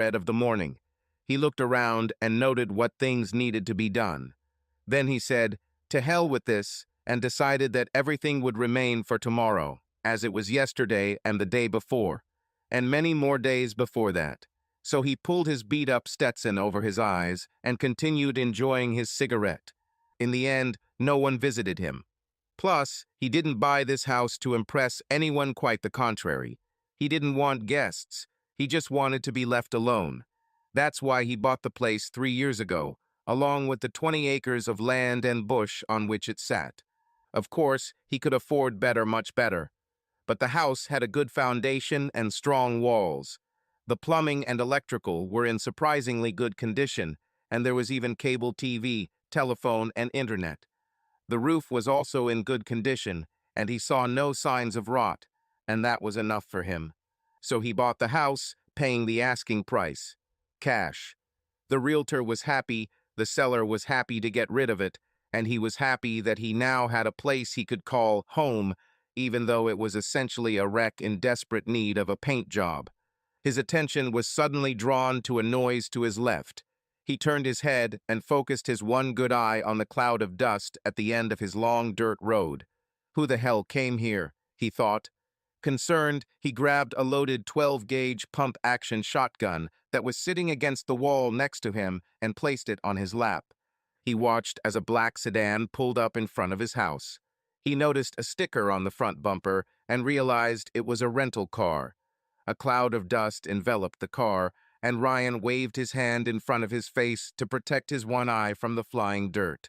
dead of the morning. He looked around and noted what things needed to be done. Then he said, "To hell with this," and decided that everything would remain for tomorrow, as it was yesterday and the day before, and many more days before that. So he pulled his beat-up Stetson over his eyes and continued enjoying his cigarette. In the end, no one visited him. Plus, he didn't buy this house to impress anyone, quite the contrary. He didn't want guests. He just wanted to be left alone. That's why he bought the place 3 years ago, along with the 20 acres of land and bush on which it sat. Of course, he could afford better, much better. But the house had a good foundation and strong walls. The plumbing and electrical were in surprisingly good condition, and there was even cable TV, telephone, and internet. The roof was also in good condition, and he saw no signs of rot, and that was enough for him. So he bought the house, paying the asking price. Cash. The realtor was happy, the seller was happy to get rid of it, and he was happy that he now had a place he could call home, even though it was essentially a wreck in desperate need of a paint job. His attention was suddenly drawn to a noise to his left. He turned his head and focused his one good eye on the cloud of dust at the end of his long dirt road. Who the hell came here? He thought. Concerned, he grabbed a loaded 12-gauge pump-action shotgun that was sitting against the wall next to him and placed it on his lap. He watched as a black sedan pulled up in front of his house. He noticed a sticker on the front bumper and realized it was a rental car. A cloud of dust enveloped the car, and Ryan waved his hand in front of his face to protect his one eye from the flying dirt.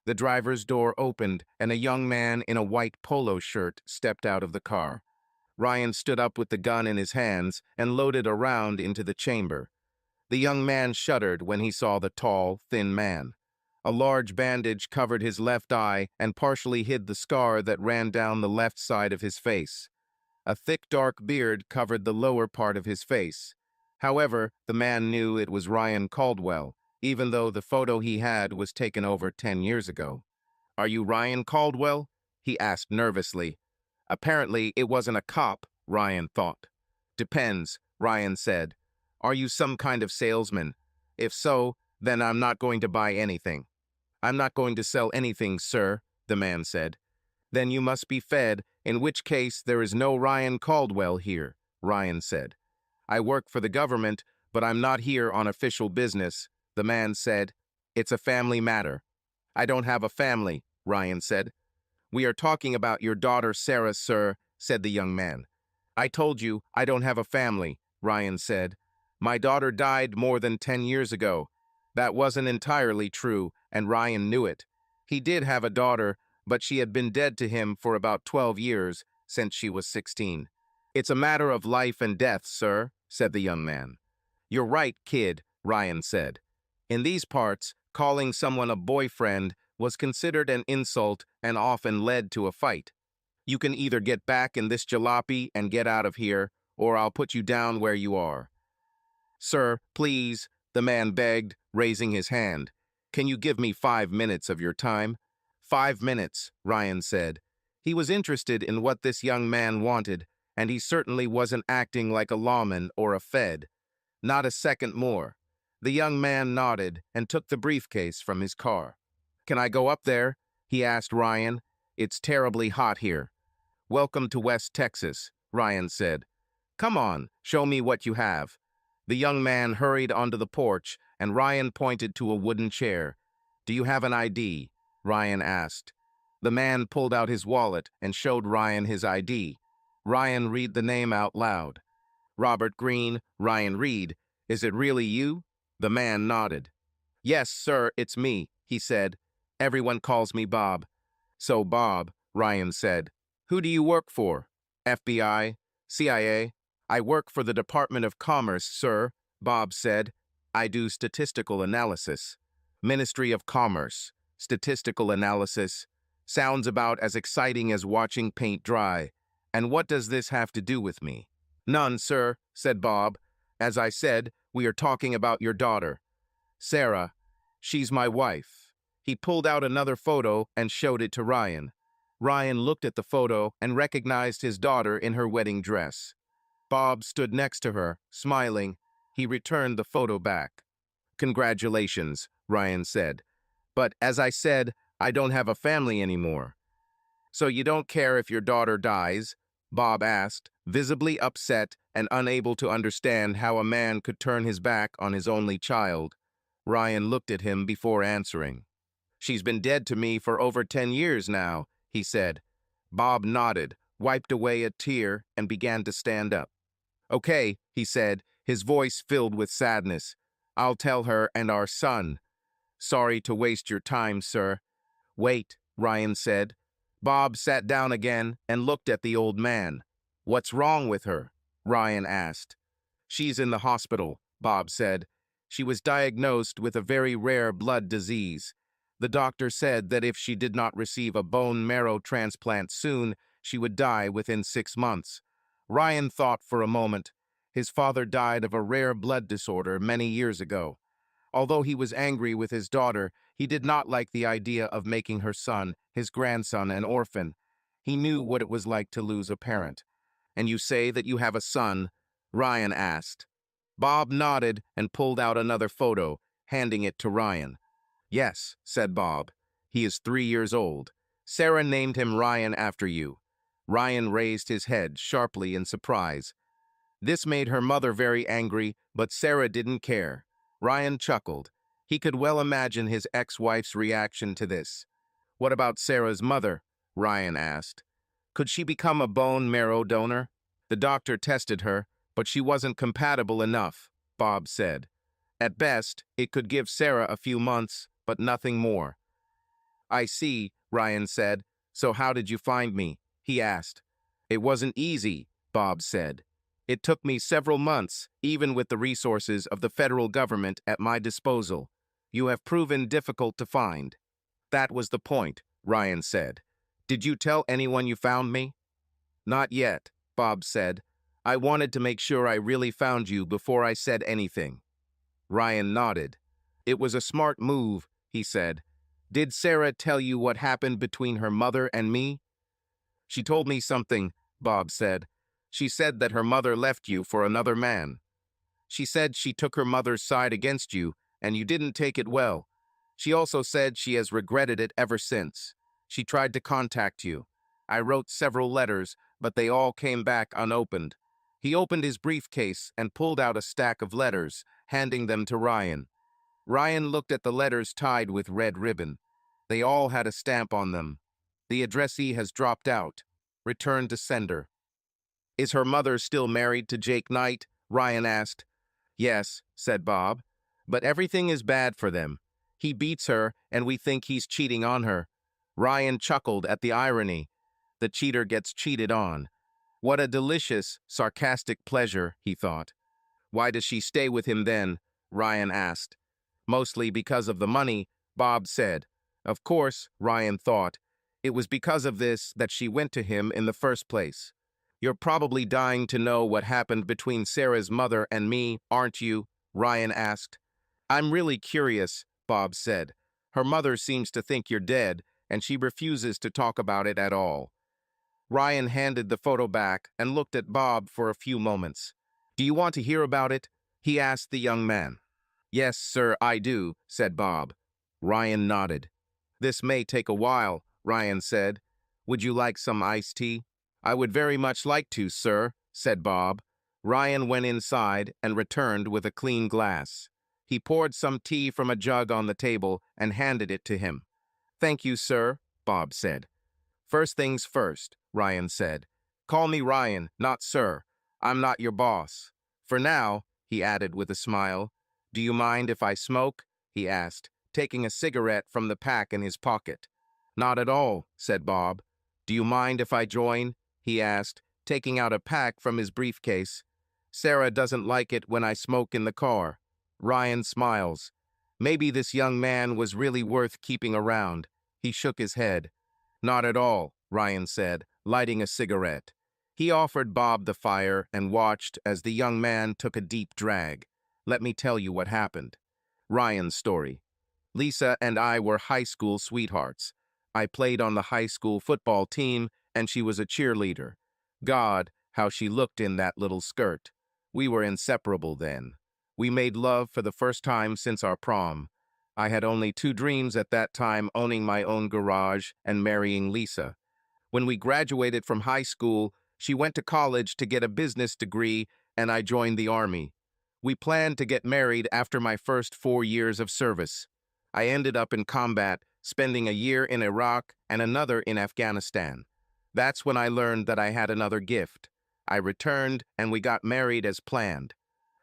The driver's door opened, and a young man in a white polo shirt stepped out of the car. Ryan stood up with the gun in his hands and loaded a round into the chamber. The young man shuddered when he saw the tall, thin man. A large bandage covered his left eye and partially hid the scar that ran down the left side of his face. A thick, dark beard covered the lower part of his face. However, the man knew it was Ryan Caldwell, even though the photo he had was taken over 10 years ago. "Are you Ryan Caldwell?" he asked nervously. Apparently, it wasn't a cop, Ryan thought. "Depends," Ryan said. "Are you some kind of salesman? If so, then I'm not going to buy anything." "I'm not going to sell anything, sir," the man said. "Then you must be fed, in which case there is no Ryan Caldwell here," Ryan said. "I work for the government, but I'm not here on official business," the man said. "It's a family matter." "I don't have a family," Ryan said. "We are talking about your daughter Sarah, sir," said the young man. "I told you I don't have a family," Ryan said. "My daughter died more than 10 years ago." That wasn't entirely true, and Ryan knew it. He did have a daughter, but she had been dead to him for about 12 years, since she was 16. "It's a matter of life and death, sir," said the young man. "You're right, kid," Ryan said. In these parts, calling someone a boyfriend was considered an insult and often led to a fight. "You can either get back in this jalopy and get out of here, or I'll put you down where you are." "Sir, please," the man begged, raising his hand. "Can you give me 5 minutes of your time?" 5 minutes, Ryan said. He was interested in what this young man wanted, and he certainly wasn't acting like a lawman or a fed. Not a second more. The young man nodded and took the briefcase from his car. "Can I go up there?" he asked Ryan. "It's terribly hot here." "Welcome to West Texas," Ryan said. "Come on, show me what you have." The young man hurried onto the porch, and Ryan pointed to a wooden chair. "Do you have an ID?" Ryan asked. The man pulled out his wallet and showed Ryan his ID. Ryan read the name out loud. "Robert Green, Ryan Reed. Is it really you?" The man nodded. "Yes, sir, it's me," he said. "Everyone calls me Bob." "So, Bob," Ryan said, "who do you work for? FBI? CIA? "I work for the Department of Commerce, sir," Bob said. "I do statistical analysis." Ministry of Commerce. Statistical analysis. Sounds about as exciting as watching paint dry. And what does this have to do with me? "None, sir," said Bob. "As I said, we are talking about your daughter. Sarah. She's my wife." He pulled out another photo and showed it to Ryan. Ryan looked at the photo and recognized his daughter in her wedding dress. Bob stood next to her, smiling. He returned the photo back. "Congratulations," Ryan said. "But as I said, I don't have a family anymore." "So you don't care if your daughter dies?" Bob asked, visibly upset and unable to understand how a man could turn his back on his only child. Ryan looked at him before answering. "She's been dead to me for over 10 years now," he said. Bob nodded, wiped away a tear, and began to stand up. "Okay," he said, his voice filled with sadness. "I'll tell her and our son. Sorry to waste your time, sir." "Wait," Ryan said. Bob sat down again and looked at the old man. "What's wrong with her?" Ryan asked. "She's in the hospital," Bob said. "She was diagnosed with a very rare blood disease. The doctor said that if she did not receive a bone marrow transplant soon, she would die within 6 months." Ryan thought for a moment. His father died of a rare blood disorder many years ago. Although he was angry with his daughter, he did not like the idea of making her son, his grandson, an orphan. He knew what it was like to lose a parent. "And you say that you have a son?" Ryan asked. Bob nodded and pulled out another photo, handing it to Ryan. "Yes," said Bob. "He is 3 years old. Sarah named him Ryan after you." Ryan raised his head sharply in surprise. This made her mother very angry, but Sarah didn't care. Ryan chuckled. He could well imagine his ex-wife's reaction to this. "What about Sarah's mother?" Ryan asked. "Could she become a bone marrow donor?" "The doctor tested her, but she wasn't compatible enough," Bob said. "At best, it could give Sarah a few months, but nothing more." "I see," Ryan said. "So how did you find me?" he asked. "It wasn't easy," Bob said. "It took me several months, even with the resources of the federal government at my disposal. You have proven difficult to find." "That was the point," Ryan said. "Did you tell anyone you found me?" "Not yet," Bob said. "I wanted to make sure I really found you before I said anything." Ryan nodded. "It was a smart move," he said. "Did Sarah tell you what happened between her mother and me?" "She told me something," Bob said. "She said that her mother left you for another man. She said she took her mother's side against you, and you didn't take it well. She also said she has regretted it ever since. She tried to contact you. I wrote several letters, but they all came back unopened." He opened his briefcase and pulled out a stack of letters, handing them to Ryan. Ryan looked at the letters tied with red ribbon. They all had a stamp on them. "The addressee has dropped out. Return to sender." "Is her mother still married to Jake Knight?" Ryan asked. "Yes," said Bob. "But everything is bad for them. He beats her, and we think he's cheating on her." Ryan chuckled at the irony. The cheater gets cheated on. What a delicious, sarcastic pleasure, he thought. "Why does she stay with him then?" Ryan asked. "Mostly because of the money," Bob said. Of course, Ryan thought, it was because of this that she went to him in the first place. "You're probably dying to know what happened between Sarah's mother and me, aren't you?" Ryan asked. "I'm really curious," Bob said. "Her mother seems to think you're dead, and she refuses to talk about it at all." Ryan handed the photo back and looked at Bob for a few moments. "Do you want to hear about it?" he asked the young man. "Yes, sir, I do," said Bob. Ryan nodded. "This may take a while," Ryan said. "Would you like some iced tea?" "I would very much like to, sir," said Bob. Ryan went inside and returned with a clean glass. He poured some tea from a jug on the table and handed it to him. "Thank you, sir," Bob said. "First things first," Ryan said. "Call me Ryan, not sir. I'm not your boss. For now," he added with a smile. "Do you mind if I smoke?" he asked, taking a cigarette from the pack in his pocket. "Not at all," said Bob. "Do you mind if I join?" he asked, taking out a pack from his briefcase. "Sarah doesn't like it when I smoke in the car." Ryan smiles. Maybe this young man was really worth keeping around. He shook his head. "Not at all," Ryan said, lighting a cigarette. He offered Bob the fire and watched as the young man took a deep drag. "Let me tell you what happened." Ryan's story. "Lisa and I were high school sweethearts. I played on the high school football team, and she was a cheerleader. God, how she looked in that little skirt. We were inseparable then. We made love for the first time since our prom. I had only two dreams at that time: owning my own garage and marrying Lisa. When we graduated from high school, she went to college to get a business degree, and I joined the Army. We planned to get married after my first 4 years of service. I ended up in combat, spending a year in Iraq and another in Afghanistan. That's when I learned that I had another gift. I returned, and we got married as planned.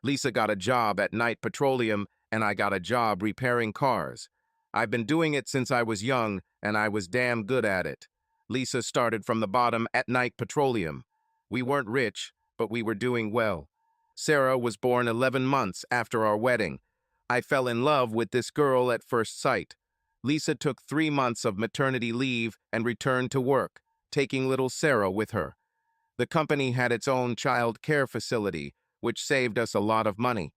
Lisa got a job at Night Petroleum, and I got a job repairing cars. I've been doing it since I was young, and I was damn good at it. Lisa started from the bottom at Night Petroleum. We weren't rich, but we were doing well. Sarah was born 11 months after our wedding. I fell in love with this girl at first sight. Lisa took 3 months of maternity leave and returned to work, taking little Sarah with her. The company had its own child care facility, which saved us a lot of money.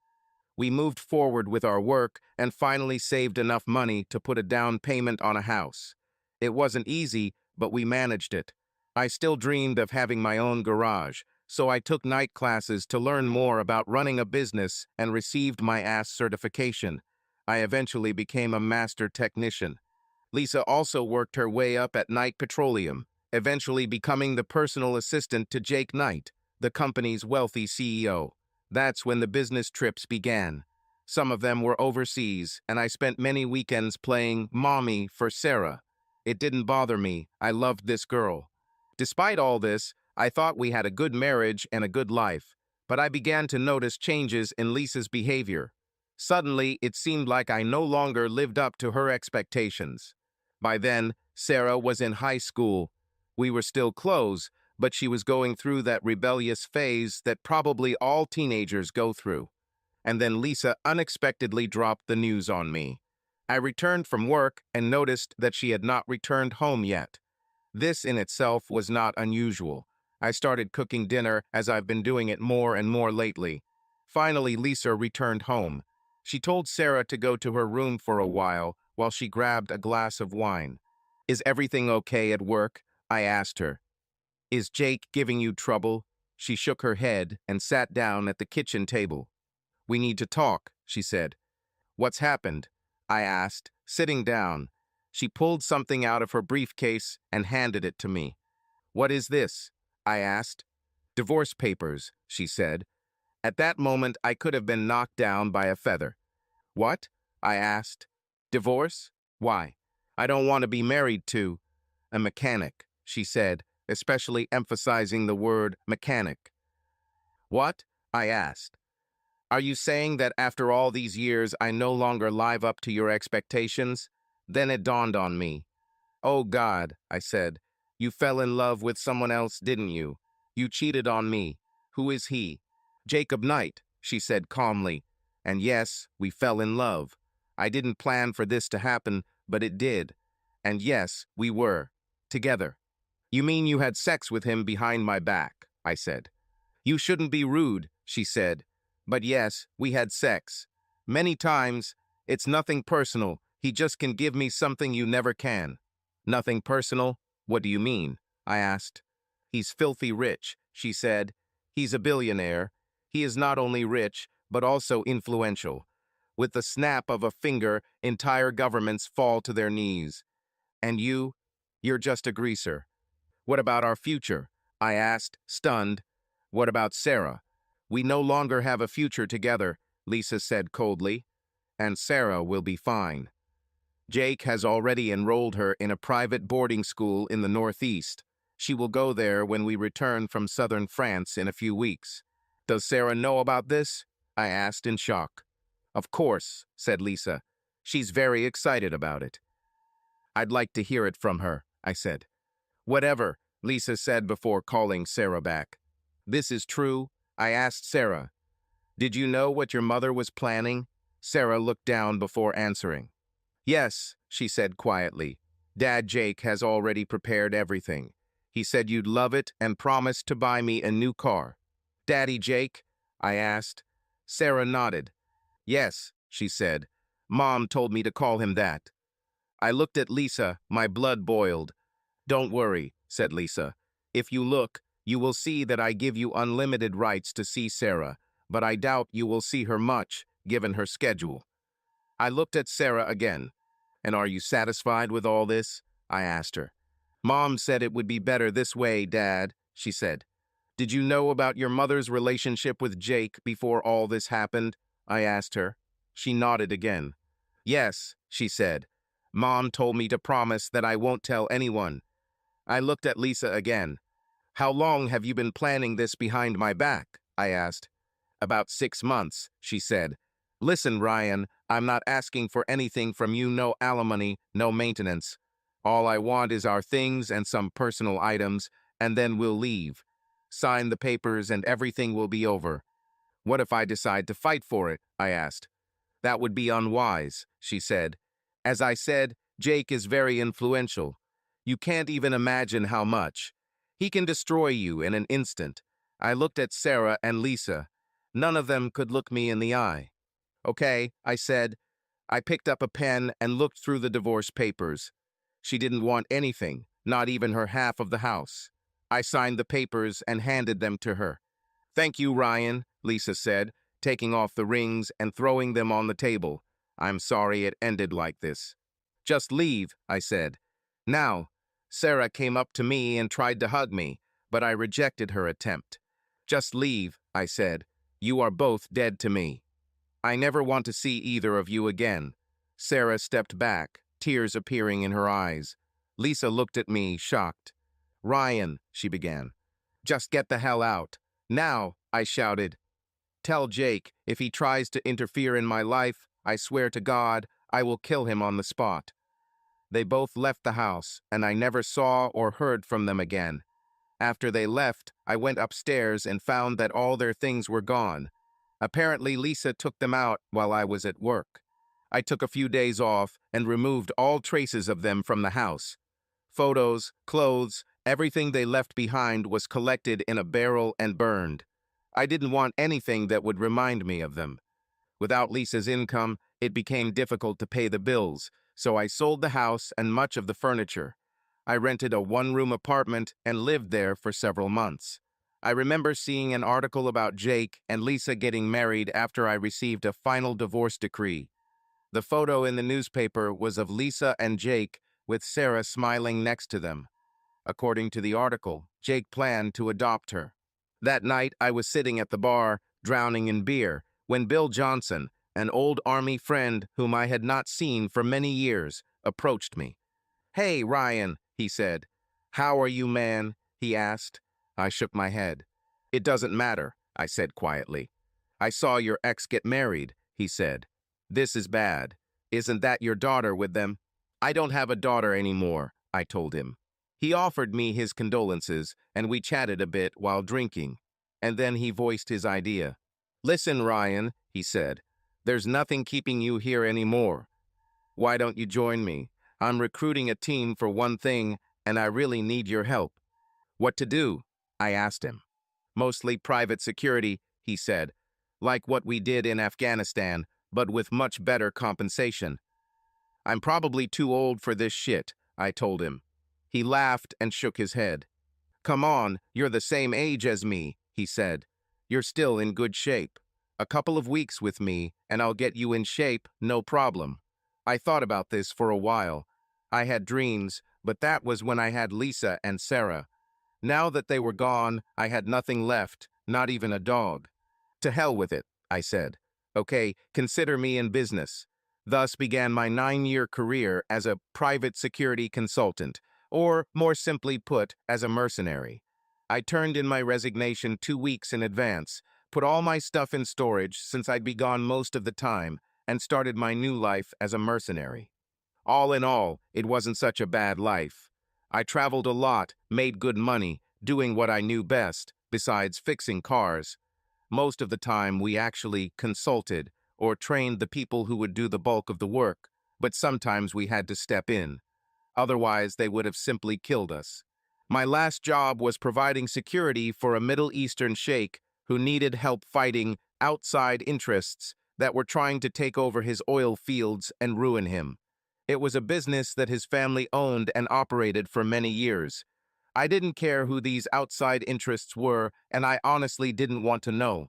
We moved forward with our work and finally saved enough money to put a down payment on a house. It wasn't easy, but we managed it. I still dreamed of having my own garage, so I took night classes to learn more about running a business and received my ASS certification. I eventually became a master technician. Lisa also worked her way up at Night Petroleum, eventually becoming the personal assistant to Jake Knight, the company's wealthy CEO. That's when the business trips began. Some of them were overseas, and I spent many weekends playing mommy for Sarah. It didn't bother me. I loved this girl. Despite all this, I thought we had a good marriage and a good life, but I began to notice changes in Lisa's behavior. Suddenly, it seemed like I no longer lived up to her expectations. By then, Sarah was in high school. We were still close, but she was going through that rebellious phase that probably all teenagers go through. And then Lisa unexpectedly dropped the news on me. I returned from work and noticed that she had not returned home yet. This in itself was not unusual. I started cooking dinner as I've been doing it more and more lately. Finally, Lisa returned home. She told Sarah to go to her room for a while she grabbed a glass of wine. "Is everything okay at work?" I asked her. "Is Jake giving you trouble?" She shook her head and sat down at the kitchen table. "We need to talk," she said. "What's happened?" I asked, sitting down. She pulled something out of her briefcase and handed it to me. "What is this?" I asked. "Divorce papers," she said. At that moment, I could have been knocked down by a feather. "What?" I asked. "Divorce? Why?" "I don't want to be married to a mechanic," she said, especially emphasizing the word mechanic. "What?" I asked. "Are you saying that after all these years I no longer live up to your expectations?" Then it dawned on me. "Oh God," I said. "You fell in love with someone else, didn't you? You cheated on me. Who is he?" "Jacob Knight," she said calmly. "And yes, we fell in love. I didn't plan for this to happen, but it did. And yes, we were together." "You mean you had sex with him behind my back?" I said. "You shouldn't be rude," she said. "But yes, we had sex. Many times. It's nothing personal. He just can give me something you never can." "Nothing personal? What do you mean?" I asked. "He's filthy rich," she said. "He's a billionaire. He is not only rich, but also influential. With the snap of a finger, entire governments fall to their knees. And you're just a greaser." "What about our future?" I asked, stunned. "What about Sarah?" "We no longer have a future together," Lisa said coldly. "And Sarah will be fine. Jake has already enrolled her in a private boarding school in the Northeast. She will go there when we return from southern France in a few weeks." "Does Sarah know about this?" I asked in shock. "Of course," said Lisa. "She's very excited about it." "I'd like to hear it from her," I said. "Whatever," Lisa said before calling Sarah back. "This is true?" I asked Sarah. "Did you know what your mother was planning?" Sarah looked down before answering. "Yes," she said quietly. "Dad Jake has already prepared everything. He said you'd love it and promised to buy me a new car." "Daddy Jake?" I asked. Sarah nodded. "Yes," she said. "Mom told me to call him that." I looked at Lisa, my blood boiled. "Don't worry," said Lisa. "If you look, you will see that I give you unlimited rights to see Sarah. but I doubt you will see her much, given her schedule. I looked at Sarah again. And are you satisfied with all this? I asked her. Mom said it would be better this way, Dad, she said. Did you know about your mother's relationship with Jake before all this happened? I asked her. She nodded again. Yes, she said. Mom told me to promise that I won't tell anyone. I looked at Lisa again. How long have you been planning this behind my back? I asked. About 6 months, she said. Listen, Ryan, I'm not asking for anything from you, no alimony, no maintenance. All I want is our things and some personal items, and then we'll leave. Sign the papers and everything will be over. What if I decide to fight for it? I asked. That would be unwise, she said. As I said, Jake is very influential. You can't even imagine how much. He can destroy you in an instant. I looked at Sarah and Lisa. None of them could look me in the eye. Okay, I said. I picked up a pen and looked through the divorce papers. She didn't want anything, not even her half of the house. I signed the papers and handed them to her. Thank you, Ryan, Lisa said, taking off the rings and throwing them on the table. I'm sorry it ended like this. Just leave, I said. Now, Sarah came up to me and tried to hug me, but I rejected her attempt. Just leave, I said. You are both dead to me. I never want to see either of you again. Sarah stepped back, tears appearing in her eyes. Lisa looked at me, shocked. Ryan, she began. Just get the hell out. Now, I shouted. Tell Jake, if he tries to interfere in my life, I swear to God, I will kill him on the spot. They both left the house, and I never saw or heard from them again. After they left, I went upstairs and found that all their things were gone. Apparently, Lisa took them out while I was at work. I took a few days off and removed all traces of them from the house. Photos, clothes, everything they left behind was collected in a barrel and burned. I didn't want anything that would remind me of them. Without Lisa's income, it became difficult to pay the bills, so I sold the house and much of the furniture. I rented a one-room apartment and lived there for several months. I remember seeing an article about Jake and Lisa getting married after I received a final divorce decree. The photo in the newspaper was of Lisa and Jake, with Sarah smiling next to them. According to the article, Jake planned to adopt her. That night, I was sitting at the bar, drowning in beer, when Bill Johnson, an old Army friend whom I had not seen for many years, approached me. Hey, Ryan, he said. How are you, man? He asked. I shook my head. It doesn't matter, I said quietly. I saw your ex get married, he said. This is bad. Isn't that your daughter with them? I don't have a daughter anymore, I told him. He offered me his condolences, and we chatted a bit while drinking. And then he voiced his idea. Listen, Ryan, he said. There's nothing keeping you here anymore. Why don't you join me? I'm recruiting a team for one thing, and I really need your help. What to do? I asked him. Mostly private security, he said, like what we did in Afghanistan, but with much better compensation. I'm probably too old for this shit, I told him. He laughed and shook his head. Come on, you're the same age as me, he said. You're still in good shape. A couple of weeks with me, and I'll get you in shape, no problem. I thought about this for a while. I had dreams, but that was when I had Lisa and Sarah. Now that they were gone, I had nothing left, not even a dog. To hell with it, I said. Okay, consider me in business. Thus began my 9-year career as a private security consultant, or more simply put, as a mercenary. I turned in my resignation 2 weeks in advance, put all my stuff in storage since I'd be gone most of the time, and started my new life as a mercenary. All in all, it wasn't such a bad life. I traveled a lot, made good money, doing what I knew best, besides fixing cars. Most of the time, we actually consulted or trained the people who would do the bulk of the work, but sometimes we had to step in. Otherwise, they would have simply killed us. My last job was providing security for a Middle Eastern sheikh who needed help fighting outside interests that were trying to take over his oil fields and ruin him. It was a business that his family owned and operated for many years. I didn't care who these outside interests were, and I honestly didn't want to know.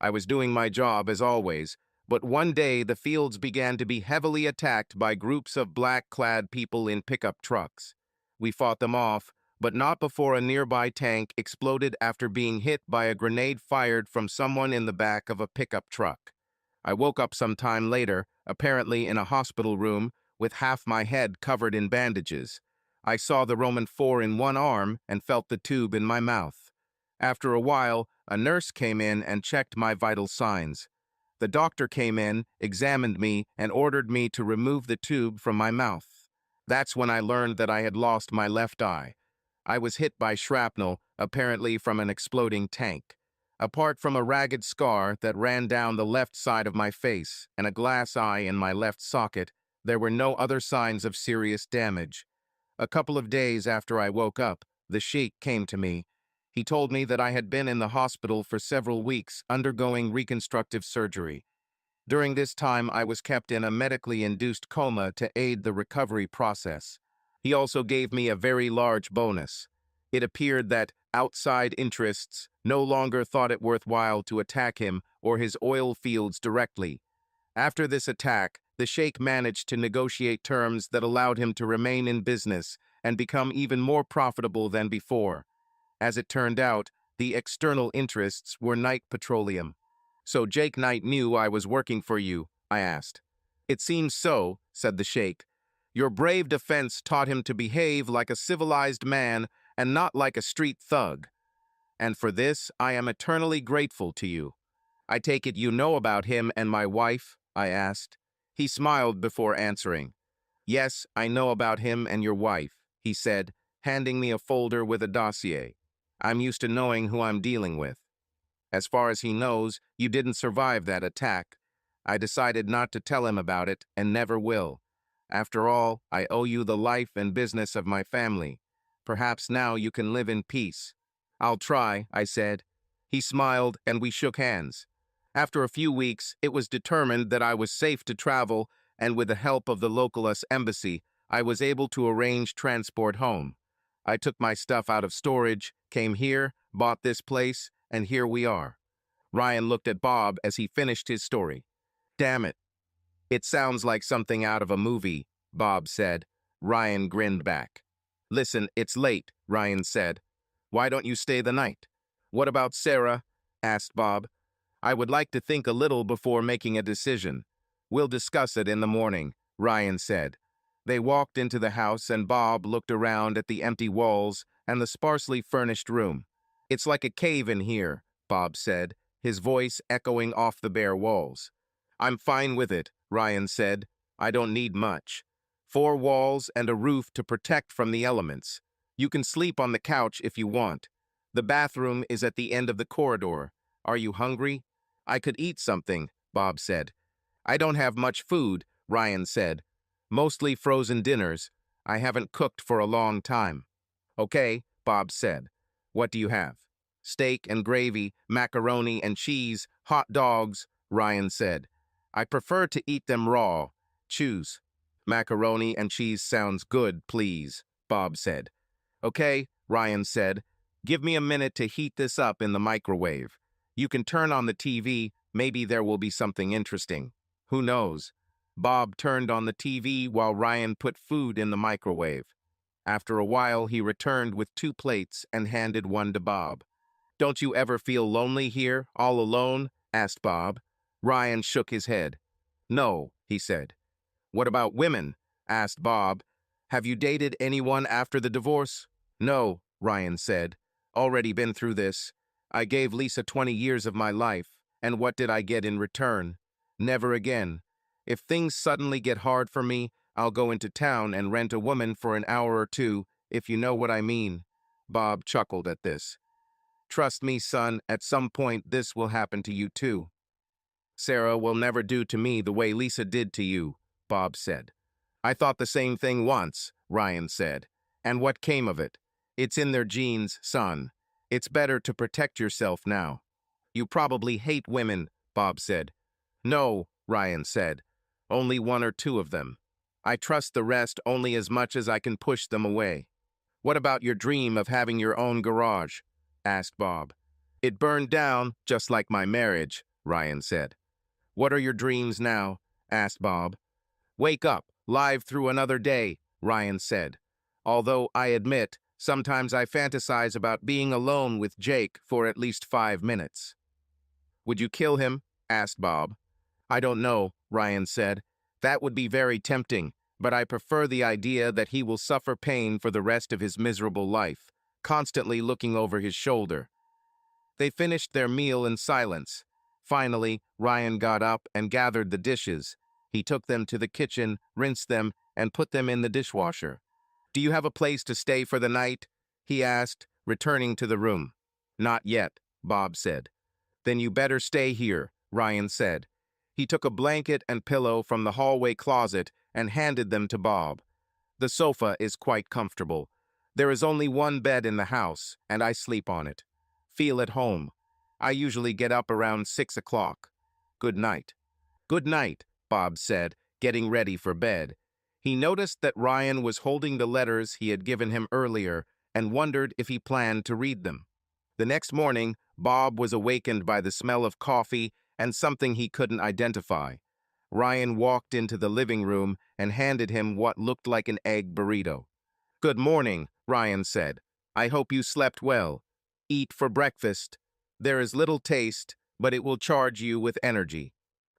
I was doing my job as always, but one day the fields began to be heavily attacked by groups of black-clad people in pickup trucks. We fought them off, but not before a nearby tank exploded after being hit by a grenade fired from someone in the back of a pickup truck. I woke up some time later, apparently in a hospital room, with half my head covered in bandages. I saw the Roman 4 in one arm and felt the tube in my mouth. After a while, a nurse came in and checked my vital signs. The doctor came in, examined me, and ordered me to remove the tube from my mouth. That's when I learned that I had lost my left eye. I was hit by shrapnel, apparently from an exploding tank. Apart from a ragged scar that ran down the left side of my face and a glass eye in my left socket, there were no other signs of serious damage. A couple of days after I woke up, the sheikh came to me. He told me that I had been in the hospital for several weeks undergoing reconstructive surgery. During this time, I was kept in a medically induced coma to aid the recovery process. He also gave me a very large bonus. It appeared that outside interests no longer thought it worthwhile to attack him or his oil fields directly. After this attack, the sheikh managed to negotiate terms that allowed him to remain in business and become even more profitable than before. As it turned out, the external interests were Knight Petroleum. "So Jake Knight knew I was working for you?" I asked. "It seems so," said the sheikh. "Your brave defense taught him to behave like a civilized man and not like a street thug. And for this, I am eternally grateful to you. I take it you know about him and my wife?" I asked. He smiled before answering. "Yes, I know about him and your wife," he said, handing me a folder with a dossier. "I'm used to knowing who I'm dealing with. As far as he knows, you didn't survive that attack. I decided not to tell him about it and never will. After all, I owe you the life and business of my family. Perhaps now you can live in peace." "I'll try," I said. He smiled and we shook hands. After a few weeks, it was determined that I was safe to travel, and with the help of the local US embassy, I was able to arrange transport home. I took my stuff out of storage, came here, bought this place, and here we are. Ryan looked at Bob as he finished his story. "Damn it. It sounds like something out of a movie," Bob said. Ryan grinned back. "Listen, it's late," Ryan said. "Why don't you stay the night?" "What about Sarah?" asked Bob. "I would like to think a little before making a decision. We'll discuss it in the morning," Ryan said. They walked into the house and Bob looked around at the empty walls and the sparsely furnished room. "It's like a cave in here," Bob said, his voice echoing off the bare walls. "I'm fine with it," Ryan said. "I don't need much. 4 walls and a roof to protect from the elements. You can sleep on the couch if you want. The bathroom is at the end of the corridor. Are you hungry?" "I could eat something," Bob said. "I don't have much food," Ryan said. "Mostly frozen dinners. I haven't cooked for a long time." "Okay," Bob said. "What do you have?" "Steak and gravy, macaroni and cheese, hot dogs," Ryan said. "I prefer to eat them raw. Choose." "Macaroni and cheese sounds good, please," Bob said. "Okay," Ryan said. "Give me a minute to heat this up in the microwave. You can turn on the TV, maybe there will be something interesting. Who knows?" Bob turned on the TV while Ryan put food in the microwave. After a while, he returned with 2 plates and handed one to Bob. "Don't you ever feel lonely here, all alone?" asked Bob. Ryan shook his head. "No," he said. "What about women?" asked Bob. "Have you dated anyone after the divorce?" "No," Ryan said. "Already been through this. I gave Lisa 20 years of my life, and what did I get in return? Never again. If things suddenly get hard for me, I'll go into town and rent a woman for an hour or two, if you know what I mean." Bob chuckled at this. "Trust me, son, at some point this will happen to you too." "Sarah will never do to me the way Lisa did to you," Bob said. "I thought the same thing once," Ryan said. "And what came of it? It's in their genes, son. It's better to protect yourself now." "You probably hate women," Bob said. "No," Ryan said. "Only 1 or 2 of them. I trust the rest only as much as I can push them away." "What about your dream of having your own garage?" asked Bob. "It burned down, just like my marriage," Ryan said. What are your dreams now? Asked Bob. Wake up, live through another day, Ryan said. Although I admit, sometimes I fantasize about being alone with Jake for at least 5 minutes. Would you kill him? Asked Bob. I don't know, Ryan said. That would be very tempting, but I prefer the idea that he will suffer pain for the rest of his miserable life, constantly looking over his shoulder. They finished their meal in silence. Finally, Ryan got up and gathered the dishes. He took them to the kitchen, rinsed them, and put them in the dishwasher. Do you have a place to stay for the night? He asked, returning to the room. Not yet, Bob said. Then you better stay here, Ryan said. He took a blanket and pillow from the hallway closet and handed them to Bob. The sofa is quite comfortable. There is only one bed in the house, and I sleep on it. Feel at home. I usually get up around 6 o'clock. Good night. Good night, Bob said, getting ready for bed. He noticed that Ryan was holding the letters he had given him earlier and wondered if he planned to read them. The next morning, Bob was awakened by the smell of coffee and something he couldn't identify. Ryan walked into the living room and handed him what looked like an egg burrito. Good morning, Ryan said. I hope you slept well. Eat for breakfast. There is little taste, but it will charge you with energy.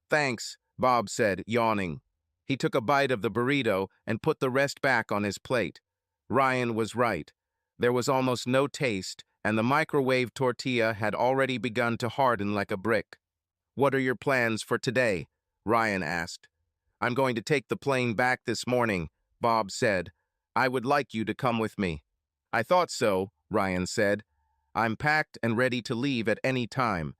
Thanks, Bob said, yawning. He took a bite of the burrito and put the rest back on his plate. Ryan was right. There was almost no taste, and the microwave tortilla had already begun to harden like a brick. What are your plans for today? Ryan asked. I'm going to take the plane back this morning, Bob said. I would like you to come with me. I thought so, Ryan said. I'm packed and ready to leave at any time.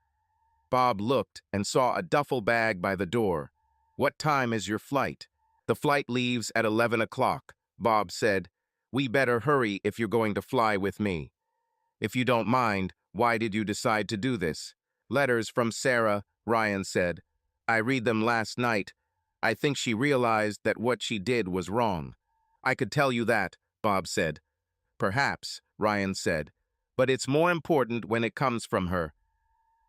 Bob looked and saw a duffel bag by the door. What time is your flight? The flight leaves at 11 o'clock, Bob said. We better hurry if you're going to fly with me. If you don't mind, why did you decide to do this? Letters from Sarah, Ryan said. I read them last night. I think she realized that what she did was wrong. I could tell you that, Bob said. Perhaps, Ryan said. But it's more important when it comes from her.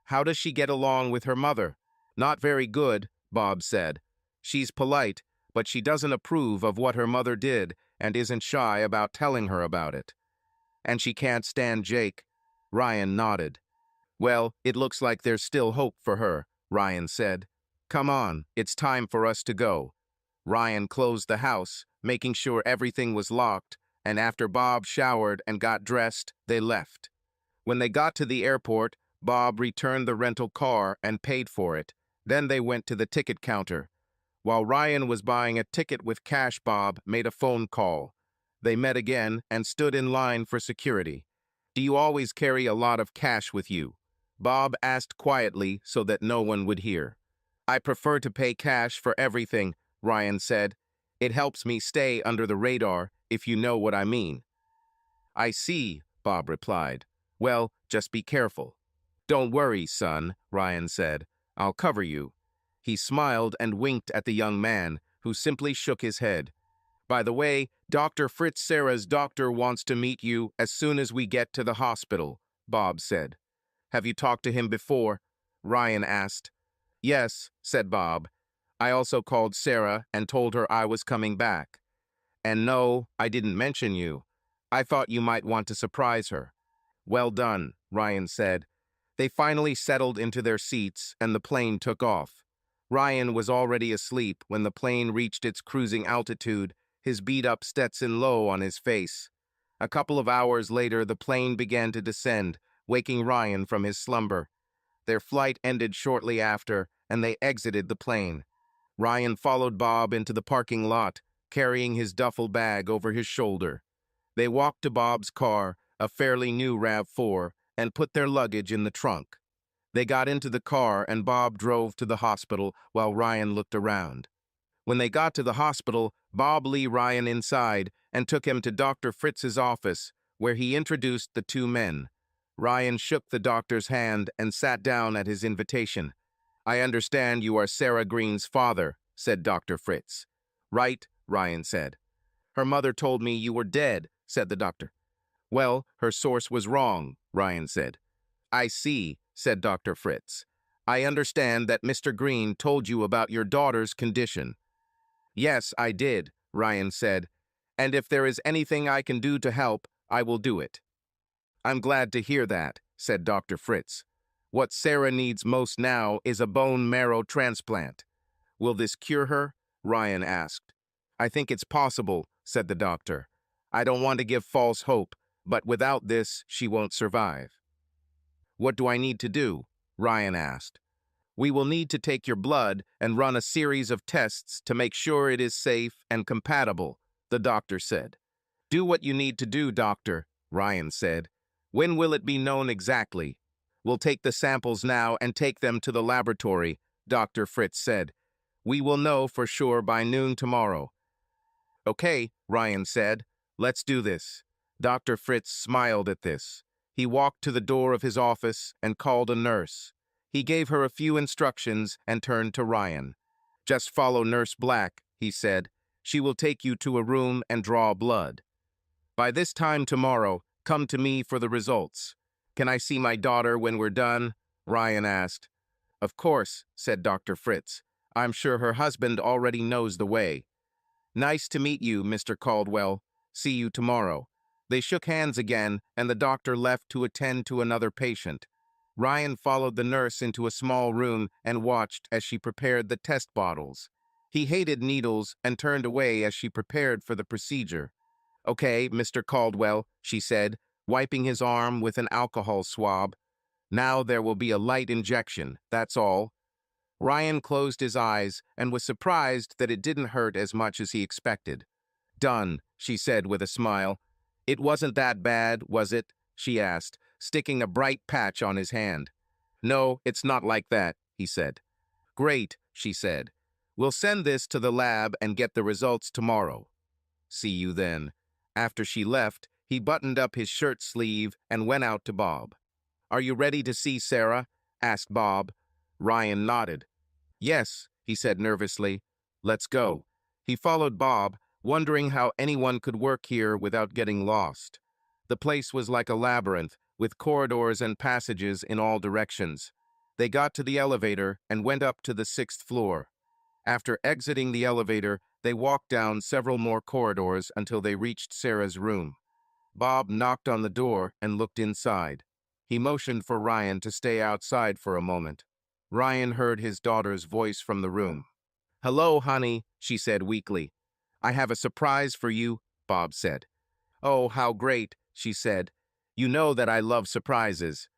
How does she get along with her mother? Not very good, Bob said. She's polite, but she doesn't approve of what her mother did and isn't shy about telling her about it. And she can't stand Jake. Ryan nodded. Well, it looks like there's still hope for her, Ryan said. Come on, it's time for us to go. Ryan closed the house, making sure everything was locked, and after Bob showered and got dressed, they left. When they got to the airport, Bob returned the rental car and paid for it. Then they went to the ticket counter. While Ryan was buying a ticket with cash, Bob made a phone call. They met again and stood in line for security. Do you always carry a lot of cash with you? Bob asked quietly so that no one would hear. I prefer to pay cash for everything, Ryan said. It helps me stay under the radar, if you know what I mean. I see, Bob replied. Well, just be careful. Don't worry, son, Ryan said. I'll cover you. He smiled and winked at the young man, who simply shook his head. By the way, Dr. Fritz, Sarah's doctor, wants to meet you as soon as we get to the hospital, Bob said. Have you talked to him before? Ryan asked. Yes, said Bob. I also called Sarah and told her I was coming back. And no, I didn't mention you. I thought you might want to surprise her. Well done, Ryan said. They finally settled into their seats and the plane took off. Ryan was already asleep when the plane reached its cruising altitude, his beat-up Stetson low on his face. A couple of hours later, the plane began to descend, waking Ryan from his slumber. Their flight ended shortly after, and they exited the plane. Ryan followed Bob into the parking lot, carrying his duffel bag over his shoulder. They walked to Bob's car, a fairly new RAV4, and put their luggage in the trunk. They got into the car and Bob drove to the hospital while Ryan looked around. When they got to the hospital, Bob led Ryan inside and took him to Dr. Fritz's office, where he introduced the two men. Ryan shook the doctor's hand and sat down at his invitation. I understand you are Sarah Green's father, said Dr. Fritz. Right, Ryan said. Her mother told me you were dead, said the doctor. Well, her source was wrong, Ryan said. I see, said Dr. Fritz. I understand that Mr. Green told you about your daughter's condition. Yes, I did, Ryan said. And if there is anything I can do to help, I will do it. I'm glad to hear that, said Dr. Fritz. What Sarah needs most now is a bone marrow transplant. Will this cure her? Ryan asked. I think it's possible, said the doctor. I don't want to give false hope, but without this, she won't survive. What do I need to do? Ryan asked. We will need to take your blood and run a series of tests to make sure it is safe and compatible, the doctor said. Do what you need to do, doctor, Ryan said. When will it be known exactly? We'll take the samples now and take them to the laboratory, Dr. Fritz said. We will know for sure by noon tomorrow. Okay, Ryan said. Let's do this. Dr. Fritz smiled at this. He walked to the door of his office and called a nurse. He gave her a few instructions and turned to Ryan. Just follow Nurse Black, he said. She will take you to a room and draw blood. By this time tomorrow, come to me for the results. Can I see my daughter when we're done? Ryan asked. Of course, said Dr. Fritz. I'm sure her husband already knows the way. Nice to meet you, Mr. Caldwell. See you tomorrow. They shook hands again, and the doctor left to attend to another patient. Ryan followed the nurse into a small room and watched as she prepared the test bottles. He hated needles and turned away as she prepared for the procedure. Okay, Mr. Caldwell, she said, wiping his arm with an alcohol swab. Now there will be a light injection, that's all. Ryan closed his eyes and was surprised that it didn't hurt as much as he expected. Done, she said with a smile. It wasn't that bad, was it? She asked, sticking a bright patch on his hand. No, it's not like that, he said. Great, she said. We'll send this to the lab and get the results tomorrow. See you then. After she left, he buttoned up his shirt sleeve and went out to Bob. Are you ready to see Sarah? Asked Bob. Ryan nodded. Yes, he said nervously. Let's go. He followed Bob, wondering how anyone could work here without getting lost. The place was like a labyrinth, with corridors and passages in all directions. They got to the elevator and went up to the 6th floor. After exiting the elevator, they walked down several more corridors until they reached Sarah's room. Bob knocked on the door and looked inside. He motioned for Ryan to stay outside for a moment. Ryan heard his daughter's voice from the room. Hello, honey, she said weakly. I have a surprise for you, Bob said. Oh, how great, she said. You know that I love surprises.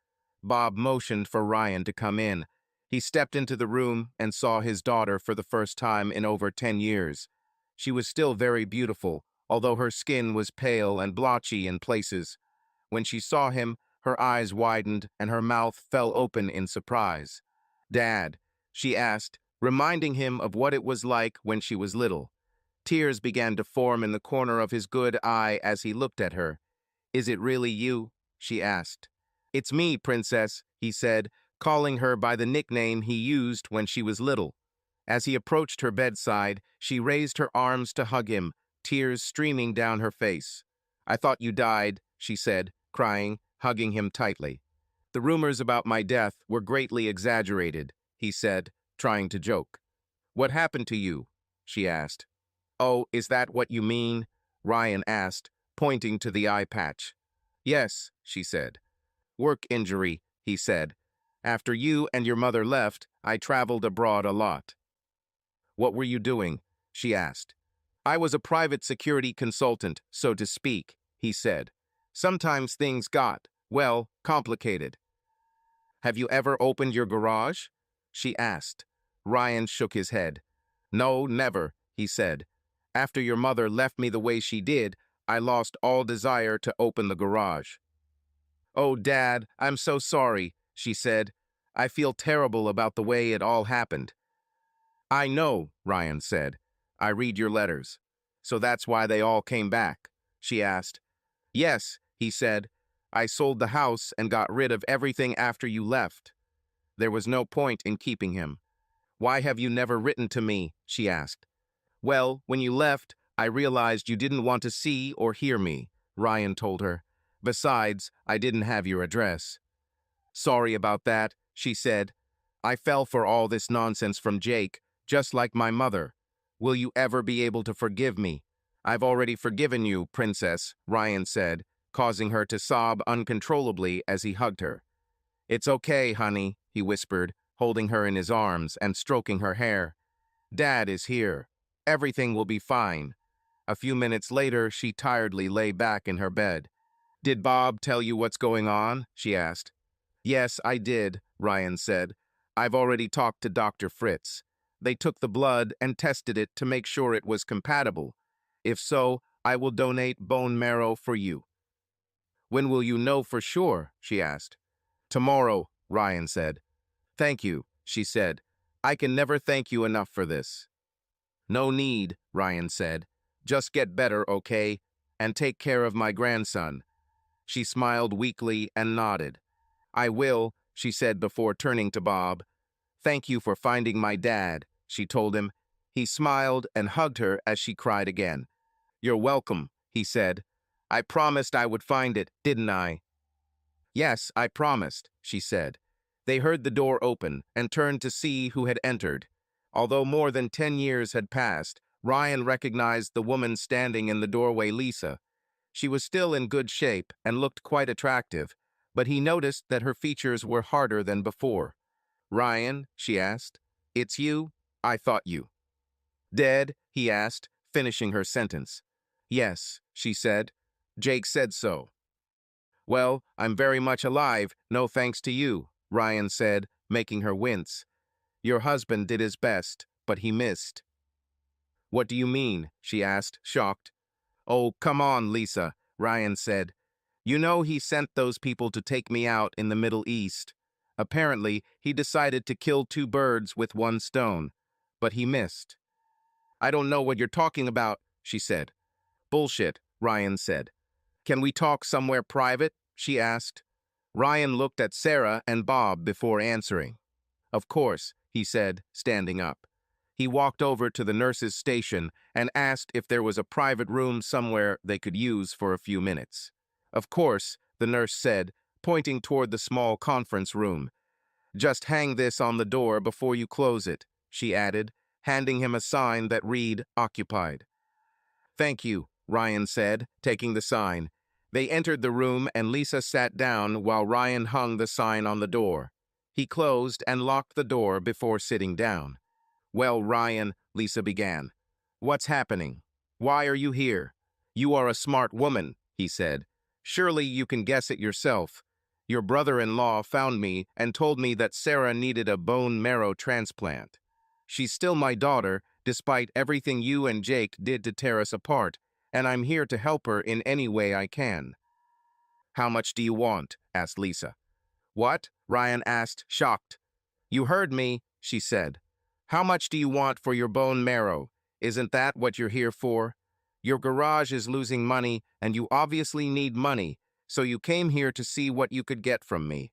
Bob motioned for Ryan to come in. He stepped into the room and saw his daughter for the first time in over 10 years. She was still very beautiful, although her skin was pale and blotchy in places. When she saw him, her eyes widened and her mouth fell open in surprise. Dad, she asked, reminding him of what it was like when she was little. Tears began to form in the corner of his good eye as he looked at her. Is it really you? She asked. It's me, Princess, he said, calling her by the nickname he used when she was little. As he approached her bedside, she raised her arms to hug him, tears streaming down her face. I thought you died, she said, crying, hugging him tightly. The rumors about my death were greatly exaggerated, he said, trying to joke. What happened to you? She asked. Oh, is that what you mean? Ryan asked, pointing to the eye patch. Yes, she said. Work injury, he said. After you and your mother left, I traveled abroad a lot. What were you doing? She asked. I was a private security consultant, so to speak, he said. Sometimes things got, well, complicated. Have you ever opened your garage? She asked. Ryan shook his head. No, never, he said. After your mother left me the way she did, I lost all desire to open the garage. Oh, Dad, I'm so sorry, she said. I feel terrible about the way it all happened. I know, Ryan said. I read your letters. So that's why they all came back, she asked. Yes, he said. I sold the house and got rid of everything after you left. There was no point in keeping him. Why have you never written to me? She asked. Well, when you left, I realized you didn't want to see or hear me, Ryan told her. Besides, I didn't have your address. Sorry about that, she said. I fell for all this nonsense from Jake, just like my mother. Will you ever be able to forgive me? I've already forgiven you, Princess, Ryan said, causing her to sob uncontrollably as he hugged her. It's okay, honey, he whispered, holding her in his arms and stroking her hair. Dad is here. Everything will be fine. A few minutes later, she tiredly lay back in her bed. Did Bob tell you what's going on? She asked. Yes, I did, Ryan said. I've already talked to Dr. Fritz. They took the blood and tested it to make sure it was compatible. If so, I will donate bone marrow for you. When will you know for sure? She asked. Tomorrow, Ryan said. Thank you, she said. I can never thank you enough for this. No need, Ryan said. Just get better, okay? And take care of my grandson. She smiled weakly and nodded. I will, she said before turning to Bob. Thank you for finding my dad, she told him. He smiled and hugged her as she cried again. You're welcome, he said. I promised I would find it, didn't I? Yes, I promised, she said. They heard the door open and turned to see who had entered. Although more than 10 years had passed, Ryan recognized the woman standing in the doorway, Lisa. She was still in good shape and looked quite attractive, but he noticed that her features were harder than before. Ryan, she asked, it's you? I thought you. Dead? He asked, finishing her sentence. Yes, she said. Jake said so. Well, I'm very much alive, no thanks to you, Ryan said, making her wince. Your husband did his best, but he missed. What do you mean? She asked, shocked. Oh, come on, Lisa, Ryan said. You know he sent those people to take me out in the Middle East. Apparently, he decided to kill 2 birds with 1 stone, but he missed. I don't know what you're talking about, she said. Bullshit, Ryan said. Can we talk somewhere private? She asked. Ryan looked at Sarah and Bob before answering. Of course, he said, standing up. He walked over to the nurse's station and asked if there was a private room somewhere they could use for a few minutes. Of course, the nurse said, pointing toward the small conference room. Just hang this on the door before you close it, she added, handing him a sign that read, occupied. Thank you, Ryan said, taking the sign. They entered the room and Lisa sat down while Ryan hung the sign on the door. He closed and locked the door before sitting down. Well, Ryan, Lisa began. What's happening? Why are you here? You are a smart woman, he said. Surely you can guess it yourself. Your brother-in-law found me and told me that Sarah needed a bone marrow transplant. She's still my daughter, despite everything you and Jake did to tear us apart, and I'm here to help her in any way I can. How much do you want? Asked Lisa. What? Ryan asked, shocked. You heard me, she said. How much do you want for your bone marrow? Isn't that what you're here for? Your garage is losing money, and you obviously need money, so you came here to see what you could get from me.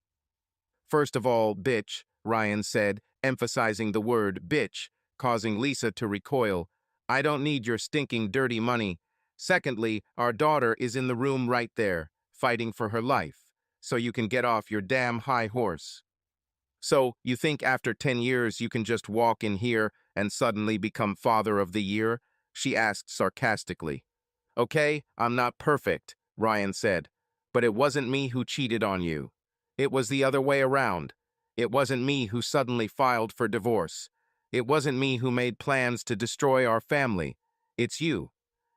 First of all, bitch, Ryan said, emphasizing the word bitch, causing Lisa to recoil. I don't need your stinking dirty money. Secondly, our daughter is in the room right there, fighting for her life, so you can get off your damn high horse. So, you think after 10 years you can just walk in here and suddenly become father of the year? She asked sarcastically. Okay, I'm not perfect, Ryan said, but it wasn't me who cheated on you. It was the other way around. It wasn't me who suddenly filed for divorce. It wasn't me who made plans to destroy our family. It's you.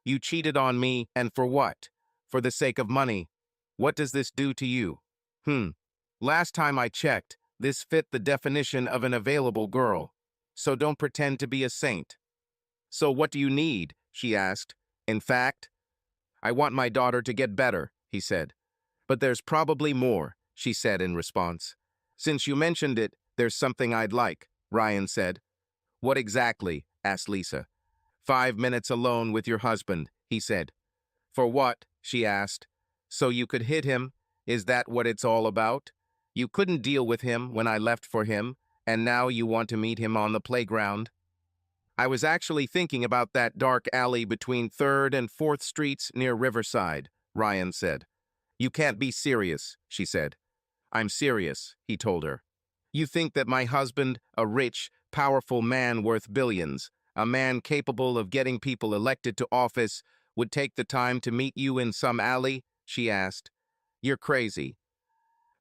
You cheated on me, and for what? For the sake of money. What does this do to you? Last time I checked, this fit the definition of an available girl. So don't pretend to be a saint. So what do you need? She asked. In fact, I want my daughter to get better, he said. But there's probably more, she said in response. Since you mentioned it, there's something I'd like, Ryan said. What exactly? Asked Lisa. 5 minutes alone with your husband, he said. For what? She asked. So you could hit him? Is that what it's all about? You couldn't deal with him when I left for him, and now you want to meet him on the playground? I was actually thinking about that dark alley between 3rd and 4th Streets near Riverside, Ryan said. You can't be serious, she said. I'm serious, he told her. You think that my husband, a rich, powerful man worth billions, a man capable of getting people elected to office, would take the time to meet you in some alley? She asked. You're crazy.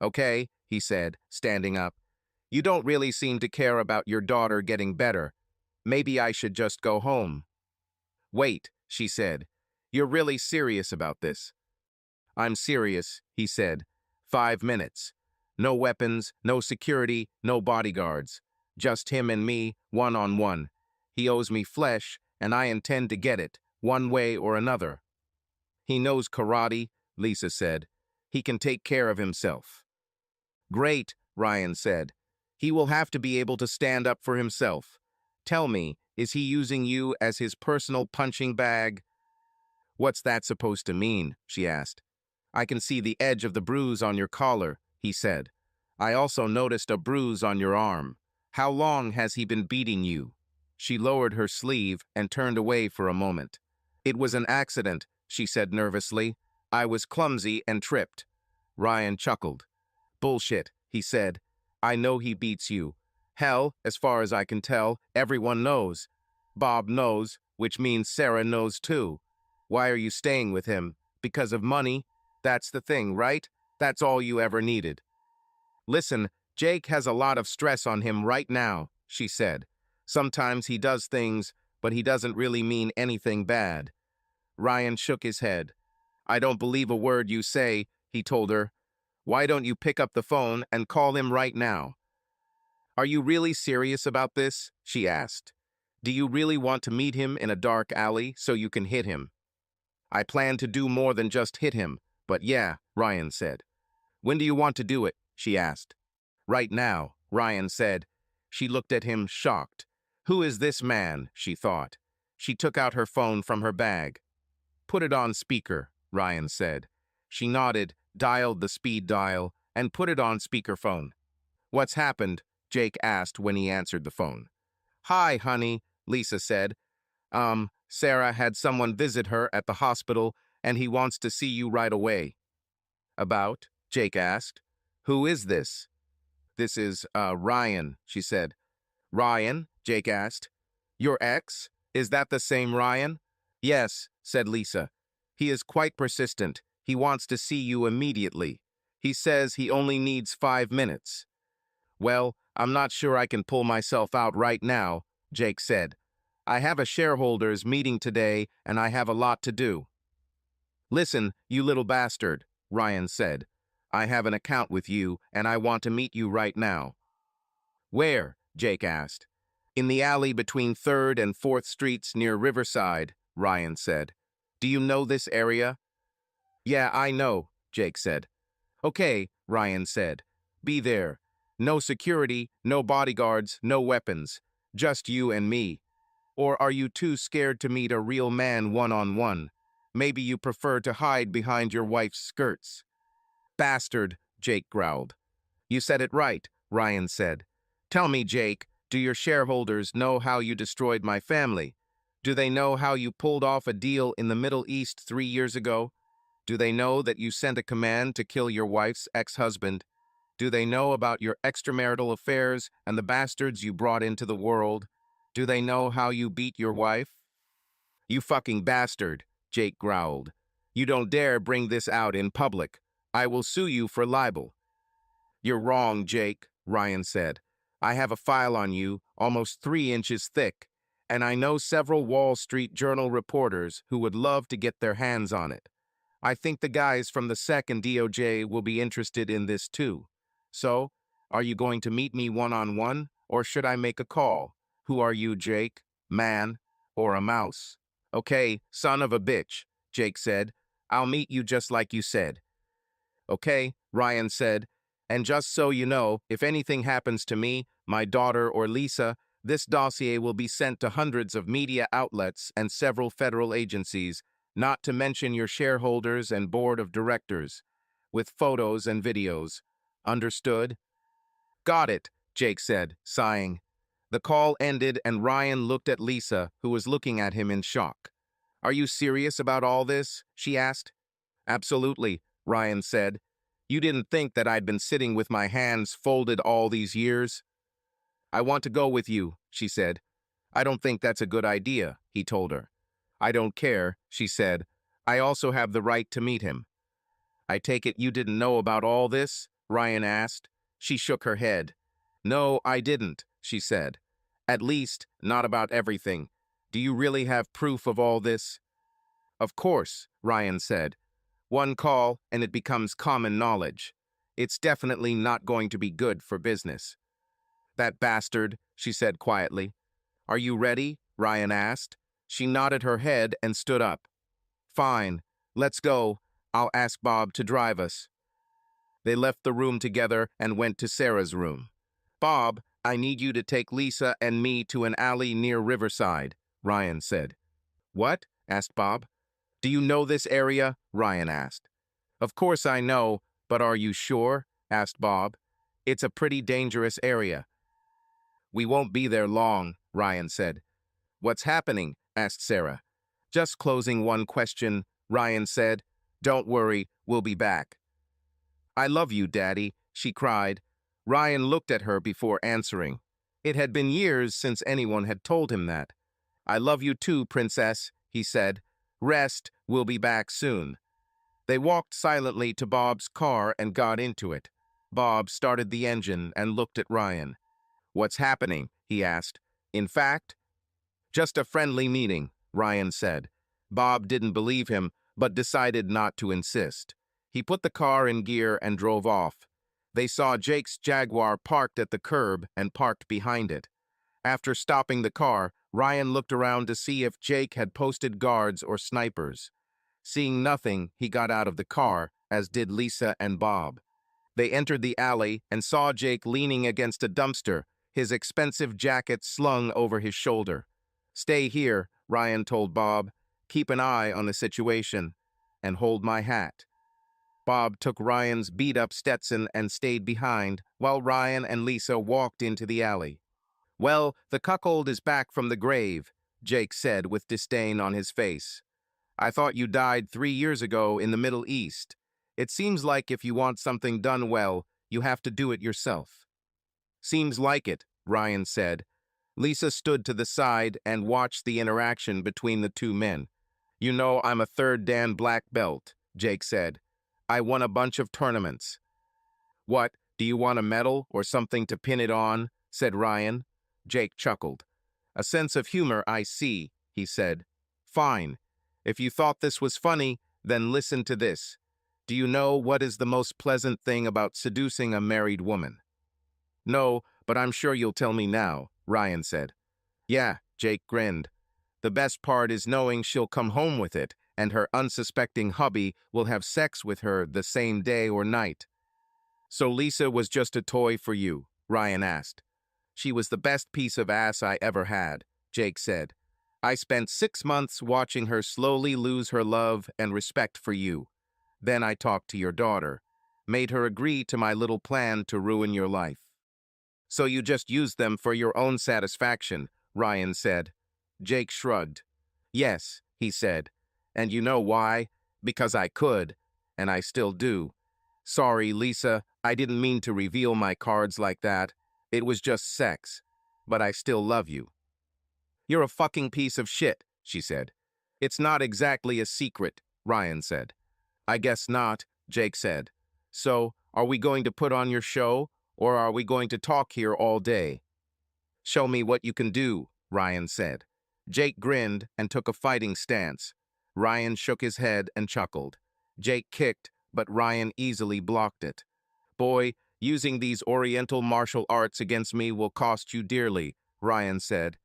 Okay, he said, standing up. You don't really seem to care about your daughter getting better. Maybe I should just go home. Wait, she said. You're really serious about this? I'm serious, he said. 5 minutes. No weapons, no security, no bodyguards. Just him and me, one-on-one. He owes me flesh, and I intend to get it, one way or another. He knows karate, Lisa said. He can take care of himself. Great, Ryan said. He will have to be able to stand up for himself. Tell me, is he using you as his personal punching bag? What's that supposed to mean? She asked. I can see the edge of the bruise on your collar, he said. I also noticed a bruise on your arm. How long has he been beating you? She lowered her sleeve and turned away for a moment. It was an accident, she said nervously. I was clumsy and tripped. Ryan chuckled. Bullshit, he said. I know he beats you. Hell, as far as I can tell, everyone knows. Bob knows, which means Sarah knows too. Why are you staying with him? Because of money? That's the thing, right? That's all you ever needed. Listen, Jake has a lot of stress on him right now, she said. Sometimes he does things, but he doesn't really mean anything bad. Ryan shook his head. I don't believe a word you say, he told her. Why don't you pick up the phone and call him right now? Are you really serious about this? She asked. Do you really want to meet him in a dark alley so you can hit him? I plan to do more than just hit him, but yeah, Ryan said. When do you want to do it? She asked. Right now, Ryan said. She looked at him, shocked. Who is this man? She thought. She took out her phone from her bag. Put it on speaker, Ryan said. She nodded, dialed the speed dial, and put it on speakerphone. What's happened? Jake asked when he answered the phone. Hi, honey, Lisa said. Sarah had someone visit her at the hospital, and he wants to see you right away. About? Jake asked. Who is this? This is, Ryan, she said. Ryan? Jake asked. Your ex? Is that the same Ryan? Yes, said Lisa. He is quite persistent. He wants to see you immediately. He says he only needs 5 minutes. Well, I'm not sure I can pull myself out right now, Jake said. I have a shareholders meeting today, and I have a lot to do. Listen, you little bastard, Ryan said. I have an account with you, and I want to meet you right now. Where? Jake asked. In the alley between 3rd and 4th Streets near Riverside, Ryan said. Do you know this area? Yeah, I know, Jake said. Okay, Ryan said. Be there. No security, no bodyguards, no weapons. Just you and me. Or are you too scared to meet a real man one-on-one? Maybe you prefer to hide behind your wife's skirts. Bastard, Jake growled. You said it right, Ryan said. Tell me, Jake, do your shareholders know how you destroyed my family? Do they know how you pulled off a deal in the Middle East 3 years ago? Do they know that you sent a command to kill your wife's ex-husband? Do they know about your extramarital affairs and the bastards you brought into the world? Do they know how you beat your wife? You fucking bastard, Jake growled. You don't dare bring this out in public. I will sue you for libel. You're wrong, Jake, Ryan said. I have a file on you, almost 3 inches thick, and I know several Wall Street Journal reporters who would love to get their hands on it. I think the guys from the SEC and DOJ will be interested in this too. So, are you going to meet me one-on-one, or should I make a call? Who are you, Jake? Man or a mouse? Okay, son of a bitch, Jake said. I'll meet you just like you said. Okay, Ryan said. And just so you know, if anything happens to me, my daughter, or Lisa, this dossier will be sent to hundreds of media outlets and several federal agencies, not to mention your shareholders and board of directors, with photos and videos. Understood? Got it, Jake said, sighing. The call ended and Ryan looked at Lisa, who was looking at him in shock. Are you serious about all this? She asked. Absolutely, Ryan said. You didn't think that I'd been sitting with my hands folded all these years? I want to go with you, she said. I don't think that's a good idea, he told her. I don't care, she said. I also have the right to meet him. I take it you didn't know about all this? Ryan asked. She shook her head. No, I didn't, she said. At least, not about everything. Do you really have proof of all this? Of course, Ryan said. One call and it becomes common knowledge. It's definitely not going to be good for business. That bastard, she said quietly. Are you ready? Ryan asked. She nodded her head and stood up. Fine, let's go. I'll ask Bob to drive us. They left the room together and went to Sarah's room. Bob, I need you to take Lisa and me to an alley near Riverside, Ryan said. What? Asked Bob. Do you know this area? Ryan asked. Of course I know, but are you sure? Asked Bob. It's a pretty dangerous area. We won't be there long, Ryan said. What's happening? Asked Sarah. Just closing one question, Ryan said. Don't worry, we'll be back. I love you, Daddy, she cried. Ryan looked at her before answering. It had been years since anyone had told him that. I love you too, Princess, he said. Rest, we'll be back soon. They walked silently to Bob's car and got into it. Bob started the engine and looked at Ryan. What's happening? He asked. In fact, just a friendly meeting, Ryan said. Bob didn't believe him, but decided not to insist. He put the car in gear and drove off. They saw Jake's Jaguar parked at the curb and parked behind it. After stopping the car, Ryan looked around to see if Jake had posted guards or snipers. Seeing nothing, he got out of the car, as did Lisa and Bob. They entered the alley and saw Jake leaning against a dumpster, his expensive jacket slung over his shoulder. Stay here, Ryan told Bob. Keep an eye on the situation, and hold my hat. Bob took Ryan's beat-up Stetson and stayed behind, while Ryan and Lisa walked into the alley. Well, the cuckold is back from the grave, Jake said with disdain on his face. I thought you died 3 years ago in the Middle East. It seems like if you want something done well, you have to do it yourself. Seems like it, Ryan said. Lisa stood to the side and watched the interaction between the two men. You know I'm a third Dan black belt, Jake said. I won a bunch of tournaments. What, do you want a medal or something to pin it on? Said Ryan. Jake chuckled. A sense of humor, I see, he said. Fine. If you thought this was funny, then listen to this. Do you know what is the most pleasant thing about seducing a married woman? No, but I'm sure you'll tell me now, Ryan said. Yeah, Jake grinned. The best part is knowing she'll come home with it, and her unsuspecting hubby will have sex with her the same day or night. So Lisa was just a toy for you, Ryan asked. She was the best piece of ass I ever had, Jake said. I spent 6 months watching her slowly lose her love and respect for you. Then I talked to your daughter, made her agree to my little plan to ruin your life. So you just used them for your own satisfaction, Ryan said. Jake shrugged. Yes, he said. And you know why? Because I could, and I still do. Sorry, Lisa, I didn't mean to reveal my cards like that. It was just sex. But I still love you. You're a fucking piece of shit, she said. It's not exactly a secret, Ryan said. I guess not, Jake said. So, are we going to put on your show, or are we going to talk here all day? Show me what you can do, Ryan said. Jake grinned and took a fighting stance. Ryan shook his head and chuckled. Jake kicked, but Ryan easily blocked it. Boy, using these Oriental martial arts against me will cost you dearly, Ryan said.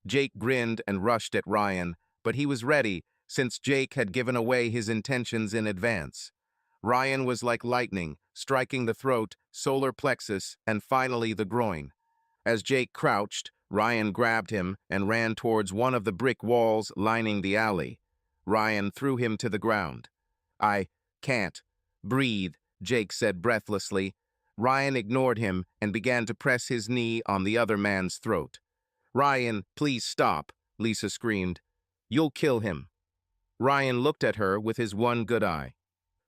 Jake grinned and rushed at Ryan, but he was ready, since Jake had given away his intentions in advance. Ryan was like lightning, striking the throat, solar plexus, and finally the groin. As Jake crouched, Ryan grabbed him and ran towards one of the brick walls lining the alley. Ryan threw him to the ground. I can't breathe, Jake said breathlessly. Ryan ignored him and began to press his knee on the other man's throat. Ryan, please stop, Lisa screamed. You'll kill him. Ryan looked at her with his one good eye.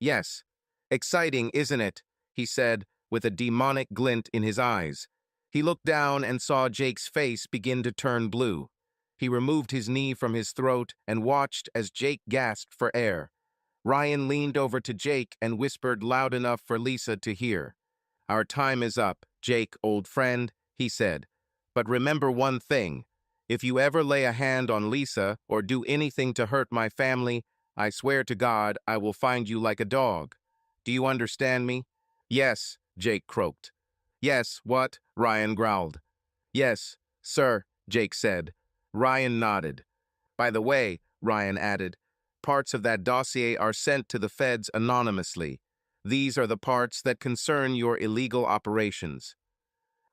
Yes. Exciting, isn't it? he said, with a demonic glint in his eyes. He looked down and saw Jake's face begin to turn blue. He removed his knee from his throat and watched as Jake gasped for air. Ryan leaned over to Jake and whispered loud enough for Lisa to hear. "Our time is up, Jake, old friend," he said. "But remember one thing. If you ever lay a hand on Lisa or do anything to hurt my family, I swear to God I will find you like a dog. Do you understand me?" "Yes," Jake croaked. "Yes, what?" Ryan growled. "Yes, sir," Jake said. Ryan nodded. "By the way," Ryan added, "parts of that dossier are sent to the feds anonymously. These are the parts that concern your illegal operations."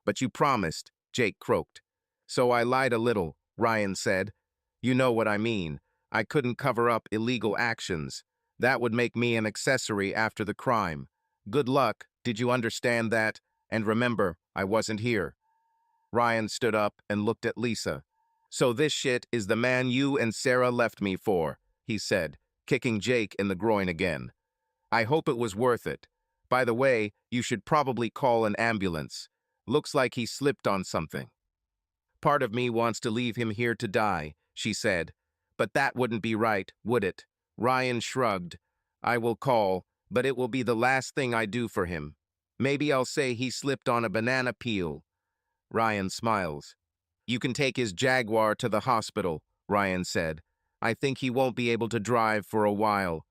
"But you promised," Jake croaked. "So I lied a little," Ryan said. "You know what I mean. I couldn't cover up illegal actions. That would make me an accessory after the crime. Good luck, did you understand that? And remember, I wasn't here." Ryan stood up and looked at Lisa. "So this shit is the man you and Sarah left me for," he said, kicking Jake in the groin again. "I hope it was worth it. By the way, you should probably call an ambulance. Looks like he slipped on something." "Part of me wants to leave him here to die," she said. "But that wouldn't be right, would it?" Ryan shrugged. "I will call, but it will be the last thing I do for him. Maybe I'll say he slipped on a banana peel." Ryan smiles. "You can take his Jaguar to the hospital," Ryan said. "I think he won't be able to drive for a while."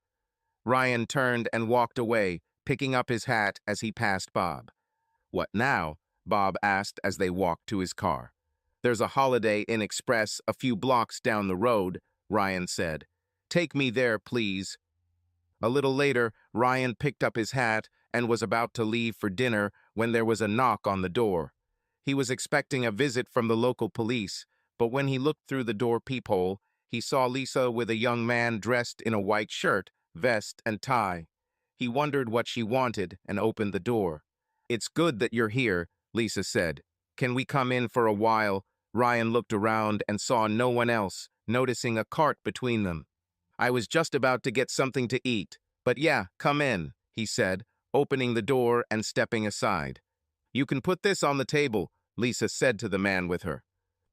Ryan turned and walked away, picking up his hat as he passed Bob. "What now?" Bob asked as they walked to his car. "There's a Holiday Inn Express a few blocks down the road," Ryan said. "Take me there, please." A little later, Ryan picked up his hat and was about to leave for dinner when there was a knock on the door. He was expecting a visit from the local police, but when he looked through the door peephole, he saw Lisa with a young man dressed in a white shirt, vest, and tie. He wondered what she wanted and opened the door. "It's good that you're here," Lisa said. "Can we come in for a while?" Ryan looked around and saw no one else, noticing a cart between them. "I was just about to get something to eat, but yeah, come in," he said, opening the door and stepping aside. "You can put this on the table," Lisa said to the man with her.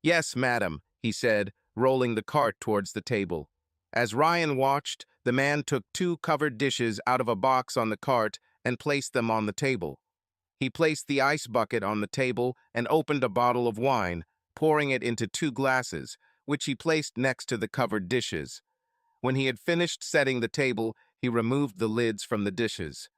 "Yes, madam," he said, rolling the cart towards the table. As Ryan watched, the man took 2 covered dishes out of a box on the cart and placed them on the table. He placed the ice bucket on the table and opened a bottle of wine, pouring it into 2 glasses, which he placed next to the covered dishes. When he had finished setting the table, he removed the lids from the dishes.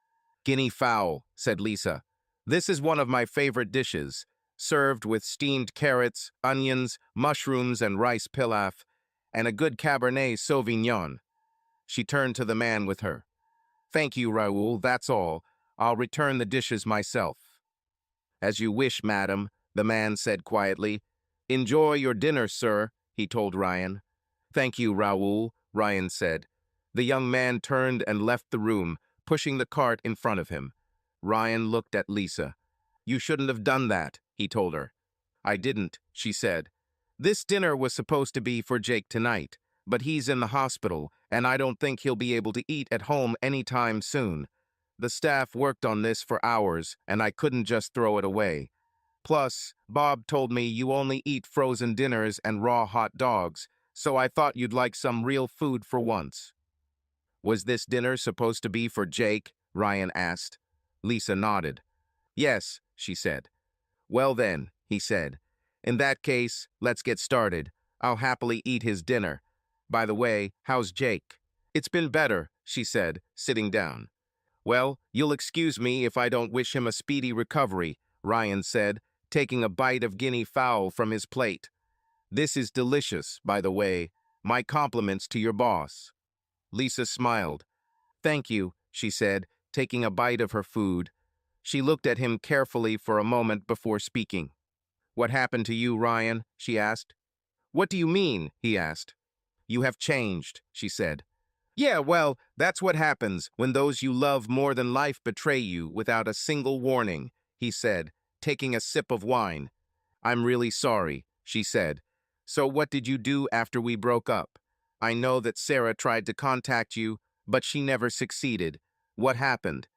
"Guinea fowl," said Lisa. "This is one of my favorite dishes, served with steamed carrots, onions, mushrooms, and rice pilaf, and a good Cabernet Sauvignon." She turned to the man with her. "Thank you, Raoul, that's all. I'll return the dishes myself." "As you wish, madam," the man said quietly. "Enjoy your dinner, sir," he told Ryan. "Thank you, Raoul," Ryan said. The young man turned and left the room, pushing the cart in front of him. Ryan looked at Lisa. "You shouldn't have done that," he told her. "I didn't," she said. "This dinner was supposed to be for Jake tonight, but he's in the hospital, and I don't think he'll be able to eat at home anytime soon. The staff worked on this for hours, and I couldn't just throw it away. Plus, Bob told me you only eat frozen dinners and raw hot dogs, so I thought you'd like some real food for once." "Was this dinner supposed to be for Jake?" Ryan asked. Lisa nodded. "Yes," she said. "Well then," he said. "In that case, let's get started. I'll happily eat his dinner. By the way, how's Jake?" "It's been better," she said, sitting down. "Well, you'll excuse me if I don't wish him a speedy recovery," Ryan said, taking a bite of guinea fowl from his plate. "This is delicious, by the way. My compliments to your boss." Lisa smiled. "Thank you," she said, taking a bite of her food. She looked at him carefully for a moment before speaking. "What happened to you, Ryan?" she asked. "What do you mean?" he asked. "You have changed," she said. "Yeah, well, that's what happens when those you love more than life betray you without a single warning," he said, taking a sip of wine. "I'm really sorry," she said. "So what did you do after we broke up? I know that Sarah tried to contact you, but she never succeeded. What happened?"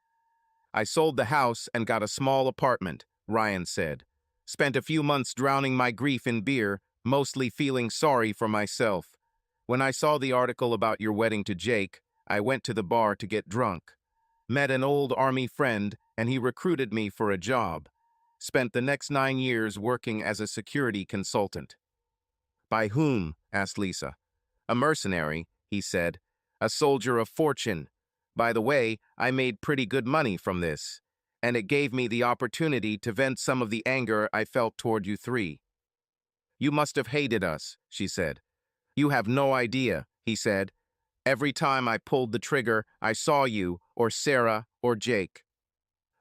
I sold the house and got a small apartment, Ryan said. Spent a few months drowning my grief in beer, mostly feeling sorry for myself. When I saw the article about your wedding to Jake, I went to the bar to get drunk. Met an old army friend, and he recruited me for a job. Spent the next 9 years working as a security consultant. By whom? Asked Lisa. A mercenary, he said. A soldier of fortune. By the way, I made pretty good money from this, and it gave me the opportunity to vent some of the anger I felt toward you three. You must have hated us, she said. You have no idea, he said. Every time I pulled the trigger, I saw you, or Sarah, or Jake.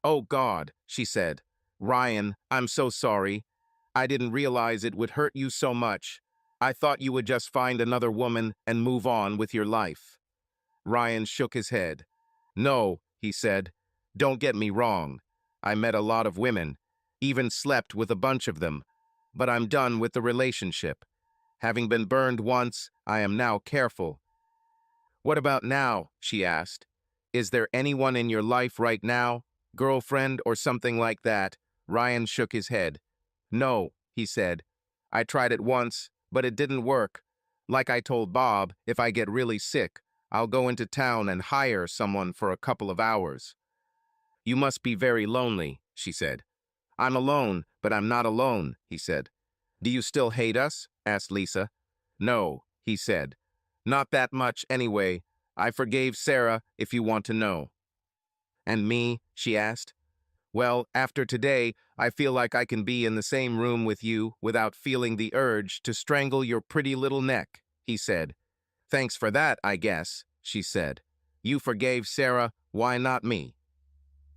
Oh God, she said. Ryan, I'm so sorry. I didn't realize it would hurt you so much. I thought you would just find another woman and move on with your life. Ryan shook his head. No, he said. Don't get me wrong. I met a lot of women, even slept with a bunch of them, but I'm done with the relationship. Having been burned once, I am now careful. What about now? She asked. Is there anyone in your life right now? Girlfriend or something like that? Ryan shook his head. No, he said. I tried it once, but it didn't work. Like I told Bob, if I get really sick, I'll go into town and hire someone for a couple of hours. You must be very lonely, she said. I'm alone, but I'm not alone, he said. Do you still hate us? Asked Lisa. No, he said. Not that much anyway. I forgave Sarah, if you want to know. And me? She asked. Well, after today, I feel like I can be in the same room with you without feeling the urge to strangle your pretty little neck, he said. Thanks for that, I guess, she said. You forgave Sarah, why not me?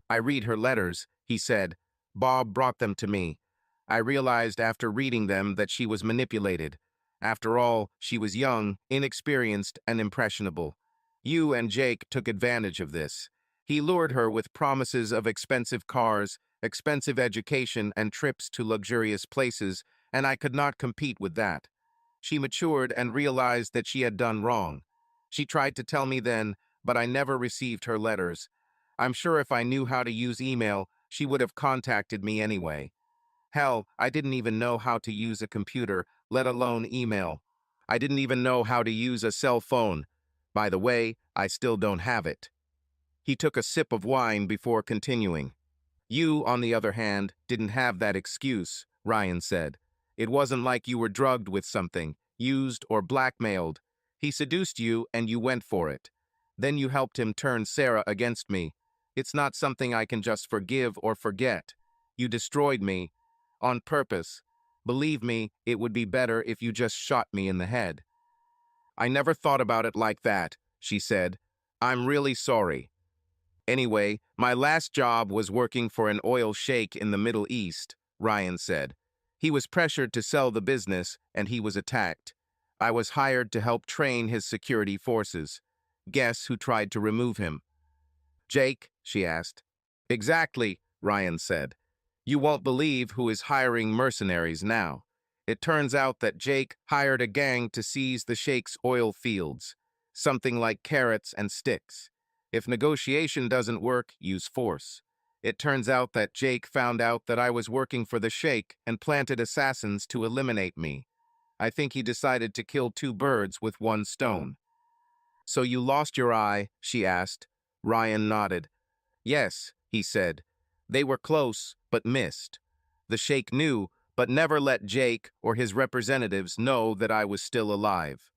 I read her letters, he said. Bob brought them to me. I realized after reading them that she was manipulated. After all, she was young, inexperienced, and impressionable. You and Jake took advantage of this. He lured her with promises of expensive cars, expensive education, and trips to luxurious places, and I could not compete with that. She matured and realized that she had done wrong. She tried to tell me then, but I never received her letters. I'm sure if I knew how to use email, she would have contacted me anyway. Hell, I didn't even know how to use a computer, let alone email. I didn't even know how to use a cell phone. By the way, I still don't have it. He took a sip of wine before continuing. You, on the other hand, didn't have that excuse, Ryan said. It wasn't like you were drugged with something, used or blackmailed. He seduced you and you went for it. Then you helped him turn Sarah against me. It's not something I can just forgive or forget. You destroyed me. On purpose. Believe me, it would be better if you just shot me in the head. I never thought about it like that, she said. I'm really sorry. Anyway, my last job was working for an oil sheikh in the Middle East, Ryan said. He was pressured to sell the business, and he was attacked. I was hired to help train his security forces. Guess who tried to remove him? Jake, she asked. Exactly, Ryan said. You won't believe who is hiring mercenaries now. It turns out that Jake hired a gang to seize the sheikh's oil fields, something like carrots and sticks. If negotiation doesn't work, use force. It turns out that Jake found out that I was working for the sheikh and planted assassins to eliminate me. I think he decided to kill two birds with one stone. So you lost your eye? She asked. Ryan nodded. Yes, he said. They were close, but missed. The sheikh knew, but never let Jake or his representatives know that I was still alive.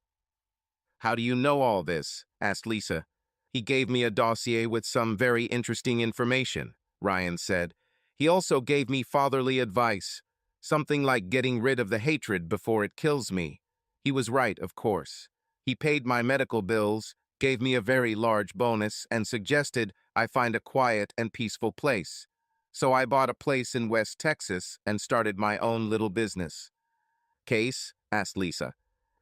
How do you know all this? Asked Lisa. He gave me a dossier with some very interesting information, Ryan said. He also gave me fatherly advice, something like getting rid of the hatred before it kills me. He was right, of course. He paid my medical bills, gave me a very large bonus, and suggested I find a quiet and peaceful place. So I bought a place in West Texas and started my own little business. Case? Asked Lisa.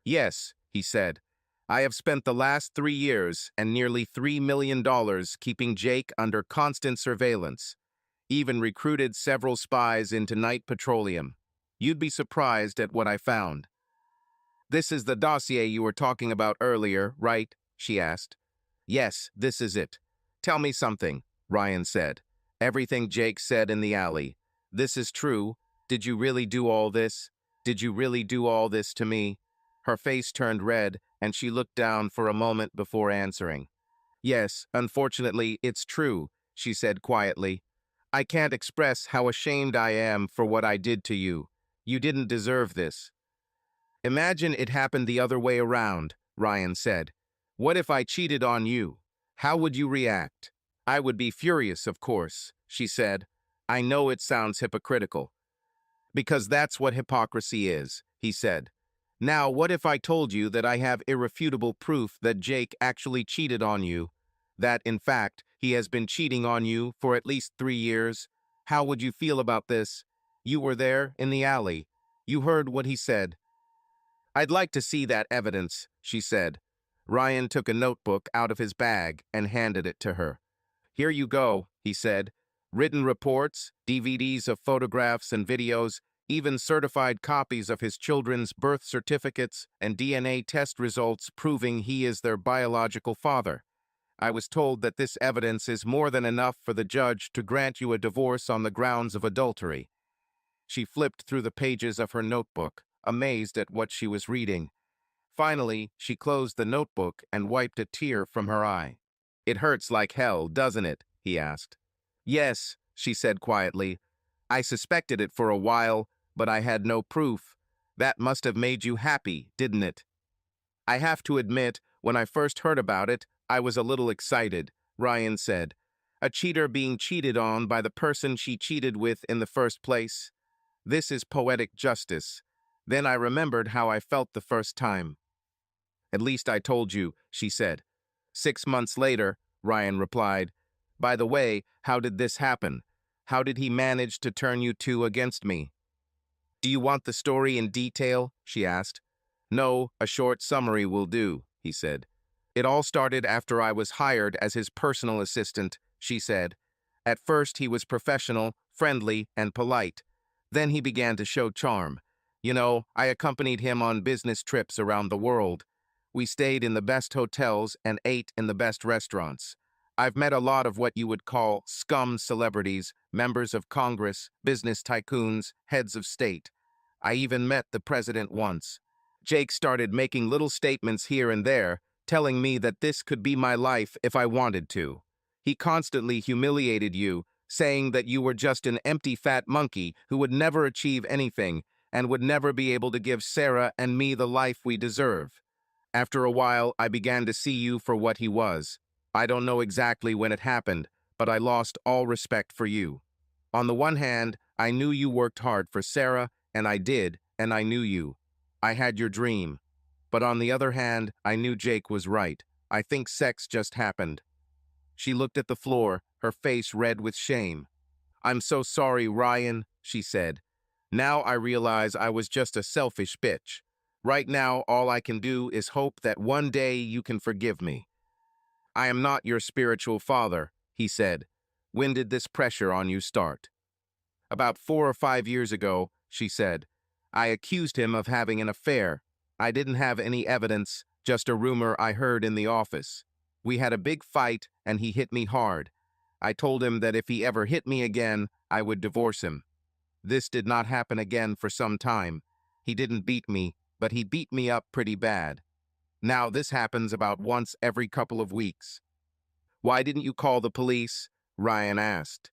Yes, he said. I have spent the last 3 years and nearly $3 million keeping Jake under constant surveillance. Even recruited several spies into Night Petroleum. You'd be surprised at what I found. This is the dossier you were talking about earlier, right? She asked. Yes, this is it. Tell me something, Ryan said. Everything Jake said in the alley. This is true. Did you really do all this? Did you really do all this to me? Her face turned red, and she looked down for a moment before answering. Yes, unfortunately, it's true, she said quietly. I can't express how ashamed I am for what I did to you. You didn't deserve this. Imagine it happened the other way around, Ryan said. What if I cheated on you? How would you react? I would be furious, of course, she said. I know it sounds hypocritical. Because that's what hypocrisy is, he said. Now, what if I told you that I have irrefutable proof that Jake actually cheated on you? That, in fact, he has been cheating on you for at least 3 years? How would you feel about this? You were there, in the alley. You heard what he said. I'd like to see that evidence, she said. Ryan took a notebook out of his bag and handed it to her. Here you go, he said. Written reports, DVDs of photographs and videos, even certified copies of his children's birth certificates and DNA test results proving he is their biological father. I was told that this evidence is more than enough for the judge to grant you a divorce on the grounds of adultery. She flipped through the pages of her notebook, amazed at what she was reading. Finally, she closed the notebook and wiped a tear from her eye. It hurts like hell, doesn't it? He asked. Yes, she said quietly. I suspected it for a while, but I had no proof. That must have made you happy, didn't it? I have to admit, when I first heard about it, I was a little excited, Ryan said. A cheater being cheated on by the person she cheated with in the first place. This is poetic justice. Then I remembered how I felt the first time. At least I told you, she said. 6 months later, Ryan replied, By the way, how did this happen? How did he manage to turn you two against me? Do you want the story in detail? She asked. No, a short summary will do, he said. It all started after I was hired as his personal assistant, she said. At first he was professional, friendly, and polite. Then he began to show charm. You know, I accompanied him on business trips around the world. We stayed in the best hotels and ate in the best restaurants. I've met a lot of what you would call scum celebrities, members of Congress, business tycoons, heads of state. I even met the president once. Jake started making little statements here and there, telling me that this could be my life if I wanted to. He constantly humiliated you, saying that you were just an empty fat monkey who would never achieve anything and would never be able to give Sarah and me the life we deserve. After a while, I began to see you for what he was. I don't know exactly when it happened, but I lost all respect for you. On the one hand, I knew you worked hard for Sarah, and I did, and I knew you. I had your dream. But on the other hand, I knew Jake was right. I think sex just happened. She looked at the floor, her face red with shame. I'm so sorry, Ryan, she said. Now I realize I was just a selfish bitch. Right now, all I can do is hope that one day you can forgive me. I am not your spiritual father, he said. When did this pressure on you start? About 4 or 5 years ago, she said. I accused him of having an affair. I didn't have any evidence, just a rumor I heard in the office. We had a big fight, and he hit me hard. I told him that if he ever hit me again, I would divorce him. This did not happen again for some time. He didn't beat me, but he beat me up pretty bad. Now this happens about once every couple of weeks. Why didn't you call the police? Ryan asked.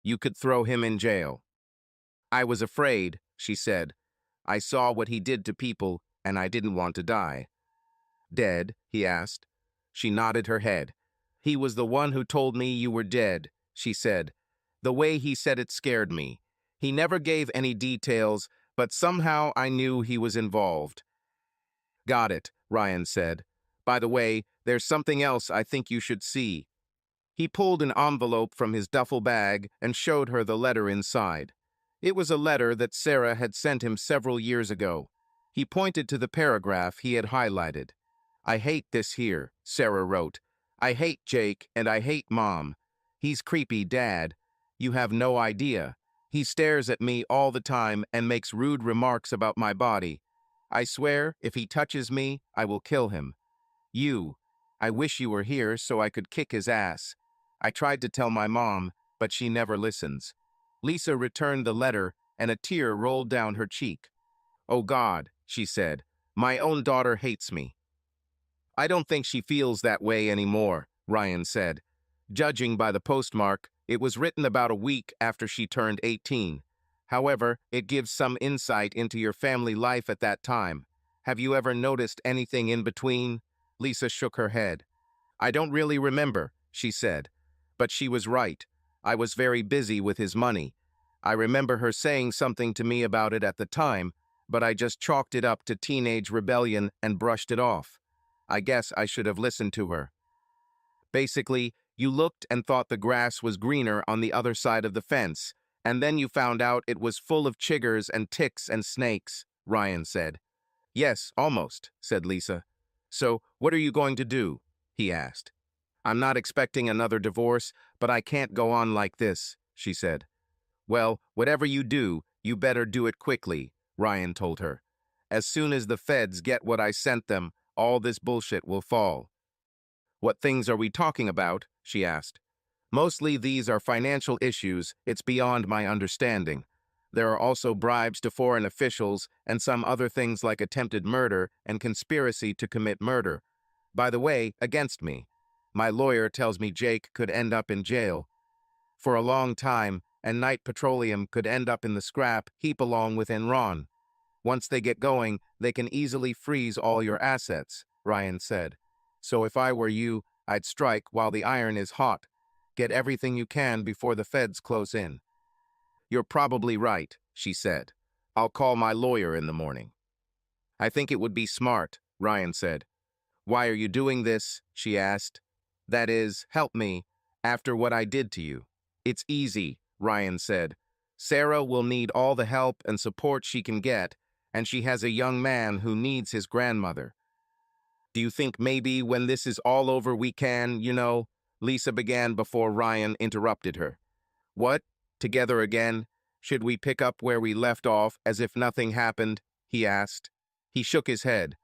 You could throw him in jail. I was afraid, she said. I saw what he did to people, and I didn't want to die. Dead? He asked. She nodded her head. He was the one who told me you were dead, she said. The way he said it scared me. He never gave any details, but somehow I knew he was involved. Got it, Ryan said. By the way, there's something else I think you should see. He pulled an envelope from his duffel bag and showed her the letter inside. It was a letter that Sarah had sent him several years ago. He pointed to the paragraph he had highlighted. I hate this here, Sarah wrote. I hate Jake and I hate Mom. He's creepy, Dad. You have no idea. He stares at me all the time and makes rude remarks about my body. I swear, if he touches me, I will kill him. I wish you were here so I could kick his ass. I tried to tell my mom. but she never listens. Lisa returned the letter, and a tear rolled down her cheek. "Oh God," she said, "my own daughter hates me." "I don't think she feels that way anymore," Ryan said. Judging by the postmark, it was written about a week after she turned 18. However, it gives some insight into your family life at that time. Have you ever noticed anything in between? Lisa shook her head. "I don't really remember," she said. But she was right. I was very busy with his money. I remember her saying something to me about it at the time, but I just chalked it up to teenage rebellion and brushed it off. I guess I should have listened to her. Basically, you looked and thought the grass was greener on the other side of the fence, and then you found out it was full of chiggers and ticks and snakes, Ryan said. "Yes, almost," said Lisa. "So, what are you going to do?" he asked. "I'm not expecting another divorce, but I can't go on like this," she said. "Well, whatever you do, you better do it quickly," Ryan told her. "As soon as the feds get what I sent them, all this bullshit will fall." "What things are we talking about?" she asked. "Mostly these are financial issues. It's beyond my understanding. There are also bribes to foreign officials and some other things like attempted murder and conspiracy to commit murder. By the way, against me. My lawyer tells me Jake could end up in jail for a long time, and Knight Petroleum could end up in the scrap heap along with Enron. Once they get going, they can easily freeze all your assets," Ryan said. "So if I were you, I'd strike while the iron is hot. Get everything you can before the feds close in." "You're probably right," she said. "I'll call my lawyer in the morning." "I think it would be smart," Ryan said. "Why are you doing this?" she asked. "That is, help me, after what I did to you." "It's easy," Ryan said. "Sarah will need all the help and support she can get, and she has a young man who needs his grandmother." "Do you think maybe when this is all over we can, Lisa began before Ryan interrupted her. "What? Together again? Should we pick up where we left off as if nothing happened?" he asked. He shook his head.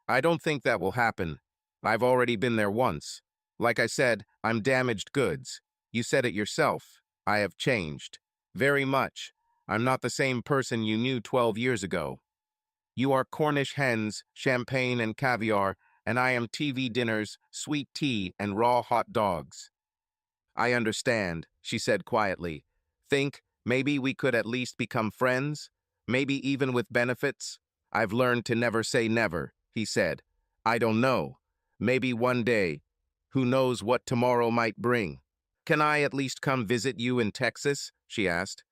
"I don't think that will happen. I've already been there once. Like I said, I'm damaged goods. You said it yourself. I have changed. Very much. I'm not the same person you knew 12 years ago. You are Cornish hens, champagne and caviar, and I am TV dinners, sweet tea, and raw hot dogs." "I understand," she said quietly. "Think, maybe we could at least become friends? Maybe even with benefits? I've learned to never say never," he said. "I don't know. Maybe one day. Who knows what tomorrow might bring?" "Can I at least come visit you in Texas?" she asked.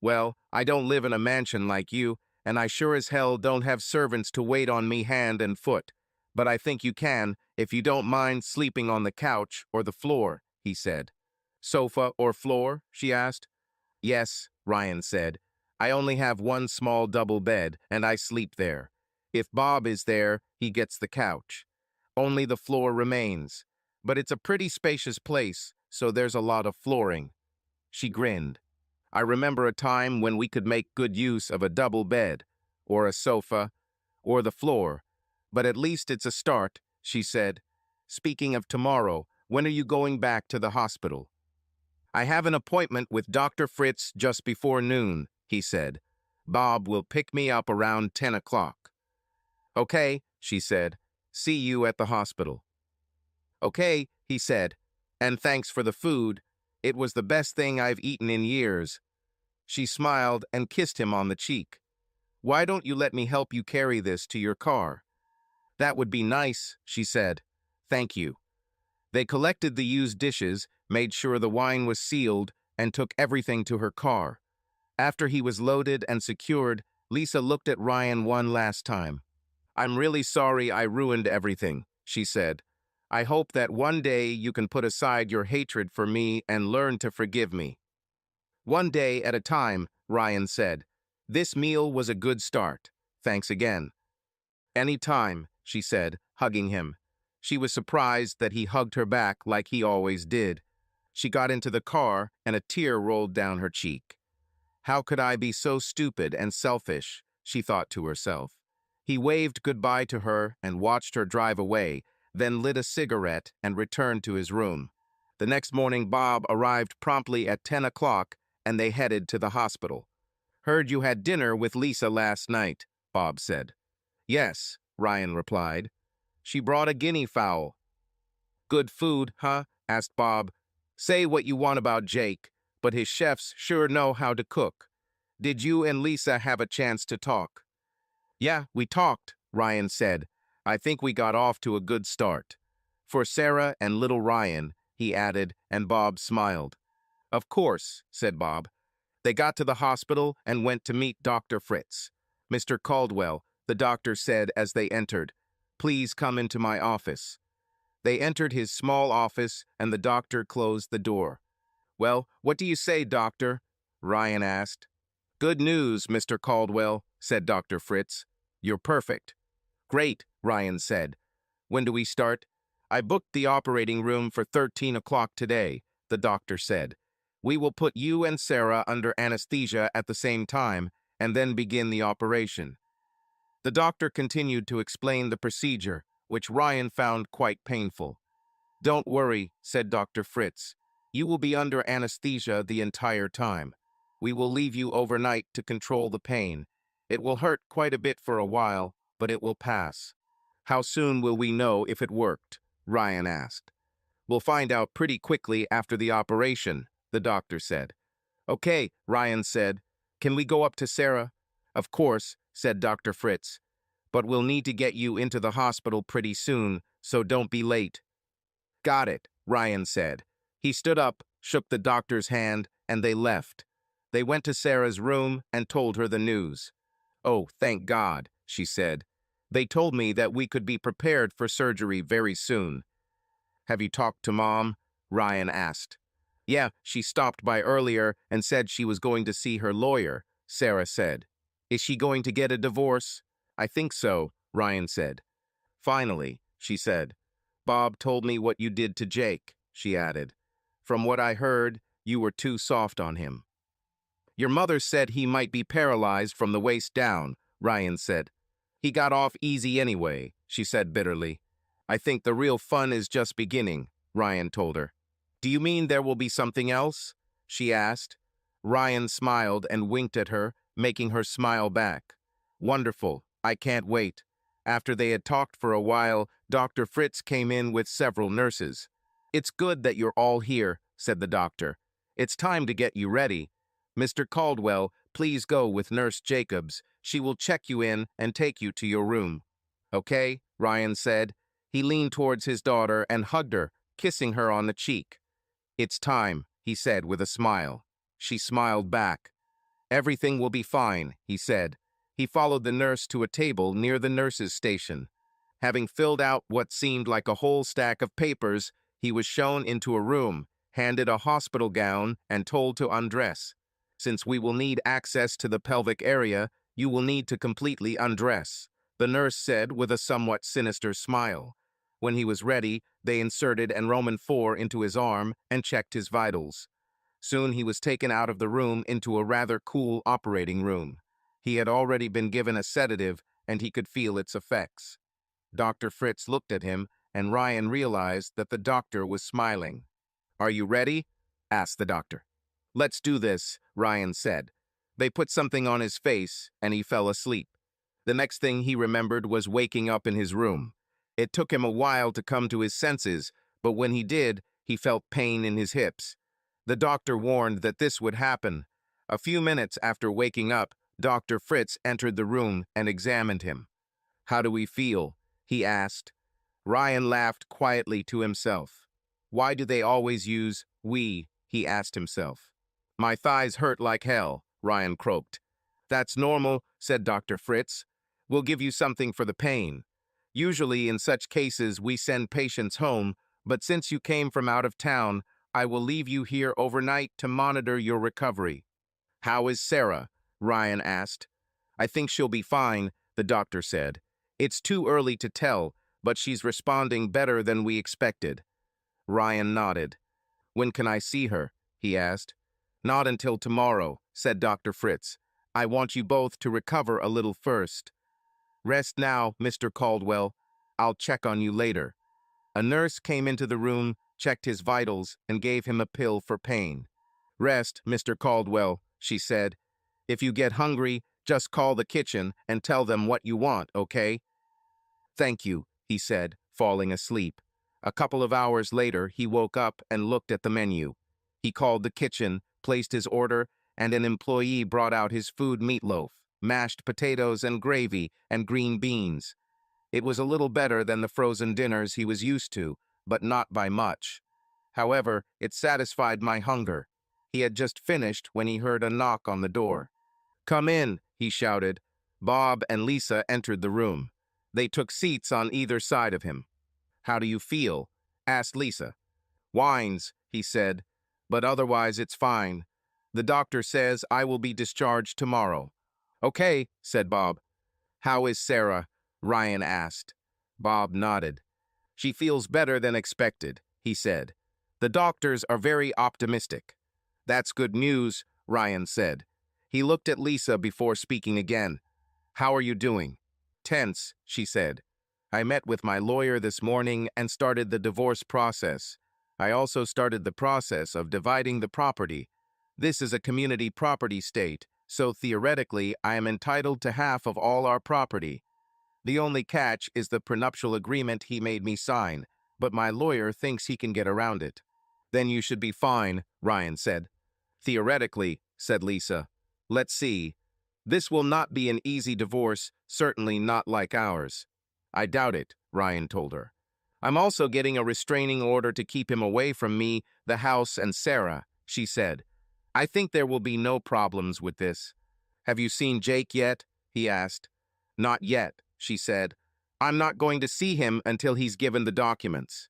"Well, I don't live in a mansion like you, and I sure as hell don't have servants to wait on me hand and foot. But I think you can, if you don't mind sleeping on the couch or the floor," he said. "Sofa or floor?" she asked. "Yes," Ryan said. "I only have one small double bed, and I sleep there. If Bob is there, he gets the couch. Only the floor remains. But it's a pretty spacious place, so there's a lot of flooring." She grinned. "I remember a time when we could make good use of a double bed, or a sofa, or the floor. But at least it's a start," she said. "Speaking of tomorrow, when are you going back to the hospital?" "I have an appointment with Dr. Fritz just before noon," he said. "Bob will pick me up around 10 o'clock. "Okay," she said. "See you at the hospital." "Okay," he said. "And thanks for the food. It was the best thing I've eaten in years." She smiled and kissed him on the cheek. "Why don't you let me help you carry this to your car?" "That would be nice," she said. "Thank you." They collected the used dishes, made sure the wine was sealed, and took everything to her car. After he was loaded and secured, Lisa looked at Ryan one last time. "I'm really sorry I ruined everything," she said. "I hope that one day you can put aside your hatred for me and learn to forgive me." "One day at a time," Ryan said. "This meal was a good start. Thanks again." "Any time," she said, hugging him. She was surprised that he hugged her back like he always did. She got into the car, and a tear rolled down her cheek. "How could I be so stupid and selfish?" she thought to herself. He waved goodbye to her and watched her drive away, then lit a cigarette and returned to his room. The next morning, Bob arrived promptly at 10 o'clock, and they headed to the hospital. "Heard you had dinner with Lisa last night," Bob said. "Yes," Ryan replied. "She brought a guinea fowl." "Good food, huh?" asked Bob. "Say what you want about Jake, but his chefs sure know how to cook. Did you and Lisa have a chance to talk?" "Yeah, we talked," Ryan said. "I think we got off to a good start." "For Sarah and little Ryan," he added, and Bob smiled. "Of course," said Bob. They got to the hospital and went to meet Dr. Fritz. "Mr. Caldwell," the doctor said as they entered, "please come into my office." They entered his small office, and the doctor closed the door. "Well, what do you say, doctor?" Ryan asked. "Good news, Mr. Caldwell," said Dr. Fritz. "You're perfect." "Great," Ryan said. "When do we start?" "I booked the operating room for 13 o'clock today," the doctor said. "We will put you and Sarah under anesthesia at the same time and then begin the operation." The doctor continued to explain the procedure, which Ryan found quite painful. "Don't worry," said Dr. Fritz. "You will be under anesthesia the entire time. We will leave you overnight to control the pain. It will hurt quite a bit for a while, but it will pass." "How soon will we know if it worked?" Ryan asked. "We'll find out pretty quickly after the operation," the doctor said. "Okay," Ryan said. "Can we go up to Sarah?" "Of course," said Dr. Fritz. "But we'll need to get you into the hospital pretty soon, so don't be late." "Got it," Ryan said. He stood up, shook the doctor's hand, and they left. They went to Sarah's room and told her the news. "Oh, thank God," she said. "They told me that we could be prepared for surgery very soon." "Have you talked to Mom?" Ryan asked. "Yeah, she stopped by earlier and said she was going to see her lawyer," Sarah said. "Is she going to get a divorce?" "I think so," Ryan said. "Finally," she said. "Bob told me what you did to Jake," she added. "From what I heard, you were too soft on him." "Your mother said he might be paralyzed from the waist down," Ryan said. "He got off easy anyway," she said bitterly. "I think the real fun is just beginning," Ryan told her. "Do you mean there will be something else?" she asked. Ryan smiled and winked at her, making her smile back. "Wonderful. I can't wait." After they had talked for a while, Dr. Fritz came in with several nurses. "It's good that you're all here," said the doctor. "It's time to get you ready. Mr. Caldwell, please go with Nurse Jacobs. She will check you in and take you to your room." "Okay," Ryan said. He leaned towards his daughter and hugged her, kissing her on the cheek. "It's time," he said with a smile. She smiled back. "Everything will be fine," he said. He followed the nurse to a table near the nurse's station. Having filled out what seemed like a whole stack of papers, he was shown into a room, handed a hospital gown, and told to undress. "Since we will need access to the pelvic area, you will need to completely undress," the nurse said with a somewhat sinister smile. When he was ready, they inserted an Roman 4 into his arm and checked his vitals. Soon he was taken out of the room into a rather cool operating room. He had already been given a sedative, and he could feel its effects. Dr. Fritz looked at him, and Ryan realized that the doctor was smiling. "Are you ready?" asked the doctor. "Let's do this," Ryan said. They put something on his face, and he fell asleep. The next thing he remembered was waking up in his room. It took him a while to come to his senses, but when he did, he felt pain in his hips. The doctor warned that this would happen. A few minutes after waking up, Dr. Fritz entered the room and examined him. "How do we feel?" he asked. Ryan laughed quietly to himself. "Why do they always use we?" he asked himself. "My thighs hurt like hell," Ryan croaked. "That's normal," said Dr. Fritz. "We'll give you something for the pain. Usually in such cases we send patients home, but since you came from out of town, I will leave you here overnight to monitor your recovery." "How is Sarah?" Ryan asked. "I think she'll be fine," the doctor said. "It's too early to tell, but she's responding better than we expected." Ryan nodded. "When can I see her?" he asked. "Not until tomorrow," said Dr. Fritz. "I want you both to recover a little first. Rest now, Mr. Caldwell. I'll check on you later." A nurse came into the room, checked his vitals, and gave him a pill for pain. "Rest, Mr. Caldwell," she said. "If you get hungry, just call the kitchen and tell them what you want, okay?" "Thank you," he said, falling asleep. A couple of hours later, he woke up and looked at the menu. He called the kitchen, placed his order, and an employee brought out his food: meatloaf, mashed potatoes and gravy, and green beans. It was a little better than the frozen dinners he was used to, but not by much. However, it satisfied my hunger. He had just finished when he heard a knock on the door. "Come in," he shouted. Bob and Lisa entered the room. They took seats on either side of him. "How do you feel?" asked Lisa. "Whines," he said, "but otherwise it's fine. The doctor says I will be discharged tomorrow." "Okay," said Bob. "How is Sarah?" Ryan asked. Bob nodded. "She feels better than expected," he said. "The doctors are very optimistic." "That's good news," Ryan said. He looked at Lisa before speaking again. "How are you doing?" "Tense," she said. "I met with my lawyer this morning and started the divorce process. I also started the process of dividing the property. This is a community property state, so theoretically I am entitled to half of all our property. The only catch is the prenuptial agreement he made me sign, but my lawyer thinks he can get around it." "Then you should be fine," Ryan said. "Theoretically," said Lisa. "Let's see. This will not be an easy divorce, certainly not like ours." "I doubt it," Ryan told her. "I'm also getting a restraining order to keep him away from me, the house, and Sarah," she said. "I think there will be no problems with this." "Have you seen Jake yet?" he asked. "Not yet," she said. "I'm not going to see him until he's given the documents.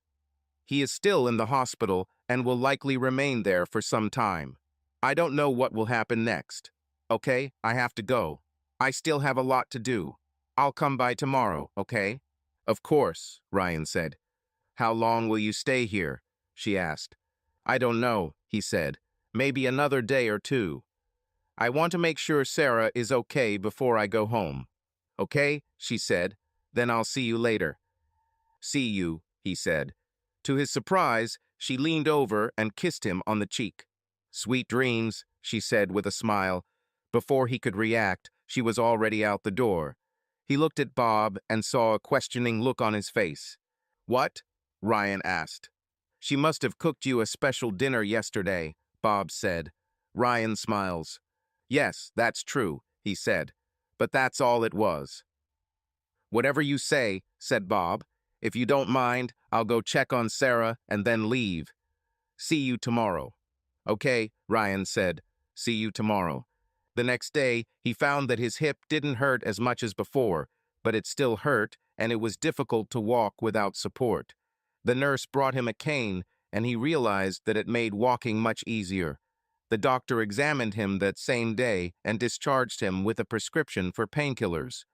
He is still in the hospital and will likely remain there for some time. I don't know what will happen next. Okay, I have to go. I still have a lot to do. I'll come by tomorrow, okay?" "Of course," Ryan said. "How long will you stay here?" she asked. "I don't know," he said. "Maybe another day or two. I want to make sure Sarah is okay before I go home." "Okay," she said. "Then I'll see you later." "See you," he said. To his surprise, she leaned over and kissed him on the cheek. "Sweet dreams," she said with a smile. Before he could react, she was already out the door. He looked at Bob and saw a questioning look on his face. "What?" Ryan asked. "She must have cooked you a special dinner yesterday," Bob said. Ryan smiles. "Yes, that's true," he said. "But that's all it was." "Whatever you say," said Bob. "If you don't mind, I'll go check on Sarah and then leave. See you tomorrow." "Okay," Ryan said. "See you tomorrow." The next day, he found that his hip didn't hurt as much as before, but it still hurt, and it was difficult to walk without support. The nurse brought him a cane, and he realized that it made walking much easier. The doctor examined him that same day and discharged him with a prescription for painkillers.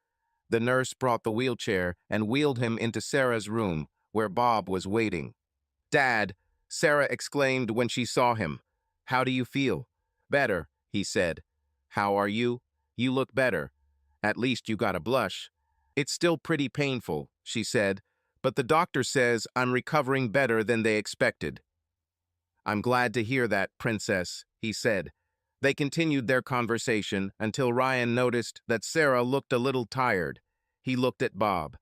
The nurse brought the wheelchair and wheeled him into Sarah's room, where Bob was waiting. "Dad," Sarah exclaimed when she saw him. "How do you feel?" "Better," he said. "How are you?" "You look better. At least you got a blush." "It's still pretty painful," she said, "but the doctor says I'm recovering better than they expected." "I'm glad to hear that, Princess," he said. They continued their conversation until Ryan noticed that Sarah looked a little tired. He looked at Bob.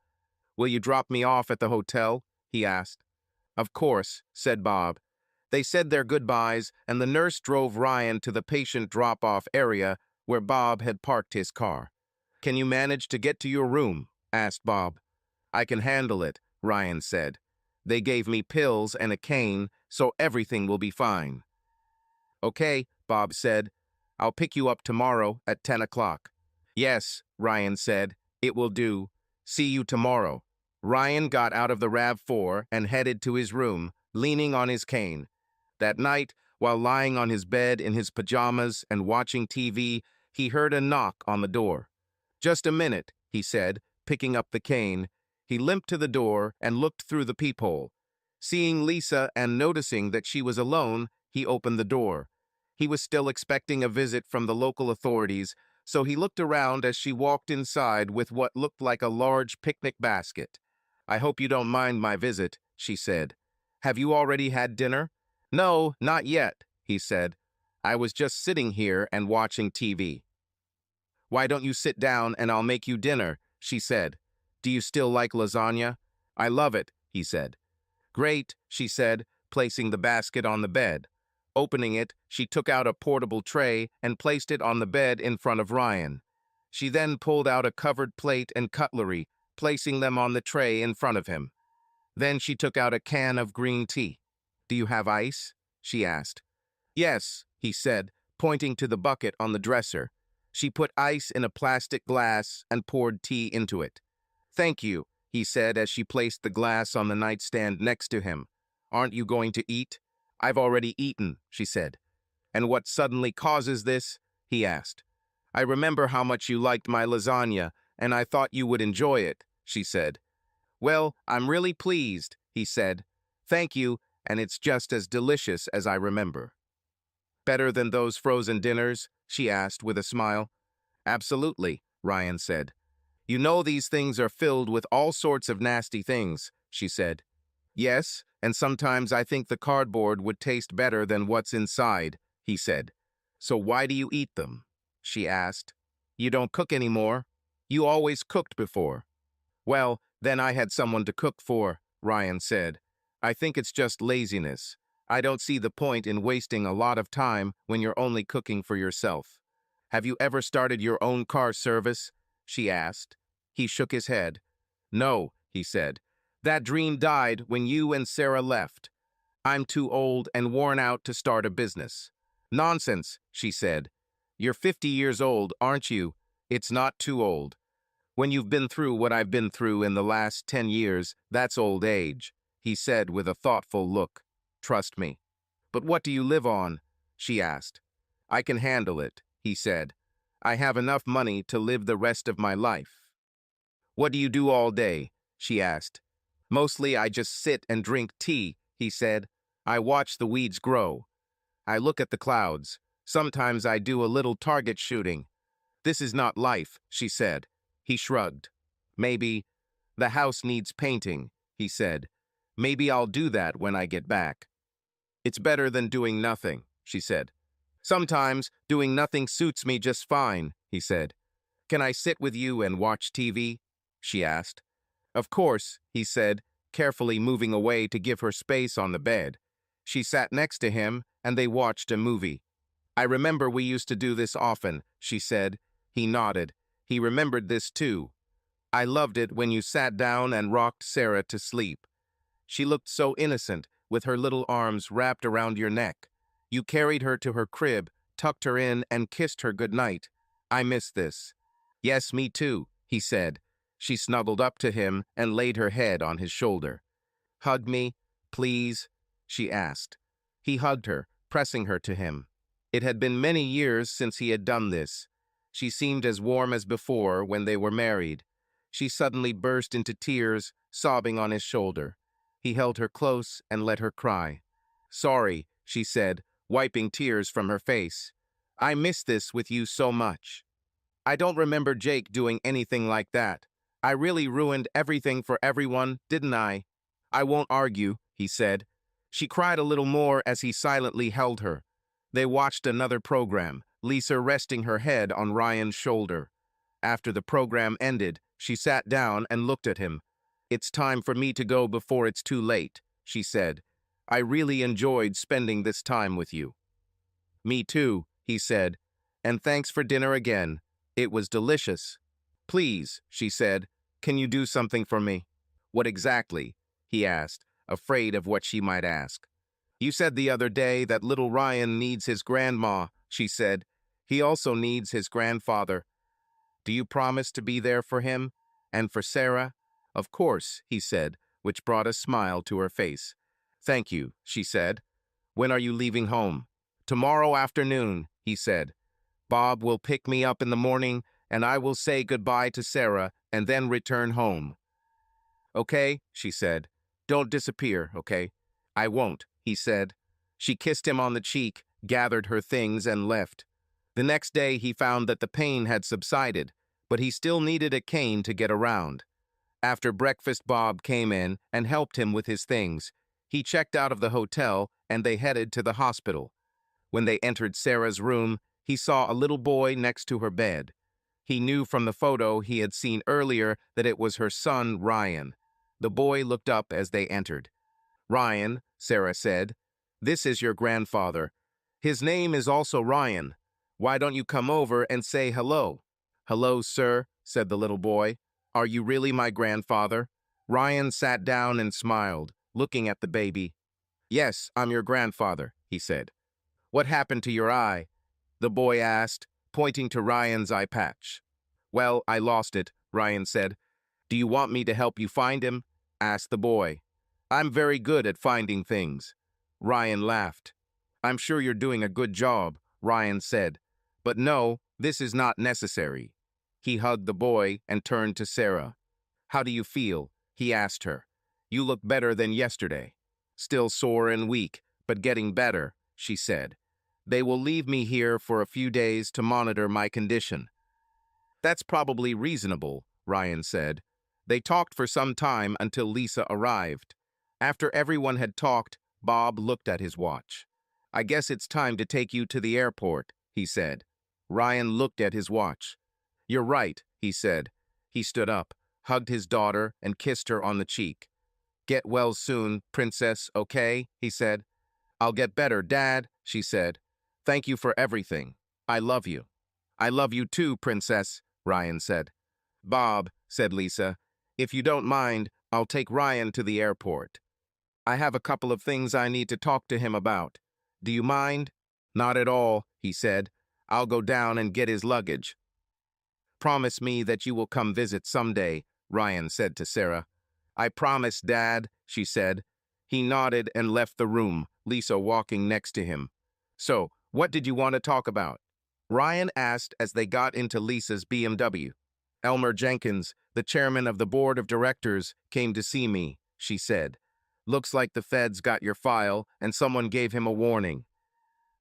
"Will you drop me off at the hotel?" he asked. "Of course," said Bob. They said their goodbyes, and the nurse drove Ryan to the patient drop-off area where Bob had parked his car. "Can you manage to get to your room?" asked Bob. "I can handle it," Ryan said. "They gave me pills and a cane, so everything will be fine." "Okay," Bob said. "I'll pick you up tomorrow at 10 o'clock. "Yes," Ryan said. "It will do. See you tomorrow." Ryan got out of the RAV4 and headed to his room, leaning on his cane. That night, while lying on his bed in his pajamas and watching TV, he heard a knock on the door. "Just a minute," he said, picking up the cane. He limped to the door and looked through the peephole. Seeing Lisa and noticing that she was alone, he opened the door. He was still expecting a visit from the local authorities, so he looked around as she walked inside with what looked like a large picnic basket. "I hope you don't mind my visit," she said. Have you already had dinner? No, not yet, he said. I was just sitting here and watching TV. Why don't you sit down and I'll make you dinner, she said. Do you still like lasagna? I love it, he said. Great, she said, placing the basket on the bed. Opening it, she took out a portable tray and placed it on the bed in front of Ryan. She then pulled out a covered plate and cutlery, placing them on the tray in front of him. Then she took out a can of green tea. Do you have ice? She asked. Yes, he said, pointing to the bucket on the dresser. She put ice in a plastic glass and poured tea into it. Thank you, he said as she placed the glass on the nightstand next to him. Aren't you going to eat? I've already eaten, she said. And what suddenly causes this? He asked. I remember how much you liked my lasagna, and I thought you would enjoy it, she said. Well, I'm really pleased, he said. Thank you, and it's just as delicious as I remember. Better than those frozen dinners? She asked with a smile. Absolutely, Ryan said. You know these things are filled with all sorts of nasty things, she said. Yes, and sometimes I think the cardboard would taste better than what's inside, he said. So why do you eat them? She asked. You don't cook anymore. You always cooked before. Well, then I had someone to cook for, Ryan said. I think it's just laziness. I don't see the point in wasting a lot of time when you're only cooking for yourself. Have you ever started your own car service? She asked. He shook his head. No, he said. That dream died when you and Sarah left. I'm too old and worn out to start a business. Nonsense, she said. You're 50 years old, aren't you? It's not too old. When you've been through what I've been through in the last 10 years, that's old age, he said with a thoughtful look. Trust me. But what do you live on? She asked. I can handle it, he said. I have enough money to live the rest of my life. What do you do all day? She asked. Mostly I just sit and drink tea, he said. I watch the weeds grow. I look at the clouds. Sometimes I do a little target shooting. This is not life, she said. He shrugged. Maybe. The house needs painting, he said. Maybe I'll do that when I get back. It's better than doing nothing, she said. Sometimes doing nothing suits me just fine, he said. Can I sit with you and watch TV? She asked. Of course, he said, carefully moving away to give her space on the bed. She sat next to him, and they watched a movie. I remember we used to do this often, she said. He nodded. He remembered this too. I loved it when you sat down and rocked Sarah to sleep. She looked so innocent, with her little arms wrapped around your neck. You carried her to her crib, tucked her in, and kissed her goodnight. I miss this. Yes, me too, he said. She snuggled up to him and laid her head on his shoulder. Hug me, please, she asked. He hugged her, pressing her to him. It had been many years since he had done this. She seemed as warm as before when they were married. She suddenly burst into tears, sobbing on his shoulder. He held her close and let her cry. Sorry, she said, wiping tears from her face. I miss this with you so much. I don't remember Jake doing anything like that. I really ruined everything for everyone, didn't I? I won't argue, he said. She cried a little more as he silently held her. They watched another program, Lisa resting her head on Ryan's shoulder. After the program ended, she sat down and looked at him. It's time for me to go before it's too late, she said. I really enjoyed spending this time with you. Me too, he said. And thanks for dinner again. It was delicious. Please, she said, can you do something for me? What exactly? He asked, afraid of what she might ask. You said the other day that little Ryan needs his grandma, she said. He also needs his grandfather. Do you promise to be there for him? And for Sarah? Of course, he said, which brought a smile to her face. Thank you, she said. When are you leaving home? Tomorrow afternoon, he said. Bob will pick me up in the morning, and I will say goodbye to Sarah and then return home. Okay, she said. Don't disappear, okay? I won't, he said. She kissed him on the cheek, gathered her things, and left. The next day he found that the pain had subsided, but he still needed a cane to get around. After breakfast, Bob came in and helped him with his things. He checked out of the hotel and they headed to the hospital. When they entered Sarah's room, he saw a little boy next to her bed. He knew from the photo he had seen earlier that it was her son, Ryan. The boy looked up as they entered. "Ryan," Sarah said, "this is your grandfather. His name is also Ryan. Why don't you come over and say hello?" "Hello, sir," said the little boy. "Are you really my grandfather?" Ryan sat down and smiled, looking at the baby. "Yes, I'm your grandfather," he said. "What happened to your eye?" the boy asked, pointing to Ryan's eye patch. "Well, I lost it," Ryan said. "Do you want me to help you find him?" asked the boy. "I'm very good at finding things." Ryan laughed. "I'm sure you're doing a good job," Ryan said. "But no, this is not necessary." He hugged the boy and turned to Sarah. "How do you feel?" he asked her. "You look better than yesterday." "Still sore and weak, but getting better," she said. "They will leave me here for a few days to monitor my condition." "That's probably reasonable," Ryan said. They talked for some time until Lisa arrived. After everyone had talked, Bob looked at his watch. "I guess it's time to take you to the airport," he said. Ryan looked at his watch. "You're right," he said. He stood up, hugged his daughter, and kissed her on the cheek. "Get well soon, princess, okay?" he said. "I'll get better, Dad," she said. "Thank you for everything. I love you." "I love you too, princess," Ryan said. "Bob," said Lisa, "if you don't mind, I'll take Ryan to the airport. I have a couple of things I need to talk to him about. Do you mind?" "Not at all," he said. "I'll go down and get his luggage." "Promise me that you will come visit someday," Ryan said to Sarah. "I promise, Dad," she said. He nodded and left the room, Lisa walking next to him. "So, what did you want to talk about?" Ryan asked as they got into Lisa's BMW. "Elmer Jenkins, the chairman of the board of directors, came to see me," she said. "Looks like the feds got your file and someone gave him a warning.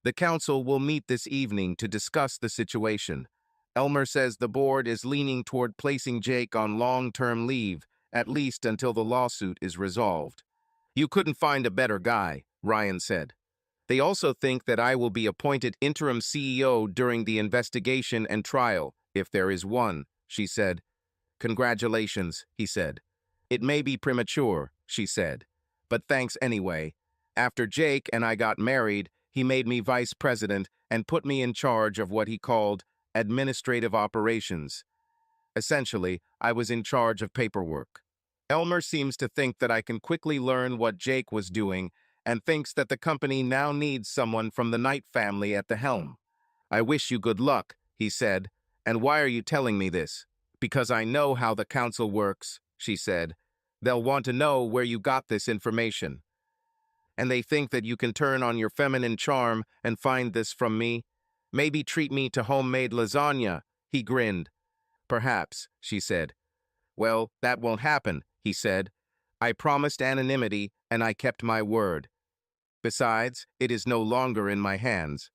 The council will meet this evening to discuss the situation. Elmer says the board is leaning toward placing Jake on long-term leave, at least until the lawsuit is resolved." "You couldn't find a better guy," Ryan said. "They also think that I will be appointed interim CEO during the investigation and trial, if there is one," she said. "Congratulations," he said. "It may be premature," she said, "but thanks anyway. After Jake and I got married, he made me vice president and put me in charge of what he called administrative operations. Essentially, I was in charge of paperwork. Elmer seems to think that I can quickly learn what Jake was doing and thinks that the company now needs someone from the Knight family at the helm. I wish you good luck," he said. "And why are you telling me this?" "Because I know how the council works," she said. "They'll want to know where you got this information. And they think that you can turn on your feminine charm and find this from me. Maybe treat me to homemade lasagna." He grinned. "Perhaps," she said. "Well, that won't happen," he said. "I promised anonymity, and I kept my word. Besides, it is no longer in my hands."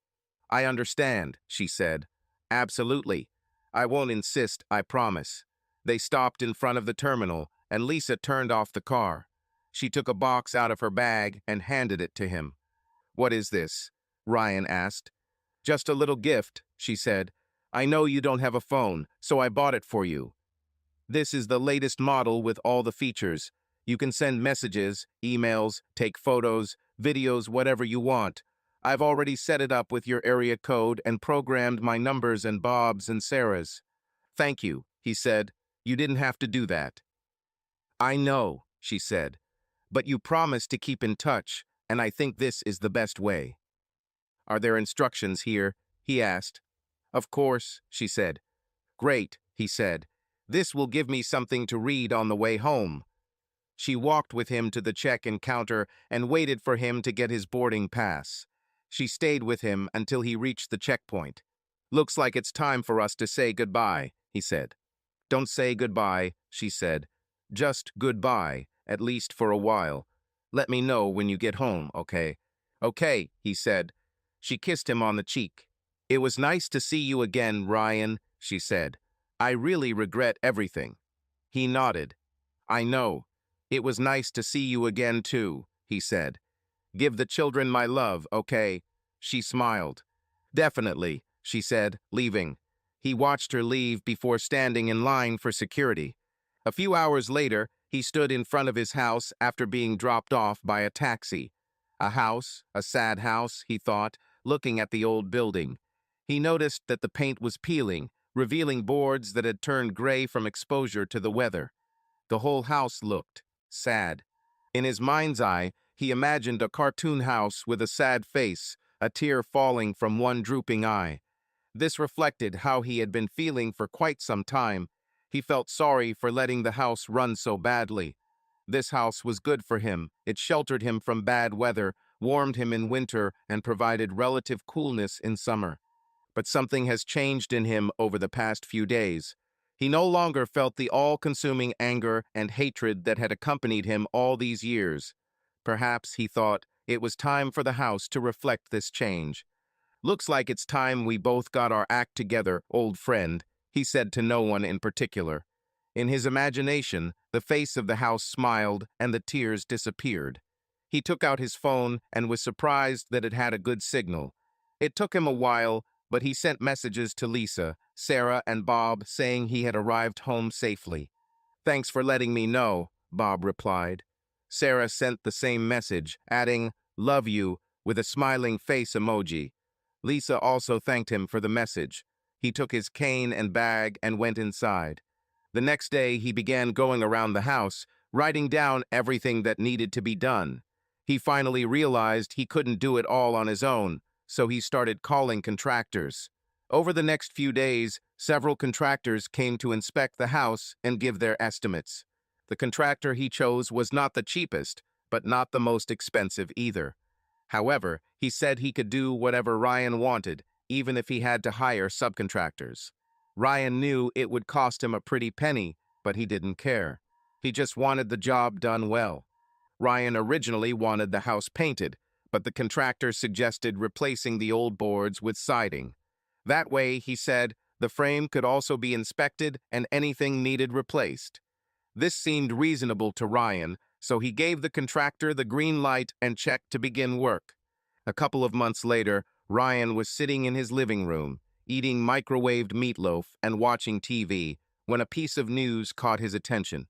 "I understand," she said. "Absolutely. I won't insist, I promise." They stopped in front of the terminal, and Lisa turned off the car. She took a box out of her bag and handed it to him. "What is this?" Ryan asked. "Just a little gift," she said. "I know you don't have a phone, so I bought it for you. This is the latest model with all the features. You can send messages, emails, take photos, videos, whatever you want. I've already set it up with your area code and programmed my numbers and Bob's and Sarah's." "Thank you," he said. "You didn't have to do that." "I know," she said. "But you promised to keep in touch, and I think this is the best way." "Are there instructions here?" he asked. "Of course," she said. "Great," he said. "This will give me something to read on the way home." She walked with him to the check-in counter and waited for him to get his boarding pass. She stayed with him until he reached the checkpoint. "Looks like it's time for us to say goodbye," he said. "Don't say goodbye," she said. "Just goodbye, at least for a while. Let me know when you get home, okay?" "Okay," he said. She kissed him on the cheek. "It was nice to see you again, Ryan," she said. "I really regret everything." He nodded. "I know. It was nice to see you again, too." he said. Give the children my love, okay? She smiled. Definitely, she said, leaving. He watched her leave before standing in line for security. A few hours later, he stood in front of his house after being dropped off by a taxi. A house, a sad house, he thought, looking at the old building. He noticed that the paint was peeling, revealing boards that had turned gray from exposure to the weather. The whole house looked sad. In his mind's eye, he imagined a cartoon house with a sad face, a tear falling from one drooping eye. This reflected how he had been feeling for quite some time. He felt sorry for letting the house run so badly. This house was good for him. It sheltered him from bad weather, warmed him in winter, and provided relative coolness in summer. But something has changed in him over the past few days. He no longer felt the all-consuming anger and hatred that had accompanied him all these years. Perhaps, he thought, it was time for the house to reflect this change. Looks like it's time we both got our act together, old friend, he said to no one in particular. In his imagination, the face of the house smiled and the tears disappeared. He took out his phone and was surprised that it had a good signal. It took him a while, but he sent messages to Lisa, Sarah, and Bob saying he had arrived home safely. Thanks for letting me know, Bob replied. Sarah sent the same message, adding, love you, with a smiling face emoji. Lisa also thanked him for the message. He took his cane and bag and went inside. The next day, he began going around the house, writing down everything that needed to be done. He finally realized he couldn't do it all on his own, so he started calling contractors. Over the next few days, several contractors came to inspect the house and give their estimates. The contractor he chose was not the cheapest, but not the most expensive either. However, he said he could do whatever Ryan wanted, even if he had to hire subcontractors. Ryan knew it would cost him a pretty penny, but he didn't care. He just wanted the job done well. Ryan originally wanted the house painted, but the contractor suggested replacing the old boards with siding. That way, he said, the frame could also be inspected and anything needed replaced. This seemed reasonable to Ryan, so he gave the contractor the green light and checked to begin work. A couple of months later, Ryan was sitting in his living room, eating microwaved meatloaf and watching TV, when a piece of news caught his attention.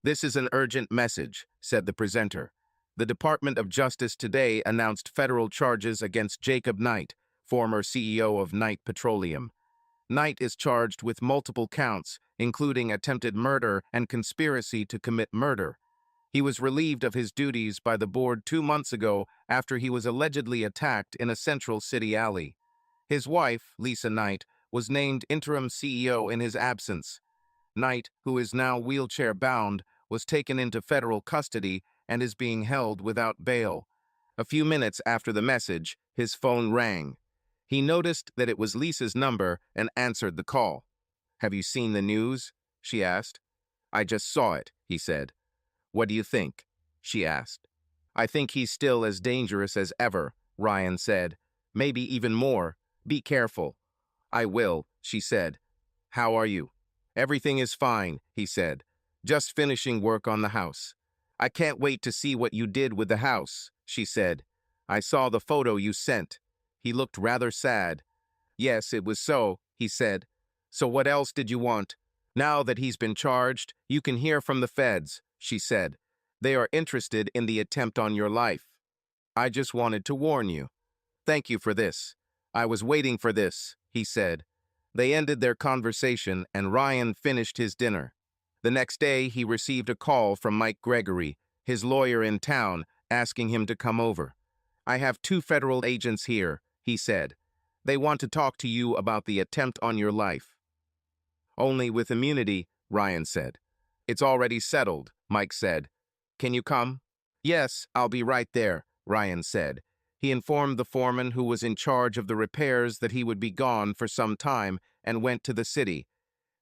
This is an urgent message, said the presenter. The Department of Justice today announced federal charges against Jacob Knight, former CEO of Knight Petroleum. Knight is charged with multiple counts, including attempted murder and conspiracy to commit murder. He was relieved of his duties by the board 2 months ago after he was allegedly attacked in a Central City alley. His wife, Lisa Knight, was named interim CEO in his absence. Knight, who is now wheelchair-bound, was taken into federal custody and is being held without bail. A few minutes after the message, his phone rang. He noticed that it was Lisa's number and answered the call. Have you seen the news? She asked. I just saw it, he said. What do you think? She asked. I think he's still as dangerous as ever, Ryan said. Maybe even more. Be careful. I will, she said. How are you? Everything is fine, he said. Just finishing work on the house. I can't wait to see what you did with the house, she said. I saw the photo you sent. He looked rather sad. Yes, it was so, he said. So what else did you want? Now that he's been charged, you can hear from the feds, she said. They are interested in the attempt on your life. I just wanted to warn you. Thank you for this. I was waiting for this, he said. They ended their conversation and Ryan finished his dinner. The next day, he received a call from Mike Gregory, his lawyer in town, asking him to come over. I have 2 federal agents here, he said. They want to talk to you about the attempt on your life. Only with immunity, Ryan said. It's already settled, Mike said. Can you come? Yes, I'll be right there, Ryan said. He informed the foreman who was in charge of the repairs that he would be gone for some time and went to the city.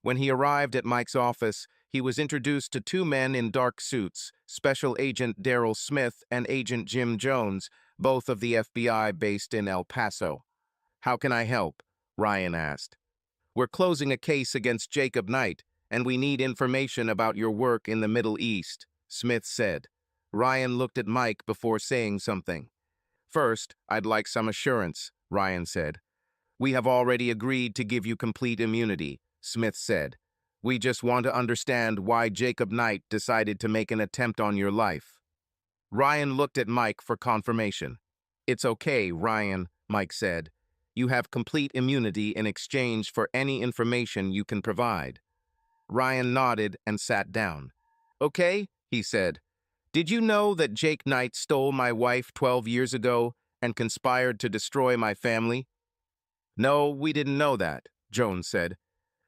When he arrived at Mike's office, he was introduced to 2 men in dark suits, Special Agent Daryl Smith and Agent Jim Jones, both of the FBI based in El Paso. How can I help? Ryan asked. We're closing a case against Jacob Knight, and we need information about your work in the Middle East, Smith said. Ryan looked at Mike before saying something. First, I'd like some assurance, Ryan said. We have already agreed to give you complete immunity, Smith said. We just want to understand why Jacob Knight decided to make an attempt on your life. Ryan looked at Mike for confirmation. It's okay, Ryan, Mike said. You have complete immunity in exchange for any information you can provide. Ryan nodded and sat down. Okay, he said. Did you know that Jake Knight stole my wife 12 years ago and conspired to destroy my family? No, we didn't know that, Jones said.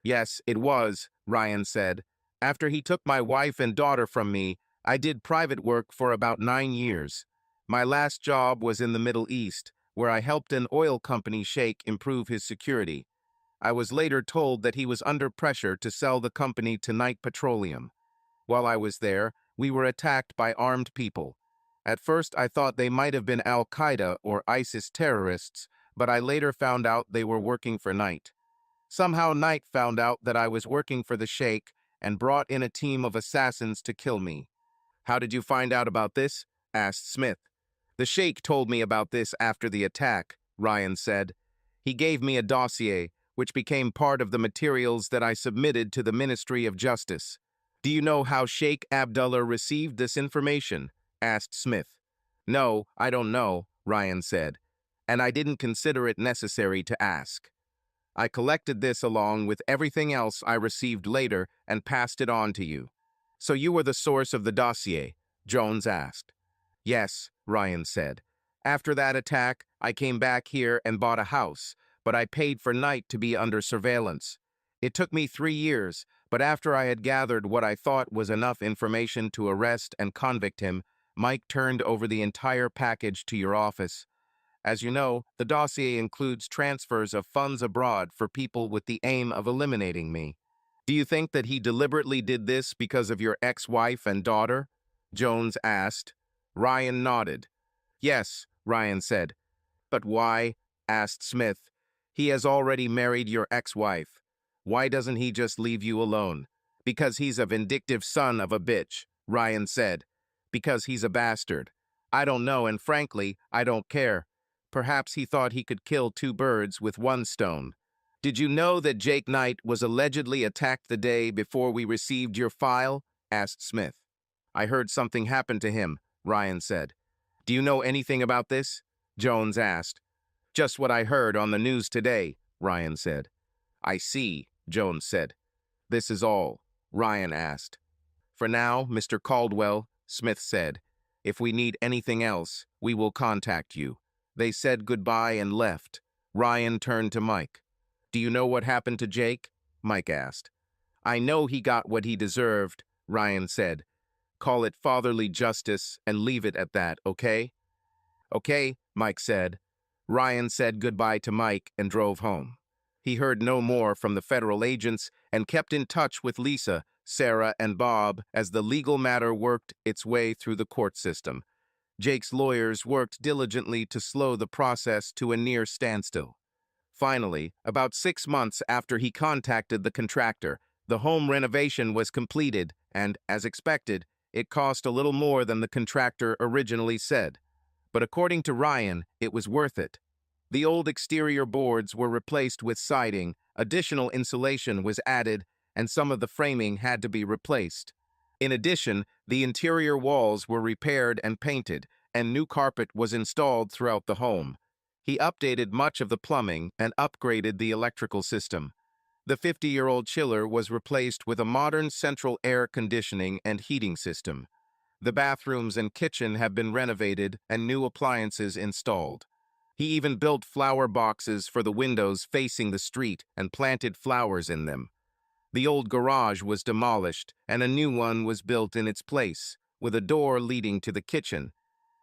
Yes, it was, Ryan said. After he took my wife and daughter from me, I did private work for about 9 years. My last job was in the Middle East, where I helped an oil company sheikh improve his security. I was later told that he was under pressure to sell the company to Knight Petroleum. While I was there, we were attacked by armed people. At first, I thought they might have been Al-Qaeda or ISIS terrorists, but I later found out they were working for Knight. Somehow Knight found out that I was working for the sheikh and brought in a team of assassins to kill me. How did you find out about this? Asked Smith. The sheikh told me about this after the attack, Ryan said. He gave me a dossier, which became part of the materials that I submitted to the Ministry of Justice. Do you know how Sheikh Abdullah received this information? Asked Smith. No, I don't know, Ryan said, and I didn't consider it necessary to ask. I collected this along with everything else I received later and passed it on to you. So you were the source of the dossier? Jones asked. Yes, Ryan said. After that attack, I came back here and bought a house, but I paid for Knight to be under surveillance. It took me 3 years, but after I had gathered what I thought was enough information to arrest and convict him, Mike turned over the entire package to your office. As you know, the dossier includes transfers of funds abroad for people with the aim of eliminating me. Do you think that he deliberately did this because of your ex-wife and daughter? Jones asked. Ryan nodded. Yes, Ryan said. But why? Asked Smith. He has already married your ex-wife. Why doesn't he just leave you alone? Because he's a vindictive son of a bitch, Ryan said. Because he's a bastard. I don't know, and frankly, I don't care. Perhaps he thought he could kill 2 birds with 1 stone. Did you know that Jake Knight was allegedly attacked the day before we received your file? Asked Smith. I heard something happened to him, Ryan said. Do you know anything about this? Jones asked. Just what I heard on the news today, Ryan said. I see, Jones said. This is all, Ryan asked. For now, Mr. Caldwell, Smith said. If we need anything else, we will contact you. They said goodbye and left. Ryan turned to Mike. Do you know what happened to Jake? Mike asked. I know he got what he deserved, Ryan said. Call it fatherly justice and leave it at that, okay? Okay, Mike said. Ryan said goodbye to Mike and drove home. He heard no more from the federal agents and kept in touch with Lisa, Sarah, and Bob as the legal matter worked its way through the court system. Jake's lawyers worked diligently to slow the process to a near standstill. Finally, about 6 months after he contacted the contractor, the home renovation was completed and, as expected, it cost a little more than the contractor originally said. But according to Ryan, it was worth it. The old exterior boards were replaced with siding, additional insulation was added, and some of the framing had to be replaced. In addition, the interior walls were repaired and painted, and new carpet was installed throughout the home. He updated much of the plumbing and upgraded the electrical system. The 50-year-old chiller was replaced with a modern central air conditioning and heating system. The bathrooms and kitchen have been renovated and new appliances installed. He even built flower boxes for the windows facing the street and planted flowers in them. The old garage was demolished and a new one was built in its place, with a door leading to the kitchen.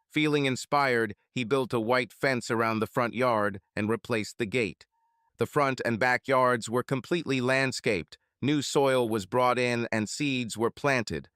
Feeling inspired, he built a white fence around the front yard and replaced the gate. The front and backyards were completely landscaped. New soil was brought in and seeds were planted.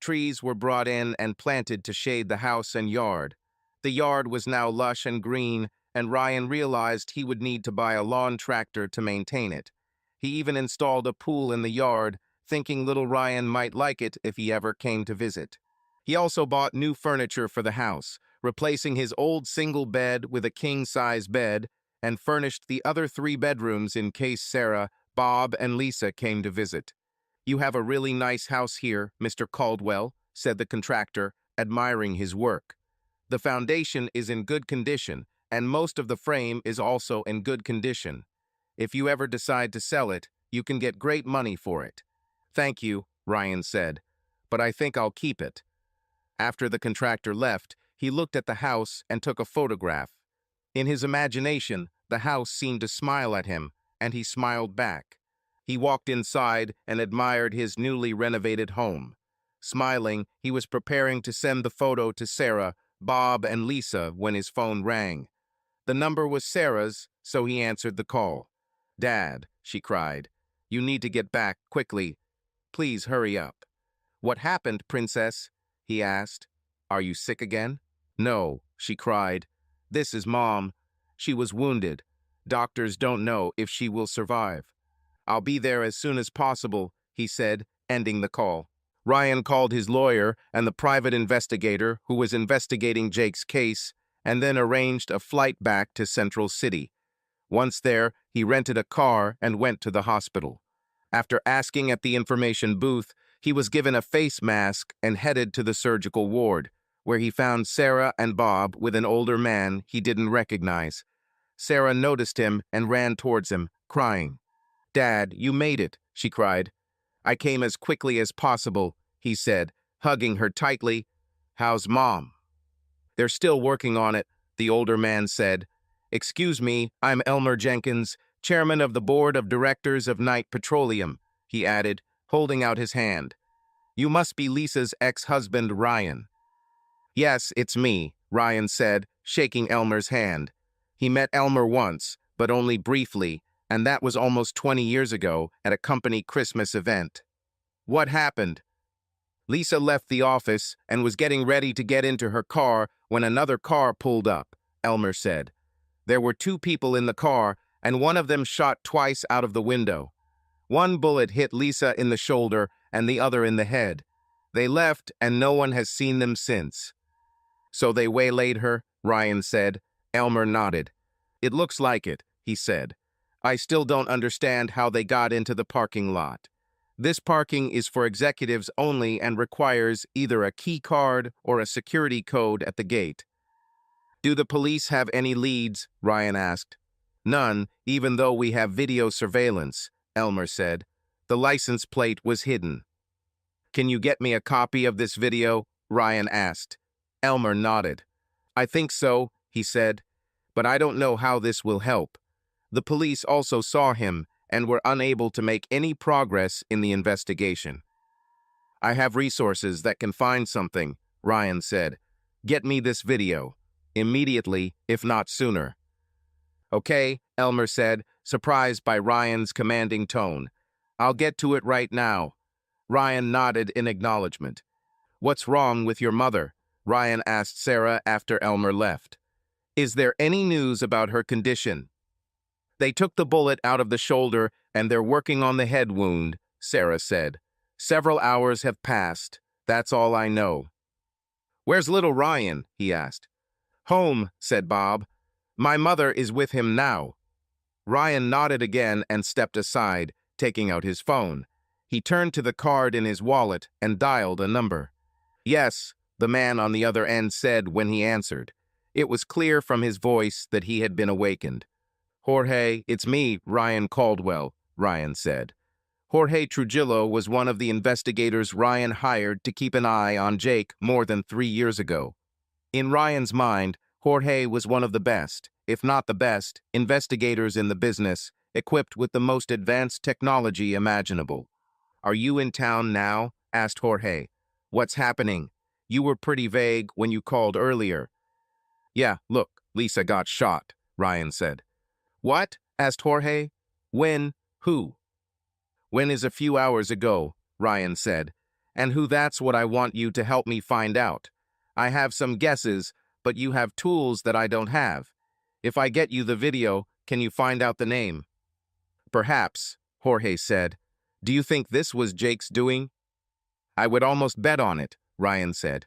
Trees were brought in and planted to shade the house and yard. The yard was now lush and green, and Ryan realized he would need to buy a lawn tractor to maintain it. He even installed a pool in the yard, thinking little Ryan might like it if he ever came to visit. He also bought new furniture for the house, replacing his old single bed with a king-size bed, and furnished the other 3 bedrooms in case Sarah, Bob, and Lisa came to visit. "You have a really nice house here, Mr. Caldwell," said the contractor, admiring his work. "The foundation is in good condition, and most of the frame is also in good condition. If you ever decide to sell it, you can get great money for it." "Thank you," Ryan said, "but I think I'll keep it." After the contractor left, he looked at the house and took a photograph. In his imagination, the house seemed to smile at him, and he smiled back. He walked inside and admired his newly renovated home. Smiling, he was preparing to send the photo to Sarah, Bob, and Lisa when his phone rang. The number was Sarah's, so he answered the call. "Dad," she cried, "you need to get back quickly. Please hurry up." "What happened, Princess?" he asked. "Are you sick again?" "No," she cried. "This is Mom. She was wounded. Doctors don't know if she will survive." "I'll be there as soon as possible," he said, ending the call. Ryan called his lawyer and the private investigator who was investigating Jake's case, and then arranged a flight back to Central City. Once there, he rented a car and went to the hospital. After asking at the information booth, he was given a face mask and headed to the surgical ward, where he found Sarah and Bob with an older man he didn't recognize. Sarah noticed him and ran towards him, crying. "Dad, you made it," she cried. "I came as quickly as possible," he said, hugging her tightly. "How's Mom?" "They're still working on it," the older man said. "Excuse me, I'm Elmer Jenkins, chairman of the board of directors of Knight Petroleum," he added, holding out his hand. "You must be Lisa's ex-husband, Ryan." "Yes, it's me," Ryan said, shaking Elmer's hand. He met Elmer once, but only briefly, and that was almost 20 years ago at a company Christmas event. "What happened?" "Lisa left the office and was getting ready to get into her car when another car pulled up," Elmer said. "There were 2 people in the car, and one of them shot twice out of the window. One bullet hit Lisa in the shoulder and the other in the head. They left, and no one has seen them since." "So they waylaid her?" Ryan said. Elmer nodded. "It looks like it," he said. "I still don't understand how they got into the parking lot. This parking is for executives only and requires either a key card or a security code at the gate." "Do the police have any leads?" Ryan asked. "None, even though we have video surveillance," Elmer said. "The license plate was hidden." "Can you get me a copy of this video?" Ryan asked. Elmer nodded. "I think so," he said, "but I don't know how this will help. The police also saw him and were unable to make any progress in the investigation." "I have resources that can find something," Ryan said. "Get me this video. Immediately, if not sooner." "Okay," Elmer said, surprised by Ryan's commanding tone. "I'll get to it right now." Ryan nodded in acknowledgement. "What's wrong with your mother?" Ryan asked Sarah after Elmer left. "Is there any news about her condition?" "They took the bullet out of the shoulder and they're working on the head wound," Sarah said. "Several hours have passed. That's all I know." "Where's little Ryan?" he asked. "Home," said Bob. "My mother is with him now." Ryan nodded again and stepped aside, taking out his phone. He turned to the card in his wallet and dialed a number. "Yes," the man on the other end said when he answered. It was clear from his voice that he had been awakened. "Jorge, it's me, Ryan Caldwell," Ryan said. Jorge Trujillo was one of the investigators Ryan hired to keep an eye on Jake more than 3 years ago. In Ryan's mind, Jorge was one of the best, if not the best, investigators in the business, equipped with the most advanced technology imaginable. "Are you in town now?" asked Jorge. "What's happening? You were pretty vague when you called earlier." "Yeah, look, Lisa got shot," Ryan said. "What?" asked Jorge. "When? Who?" "When is a few hours ago," Ryan said. "And who, that's what I want you to help me find out. I have some guesses, but you have tools that I don't have. If I get you the video, can you find out the name?" "Perhaps," Jorge said. "Do you think this was Jake's doing?" "I would almost bet on it," Ryan said.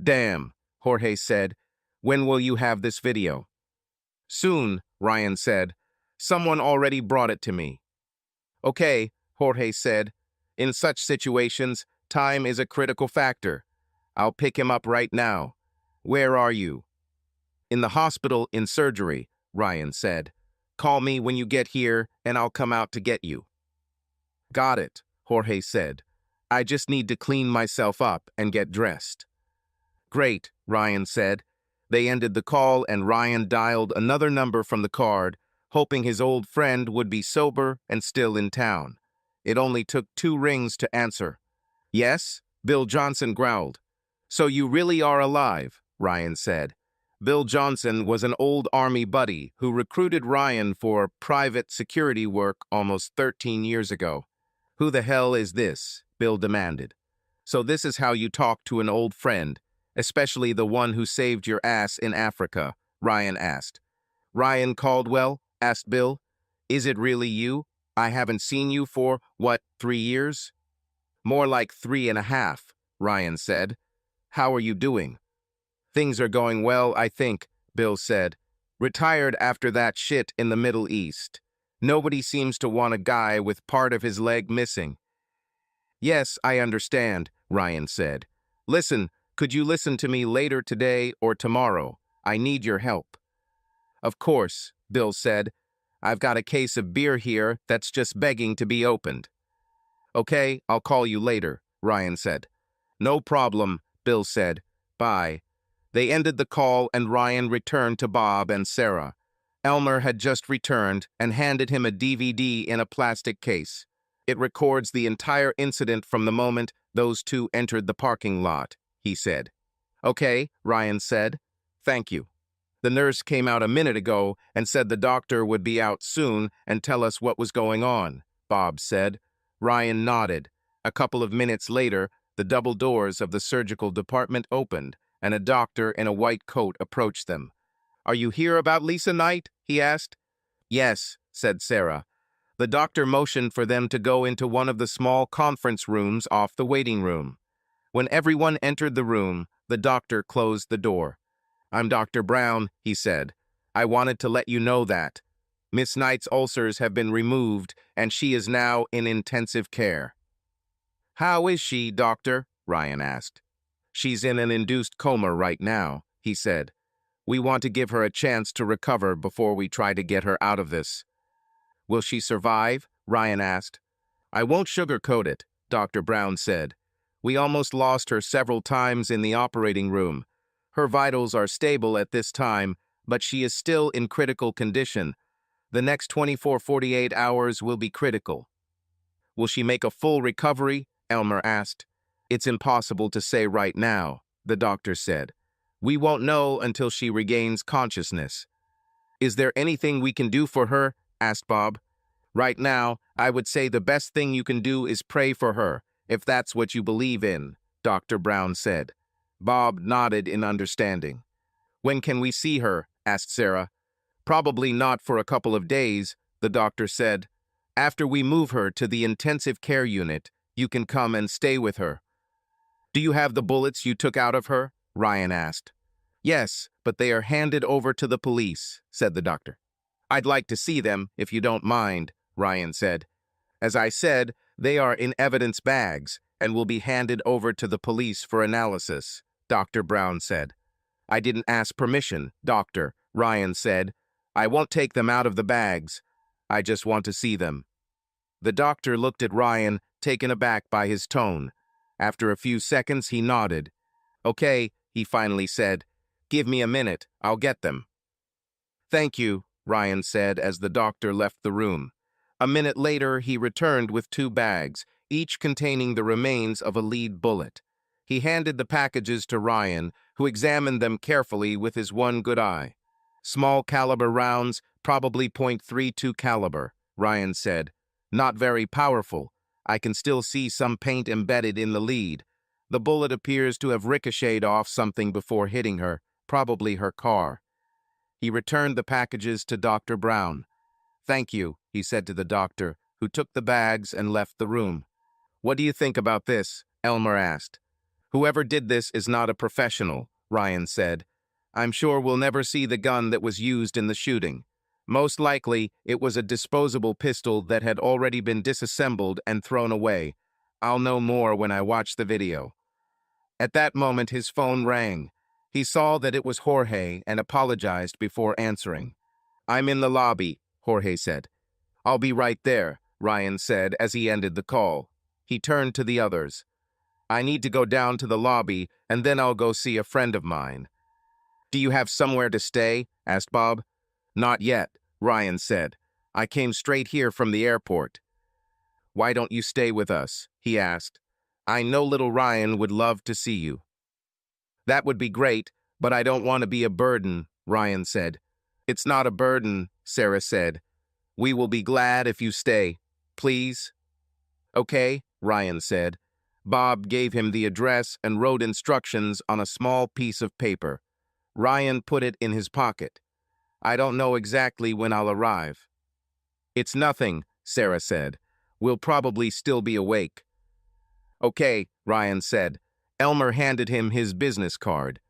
Damn, Jorge said. When will you have this video? Soon, Ryan said. Someone already brought it to me. Okay, Jorge said. In such situations, time is a critical factor. I'll pick him up right now. Where are you? In the hospital in surgery, Ryan said. Call me when you get here and I'll come out to get you. Got it, Jorge said. I just need to clean myself up and get dressed. Great, Ryan said. They ended the call and Ryan dialed another number from the card, hoping his old friend would be sober and still in town. It only took 2 rings to answer. Yes, Bill Johnson growled. So you really are alive, Ryan said. Bill Johnson was an old Army buddy who recruited Ryan for private security work almost 13 years ago. Who the hell is this? Bill demanded. So this is how you talk to an old friend, especially the one who saved your ass in Africa, Ryan asked. Ryan Caldwell? Asked Bill. Is it really you? I haven't seen you for, 3 years? More like 3.5, Ryan said. How are you doing? Things are going well, I think, Bill said. Retired after that shit in the Middle East. Nobody seems to want a guy with part of his leg missing. Yes, I understand, Ryan said. Listen, could you listen to me later today or tomorrow? I need your help. Of course, Bill said. I've got a case of beer here that's just begging to be opened. Okay, I'll call you later, Ryan said. No problem, Bill said. Bye. They ended the call and Ryan returned to Bob and Sarah. Elmer had just returned and handed him a DVD in a plastic case. It records the entire incident from the moment those two entered the parking lot, he said. Okay, Ryan said. Thank you. The nurse came out a minute ago and said the doctor would be out soon and tell us what was going on, Bob said. Ryan nodded. A couple of minutes later, the double doors of the surgical department opened, and a doctor in a white coat approached them. Are you here about Lisa Knight? He asked. Yes, said Sarah. The doctor motioned for them to go into one of the small conference rooms off the waiting room. When everyone entered the room, the doctor closed the door. I'm Dr. Brown, he said. I wanted to let you know that. Miss Knight's ulcers have been removed, and she is now in intensive care. How is she, doctor? Ryan asked. She's in an induced coma right now, he said. We want to give her a chance to recover before we try to get her out of this. Will she survive? Ryan asked. I won't sugarcoat it, Dr. Brown said. We almost lost her several times in the operating room. Her vitals are stable at this time, but she is still in critical condition. The next 24-48 hours will be critical. Will she make a full recovery? Elmer asked. It's impossible to say right now, the doctor said. We won't know until she regains consciousness. Is there anything we can do for her? Asked Bob. Right now, I would say the best thing you can do is pray for her, if that's what you believe in, Dr. Brown said. Bob nodded in understanding. When can we see her? Asked Sarah. Probably not for a couple of days, the doctor said. After we move her to the intensive care unit, you can come and stay with her. Do you have the bullets you took out of her? Ryan asked. Yes, but they are handed over to the police, said the doctor. I'd like to see them, if you don't mind, Ryan said. As I said, they are in evidence bags and will be handed over to the police for analysis, Dr. Brown said. I didn't ask permission, doctor, Ryan said. I won't take them out of the bags. I just want to see them. The doctor looked at Ryan, taken aback by his tone. After a few seconds, he nodded. Okay, he finally said. Give me a minute, I'll get them. Thank you, Ryan said as the doctor left the room. A minute later, he returned with 2 bags, each containing the remains of a lead bullet. He handed the packages to Ryan, who examined them carefully with his one good eye. Small caliber rounds, probably .32 caliber, Ryan said. Not very powerful. I can still see some paint embedded in the lead. The bullet appears to have ricocheted off something before hitting her, probably her car. He returned the packages to Dr. Brown. Thank you, he said to the doctor, who took the bags and left the room. What do you think about this? Elmer asked. Whoever did this is not a professional, Ryan said. I'm sure we'll never see the gun that was used in the shooting. Most likely, it was a disposable pistol that had already been disassembled and thrown away. I'll know more when I watch the video. At that moment, his phone rang. He saw that it was Jorge and apologized before answering. I'm in the lobby, Jorge said. I'll be right there, Ryan said as he ended the call. He turned to the others. I need to go down to the lobby, and then I'll go see a friend of mine. Do you have somewhere to stay? Asked Bob. Not yet, Ryan said. I came straight here from the airport. Why don't you stay with us? He asked. I know little Ryan would love to see you. That would be great, but I don't want to be a burden, Ryan said. It's not a burden, Sarah said. We will be glad if you stay. Please? Okay, Ryan said. Bob gave him the address and wrote instructions on a small piece of paper. Ryan put it in his pocket. I don't know exactly when I'll arrive. It's nothing, Sarah said. We'll probably still be awake. Okay, Ryan said. Elmer handed him his business card.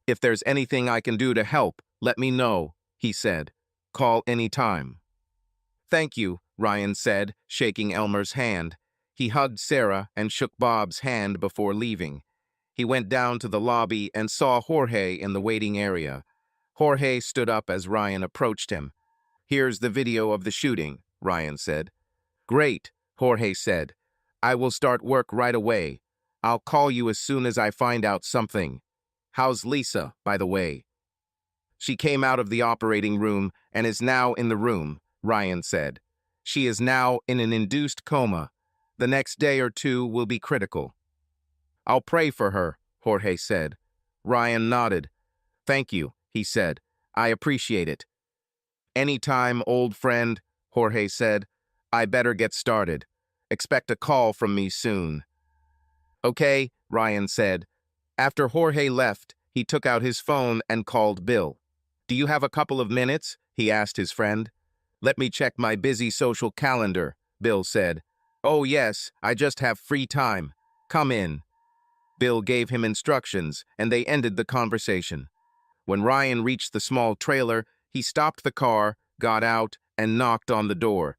If there's anything I can do to help, let me know, he said. Call any time. Thank you, Ryan said, shaking Elmer's hand. He hugged Sarah and shook Bob's hand before leaving. He went down to the lobby and saw Jorge in the waiting area. Jorge stood up as Ryan approached him. Here's the video of the shooting, Ryan said. Great, Jorge said. I will start work right away. I'll call you as soon as I find out something. How's Lisa, by the way? She came out of the operating room and is now in the room, Ryan said. She is now in an induced coma. The next day or two will be critical. I'll pray for her, Jorge said. Ryan nodded. Thank you, he said. I appreciate it. Anytime, old friend, Jorge said. I better get started. Expect a call from me soon. Okay, Ryan said. After Jorge left, he took out his phone and called Bill. Do you have a couple of minutes? He asked his friend. Let me check my busy social calendar, Bill said. Oh yes, I just have free time. Come in. Bill gave him instructions, and they ended the conversation. When Ryan reached the small trailer, he stopped the car, got out, and knocked on the door.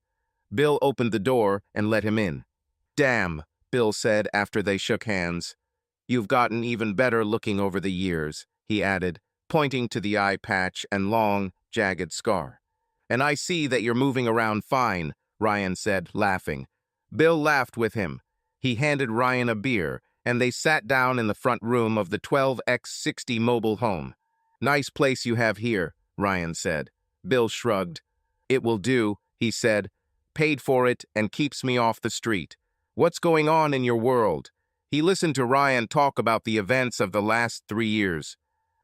Bill opened the door and let him in. Damn, Bill said after they shook hands. You've gotten even better looking over the years, he added, pointing to the eye patch and long, jagged scar. And I see that you're moving around fine, Ryan said, laughing. Bill laughed with him. He handed Ryan a beer, and they sat down in the front room of the 12x60 mobile home. Nice place you have here, Ryan said. Bill shrugged. It will do, he said. Paid for it and keeps me off the street. What's going on in your world? He listened to Ryan talk about the events of the last 3 years.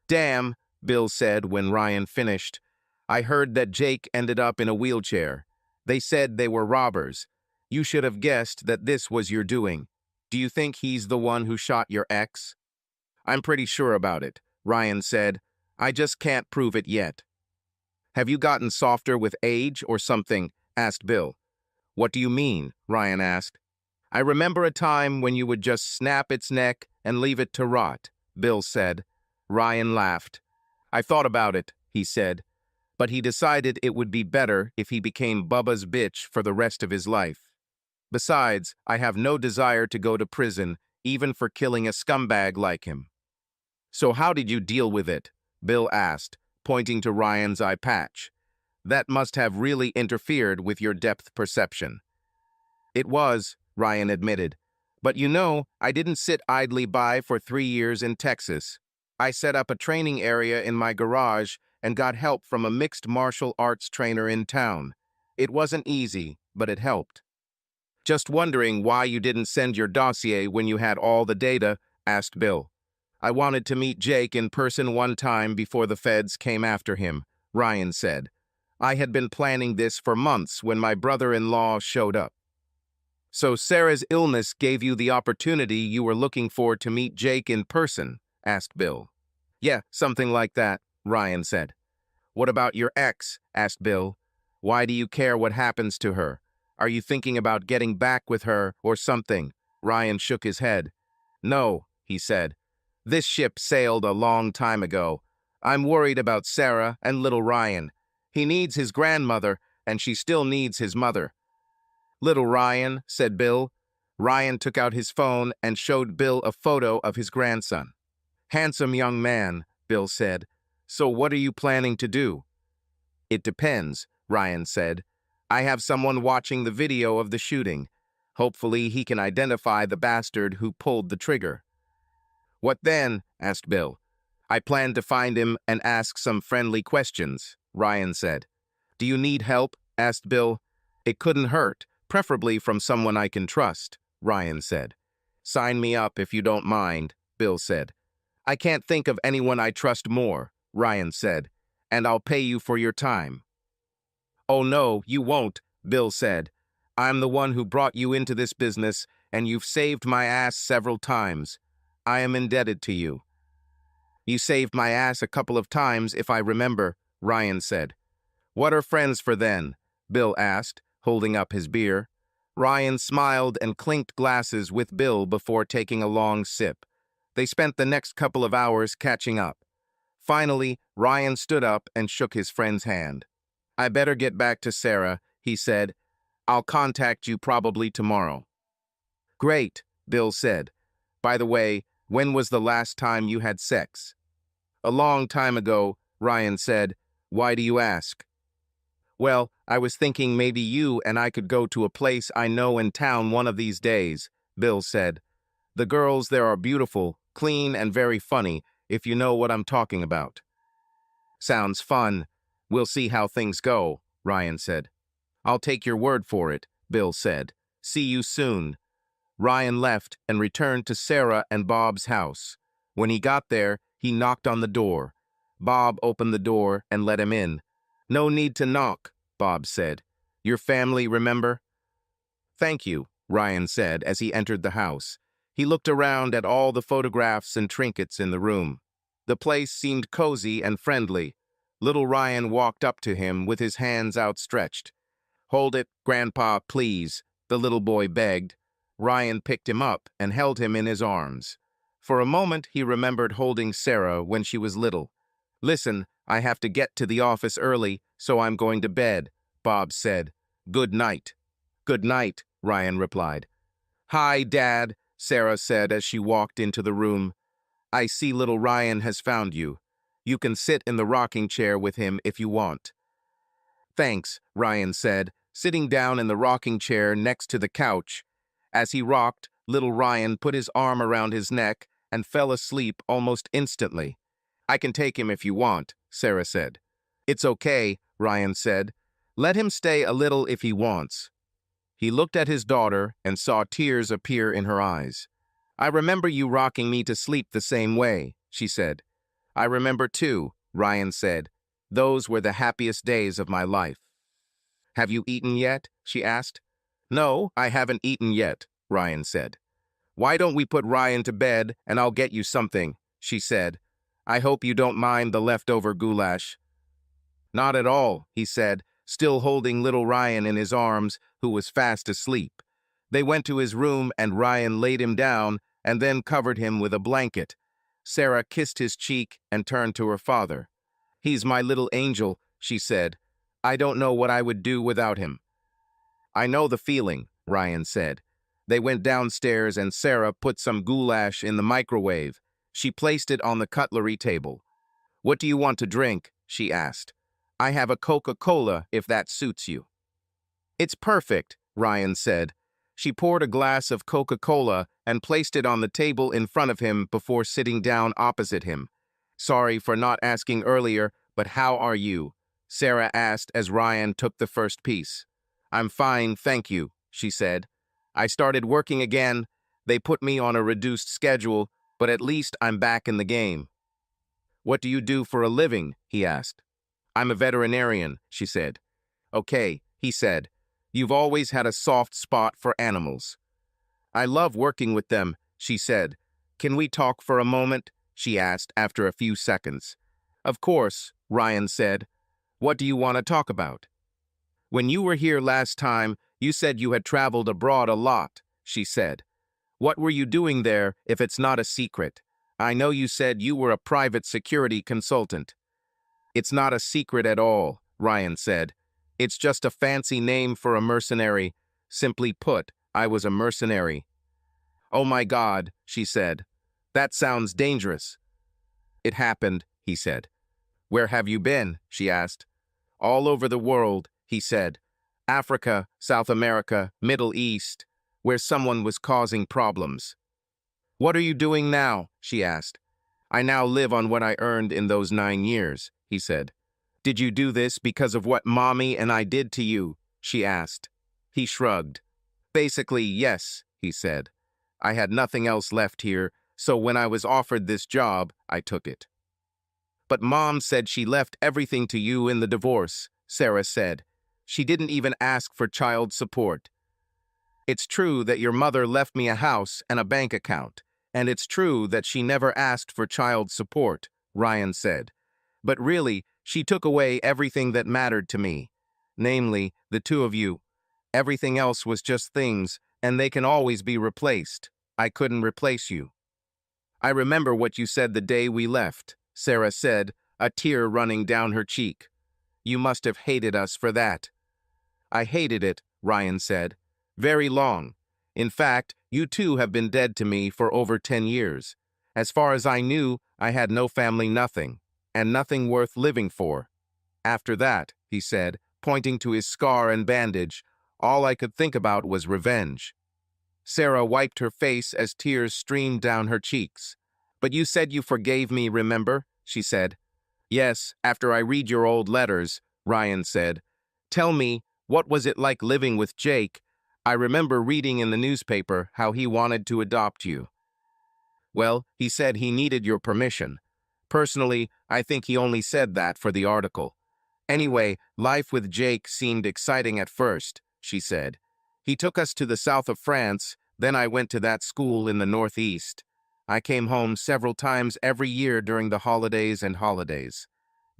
Damn, Bill said when Ryan finished. I heard that Jake ended up in a wheelchair. They said they were robbers. You should have guessed that this was your doing. Do you think he's the one who shot your ex? I'm pretty sure about it, Ryan said. I just can't prove it yet. Have you gotten softer with age or something? Asked Bill. What do you mean? Ryan asked. I remember a time when you would just snap its neck and leave it to rot, Bill said. Ryan laughed. I thought about it, he said, but he decided it would be better if he became Bubba's bitch for the rest of his life. Besides, I have no desire to go to prison, even for killing a scumbag like him. So how did you deal with it? Bill asked, pointing to Ryan's eye patch. That must have really interfered with your depth perception. It was, Ryan admitted. But you know, I didn't sit idly by for 3 years in Texas. I set up a training area in my garage and got help from a mixed martial arts trainer in town. It wasn't easy, but it helped. Just wondering why you didn't send your dossier when you had all the data, asked Bill. I wanted to meet Jake in person one time before the feds came after him, Ryan said. I had been planning this for months when my brother-in-law showed up. So Sarah's illness gave you the opportunity you were looking for to meet Jake in person, asked Bill. Yeah, something like that, Ryan said. What about your ex? Asked Bill. Why do you care what happens to her? Are you thinking about getting back with her or something? Ryan shook his head. No, he said. This ship sailed a long time ago. I'm worried about Sarah and little Ryan. He needs his grandmother, and she still needs his mother. Little Ryan, said Bill. Ryan took out his phone and showed Bill a photo of his grandson. Handsome young man, Bill said. So what are you planning to do? It depends, Ryan said. I have someone watching the video of the shooting. Hopefully he can identify the bastard who pulled the trigger. What then? Asked Bill. I plan to find him and ask some friendly questions, Ryan said. Do you need help? Asked Bill. It couldn't hurt, preferably from someone I can trust, Ryan said. Sign me up if you don't mind, Bill said. I can't think of anyone I trust more, Ryan said, and I'll pay you for your time. Oh no, you won't, Bill said. I'm the one who brought you into this business, and you've saved my ass several times. I am indebted to you. You saved my ass a couple of times, if I remember, Ryan said. What are friends for then? Bill asked, holding up his beer. Ryan smiled and clinked glasses with Bill before taking a long sip. They spent the next couple of hours catching up. Finally, Ryan stood up and shook his friend's hand. I better get back to Sarah, he said. I'll contact you probably tomorrow. Great, Bill said. By the way, when was the last time you had sex? A long time ago, Ryan said. Why do you ask? Well, I was thinking maybe you and I could go to a place I know in town one of these days, Bill said. The girls there are beautiful, clean, and very funny, if you know what I'm talking about. Sounds fun. We'll see how things go, Ryan said. I'll take your word for it, Bill said. See you soon. Ryan left and returned to Sarah and Bob's house. When he got there, he knocked on the door. Bob opened the door and let him in. No need to knock, Bob said. Your family, remember? Thank you, Ryan said as he entered the house. He looked around at all the photographs and trinkets in the room. The place seemed cozy and friendly. Little Ryan walked up to him with his hands outstretched. Hold it, Grandpa, please, the little boy begged. Ryan picked him up and held him in his arms. For a moment, he remembered holding Sarah when she was little. Listen, I have to get to the office early, so I'm going to bed, Bob said. Good night. Good night, Ryan replied. Hi, Dad, Sarah said as she walked into the room. I see little Ryan has found you. You can sit in the rocking chair with him if you want. Thanks, Ryan said, sitting down in the rocking chair next to the couch. As he rocked, little Ryan put his arm around his neck and fell asleep almost instantly. I can take him if you want, Sarah said. It's okay, Ryan said. Let him stay a little if he wants. He looked at his daughter and saw tears appear in her eyes. I remember you rocking me to sleep the same way, she said. I remember too, Ryan said. Those were the happiest days of my life. Have you eaten yet? She asked. No, I haven't eaten yet, Ryan said. Why don't we put Ryan to bed and I'll get you something, she said. I hope you don't mind the leftover goulash. Not at all, he said, still holding little Ryan in his arms, who was fast asleep. They went to his room and Ryan laid him down and then covered him with a blanket. Sarah kissed his cheek and turned to her father. He's my little angel, she said. I don't know what I would do without him. I know the feeling, Ryan said. They went downstairs and Sarah put some goulash in the microwave. She placed it on the cutlery table. What do you want to drink? She asked. I have a Coca-Cola if that suits you. It's perfect, Ryan said. She poured a glass of Coca-Cola and placed it on the table in front of him before sitting down opposite him. Sorry for not asking earlier, but how are you? Sarah asked as Ryan took the first piece. I'm fine, thank you, she said. I started working again. They put me on a reduced schedule, but at least I'm back in the game. What do you do for a living? He asked. I'm a veterinarian, she said. Okay, he said. You've always had a soft spot for animals. I love working with them, she said. Can we talk for a moment? She asked after a few seconds. Of course, Ryan said. What do you want to talk about? When you were here last time, you said you had traveled abroad a lot, she said. What were you doing there if it's not a secret? I know you said you were a private security consultant. It's not a secret at all, Ryan said. It's just a fancy name for a mercenary. Simply put, I was a mercenary. Oh my God, she said. That sounds dangerous. It happened, he said. Where have you been? She asked. All over the world, he said. Africa, South America, Middle East, where someone was causing problems. What are you doing now? She asked. I now live on what I earned in those 9 years, he said. Did you do this because of what Mommy and I did to you? She asked. He shrugged. Basically, yes, he said. I had nothing else left here, so when I was offered this job, I took it. But Mom said she left everything to you in the divorce, Sarah said. She didn't even ask for child support. It's true that your mother left me a house and a bank account, and it's true that she never asked for child support, Ryan said. But really, she took away everything that mattered to me. Namely, the two of you. Everything else was just things, and they can always be replaced. I couldn't replace you. I remember what you said the day we left, Sarah said, a tear running down her cheek. You must have hated us for that. I hated it, Ryan said. Very long. In fact, you two have been dead to me for over 10 years. As far as I knew, I had no family, nothing, and nothing worth living for. After that, he said, pointing to his scar and bandage, all I could think about was revenge. Sarah wiped her face as tears streamed down her cheeks. But you said you forgave me, remember? She said. Yes, after I read your old letters, Ryan said. Tell me, what was it like living with Jake? I remember reading in the newspaper how he wanted to adopt you. Well, he said he needed your permission. Personally, I think he only said that for the article. Anyway, life with Jake seemed exciting at first, she said. He took us to the south of France, then I went to that school in the northeast. I came home several times every year during the holidays and holidays.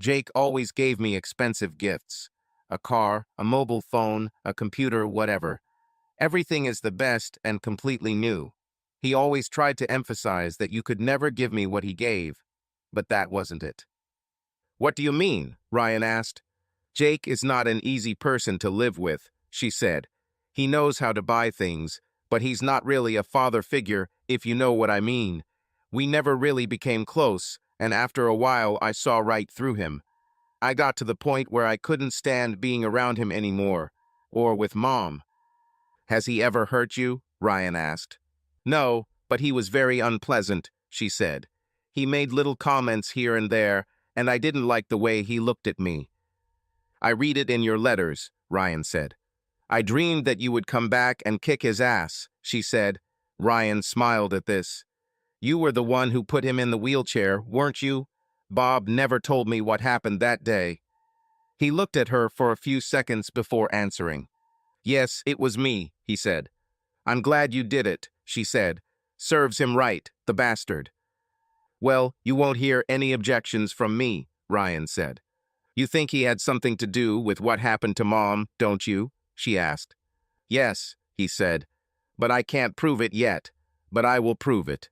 Jake always gave me expensive gifts. A car, a mobile phone, a computer, whatever. Everything is the best and completely new. He always tried to emphasize that you could never give me what he gave, but that wasn't it. What do you mean? Ryan asked. Jake is not an easy person to live with, she said. He knows how to buy things, but he's not really a father figure, if you know what I mean. We never really became close, and after a while I saw right through him. I got to the point where I couldn't stand being around him anymore, or with Mom. Has he ever hurt you? Ryan asked. No, but he was very unpleasant, she said. He made little comments here and there, and I didn't like the way he looked at me. I read it in your letters, Ryan said. I dreamed that you would come back and kick his ass, she said. Ryan smiled at this. You were the one who put him in the wheelchair, weren't you? Bob never told me what happened that day. He looked at her for a few seconds before answering. Yes, it was me, he said. I'm glad you did it, she said. Serves him right, the bastard. Well, you won't hear any objections from me, Ryan said. You think he had something to do with what happened to Mom, don't you? She asked. Yes, he said. But I can't prove it yet. But I will prove it.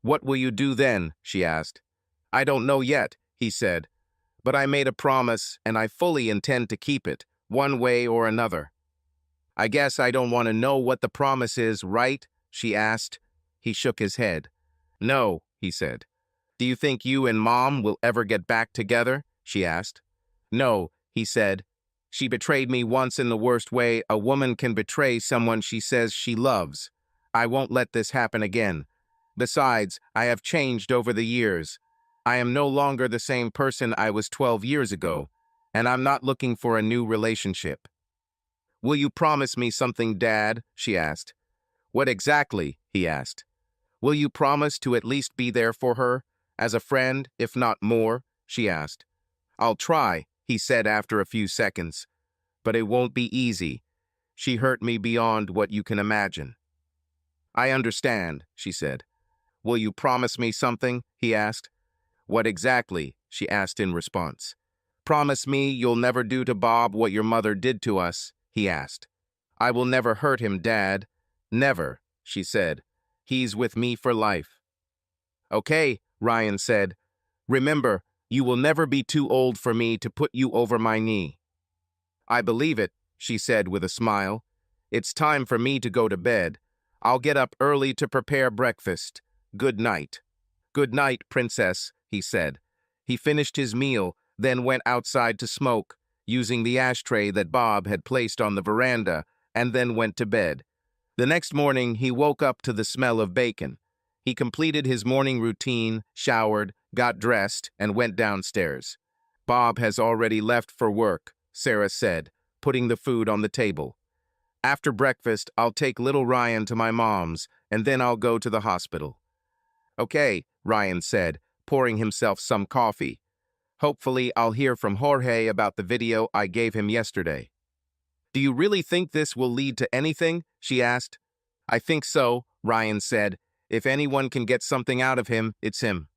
What will you do then? She asked. I don't know yet, he said. But I made a promise, and I fully intend to keep it, one way or another. I guess I don't want to know what the promise is, right? She asked. He shook his head. No, he said. Do you think you and Mom will ever get back together? She asked. No, he said. She betrayed me once in the worst way a woman can betray someone she says she loves. I won't let this happen again. Besides, I have changed over the years. I am no longer the same person I was 12 years ago, and I'm not looking for a new relationship. Will you promise me something, Dad? She asked. What exactly? He asked. Will you promise to at least be there for her, as a friend, if not more? She asked. I'll try, he said after a few seconds. But it won't be easy. She hurt me beyond what you can imagine. I understand, she said. Will you promise me something? He asked. What exactly? She asked in response. Promise me you'll never do to Bob what your mother did to us, he asked. I will never hurt him, Dad. Never, she said. He's with me for life. Okay, Ryan said. Remember, you will never be too old for me to put you over my knee. I believe it, she said with a smile. It's time for me to go to bed. I'll get up early to prepare breakfast. Good night. Good night, princess, he said. He finished his meal, then went outside to smoke, using the ashtray that Bob had placed on the veranda, and then went to bed. The next morning, he woke up to the smell of bacon. He completed his morning routine, showered, got dressed, and went downstairs. Bob has already left for work, Sarah said, putting the food on the table. After breakfast, I'll take little Ryan to my mom's, and then I'll go to the hospital. Okay, Ryan said, pouring himself some coffee. Hopefully, I'll hear from Jorge about the video I gave him yesterday. Do you really think this will lead to anything? She asked. I think so, Ryan said. If anyone can get something out of him, it's him.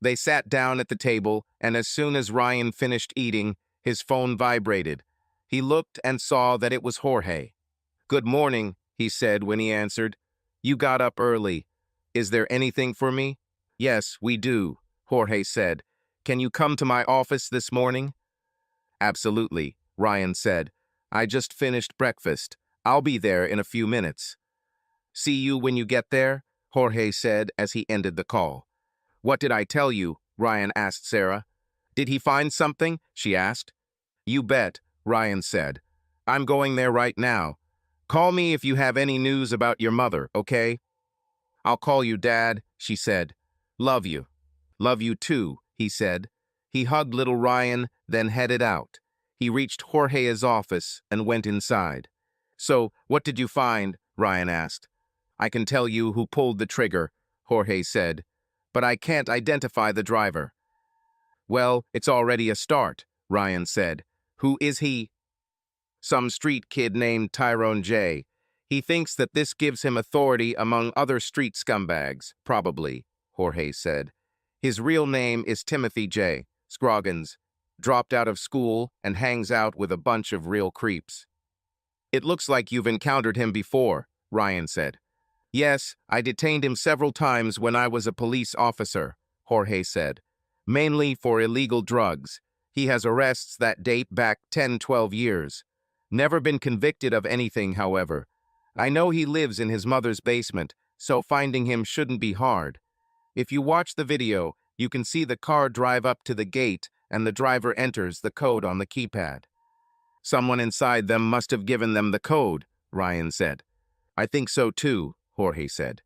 They sat down at the table, and as soon as Ryan finished eating, his phone vibrated. He looked and saw that it was Jorge. Good morning, he said when he answered. You got up early. Is there anything for me? Yes, we do, Jorge said. Can you come to my office this morning? Absolutely, Ryan said. I just finished breakfast. I'll be there in a few minutes. See you when you get there, Jorge said as he ended the call. What did I tell you? Ryan asked Sarah. Did he find something? She asked. You bet, Ryan said. I'm going there right now. Call me if you have any news about your mother, okay? I'll call you, Dad, she said. Love you. Love you too, he said. He hugged little Ryan, then headed out. He reached Jorge's office and went inside. So, what did you find? Ryan asked. I can tell you who pulled the trigger, Jorge said, but I can't identify the driver. Well, it's already a start, Ryan said. Who is he? Some street kid named Tyrone J. He thinks that this gives him authority among other street scumbags, probably, Jorge said. His real name is Timothy J. Scroggins, dropped out of school and hangs out with a bunch of real creeps. It looks like you've encountered him before, Ryan said. Yes, I detained him several times when I was a police officer, Jorge said. Mainly for illegal drugs. He has arrests that date back 10-12 years. Never been convicted of anything, however. I know he lives in his mother's basement, so finding him shouldn't be hard. If you watch the video, you can see the car drive up to the gate and the driver enters the code on the keypad. Someone inside them must have given them the code, Ryan said. I think so too, Jorge said.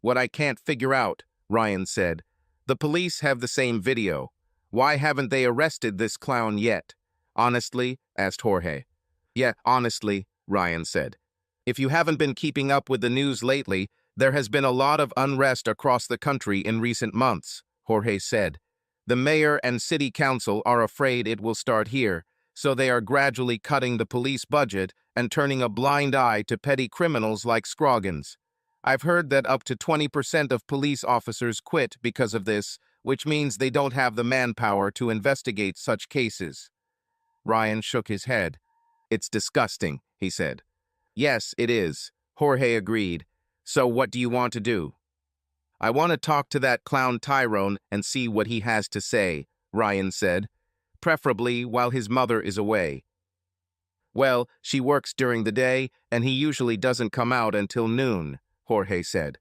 What I can't figure out, Ryan said. The police have the same video. Why haven't they arrested this clown yet? Honestly, asked Jorge. Yeah, honestly, Ryan said. If you haven't been keeping up with the news lately, there has been a lot of unrest across the country in recent months, Jorge said. The mayor and city council are afraid it will start here, so they are gradually cutting the police budget and turning a blind eye to petty criminals like Scroggins. I've heard that up to 20% of police officers quit because of this, which means they don't have the manpower to investigate such cases. Ryan shook his head. It's disgusting, he said. Yes, it is, Jorge agreed. So what do you want to do? I want to talk to that clown Tyrone and see what he has to say, Ryan said, preferably while his mother is away. Well, she works during the day, and he usually doesn't come out until noon, Jorge said.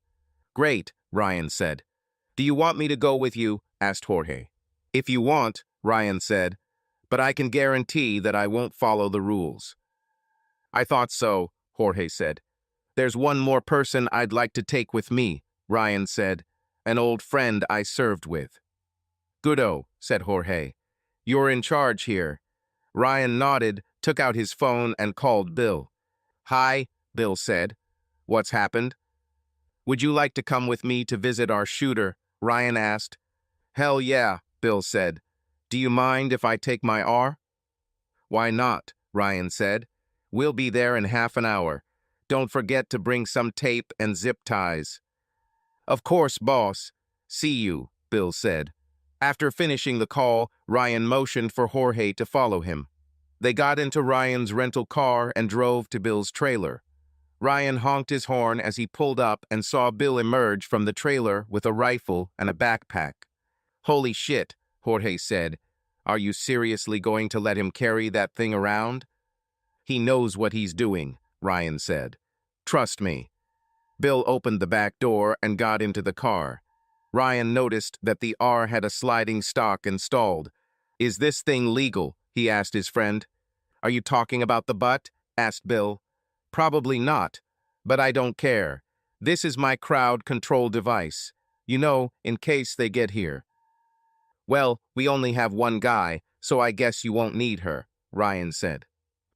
Great, Ryan said. Do you want me to go with you? Asked Jorge. If you want, Ryan said, but I can guarantee that I won't follow the rules. I thought so, Jorge said. There's one more person I'd like to take with me, Ryan said, an old friend I served with. Goodo, said Jorge. You're in charge here. Ryan nodded, took out his phone, and called Bill. Hi, Bill said. What's happened? Would you like to come with me to visit our shooter? Ryan asked. Hell yeah, Bill said. Do you mind if I take my R? Why not? Ryan said. We'll be there in half an hour. Don't forget to bring some tape and zip ties. Of course, boss. See you, Bill said. After finishing the call, Ryan motioned for Jorge to follow him. They got into Ryan's rental car and drove to Bill's trailer. Ryan honked his horn as he pulled up and saw Bill emerge from the trailer with a rifle and a backpack. "Holy shit," Jorge said. "Are you seriously going to let him carry that thing around?" "He knows what he's doing," Ryan said. "Trust me." Bill opened the back door and got into the car. Ryan noticed that the R had a sliding stock installed. "Is this thing legal?" he asked his friend. "Are you talking about the butt?" asked Bill. "Probably not, but I don't care. This is my crowd control device. You know, in case they get here." "Well, we only have one guy, so I guess you won't need her," Ryan said.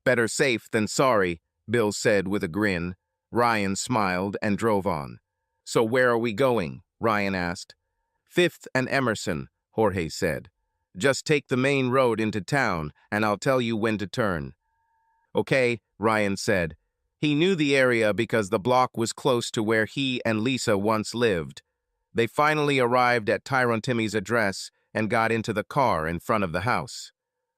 "Better safe than sorry," Bill said with a grin. Ryan smiled and drove on. "So where are we going?" Ryan asked. "Fifth and Emerson," Jorge said. "Just take the main road into town, and I'll tell you when to turn." "Okay," Ryan said. He knew the area because the block was close to where he and Lisa once lived. They finally arrived at Tyrone Timmy's address and got into the car in front of the house.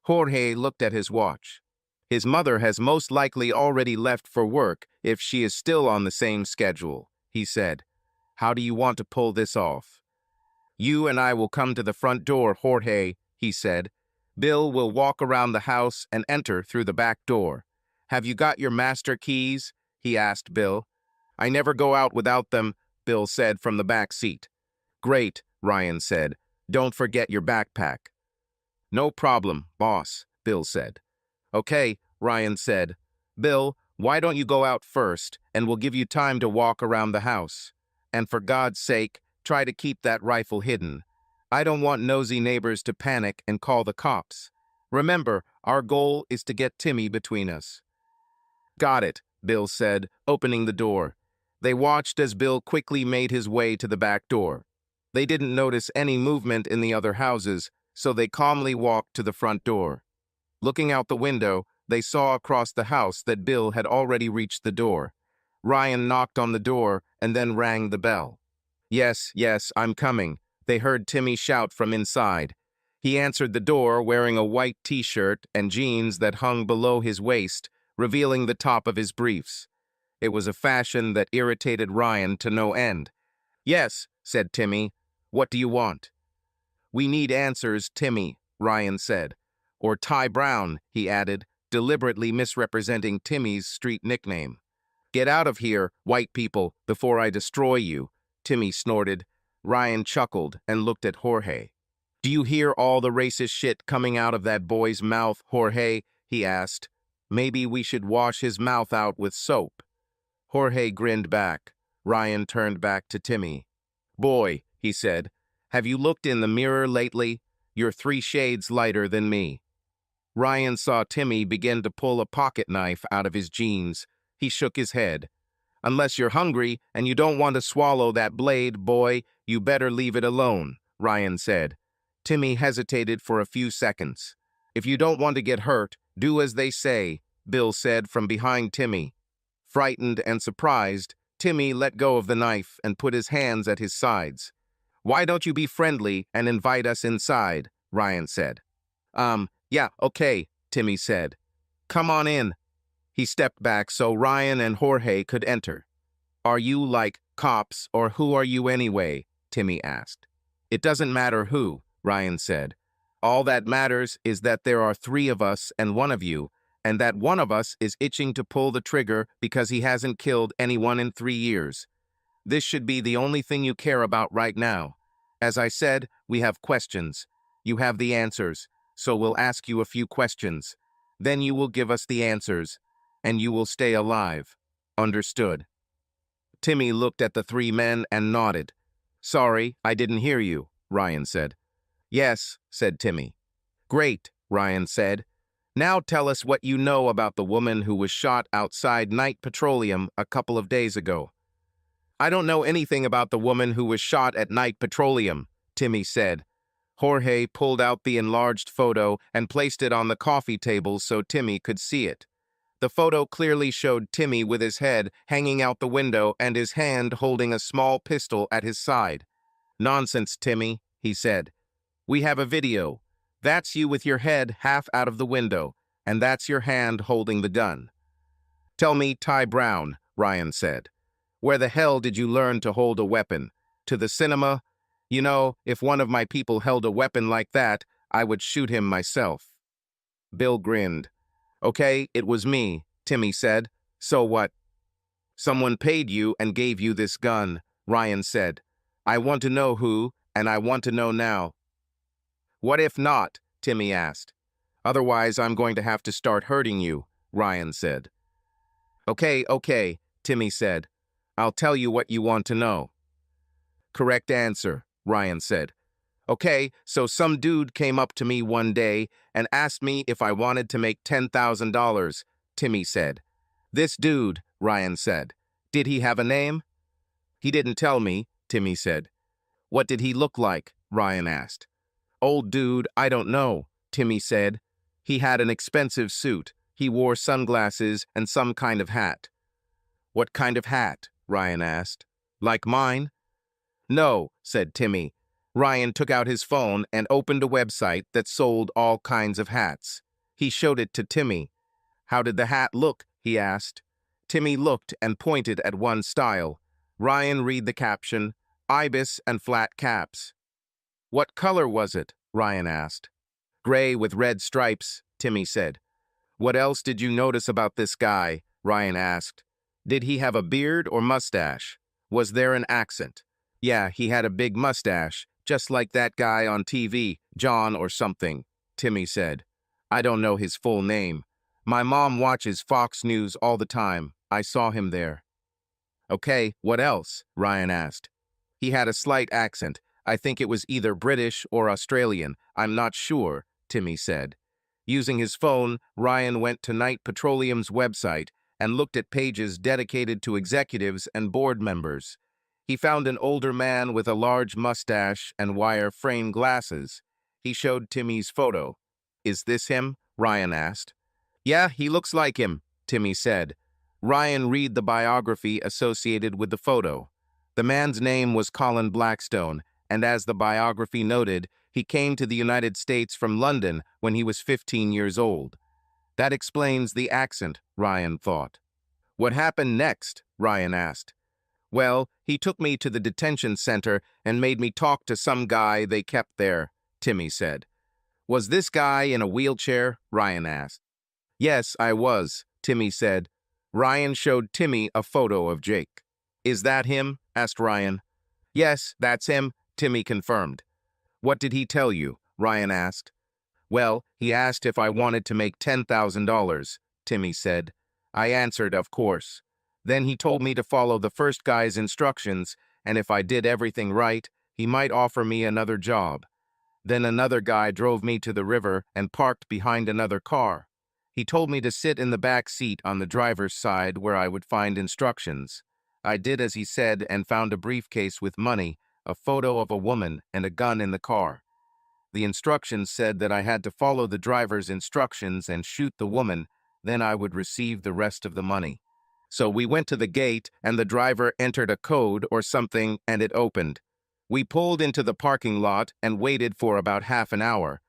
Jorge looked at his watch. His mother has most likely already left for work if she is still on the same schedule, he said. "How do you want to pull this off?" "You and I will come to the front door, Jorge," he said. "Bill will walk around the house and enter through the back door. Have you got your master keys?" he asked Bill. "I never go out without them," Bill said from the back seat. "Great," Ryan said. "Don't forget your backpack." "No problem, boss," Bill said. "Okay," Ryan said. "Bill, why don't you go out first, and we'll give you time to walk around the house. And for God's sake, try to keep that rifle hidden. I don't want nosy neighbors to panic and call the cops. Remember, our goal is to get Timmy between us." "Got it," Bill said, opening the door. They watched as Bill quickly made his way to the back door. They didn't notice any movement in the other houses, so they calmly walked to the front door. Looking out the window, they saw across the house that Bill had already reached the door. Ryan knocked on the door and then rang the bell. "Yes, yes, I'm coming," they heard Timmy shout from inside. He answered the door wearing a white t-shirt and jeans that hung below his waist, revealing the top of his briefs. It was a fashion that irritated Ryan to no end. "Yes," said Timmy. "What do you want?" "We need answers, Timmy," Ryan said. "Or Ty Brown," he added, deliberately misrepresenting Timmy's street nickname. "Get out of here, white people, before I destroy you," Timmy snorted. Ryan chuckled and looked at Jorge. "Do you hear all the racist shit coming out of that boy's mouth, Jorge?" he asked. "Maybe we should wash his mouth out with soap." Jorge grinned back. Ryan turned back to Timmy. "Boy," he said, "have you looked in the mirror lately? You're 3 shades lighter than me." Ryan saw Timmy begin to pull a pocket knife out of his jeans. He shook his head. "Unless you're hungry and you don't want to swallow that blade, boy, you better leave it alone," Ryan said. Timmy hesitated for a few seconds. "If you don't want to get hurt, do as they say," Bill said from behind Timmy. Frightened and surprised, Timmy let go of the knife and put his hands at his sides. "Why don't you be friendly and invite us inside?" Ryan said. Yeah, okay," Timmy said. "Come on in." He stepped back so Ryan and Jorge could enter. "Are you like cops, or who are you anyway?" Timmy asked. "It doesn't matter who," Ryan said. "All that matters is that there are 3 of us and 1 of you, and that one of us is itching to pull the trigger because he hasn't killed anyone in 3 years. This should be the only thing you care about right now. As I said, we have questions. You have the answers. So we'll ask you a few questions. Then you will give us the answers, and you will stay alive. Understood?" Timmy looked at the 3 men and nodded. "Sorry, I didn't hear you," Ryan said. "Yes," said Timmy. "Great," Ryan said. "Now tell us what you know about the woman who was shot outside Night Petroleum a couple of days ago." "I don't know anything about the woman who was shot at Night Petroleum," Timmy said. Jorge pulled out the enlarged photo and placed it on the coffee table so Timmy could see it. The photo clearly showed Timmy with his head hanging out the window and his hand holding a small pistol at his side. "Nonsense, Timmy," he said. "We have a video. That's you with your head half out of the window, and that's your hand holding the gun." "Tell me, Ty Brown," Ryan said. Where the hell did you learn to hold a weapon? To the cinema? You know, if one of my people held a weapon like that, I would shoot him myself. Bill grinned. Okay, it was me, Timmy said. So what? Someone paid you and gave you this gun, Ryan said. I want to know who, and I want to know now. What if not? Timmy asked. Otherwise, I'm going to have to start hurting you, Ryan said. Okay, Timmy said. I'll tell you what you want to know. Correct answer, Ryan said. Okay, so some dude came up to me one day and asked me if I wanted to make $10,000, Timmy said. This dude, Ryan said. Did he have a name? He didn't tell me, Timmy said. What did he look like? Ryan asked. Old dude, I don't know, Timmy said. He had an expensive suit. He wore sunglasses and some kind of hat. What kind of hat? Ryan asked. Like mine? No, said Timmy. Ryan took out his phone and opened a website that sold all kinds of hats. He showed it to Timmy. How did the hat look? He asked. Timmy looked and pointed at one style. Ryan read the caption, ibis and flat caps. What color was it? Ryan asked. Gray with red stripes, Timmy said. What else did you notice about this guy? Ryan asked. Did he have a beard or mustache? Was there an accent? Yeah, he had a big mustache, just like that guy on TV, John or something, Timmy said. I don't know his full name. My mom watches Fox News all the time. I saw him there. Okay, what else? Ryan asked. He had a slight accent. I think it was either British or Australian. I'm not sure, Timmy said. Using his phone, Ryan went to Knight Petroleum's website and looked at pages dedicated to executives and board members. He found an older man with a large mustache and wire-frame glasses. He showed Timmy's photo. Is this him? Ryan asked. Yeah, he looks like him, Timmy said. Ryan read the biography associated with the photo. The man's name was Colin Blackstone, and as the biography noted, he came to the United States from London when he was 15 years old. That explains the accent, Ryan thought. What happened next? Ryan asked. Well, he took me to the detention center and made me talk to some guy they kept there, Timmy said. Was this guy in a wheelchair? Ryan asked. Yes, I was, Timmy said. Ryan showed Timmy a photo of Jake. Is that him? Asked Ryan. Yes, that's him, Timmy confirmed. What did he tell you? Ryan asked. Well, he asked if I wanted to make $10,000, Timmy said. I answered, of course. Then he told me to follow the first guy's instructions, and if I did everything right, he might offer me another job. Then another guy drove me to the river and parked behind another car. He told me to sit in the back seat on the driver's side where I would find instructions. I did as he said and found a briefcase with money, a photo of a woman, and a gun in the car. The instructions said that I had to follow the driver's instructions and shoot the woman, then I would receive the rest of the money. So we went to the gate, and the driver entered a code or something, and it opened. We pulled into the parking lot and waited for about half an hour.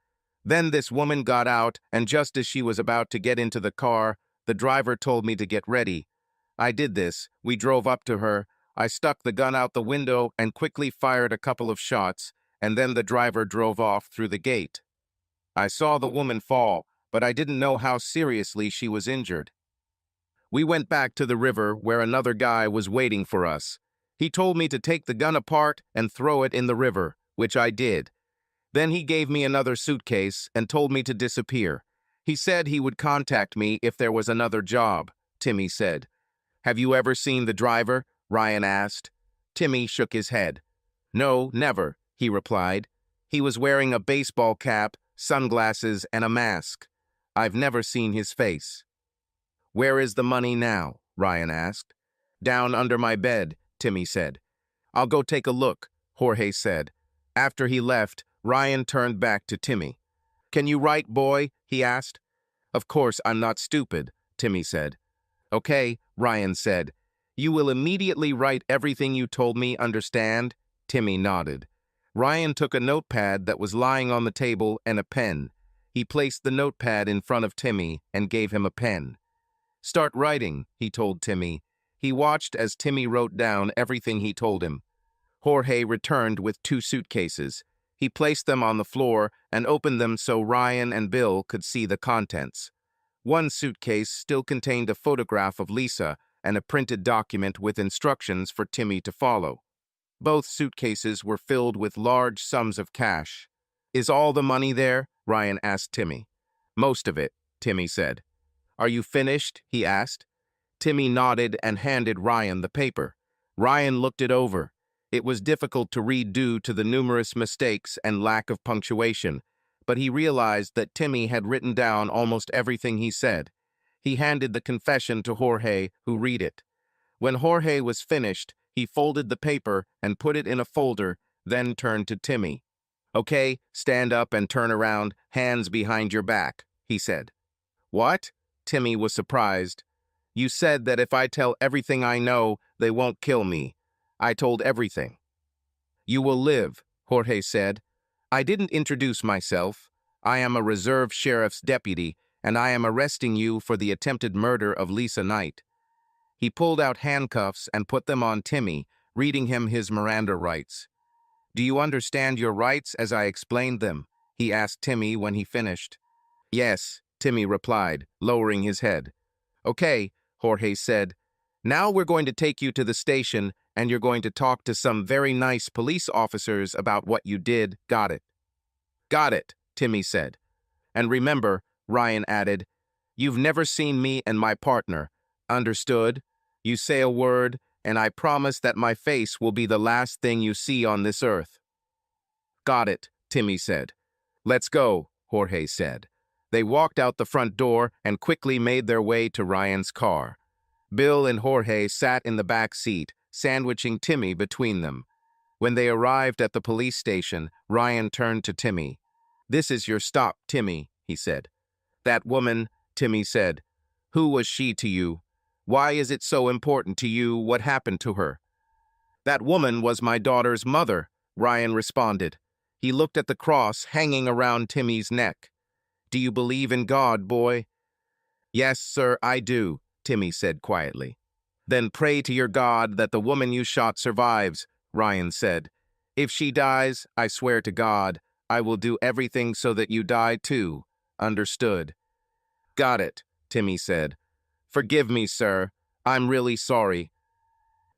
Then this woman got out, and just as she was about to get into the car, the driver told me to get ready. I did this. We drove up to her. I stuck the gun out the window and quickly fired a couple of shots, and then the driver drove off through the gate. I saw the woman fall, but I didn't know how seriously she was injured. We went back to the river where another guy was waiting for us. He told me to take the gun apart and throw it in the river, which I did. Then he gave me another suitcase and told me to disappear. He said he would contact me if there was another job, Timmy said. Have you ever seen the driver? Ryan asked. Timmy shook his head. No, never, he replied. He was wearing a baseball cap, sunglasses, and a mask. I've never seen his face. Where is the money now? Ryan asked. Down under my bed, Timmy said. I'll go take a look, Jorge said. After he left, Ryan turned back to Timmy. Can you write, boy? He asked. Of course, I'm not stupid, Timmy said. Okay, Ryan said. You will immediately write everything you told me, understand? Timmy nodded. Ryan took a notepad that was lying on the table and a pen. He placed the notepad in front of Timmy and gave him a pen. Start writing, he told Timmy. He watched as Timmy wrote down everything he told him. Jorge returned with 2 suitcases. He placed them on the floor and opened them so Ryan and Bill could see the contents. One suitcase still contained a photograph of Lisa and a printed document with instructions for Timmy to follow. Both suitcases were filled with large sums of cash. "Is all the money there?" Ryan asked Timmy. "Most of it," Timmy said. "Are you finished?" he asked. Timmy nodded and handed Ryan the paper. Ryan looked it over. It was difficult to read due to the numerous mistakes and lack of punctuation, but he realized that Timmy had written down almost everything he said. He handed the confession to Jorge, who read it. When Jorge was finished, he folded the paper and put it in a folder, then turned to Timmy. "Okay, stand up and turn around, hands behind your back," he said. "What?" Timmy was surprised. "You said that if I tell everything I know, they won't kill me. I told everything." "You will live," Jorge said. "I didn't introduce myself. I am a reserve sheriff's deputy, and I am arresting you for the attempted murder of Lisa Knight." He pulled out handcuffs and put them on Timmy, reading him his Miranda rights. "Do you understand your rights as I explained them?" he asked Timmy when he finished. "Yes," Timmy replied, lowering his head. "Okay," Jorge said. "Now we're going to take you to the station, and you're going to talk to some very nice police officers about what you did. Got it?" "Got it," Timmy said. "And remember," Ryan added, "you've never seen me and my partner. Understood? You say a word, and I promise that my face will be the last thing you see on this earth." "Got it," Timmy said. "Let's go," Jorge said. They walked out the front door and quickly made their way to Ryan's car. Bill and Jorge sat in the back seat, sandwiching Timmy between them. When they arrived at the police station, Ryan turned to Timmy. "This is your stop, Timmy," he said. "That woman," Timmy said. "Who was she to you? Why is it so important to you what happened to her?" "That woman was my daughter's mother," Ryan responded. He looked at the cross hanging around Timmy's neck. "Do you believe in God, boy?" "Yes, sir, I do," Timmy said quietly. "Then pray to your God that the woman you shot survives," Ryan said. "If she dies, I swear to God, I will do everything so that you die too. Understood?" "Got it," Timmy said. "Forgive me, sir. I'm really sorry."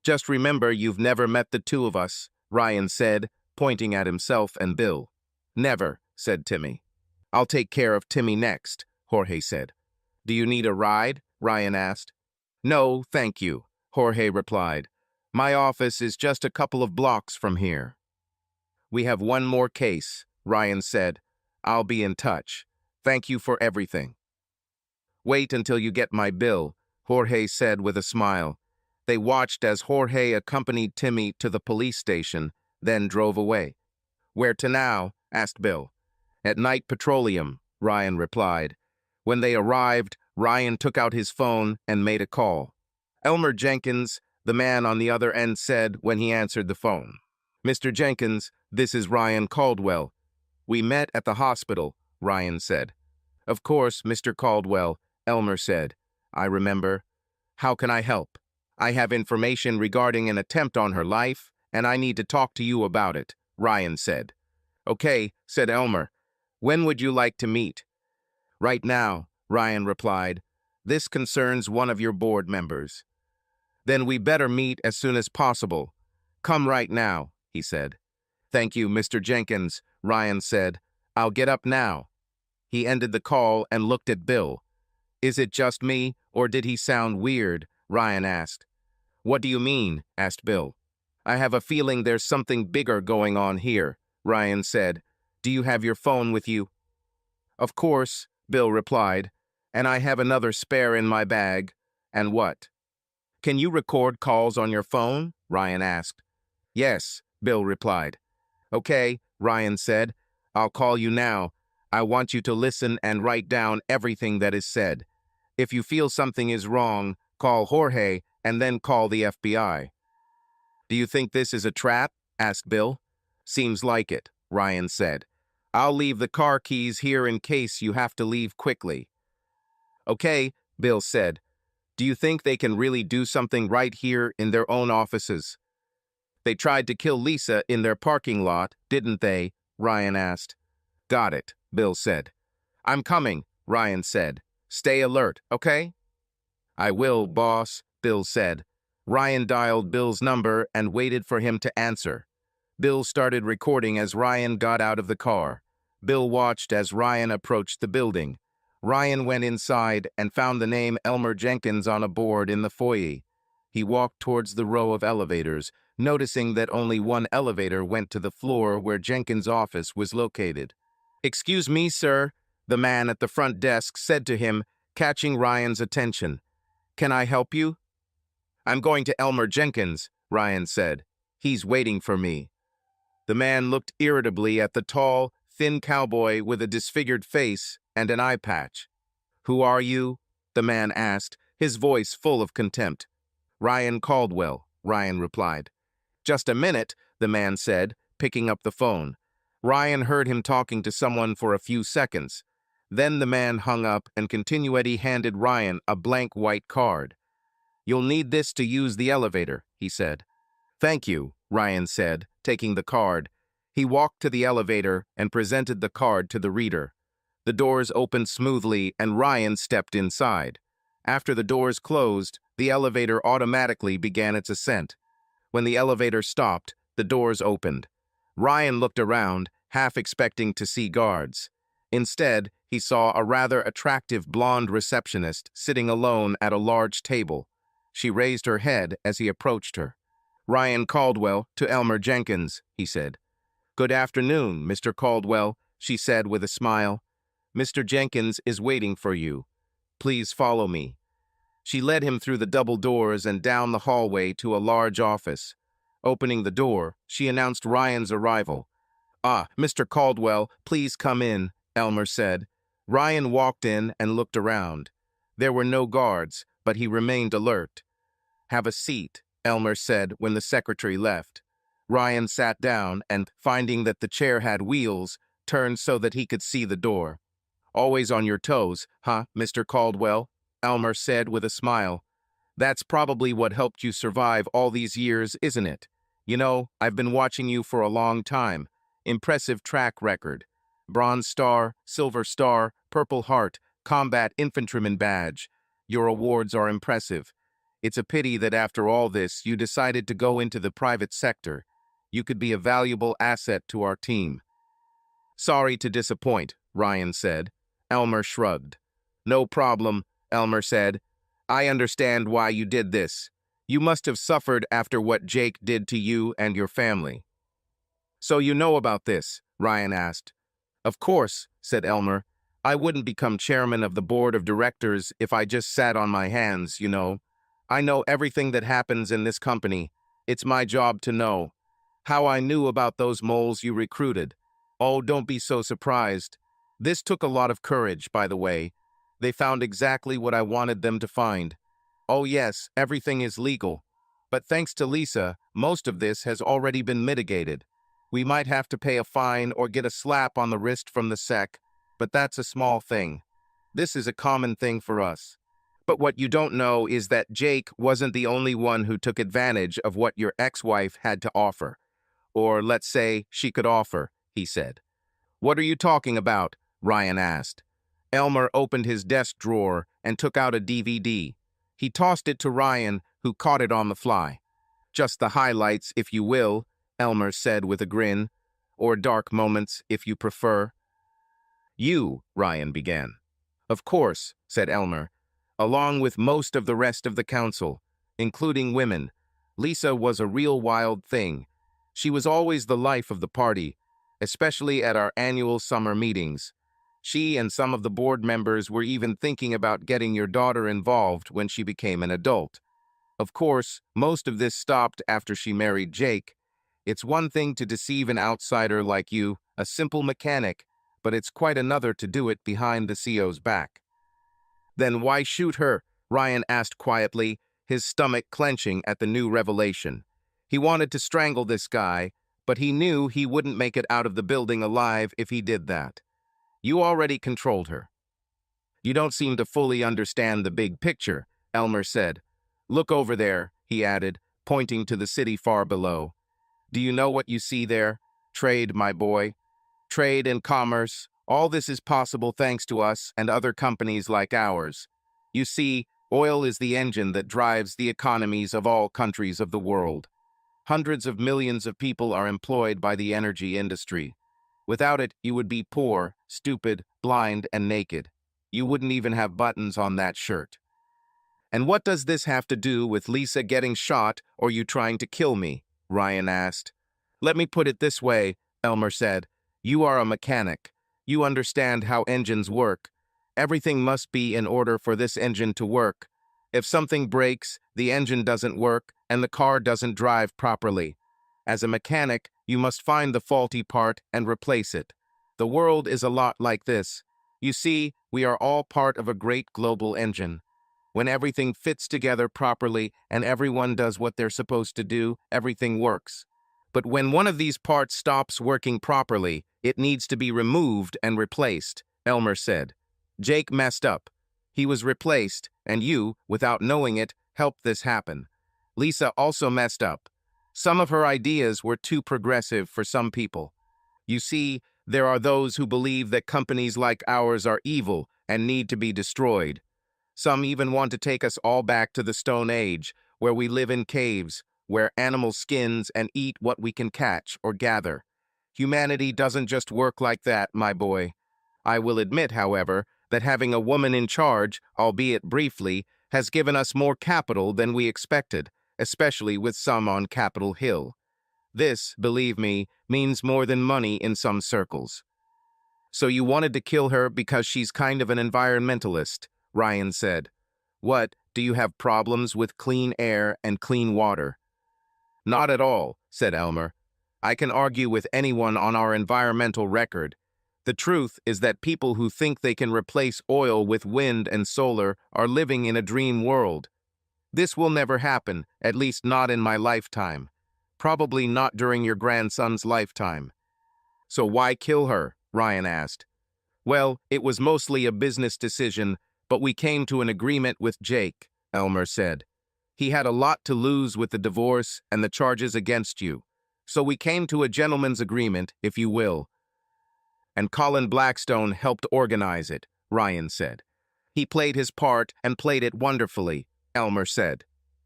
"Just remember you've never met the two of us," Ryan said, pointing at himself and Bill. "Never," said Timmy. "I'll take care of Timmy next," Jorge said. "Do you need a ride?" Ryan asked. "No, thank you," Jorge replied. "My office is just a couple of blocks from here." "We have one more case," Ryan said. "I'll be in touch. Thank you for everything." "Wait until you get my bill," Jorge said with a smile. They watched as Jorge accompanied Timmy to the police station, then drove away. "Where to now?" asked Bill. "At Night Petroleum," Ryan replied. When they arrived, Ryan took out his phone and made a call. "Elmer Jenkins," the man on the other end said when he answered the phone. "Mr. Jenkins, this is Ryan Caldwell. We met at the hospital," Ryan said. "Of course, Mr. Caldwell," Elmer said. "I remember. How can I help?" "I have information regarding an attempt on her life, and I need to talk to you about it," Ryan said. "Okay," said Elmer. "When would you like to meet?" "Right now," Ryan replied. "This concerns one of your board members." "Then we better meet as soon as possible. Come right now," he said. "Thank you, Mr. Jenkins," Ryan said. "I'll get up now." He ended the call and looked at Bill. "Is it just me, or did he sound weird?" Ryan asked. "What do you mean?" asked Bill. "I have a feeling there's something bigger going on here," Ryan said. "Do you have your phone with you?" "Of course," Bill replied, "and I have another spare in my bag." "And what?" "Can you record calls on your phone?" Ryan asked. "Yes," Bill replied. "Okay," Ryan said. "I'll call you now. I want you to listen and write down everything that is said. If you feel something is wrong, call Jorge and then call the FBI." "Do you think this is a trap?" asked Bill. "Seems like it," Ryan said. "I'll leave the car keys here in case you have to leave quickly." "Okay," Bill said. "Do Do you think they can really do something right here in their own offices? They tried to kill Lisa in their parking lot, didn't they? Ryan asked. Got it, Bill said. I'm coming, Ryan said. Stay alert, okay? I will, boss, Bill said. Ryan dialed Bill's number and waited for him to answer. Bill started recording as Ryan got out of the car. Bill watched as Ryan approached the building. Ryan went inside and found the name Elmer Jenkins on a board in the foyer. He walked towards the row of elevators, noticing that only one elevator went to the floor where Jenkins' office was located. Excuse me, sir, the man at the front desk said to him, catching Ryan's attention. Can I help you? I'm going to Elmer Jenkins, Ryan said. He's waiting for me. The man looked irritably at the tall, thin cowboy with a disfigured face and an eye patch. Who are you? The man asked, his voice full of contempt. Ryan Caldwell, Ryan replied. Just a minute, the man said, picking up the phone. Ryan heard him talking to someone for a few seconds. Then the man hung up and Continuity handed Ryan a blank white card. You'll need this to use the elevator, he said. Thank you, Ryan said, taking the card. He walked to the elevator and presented the card to the reader. The doors opened smoothly and Ryan stepped inside. After the doors closed, the elevator automatically began its ascent. When the elevator stopped, the doors opened. Ryan looked around, half expecting to see guards. Instead, he saw a rather attractive blonde receptionist sitting alone at a large table. She raised her head as he approached her. Ryan Caldwell to Elmer Jenkins, he said. Good afternoon, Mr. Caldwell, she said with a smile. Mr. Jenkins is waiting for you. Please follow me. She led him through the double doors and down the hallway to a large office. Opening the door, she announced Ryan's arrival. Ah, Mr. Caldwell, please come in, Elmer said. Ryan walked in and looked around. There were no guards, but he remained alert. Have a seat, Elmer said when the secretary left. Ryan sat down and, finding that the chair had wheels, turned so that he could see the door. Always on your toes, huh, Mr. Caldwell? Elmer said with a smile. That's probably what helped you survive all these years, isn't it? You know, I've been watching you for a long time. Impressive track record. Bronze Star, Silver Star, Purple Heart, Combat Infantryman Badge. Your awards are impressive. It's a pity that after all this, you decided to go into the private sector. You could be a valuable asset to our team. Sorry to disappoint, Ryan said. Elmer shrugged. No problem, Elmer said. I understand why you did this. You must have suffered after what Jake did to you and your family. So you know about this? Ryan asked. Of course, said Elmer. I wouldn't become chairman of the board of directors if I just sat on my hands, you know. I know everything that happens in this company. It's my job to know. How I knew about those moles you recruited. Oh, don't be so surprised. This took a lot of courage, by the way. They found exactly what I wanted them to find. Oh yes, everything is legal. But thanks to Lisa, most of this has already been mitigated. We might have to pay a fine or get a slap on the wrist from the sec, but that's a small thing. This is a common thing for us. But what you don't know is that Jake wasn't the only one who took advantage of what your ex-wife had to offer. Or let's say she could offer, he said. What are you talking about? Ryan asked. Elmer opened his desk drawer and took out a DVD. He tossed it to Ryan, who caught it on the fly. Just the highlights, if you will, Elmer said with a grin. Or dark moments, if you prefer. You, Ryan began. Of course, said Elmer. Along with most of the rest of the council, including women, Lisa was a real wild thing. She was always the life of the party, especially at our annual summer meetings. She and some of the board members were even thinking about getting your daughter involved when she became an adult. Of course, most of this stopped after she married Jake. It's one thing to deceive an outsider like you, a simple mechanic, but it's quite another to do it behind the CO's back. Then why shoot her? Ryan asked quietly, his stomach clenching at the new revelation. He wanted to strangle this guy, but he knew he wouldn't make it out of the building alive if he did that. You already controlled her. You don't seem to fully understand the big picture, Elmer said. Look over there, he added, pointing to the city far below. Do you know what you see there? Trade, my boy. Trade and commerce. All this is possible thanks to us and other companies like ours. You see, oil is the engine that drives the economies of all countries of the world. Hundreds of millions of people are employed by the energy industry. Without it, you would be poor, stupid, blind, and naked. You wouldn't even have buttons on that shirt. And what does this have to do with Lisa getting shot or you trying to kill me? Ryan asked. Let me put it this way, Elmer said. You are a mechanic. You understand how engines work. Everything must be in order for this engine to work. If something breaks, the engine doesn't work and the car doesn't drive properly. As a mechanic, you must find the faulty part and replace it. The world is a lot like this. You see, we are all part of a great global engine. When everything fits together properly and everyone does what they're supposed to do, everything works. But when one of these parts stops working properly, it needs to be removed and replaced, Elmer said. Jake messed up. He was replaced, and you, without knowing it, helped this happen. Lisa also messed up. Some of her ideas were too progressive for some people. You see, there are those who believe that companies like ours are evil and need to be destroyed. Some even want to take us all back to the Stone Age, where we live in caves, wear animal skins, and eat what we can catch or gather. Humanity doesn't just work like that, my boy. I will admit, however, that having a woman in charge, albeit briefly, has given us more capital than we expected, especially with some on Capitol Hill. This, believe me, means more than money in some circles. So you wanted to kill her because she's kind of an environmentalist, Ryan said. What, do you have problems with clean air and clean water? Not at all, said Elmer. I can argue with anyone on our environmental record. The truth is that people who think they can replace oil with wind and solar are living in a dream world. This will never happen, at least not in my lifetime. Probably not during your grandson's lifetime. So why kill her? Ryan asked. Well, it was mostly a business decision, but we came to an agreement with Jake, Elmer said. He had a lot to lose with the divorce and the charges against you. So we came to a gentleman's agreement, if you will. And Colin Blackstone helped organize it, Ryan said. He played his part and played it wonderfully, Elmer said.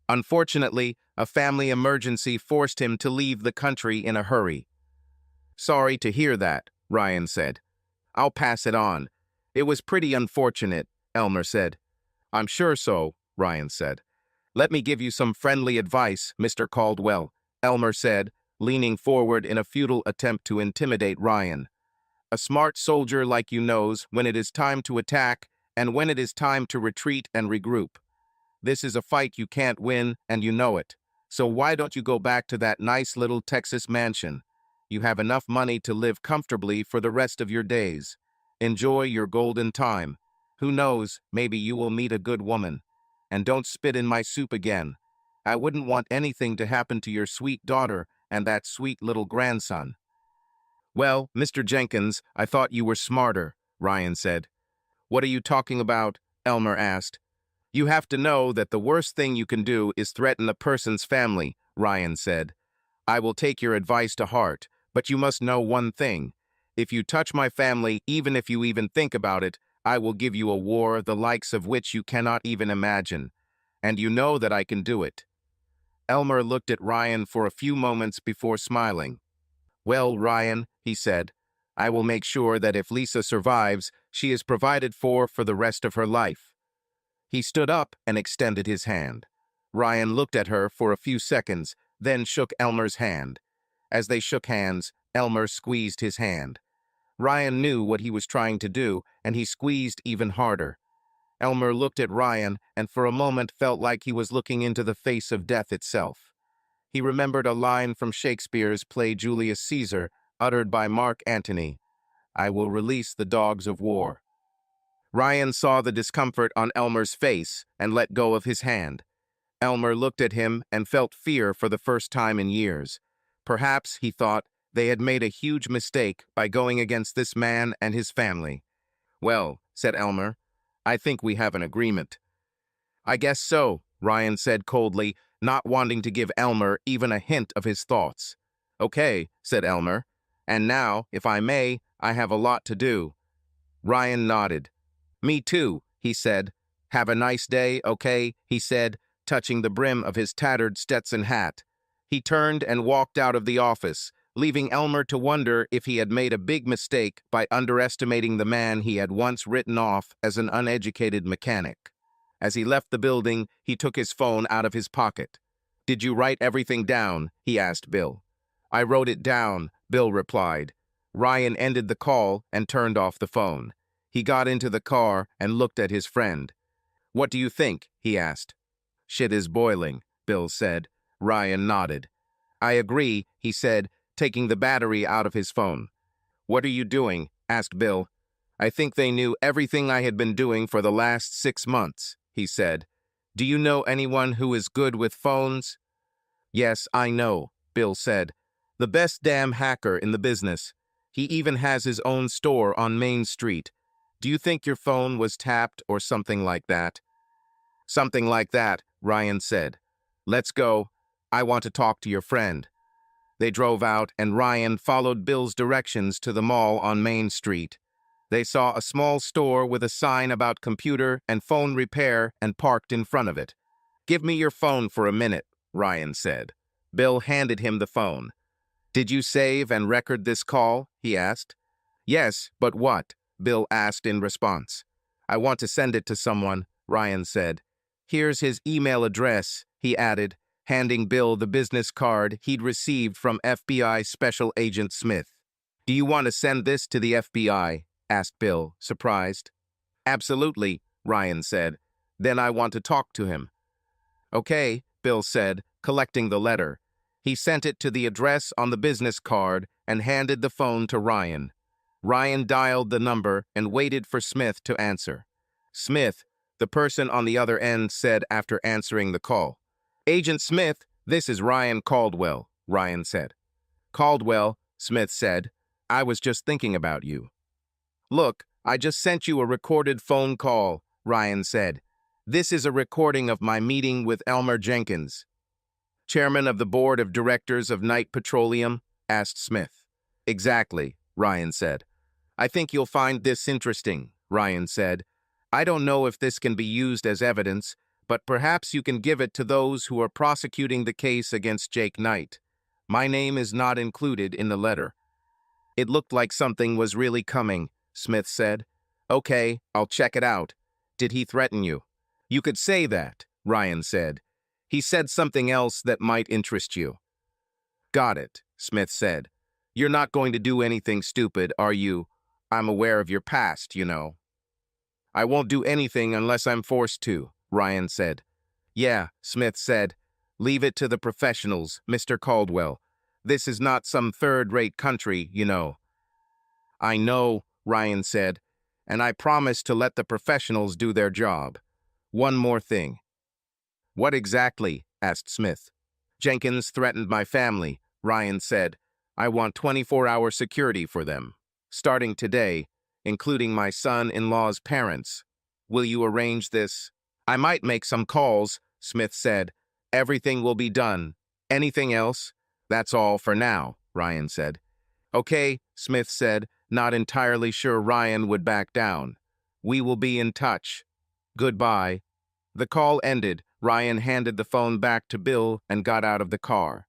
Unfortunately, a family emergency forced him to leave the country in a hurry. Sorry to hear that, Ryan said. I'll pass it on. It was pretty unfortunate, Elmer said. I'm sure so, Ryan said. Let me give you some friendly advice, Mr. Caldwell, Elmer said, leaning forward in a futile attempt to intimidate Ryan. A smart soldier like you knows when it is time to attack and when it is time to retreat and regroup. This is a fight you can't win, and you know it. So why don't you go back to that nice little Texas mansion? You have enough money to live comfortably for the rest of your days. Enjoy your golden time. Who knows, maybe you will meet a good woman. And don't spit in my soup again. I wouldn't want anything to happen to your sweet daughter and that sweet little grandson. Well, Mr. Jenkins, I thought you were smarter, Ryan said. What are you talking about? Elmer asked. You have to know that the worst thing you can do is threaten a person's family, Ryan said. I will take your advice to heart, but you must know one thing. If you touch my family, even if you even think about it, I will give you a war the likes of which you cannot even imagine. And you know that I can do it. Elmer looked at Ryan for a few moments before smiling. Well, Ryan, he said, I will make sure that if Lisa survives, she is provided for the rest of her life. He stood up and extended his hand. Ryan looked at her for a few seconds, then shook Elmer's hand. As they shook hands, Elmer squeezed his hand. Ryan knew what he was trying to do, and he squeezed even harder. Elmer looked at Ryan and for a moment felt like he was looking into the face of death itself. He remembered a line from Shakespeare's play Julius Caesar, uttered by Mark Antony. I will release the dogs of war. Ryan saw the discomfort on Elmer's face and let go of his hand. Elmer looked at him and felt fear for the first time in years. Perhaps, he thought, they had made a huge mistake by going against this man and his family. Well, said Elmer, I think we have an agreement. I guess so, Ryan said coldly, not wanting to give Elmer even a hint of his thoughts. Okay, said Elmer. And now, if I may, I have a lot to do. Ryan nodded. Me too, he said. Have a nice day, okay, he said, touching the brim of his tattered Stetson hat. He turned and walked out of the office, leaving Elmer to wonder if he had made a big mistake by underestimating the man he had once written off as an uneducated mechanic. As he left the building, he took his phone out of his pocket. Did you write everything down? He asked Bill. I wrote it down, Bill replied. Ryan ended the call and turned off the phone. He got into the car and looked at his friend. What do you think? He asked. Shit is boiling, Bill said. Ryan nodded. I agree, he said, taking the battery out of his phone. What are you doing? Asked Bill. I think they knew everything I had been doing for the last 6 months, he said. Do you know anyone who is good with phones? Yes, I know, Bill said. The best damn hacker in the business. He even has his own store on Main Street. Do you think your phone was tapped or something like that? Something like that, Ryan said. Let's go. I want to talk to your friend. They drove out and Ryan followed Bill's directions to the mall on Main Street. They saw a small store with a sign about computer and phone repair and parked in front of it. Give me your phone for a minute, Ryan said. Bill handed him the phone. Did you save and record this call? He asked. Yes, but what? Bill asked in response. I want to send it to someone, Ryan said. Here's his email address, he added, handing Bill the business card he'd received from FBI Special Agent Smith. Do you want to send this to the FBI? Asked Bill, surprised. Absolutely, Ryan said. Then I want to talk to him. Okay, Bill said, collecting the letter. He sent it to the address on the business card and handed the phone to Ryan. Ryan dialed the number and waited for Smith to answer. Smith, the person on the other end said after answering the call. Agent Smith, this is Ryan Caldwell, Ryan said. Caldwell, Smith said, I was just thinking about you. Look, I just sent you a recorded phone call, Ryan said. This is a recording of my meeting with Elmer Jenkins. Chairman of the Board of Directors of Knight Petroleum? Asked Smith. Exactly, Ryan said. I think you'll find this interesting, Ryan said. I don't know if this can be used as evidence, but perhaps you can give it to those who are prosecuting the case against Jake Knight. My name is not included in the letter. It looked like something was really coming, Smith said. Okay, I'll check it out. Did he threaten you? You could say that, Ryan said. He said something else that might interest you. Got it, Smith said. You're not going to do anything stupid, are you? I'm aware of your past, you know. I won't do anything unless I'm forced to, Ryan said. Yeah, Smith said. Leave it to the professionals, Mr. Caldwell. This is not some third-rate country, you know. I know, Ryan said, and I promise to let the professionals do their job. One more thing. What exactly? Asked Smith. Jenkins threatened my family, Ryan said. I want 24-hour security for them. Starting today, including my son-in-law's parents. Will you arrange this? I might make some calls, Smith said. Everything will be done. Anything else? That's all for now, Ryan said. Okay, Smith said, not entirely sure Ryan would back down. We will be in touch. Goodbye. The call ended. Ryan handed the phone back to Bill and got out of the car.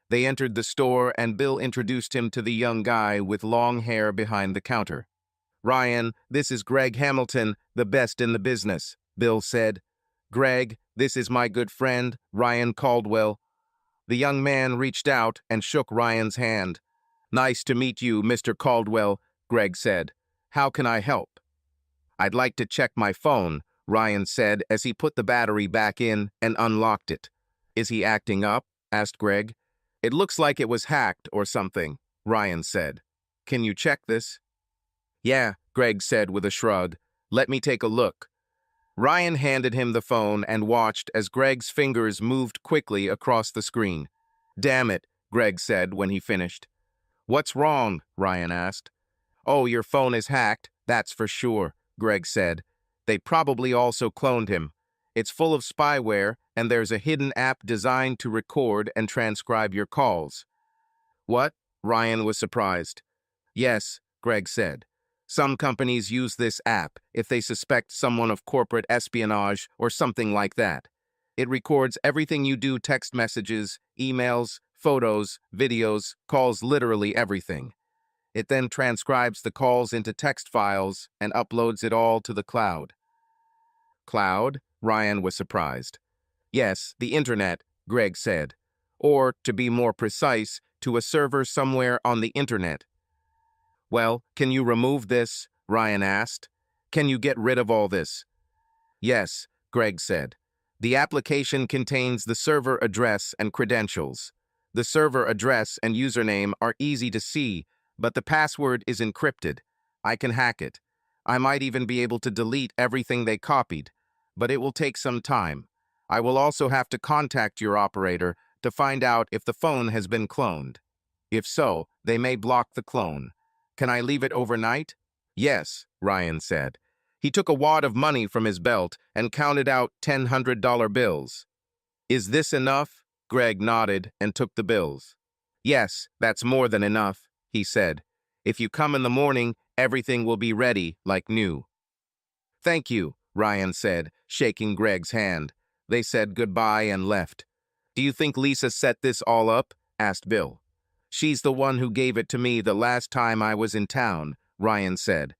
They entered the store and Bill introduced him to the young guy with long hair behind the counter. Ryan, this is Greg Hamilton, the best in the business, Bill said. Greg, this is my good friend, Ryan Caldwell. The young man reached out and shook Ryan's hand. Nice to meet you, Mr. Caldwell, Greg said. How can I help? I'd like to check my phone, Ryan said as he put the battery back in and unlocked it. Is he acting up? Asked Greg. It looks like it was hacked or something, Ryan said. Can you check this? Yeah, Greg said with a shrug. Let me take a look. Ryan handed him the phone and watched as Greg's fingers moved quickly across the screen. Damn it, Greg said when he finished. What's wrong? Ryan asked. Oh, your phone is hacked, that's for sure, Greg said. They probably also cloned him. It's full of spyware, and there's a hidden app designed to record and transcribe your calls. What? Ryan was surprised. Yes, Greg said. Some companies use this app if they suspect someone of corporate espionage or something like that. It records everything you do, text messages, emails, photos, videos, calls, literally everything. It then transcribes the calls into text files and uploads it all to the cloud. Cloud? Ryan was surprised. Yes, the internet, Greg said. Or, to be more precise, to a server somewhere on the internet. Well, can you remove this? Ryan asked. Can you get rid of all this? Yes, Greg said. The application contains the server address and credentials. The server address and username are easy to see, but the password is encrypted. I can hack it. I might even be able to delete everything they copied, but it will take some time. I will also have to contact your operator to find out if the phone has been cloned. If so, they may block the clone. Can I leave it overnight? Yes, Ryan said. He took a wad of money from his belt and counted out $100 bills. Is this enough? Greg nodded and took the bills. Yes, that's more than enough, he said. If you come in the morning, everything will be ready like new. Thank you, Ryan said, shaking Greg's hand. They said goodbye and left. Do you think Lisa set this all up? Asked Bill. She's the one who gave it to me the last time I was in town, Ryan said.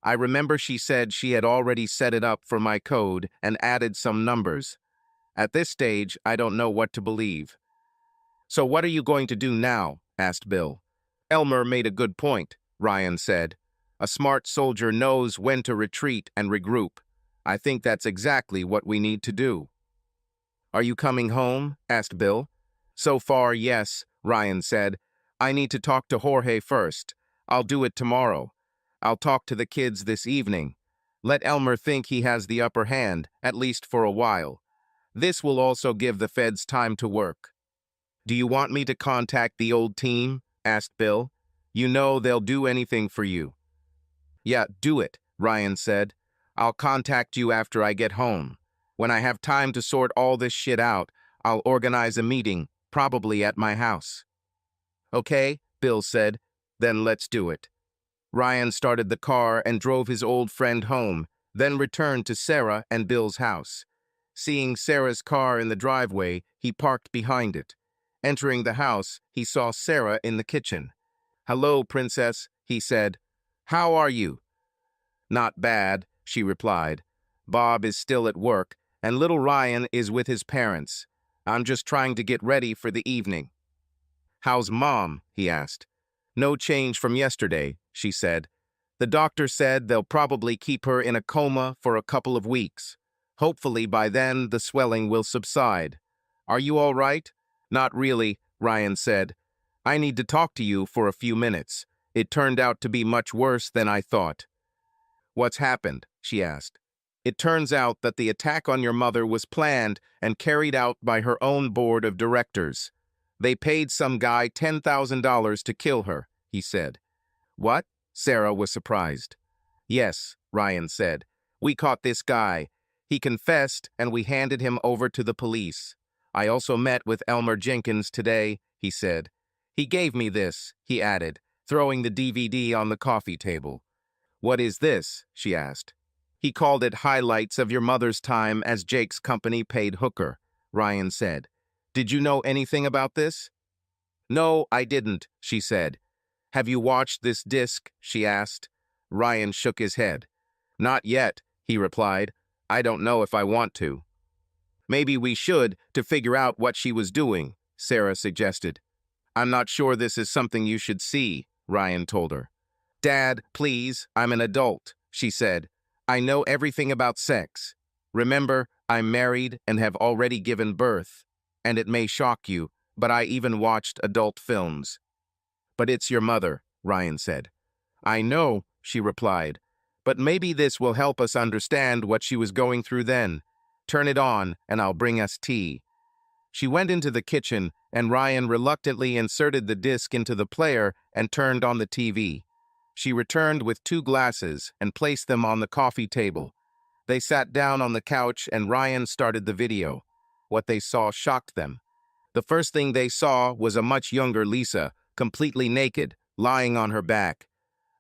I remember she said she had already set it up for my code and added some numbers. At this stage, I don't know what to believe. So what are you going to do now? Asked Bill. Elmer made a good point, Ryan said. A smart soldier knows when to retreat and regroup. I think that's exactly what we need to do. Are you coming home? Asked Bill. So far, yes, Ryan said. I need to talk to Jorge first. I'll do it tomorrow. I'll talk to the kids this evening. Let Elmer think he has the upper hand, at least for a while. This will also give the feds time to work. Do you want me to contact the old team? Asked Bill. You know they'll do anything for you. Yeah, do it, Ryan said. I'll contact you after I get home. When I have time to sort all this shit out, I'll organize a meeting, probably at my house. Okay, Bill said. Then let's do it. Ryan started the car and drove his old friend home, then returned to Sarah and Bill's house. Seeing Sarah's car in the driveway, he parked behind it. Entering the house, he saw Sarah in the kitchen. Hello, Princess, he said. How are you? Not bad, she replied. Bob is still at work, and little Ryan is with his parents. I'm just trying to get ready for the evening. How's Mom? He asked. No change from yesterday, she said. The doctor said they'll probably keep her in a coma for a couple of weeks. Hopefully by then the swelling will subside. Are you all right? Not really, Ryan said. I need to talk to you for a few minutes. It turned out to be much worse than I thought. What's happened? She asked. It turns out that the attack on your mother was planned and carried out by her own board of directors. They paid some guy $10,000 to kill her, he said. What? Sarah was surprised. Yes, Ryan said. We caught this guy. He confessed and we handed him over to the police. I also met with Elmer Jenkins today, he said. He gave me this, he added, throwing the DVD on the coffee table. What is this? She asked. He called it Highlights of Your Mother's Time as Jake's company paid hooker, Ryan said. Did you know anything about this? No, I didn't, she said. Have you watched this disc? She asked. Ryan shook his head. Not yet, he replied. I don't know if I want to. Maybe we should, to figure out what she was doing, Sarah suggested. I'm not sure this is something you should see, Ryan told her. Dad, please, I'm an adult, she said. I know everything about sex. Remember, I'm married and have already given birth. And it may shock you, but I even watched adult films. But it's your mother, Ryan said. I know, she replied. But maybe this will help us understand what she was going through then. Turn it on, and I'll bring us tea. She went into the kitchen, and Ryan reluctantly inserted the disc into the player and turned on the TV. She returned with 2 glasses and placed them on the coffee table. They sat down on the couch and Ryan started the video. What they saw shocked them. The first thing they saw was a much younger Lisa, completely naked, lying on her back.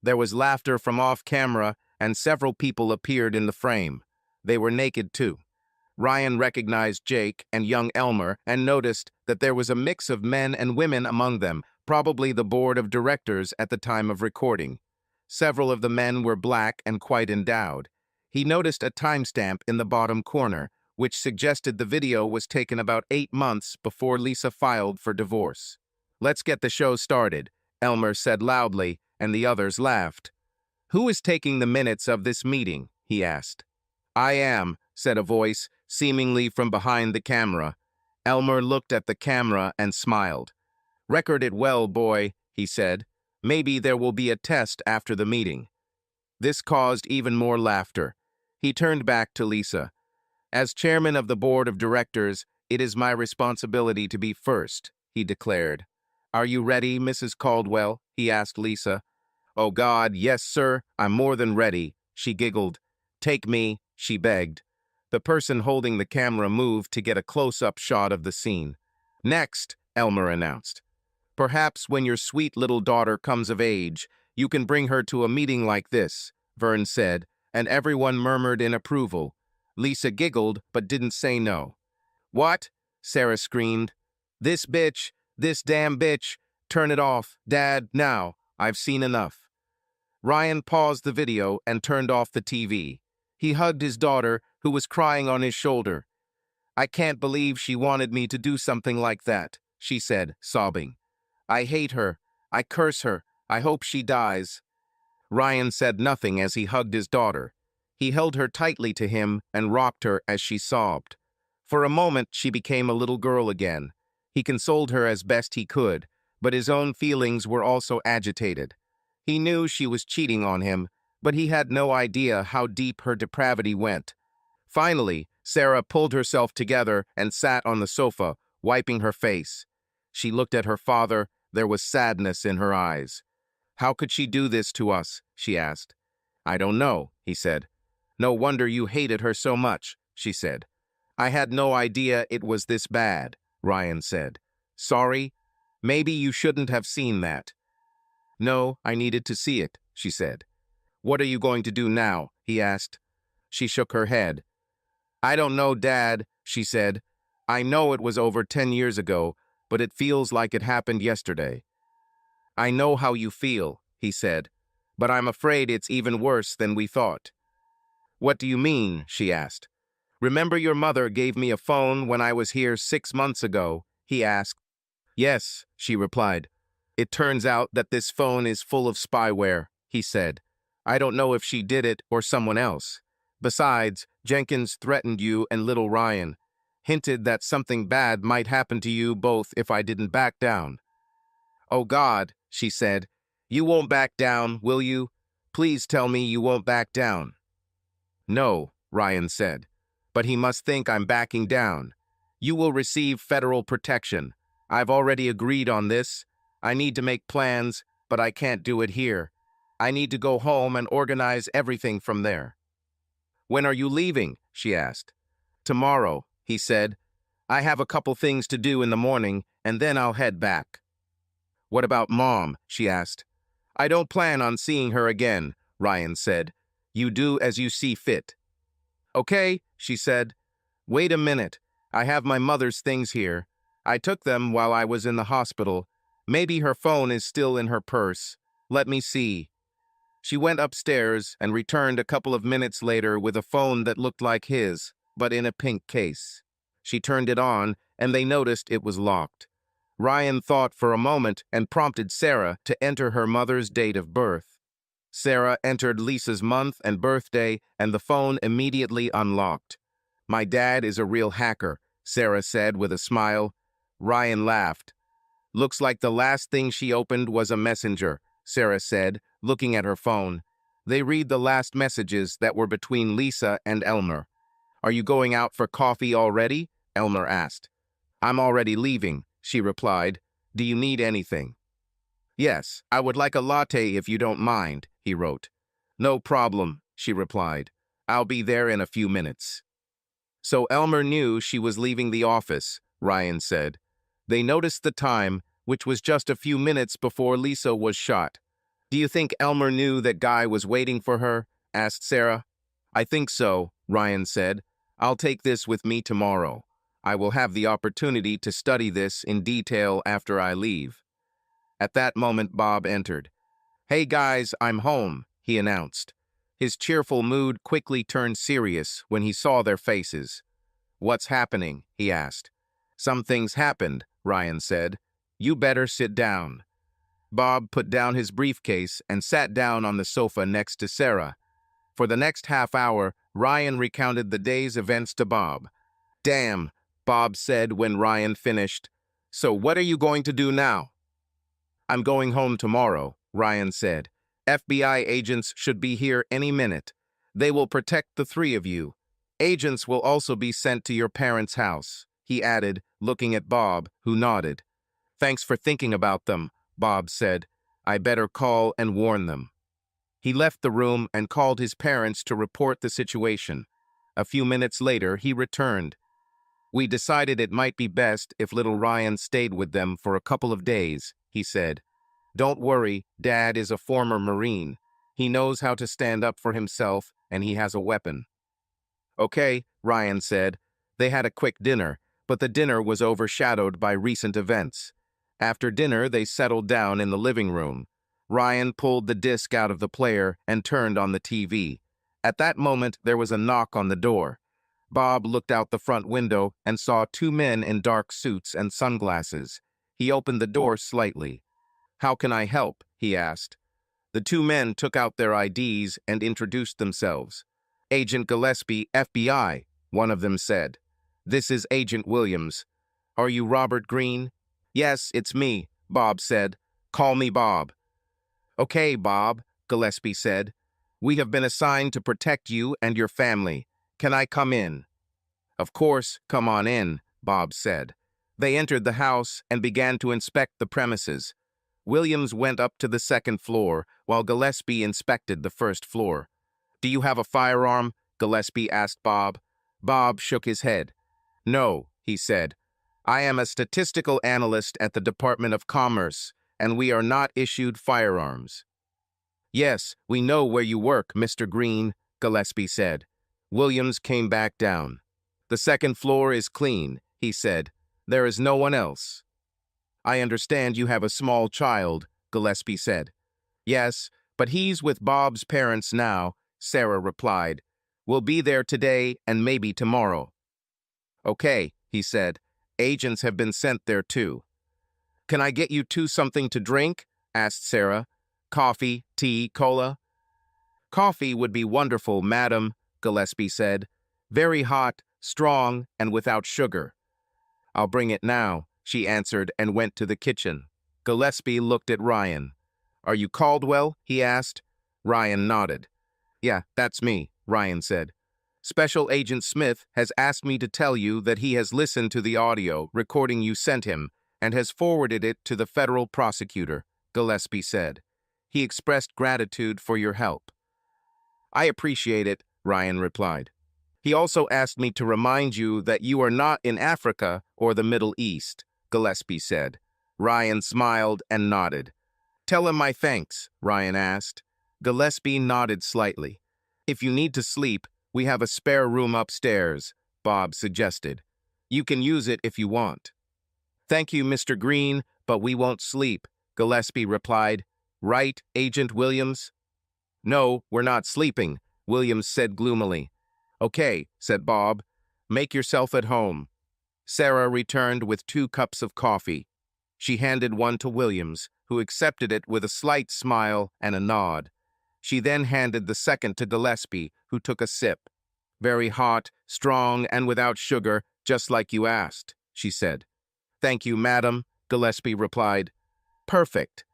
There was laughter from off-camera, and several people appeared in the frame. They were naked too. Ryan recognized Jake and young Elmer and noticed that there was a mix of men and women among them, probably the board of directors at the time of recording. Several of the men were black and quite endowed. He noticed a timestamp in the bottom corner, which suggested the video was taken about 8 months before Lisa filed for divorce. "Let's get the show started," Elmer said loudly, and the others laughed. "Who is taking the minutes of this meeting?" he asked. "I am," said a voice, seemingly from behind the camera. Elmer looked at the camera and smiled. "Record it well, boy," he said. "Maybe there will be a test after the meeting." This caused even more laughter. He turned back to Lisa. "As chairman of the board of directors, it is my responsibility to be first," he declared. "Are you ready, Mrs. Caldwell?" he asked Lisa. "Oh God, yes, sir, I'm more than ready," she giggled. "Take me," she begged. The person holding the camera moved to get a close-up shot of the scene. "Next," Elmer announced. "Perhaps when your sweet little daughter comes of age, you can bring her to a meeting like this," Vern said, and everyone murmured in approval. Lisa giggled, but didn't say no. "What?" Sarah screamed. This damn bitch, turn it off, Dad, now, I've seen enough." Ryan paused the video and turned off the TV. He hugged his daughter, who was crying on his shoulder. "I can't believe she wanted me to do something like that," she said, sobbing. "I hate her. I curse her. I hope she dies." Ryan said nothing as he hugged his daughter. He held her tightly to him and rocked her as she sobbed. For a moment, she became a little girl again. He consoled her as best he could, but his own feelings were also agitated. He knew she was cheating on him, but he had no idea how deep her depravity went. Finally, Sarah pulled herself together and sat on the sofa, wiping her face. She looked at her father. There was sadness in her eyes. "How could she do this to us?" she asked. "I don't know," he said. "No wonder you hated her so much," she said. "I had no idea it was this bad," Ryan said. "Sorry? Maybe you shouldn't have seen that." "No, I needed to see it," she said. "What are you going to do now?" he asked. She shook her head. "I don't know, Dad," she said. "I know it was over 10 years ago, but it feels like it happened yesterday." "I know how you feel," he said, "but I'm afraid it's even worse than we thought." "What do you mean?" she asked. "Remember your mother gave me a phone when I was here 6 months ago?" he asked. "Yes," she replied. "It turns out that this phone is full of spyware," he said. "I don't know if she did it or someone else. Besides, Jenkins threatened you and little Ryan, hinted that something bad might happen to you both if I didn't back down." "Oh God," she said. "You won't back down, will you? Please tell me you won't back down." "No," Ryan said, "but he must think I'm backing down. You will receive federal protection. I've already agreed on this. I need to make plans, but I can't do it here. I need to go home and organize everything from there." "When are you leaving?" she asked. "Tomorrow," he said. "I have a couple things to do in the morning, and then I'll head back." "What about Mom?" she asked. "I don't plan on seeing her again," Ryan said. "You do as you see fit." "Okay," she said. "Wait a minute. I have my mother's things here. I took them while I was in the hospital. Maybe her phone is still in her purse. Let me see." She went upstairs and returned a couple of minutes later with a phone that looked like his, but in a pink case. She turned it on, and they noticed it was locked. Ryan thought for a moment and prompted Sarah to enter her mother's date of birth. Sarah entered Lisa's month and birthday, and the phone immediately unlocked. "My dad is a real hacker," Sarah said with a smile. Ryan laughed. "Looks like the last thing she opened was a messenger," Sarah said, looking at her phone. "They read the last messages that were between Lisa and Elmer." "Are you going out for coffee already?" Elmer asked. "I'm already leaving," she replied. "Do you need anything?" "Yes, I would like a latte if you don't mind," he wrote. "No problem," she replied. I'll be there in a few minutes. So Elmer knew she was leaving the office, Ryan said. They noticed the time, which was just a few minutes before Lisa was shot. Do you think Elmer knew that Guy was waiting for her? Asked Sarah. I think so, Ryan said. I'll take this with me tomorrow. I will have the opportunity to study this in detail after I leave. At that moment, Bob entered. Hey guys, I'm home, he announced. His cheerful mood quickly turned serious when he saw their faces. What's happening? He asked. Something's happened, Ryan said. You better sit down. Bob put down his briefcase and sat down on the sofa next to Sarah. For the next half hour, Ryan recounted the day's events to Bob. Damn, Bob said when Ryan finished. So what are you going to do now? I'm going home tomorrow, Ryan said. FBI agents should be here any minute. They will protect the three of you. Agents will also be sent to your parents' house, he added, looking at Bob, who nodded. Thanks for thinking about them, Bob said. I better call and warn them. He left the room and called his parents to report the situation. A few minutes later, he returned. We decided it might be best if little Ryan stayed with them for a couple of days, he said. Don't worry, Dad is a former Marine. He knows how to stand up for himself, and he has a weapon. Okay, Ryan said. They had a quick dinner, but the dinner was overshadowed by recent events. After dinner, they settled down in the living room. Ryan pulled the disc out of the player and turned on the TV. At that moment, there was a knock on the door. Bob looked out the front window and saw two men in dark suits and sunglasses. He opened the door slightly. How can I help? He asked. The two men took out their IDs and introduced themselves. Agent Gillespie, FBI, one of them said. This is Agent Williams. Are you Robert Green? Yes, it's me, Bob said. Call me Bob. Okay, Bob, Gillespie said. We have been assigned to protect you and your family. Can I come in? Of course, come on in, Bob said. They entered the house and began to inspect the premises. Williams went up to the second floor, while Gillespie inspected the first floor. Do you have a firearm? Gillespie asked Bob. Bob shook his head. No, he said. I am a statistical analyst at the Department of Commerce, and we are not issued firearms. Yes, we know where you work, Mr. Green, Gillespie said. Williams came back down. The second floor is clean, he said. There is no one else. I understand you have a small child, Gillespie said. Yes, but he's with Bob's parents now, Sarah replied. We'll be there today and maybe tomorrow. Okay, he said. Agents have been sent there too. Can I get you two something to drink? Asked Sarah. Coffee, tea, cola? Coffee would be wonderful, madam, Gillespie said. Very hot, strong, and without sugar. I'll bring it now, she answered and went to the kitchen. Gillespie looked at Ryan. Are you Caldwell? He asked. Ryan nodded. Yeah, that's me, Ryan said. Special Agent Smith has asked me to tell you that he has listened to the audio recording you sent him and has forwarded it to the federal prosecutor, Gillespie said. He expressed gratitude for your help. I appreciate it, Ryan replied. He also asked me to remind you that you are not in Africa or the Middle East, Gillespie said. Ryan smiled and nodded. Tell him my thanks, Ryan asked. Gillespie nodded slightly. If you need to sleep, we have a spare room upstairs, Bob suggested. You can use it if you want. Thank you, Mr. Green, but we won't sleep, Gillespie replied. Right, Agent Williams? No, we're not sleeping, Williams said gloomily. Okay, said Bob. Make yourself at home. Sarah returned with 2 cups of coffee. She handed one to Williams, who accepted it with a slight smile and a nod. She then handed the second to Gillespie, who took a sip. Very hot, strong, and without sugar, just like you asked, she said. Thank you, madam, Gillespie replied. Perfect.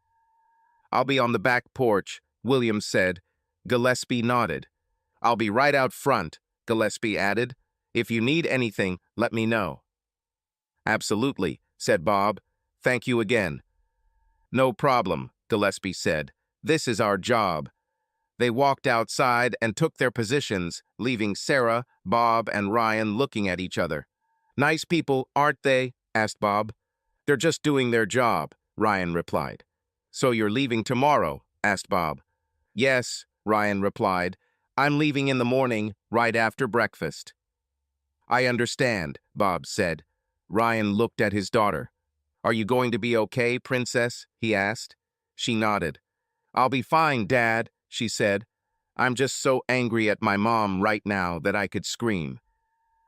I'll be on the back porch, Williams said. Gillespie nodded. I'll be right out front, Gillespie added. If you need anything, let me know. Absolutely, said Bob. Thank you again. No problem, Gillespie said. This is our job. They walked outside and took their positions, leaving Sarah, Bob, and Ryan looking at each other. "Nice people, aren't they?" asked Bob. "They're just doing their job," Ryan replied. "So you're leaving tomorrow?" asked Bob. "Yes," Ryan replied. "I'm leaving in the morning, right after breakfast." "I understand," Bob said. Ryan looked at his daughter. "Are you going to be okay, Princess?" he asked. She nodded. "I'll be fine, Dad," she said. "I'm just so angry at my mom right now that I could scream."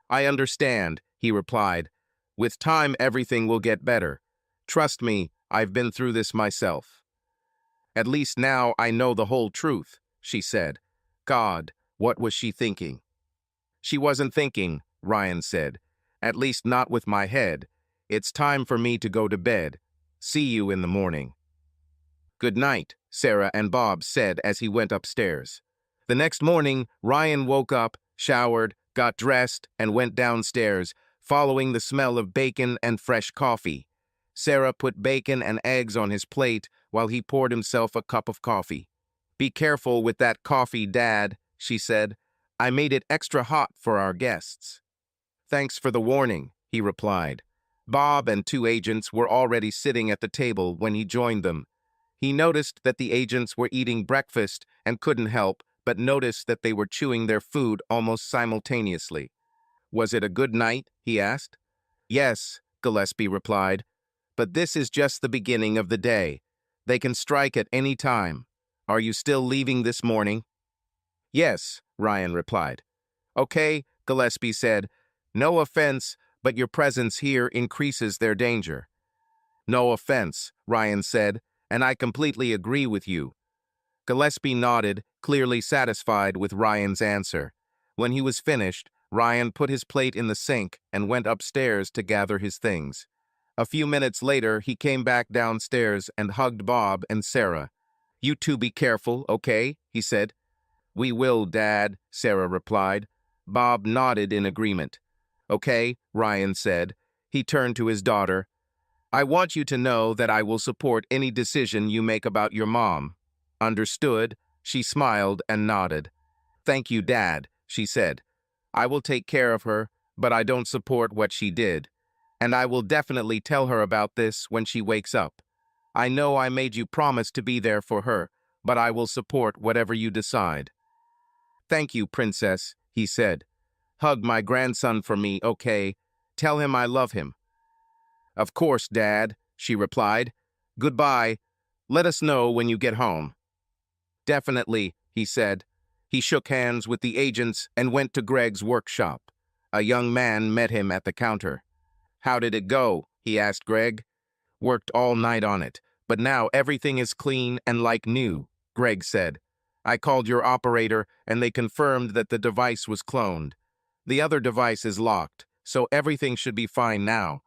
"I understand," he replied. "With time, everything will get better. Trust me, I've been through this myself." "At least now I know the whole truth," she said. God, what was she thinking? "She wasn't thinking," Ryan said. "At least not with my head. It's time for me to go to bed. See you in the morning." "Good night," Sarah and Bob said as he went upstairs. The next morning, Ryan woke up, showered, got dressed, and went downstairs, following the smell of bacon and fresh coffee. Sarah put bacon and eggs on his plate while he poured himself a cup of coffee. "Be careful with that coffee, Dad," she said. "I made it extra hot for our guests." "Thanks for the warning," he replied. Bob and two agents were already sitting at the table when he joined them. He noticed that the agents were eating breakfast and couldn't help but notice that they were chewing their food almost simultaneously. "Was it a good night?" he asked. "Yes," Gillespie replied. "But this is just the beginning of the day. They can strike at any time. Are you still leaving this morning?" "Yes," Ryan replied. "Okay," Gillespie said. "No offense, but your presence here increases their danger." "No offense," Ryan said, "and I completely agree with you." Gillespie nodded, clearly satisfied with Ryan's answer. When he was finished, Ryan put his plate in the sink and went upstairs to gather his things. A few minutes later, he came back downstairs and hugged Bob and Sarah. "You two be careful, okay?" he said. "We will, Dad," Sarah replied. Bob nodded in agreement. "Okay," Ryan said. He turned to his daughter. "I want you to know that I will support any decision you make about your mom." "Understood." She smiled and nodded. "Thank you, Dad," she said. "I will take care of her, but I don't support what she did. And I will definitely tell her about this when she wakes up. I know I made you promise to be there for her, but I will support whatever you decide." "Thank you, Princess," he said. "Hug my grandson for me, okay? Tell him I love him." "Of course, Dad," she replied. "Goodbye. Let us know when you get home." "Definitely," he said. He shook hands with the agents and went to Greg's workshop. A young man met him at the counter. "How did it go?" he asked Greg. "Worked all night on it, but now everything is clean and like new," Greg said. "I called your operator and they confirmed that the device was cloned. The other device is locked, so everything should be fine now.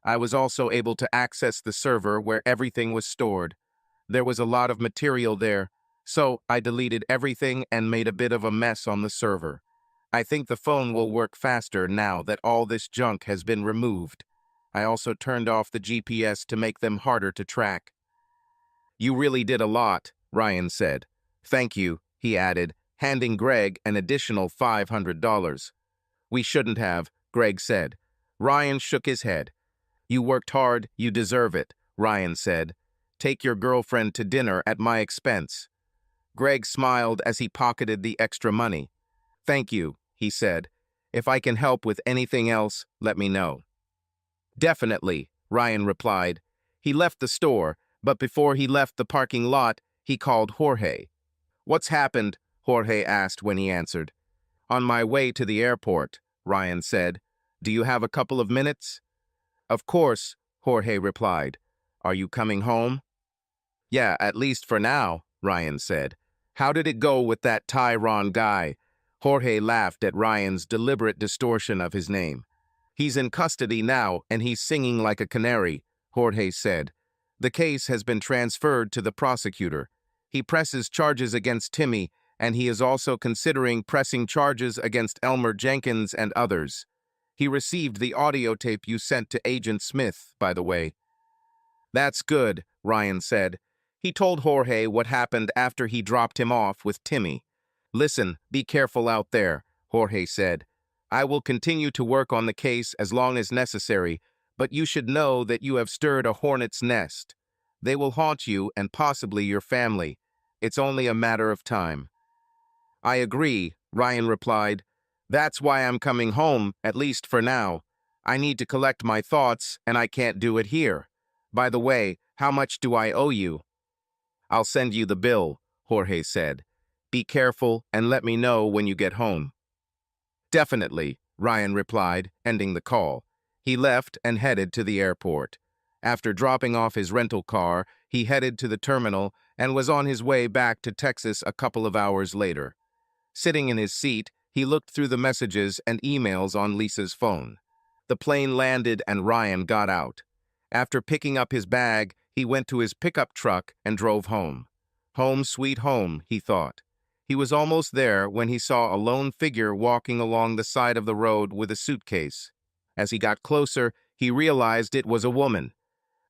I was also able to access the server where everything was stored. There was a lot of material there, so I deleted everything and made a bit of a mess on the server. I think the phone will work faster now that all this junk has been removed. I also turned off the GPS to make them harder to track." "You really did a lot," Ryan said. "Thank you," he added, handing Greg an additional $500. "We shouldn't have," Greg said. Ryan shook his head. "You worked hard, you deserve it," Ryan said. "Take your girlfriend to dinner at my expense." Greg smiled as he pocketed the extra money. "Thank you," he said. "If I can help with anything else, let me know." "Definitely," Ryan replied. He left the store, but before he left the parking lot, he called Jorge. "What's happened?" Jorge asked when he answered. "On my way to the airport," Ryan said. "Do you have a couple of minutes?" "Of course," Jorge replied. "Are you coming home?" "Yeah, at least for now," Ryan said. "How did it go with that Tyron guy?" Jorge laughed at Ryan's deliberate distortion of his name. "He's in custody now, and he's singing like a canary," Jorge said. "The case has been transferred to the prosecutor. He presses charges against Timmy, and he is also considering pressing charges against Elmer Jenkins and others. He received the audio tape you sent to Agent Smith, by the way." "That's good," Ryan said. He told Jorge what happened after he dropped him off with Timmy. "Listen, be careful out there," Jorge said. "I will continue to work on the case as long as necessary, but you should know that you have stirred a hornet's nest. They will haunt you and possibly your family. It's only a matter of time." "I agree," Ryan replied. "That's why I'm coming home, at least for now. I need to collect my thoughts, and I can't do it here. By the way, how much do I owe you?" "I'll send you the bill," Jorge said. "Be careful and let me know when you get home." "Definitely," Ryan replied, ending the call. He left and headed to the airport. After dropping off his rental car, he headed to the terminal and was on his way back to Texas a couple of hours later. Sitting in his seat, he looked through the messages and emails on Lisa's phone. The plane landed and Ryan got out. After picking up his bag, he went to his pickup truck and drove home. Home sweet home, he thought. He was almost there when he saw a lone figure walking along the side of the road with a suitcase. As he got closer, he realized it was a woman.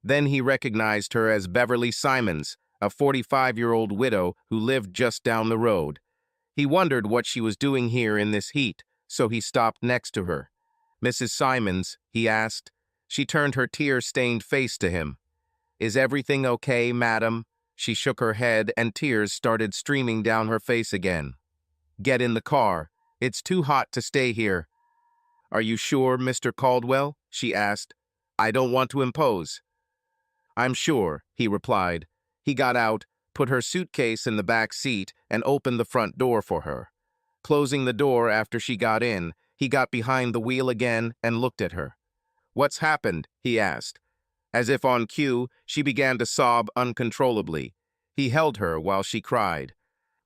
Then he recognized her as Beverly Simons, a 45-year-old widow who lived just down the road. He wondered what she was doing here in this heat, so he stopped next to her. "Mrs. Simons," he asked. She turned her tear-stained face to him. "Is everything okay, madam?" She shook her head and tears started streaming down her face again. "Get in the car. It's too hot to stay here." "Are you sure, Mr. Caldwell?" she asked. "I don't want to impose." "I'm sure," he replied. He got out, put her suitcase in the back seat, and opened the front door for her. Closing the door after she got in, he got behind the wheel again and looked at her. "What's happened?" he asked. As if on cue, she began to sob uncontrollably. He held her while she cried.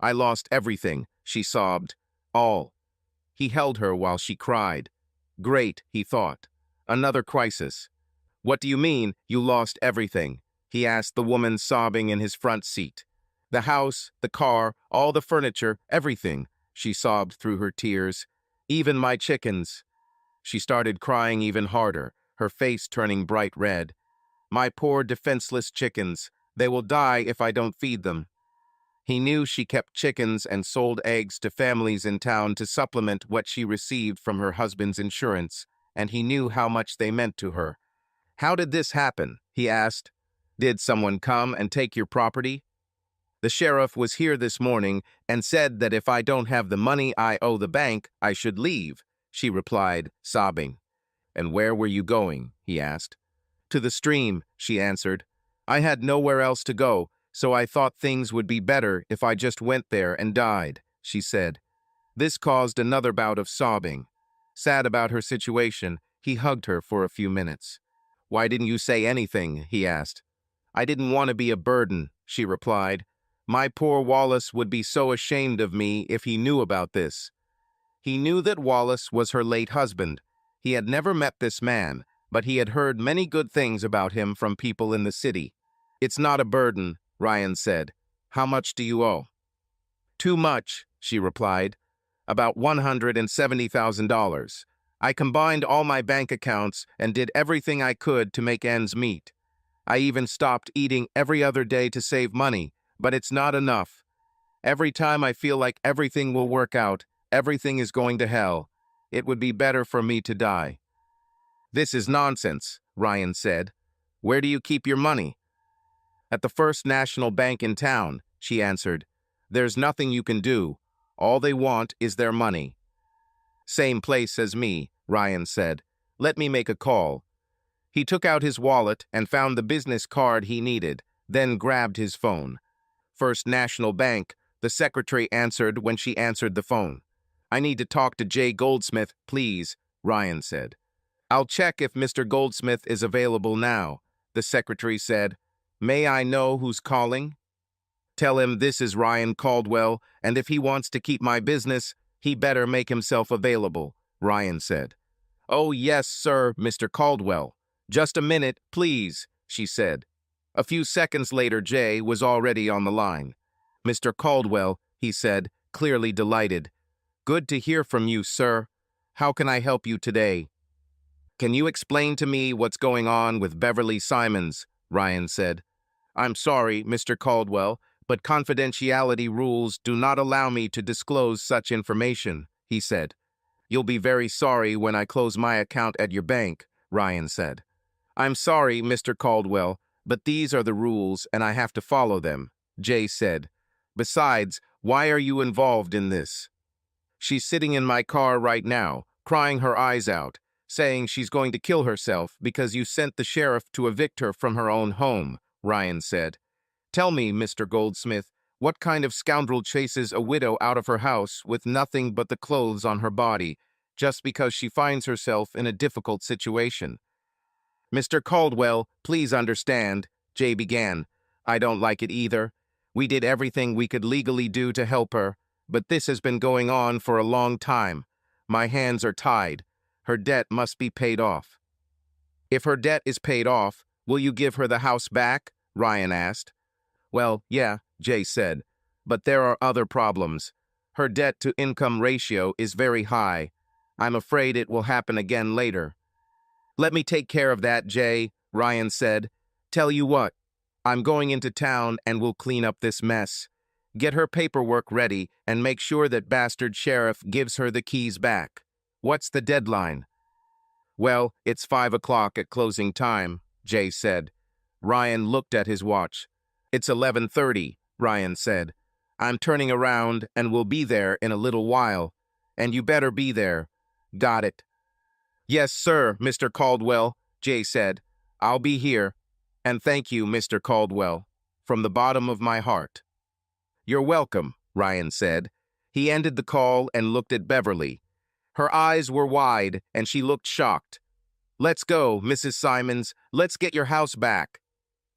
"I lost everything," she sobbed. "All." He held her while she cried. Great, he thought. Another crisis. "What do you mean, you lost everything?" he asked the woman sobbing in his front seat. "The house, the car, all the furniture, everything," she sobbed through her tears. "Even my chickens." She started crying even harder, her face turning bright red. "My poor defenseless chickens. They will die if I don't feed them." He knew she kept chickens and sold eggs to families in town to supplement what she received from her husband's insurance, and he knew how much they meant to her. "How did this happen?" he asked. "Did someone come and take your property?" "The sheriff was here this morning and said that if I don't have the money I owe the bank, I should leave," she replied, sobbing. "And where were you going?" he asked. "To the stream," she answered. "I had nowhere else to go, so I thought things would be better if I just went there and died," she said. This caused another bout of sobbing. Sad about her situation, he hugged her for a few minutes. "Why didn't you say anything?" he asked. "I didn't want to be a burden," she replied. "My poor Wallace would be so ashamed of me if he knew about this." He knew that Wallace was her late husband. He had never met this man, but he had heard many good things about him from people in the city. "It's not a burden," Ryan said. "How much do you owe?" "Too much," she replied. "About $170,000. I combined all my bank accounts and did everything I could to make ends meet. I even stopped eating every other day to save money, but it's not enough. Every time I feel like everything will work out, everything is going to hell. It would be better for me to die." "This is nonsense," Ryan said. "Where do you keep your money?" "At the First National Bank in town," she answered. "There's nothing you can do. All they want is their money." "Same place as me," Ryan said. "Let me make a call." He took out his wallet and found the business card he needed, then grabbed his phone. "First National Bank," the secretary answered when she answered the phone. "I need to talk to Jay Goldsmith, please," Ryan said. "I'll check if Mr. Goldsmith is available now," the secretary said. "May I know who's calling?" "Tell him this is Ryan Caldwell, and if he wants to keep my business, he better make himself available," Ryan said. "Oh, yes, sir, Mr. Caldwell. Just a minute, please," she said. A few seconds later, Jay was already on the line. "Mr. Caldwell," he said, clearly delighted. "Good to hear from you, sir. How can I help you today?" "Can you explain to me what's going on with Beverly Simons?" Ryan said. I'm sorry, Mr. Caldwell, but confidentiality rules do not allow me to disclose such information, he said. You'll be very sorry when I close my account at your bank, Ryan said. I'm sorry, Mr. Caldwell, but these are the rules and I have to follow them, Jay said. Besides, why are you involved in this? She's sitting in my car right now, crying her eyes out, saying she's going to kill herself because you sent the sheriff to evict her from her own home, Ryan said. Tell me, Mr. Goldsmith, what kind of scoundrel chases a widow out of her house with nothing but the clothes on her body, just because she finds herself in a difficult situation? Mr. Caldwell, please understand, Jay began. I don't like it either. We did everything we could legally do to help her, but this has been going on for a long time. My hands are tied. Her debt must be paid off. If her debt is paid off, will you give her the house back? Ryan asked. Well, yeah, Jay said, but there are other problems. Her debt-to-income ratio is very high. I'm afraid it will happen again later. Let me take care of that, Jay, Ryan said. Tell you what, I'm going into town and we'll clean up this mess. Get her paperwork ready and make sure that bastard sheriff gives her the keys back. What's the deadline? Well, it's 5 o'clock at closing time, Jay said. Ryan looked at his watch. It's 11:30, Ryan said. I'm turning around and will be there in a little while. And you better be there. Got it. Yes, sir, Mr. Caldwell, Jay said. I'll be here. And thank you, Mr. Caldwell, from the bottom of my heart. You're welcome, Ryan said. He ended the call and looked at Beverly. Her eyes were wide and she looked shocked. Let's go, Mrs. Simons. Let's get your house back.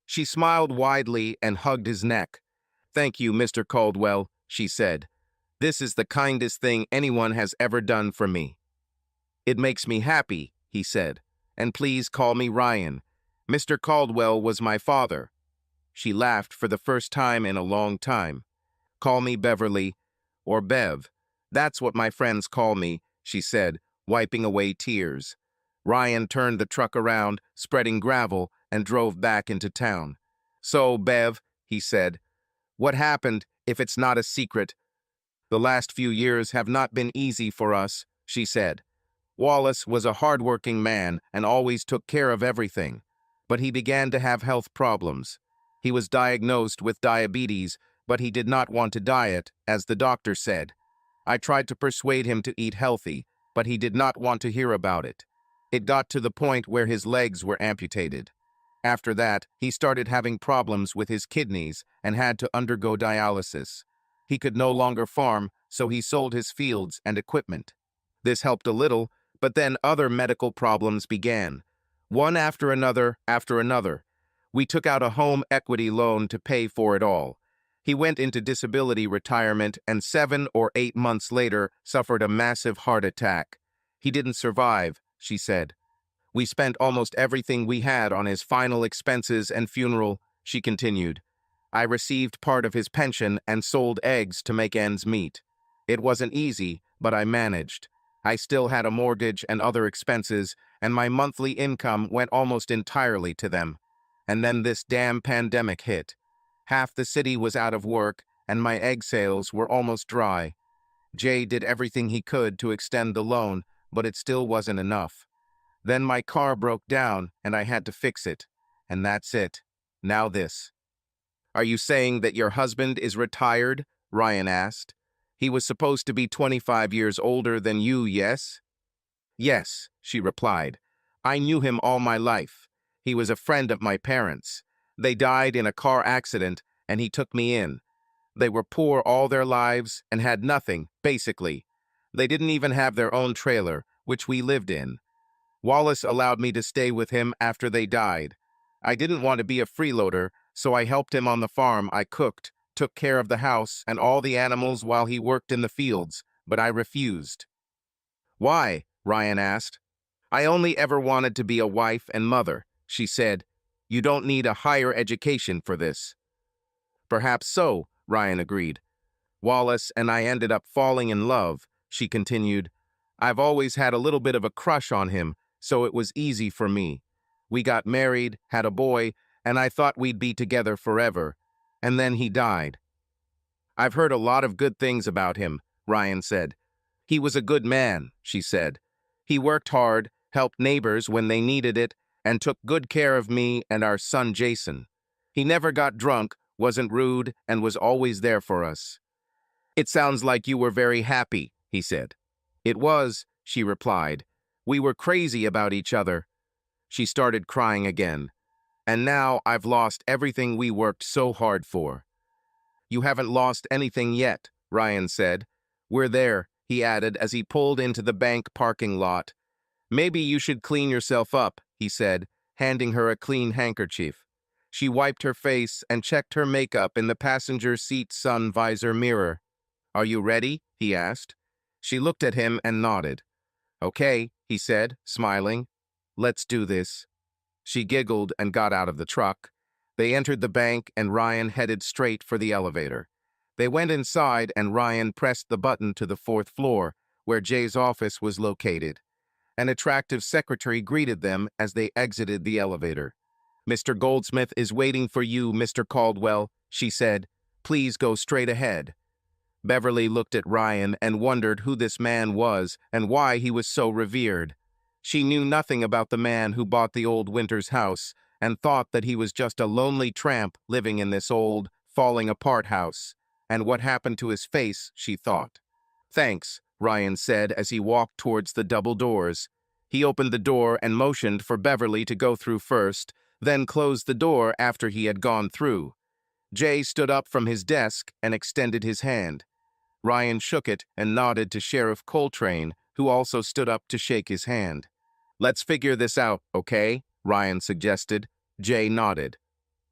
She smiled widely and hugged his neck. Thank you, Mr. Caldwell, she said. This is the kindest thing anyone has ever done for me. It makes me happy, he said. And please call me Ryan. Mr. Caldwell was my father. She laughed for the first time in a long time. Call me Beverly, or Bev. That's what my friends call me, she said, wiping away tears. Ryan turned the truck around, spreading gravel, and drove back into town. So, Bev, he said, what happened, if it's not a secret? The last few years have not been easy for us, she said. Wallace was a hard-working man and always took care of everything, but he began to have health problems. He was diagnosed with diabetes, but he did not want to diet, as the doctor said. I tried to persuade him to eat healthy, but he did not want to hear about it. It got to the point where his legs were amputated. After that, he started having problems with his kidneys and had to undergo dialysis. He could no longer farm, so he sold his fields and equipment. This helped a little, but then other medical problems began. One after another. We took out a home equity loan to pay for it all. He went into disability retirement and 7 or 8 months later suffered a massive heart attack. He didn't survive, she said. We spent almost everything we had on his final expenses and funeral, she continued. I received part of his pension and sold eggs to make ends meet. It wasn't easy, but I managed. I still had a mortgage and other expenses, and my monthly income went almost entirely to them. And then this damn pandemic hit. Half the city was out of work, and my egg sales were almost dry. Jay did everything he could to extend the loan, but it still wasn't enough. Then my car broke down, and I had to fix it. And that's it. Now this. Are you saying that your husband is retired? Ryan asked. He was supposed to be 25 years older than you, yes? Yes, she replied. I knew him all my life. He was a friend of my parents. They died in a car accident, and he took me in. They were poor all their lives and had nothing, basically. They didn't even have their own trailer, which we lived in. Wallace allowed me to stay with him after they died. I didn't want to be a freeloader, so I helped him on the farm. I cooked, took care of the house and all the animals while he worked in the fields, but I refused. Why? Ryan asked. I only ever wanted to be a wife and mother, she said. You don't need a higher education for this. Perhaps so, Ryan agreed. Wallace and I ended up falling in love, she continued. I've always had a little bit of a crush on him, so it was easy for me. We got married, had a boy, and I thought we'd be together forever. And then he died. I've heard a lot of good things about him, Ryan said. He was a good man, she said. He worked hard, helped neighbors when they needed it, and took good care of me and our son Jason. He never got drunk, wasn't rude, and was always there for us. It sounds like you were very happy, he said. It was, she replied. We were crazy about each other. She started crying again. And now I've lost everything we worked so hard for. You haven't lost anything yet, Ryan said. We're there, he added as he pulled into the bank parking lot. Maybe you should clean yourself up, he said, handing her a clean handkerchief. She wiped her face and checked her makeup in the passenger seat sun visor mirror. Are you ready? He asked. She looked at him and nodded. Okay, he said, smiling. Let's do this. She giggled and got out of the truck. They entered the bank and Ryan headed straight for the elevator. They went inside and Ryan pressed the button to the 4th floor, where Jay's office was located. An attractive secretary greeted them as they exited the elevator. Mr. Goldsmith is waiting for you, Mr. Caldwell, she said. Please go straight ahead. Beverly looked at Ryan and wondered who this man was and why he was so revered. She knew nothing about the man who bought the old Winters house and thought that he was just a lonely tramp living in this old, falling-apart house. And what happened to his face, she thought. Thanks, Ryan said as he walked towards the double doors. He opened the door and motioned for Beverly to go through first, then closed the door after he had gone through. Jay stood up from his desk and extended his hand. Ryan shook it and nodded to Sheriff Coltrane, who also stood up to shake his hand. Let's figure this out, okay? Ryan suggested. Jay nodded.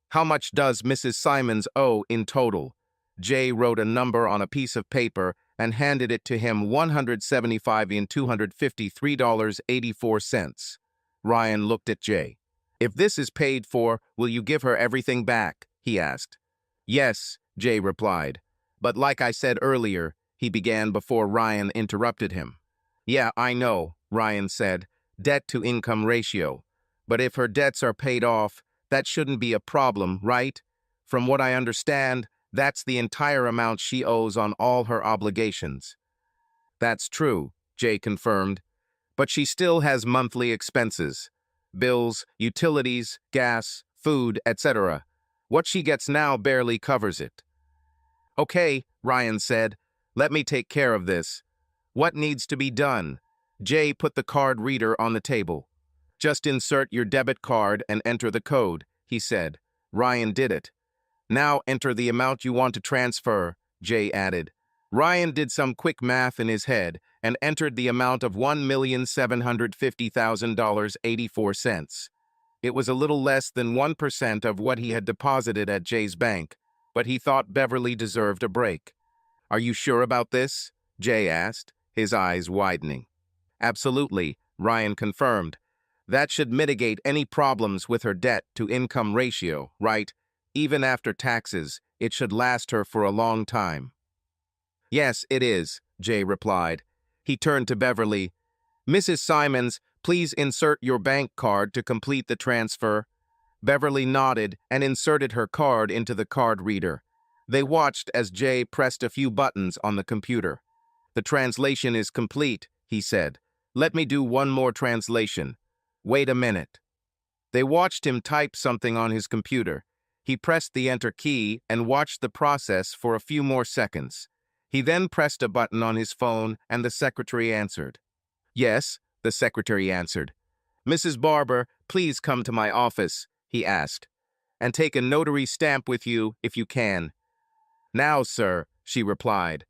How much does Mrs. Simons owe in total? Jay wrote a number on a piece of paper and handed it to him, $175,253.84. Ryan looked at Jay. If this is paid for, will you give her everything back? He asked. Yes, Jay replied. But like I said earlier, he began before Ryan interrupted him. Yeah, I know, Ryan said. Debt-to-income ratio. But if her debts are paid off, that shouldn't be a problem, right? From what I understand, that's the entire amount she owes on all her obligations. That's true, Jay confirmed. But she still has monthly expenses. Bills, utilities, gas, food, etc. What she gets now barely covers it. Okay, Ryan said. Let me take care of this. What needs to be done? Jay put the card reader on the table. Just insert your debit card and enter the code, he said. Ryan did it. Now enter the amount you want to transfer, Jay added. Ryan did some quick math in his head and entered the amount of $1,750,000.84. It was a little less than 1% of what he had deposited at Jay's bank, but he thought Beverly deserved a break. Are you sure about this? Jay asked, his eyes widening. Absolutely, Ryan confirmed. That should mitigate any problems with her debt-to-income ratio, right? Even after taxes, it should last her for a long time. Yes, it is, Jay replied. He turned to Beverly. Mrs. Simons, please insert your bank card to complete the transfer. Beverly nodded and inserted her card into the card reader. They watched as Jay pressed a few buttons on the computer. The translation is complete, he said. Let me do one more translation. Wait a minute. They watched him type something on his computer. He pressed the enter key and watched the process for a few more seconds. He then pressed a button on his phone and the secretary answered. Yes, the secretary answered. Mrs. Barber, please come to my office, he asked, and take a notary stamp with you if you can. Now, sir, she replied.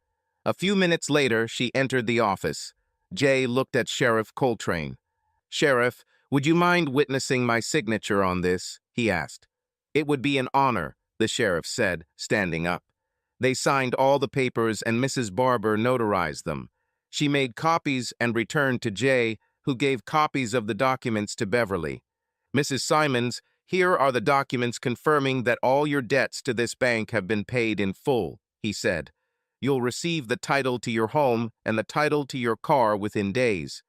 A few minutes later, she entered the office. Jay looked at Sheriff Coltrane. Sheriff, would you mind witnessing my signature on this? He asked. It would be an honor, the sheriff said, standing up. They signed all the papers and Mrs. Barber notarized them. She made copies and returned to Jay, who gave copies of the documents to Beverly. Mrs. Simons, here are the documents confirming that all your debts to this bank have been paid in full, he said. You'll receive the title to your home and the title to your car within days.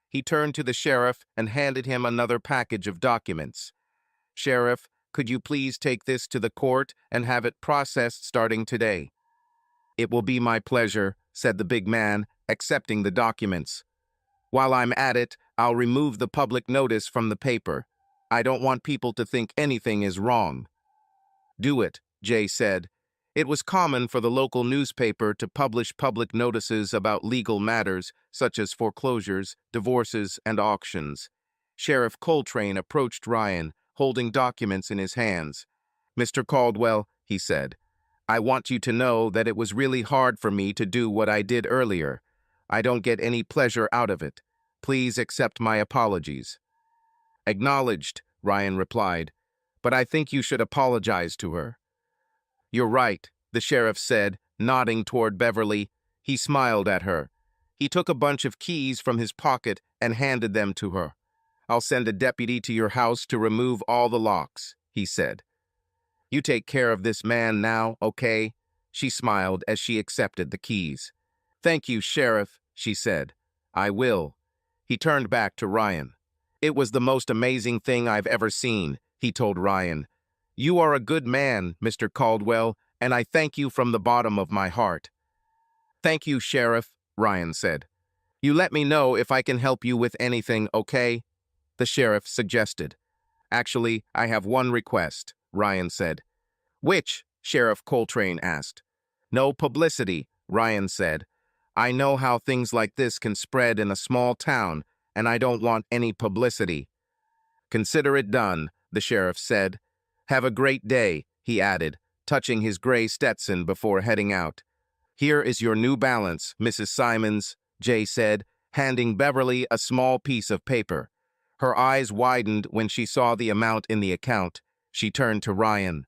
He turned to the sheriff and handed him another package of documents. Sheriff, could you please take this to the court and have it processed starting today?" "It will be my pleasure," said the big man, accepting the documents. "While I'm at it, I'll remove the public notice from the paper. I don't want people to think anything is wrong." "Do it," Jay said. It was common for the local newspaper to publish public notices about legal matters, such as foreclosures, divorces, and auctions. Sheriff Coltrane approached Ryan, holding documents in his hands. "Mr. Caldwell," he said, "I want you to know that it was really hard for me to do what I did earlier. I don't get any pleasure out of it. Please accept my apologies." "Acknowledged," Ryan replied, "but I think you should apologize to her." "You're right," the sheriff said, nodding toward Beverly. He smiled at her. He took a bunch of keys from his pocket and handed them to her. "I'll send a deputy to your house to remove all the locks," he said. "You take care of this man now, okay?" She smiled as she accepted the keys. "Thank you, Sheriff," she said. "I will." He turned back to Ryan. "It was the most amazing thing I've ever seen," he told Ryan. "You are a good man, Mr. Caldwell, and I thank you from the bottom of my heart." "Thank you, Sheriff," Ryan said. "You let me know if I can help you with anything, okay?" the sheriff suggested. "Actually, I have one request," Ryan said. "Which?" Sheriff Coltrane asked. "No publicity," Ryan said. "I know how things like this can spread in a small town, and I don't want any publicity." "Consider it done," the sheriff said. "Have a great day," he added, touching his gray Stetson before heading out. "Here is your new balance, Mrs. Simons," Jay said, handing Beverly a small piece of paper. Her eyes widened when she saw the amount in the account. She turned to Ryan.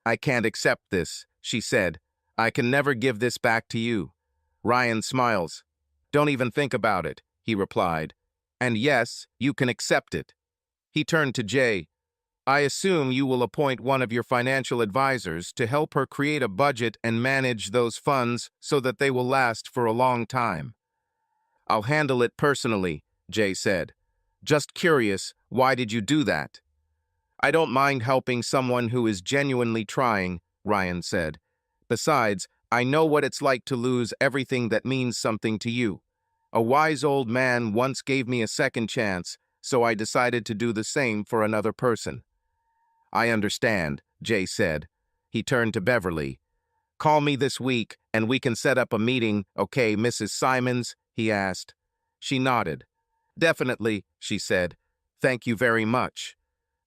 "I can't accept this," she said. "I can never give this back to you." Ryan smiles. "Don't even think about it," he replied. "And yes, you can accept it." He turned to Jay. "I assume you will appoint one of your financial advisors to help her create a budget and manage those funds so that they will last for a long time." "I'll handle it personally," Jay said. "Just curious, why did you do that?" "I don't mind helping someone who is genuinely trying," Ryan said. "Besides, I know what it's like to lose everything that means something to you. A wise old man once gave me a second chance, so I decided to do the same for another person." "I understand," Jay said. He turned to Beverly. "Call me this week, and we can set up a meeting, okay, Mrs. Simons?" he asked. She nodded. "Definitely," she said. "Thank you very much."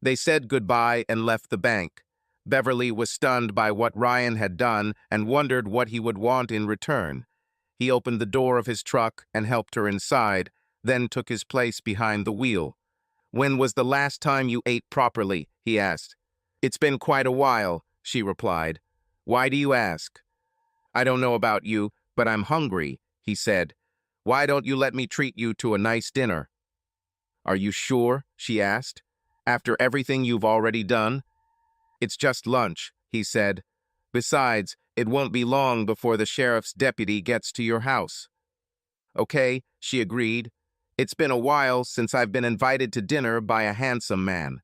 They said goodbye and left the bank. Beverly was stunned by what Ryan had done and wondered what he would want in return. He opened the door of his truck and helped her inside, then took his place behind the wheel. "When was the last time you ate properly?" he asked. "It's been quite a while," she replied. "Why do you ask?" "I don't know about you, but I'm hungry," he said. "Why don't you let me treat you to a nice dinner?" "Are you sure?" she asked. "After everything you've already done?" "It's just lunch," he said. "Besides, it won't be long before the sheriff's deputy gets to your house." "Okay," she agreed. "It's been a while since I've been invited to dinner by a handsome man."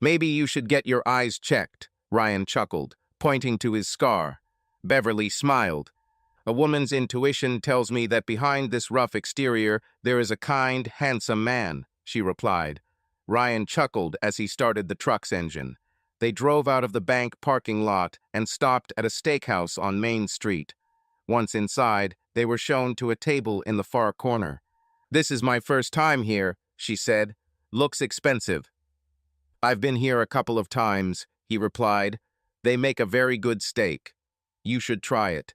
"Maybe you should get your eyes checked," Ryan chuckled, pointing to his scar. Beverly smiled. "A woman's intuition tells me that behind this rough exterior there is a kind, handsome man," she replied. Ryan chuckled as he started the truck's engine. They drove out of the bank parking lot and stopped at a steakhouse on Main Street. Once inside, they were shown to a table in the far corner. "This is my first time here," she said. "Looks expensive." "I've been here a couple of times," he replied. "They make a very good steak. You should try it."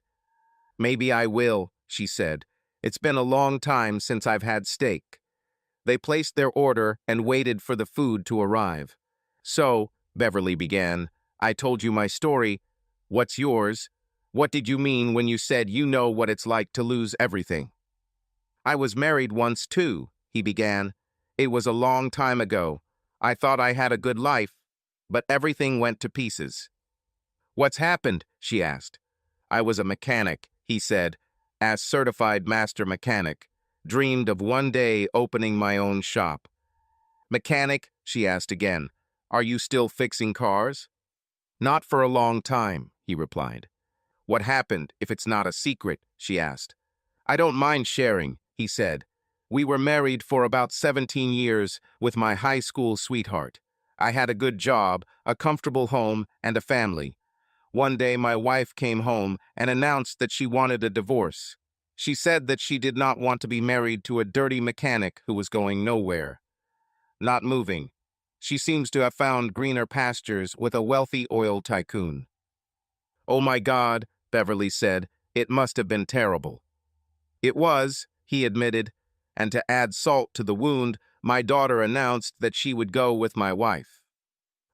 "Maybe I will," she said. "It's been a long time since I've had steak." They placed their order and waited for the food to arrive. "So," Beverly began, "I told you my story. What's yours? What did you mean when you said you know what it's like to lose everything?" "I was married once too," he began. "It was a long time ago. I thought I had a good life, but everything went to pieces." "What's happened?" she asked. "I was a mechanic," he said, "as certified master mechanic. Dreamed of one day opening my own shop." "Mechanic?" she asked again. Are you still fixing cars? Not for a long time, he replied. What happened, if it's not a secret? She asked. I don't mind sharing, he said. We were married for about 17 years with my high school sweetheart. I had a good job, a comfortable home, and a family. One day my wife came home and announced that she wanted a divorce. She said that she did not want to be married to a dirty mechanic who was going nowhere. Not moving. She seems to have found greener pastures with a wealthy oil tycoon. Oh my God, Beverly said, it must have been terrible. It was, he admitted, and to add salt to the wound, my daughter announced that she would go with my wife.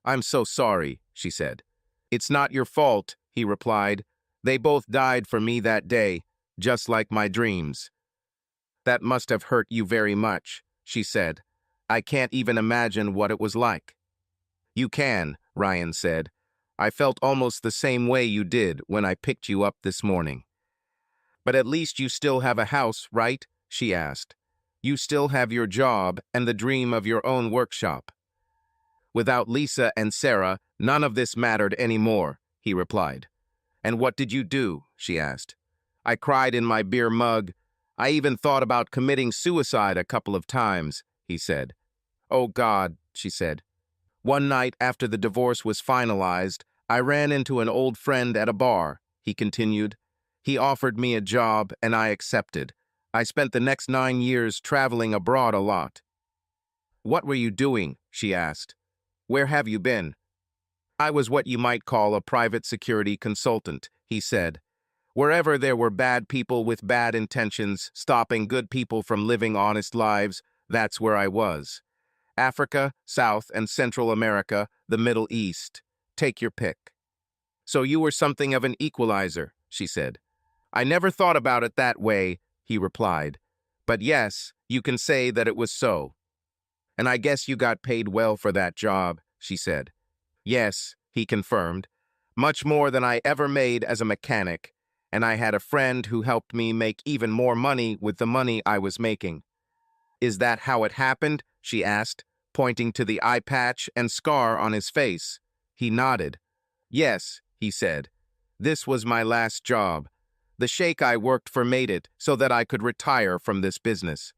I'm so sorry, she said. It's not your fault, he replied. They both died for me that day, just like my dreams. That must have hurt you very much, she said. I can't even imagine what it was like. You can, Ryan said. I felt almost the same way you did when I picked you up this morning. But at least you still have a house, right? She asked. You still have your job and the dream of your own workshop. Without Lisa and Sarah, none of this mattered anymore, he replied. And what did you do? She asked. I cried in my beer mug. I even thought about committing suicide a couple of times, he said. Oh God, she said. One night after the divorce was finalized, I ran into an old friend at a bar, he continued. He offered me a job and I accepted. I spent the next 9 years traveling abroad a lot. What were you doing? She asked. Where have you been? I was what you might call a private security consultant, he said. Wherever there were bad people with bad intentions, stopping good people from living honest lives, that's where I was. Africa, South and Central America, the Middle East. Take your pick. So you were something of an equalizer, she said. I never thought about it that way, he replied. But yes, you can say that it was so. And I guess you got paid well for that job, she said. Yes, he confirmed. Much more than I ever made as a mechanic, and I had a friend who helped me make even more money with the money I was making. Is that how it happened? She asked, pointing to the eye patch and scar on his face. He nodded. Yes, he said. This was my last job. The sheikh I worked for made it so that I could retire from this business.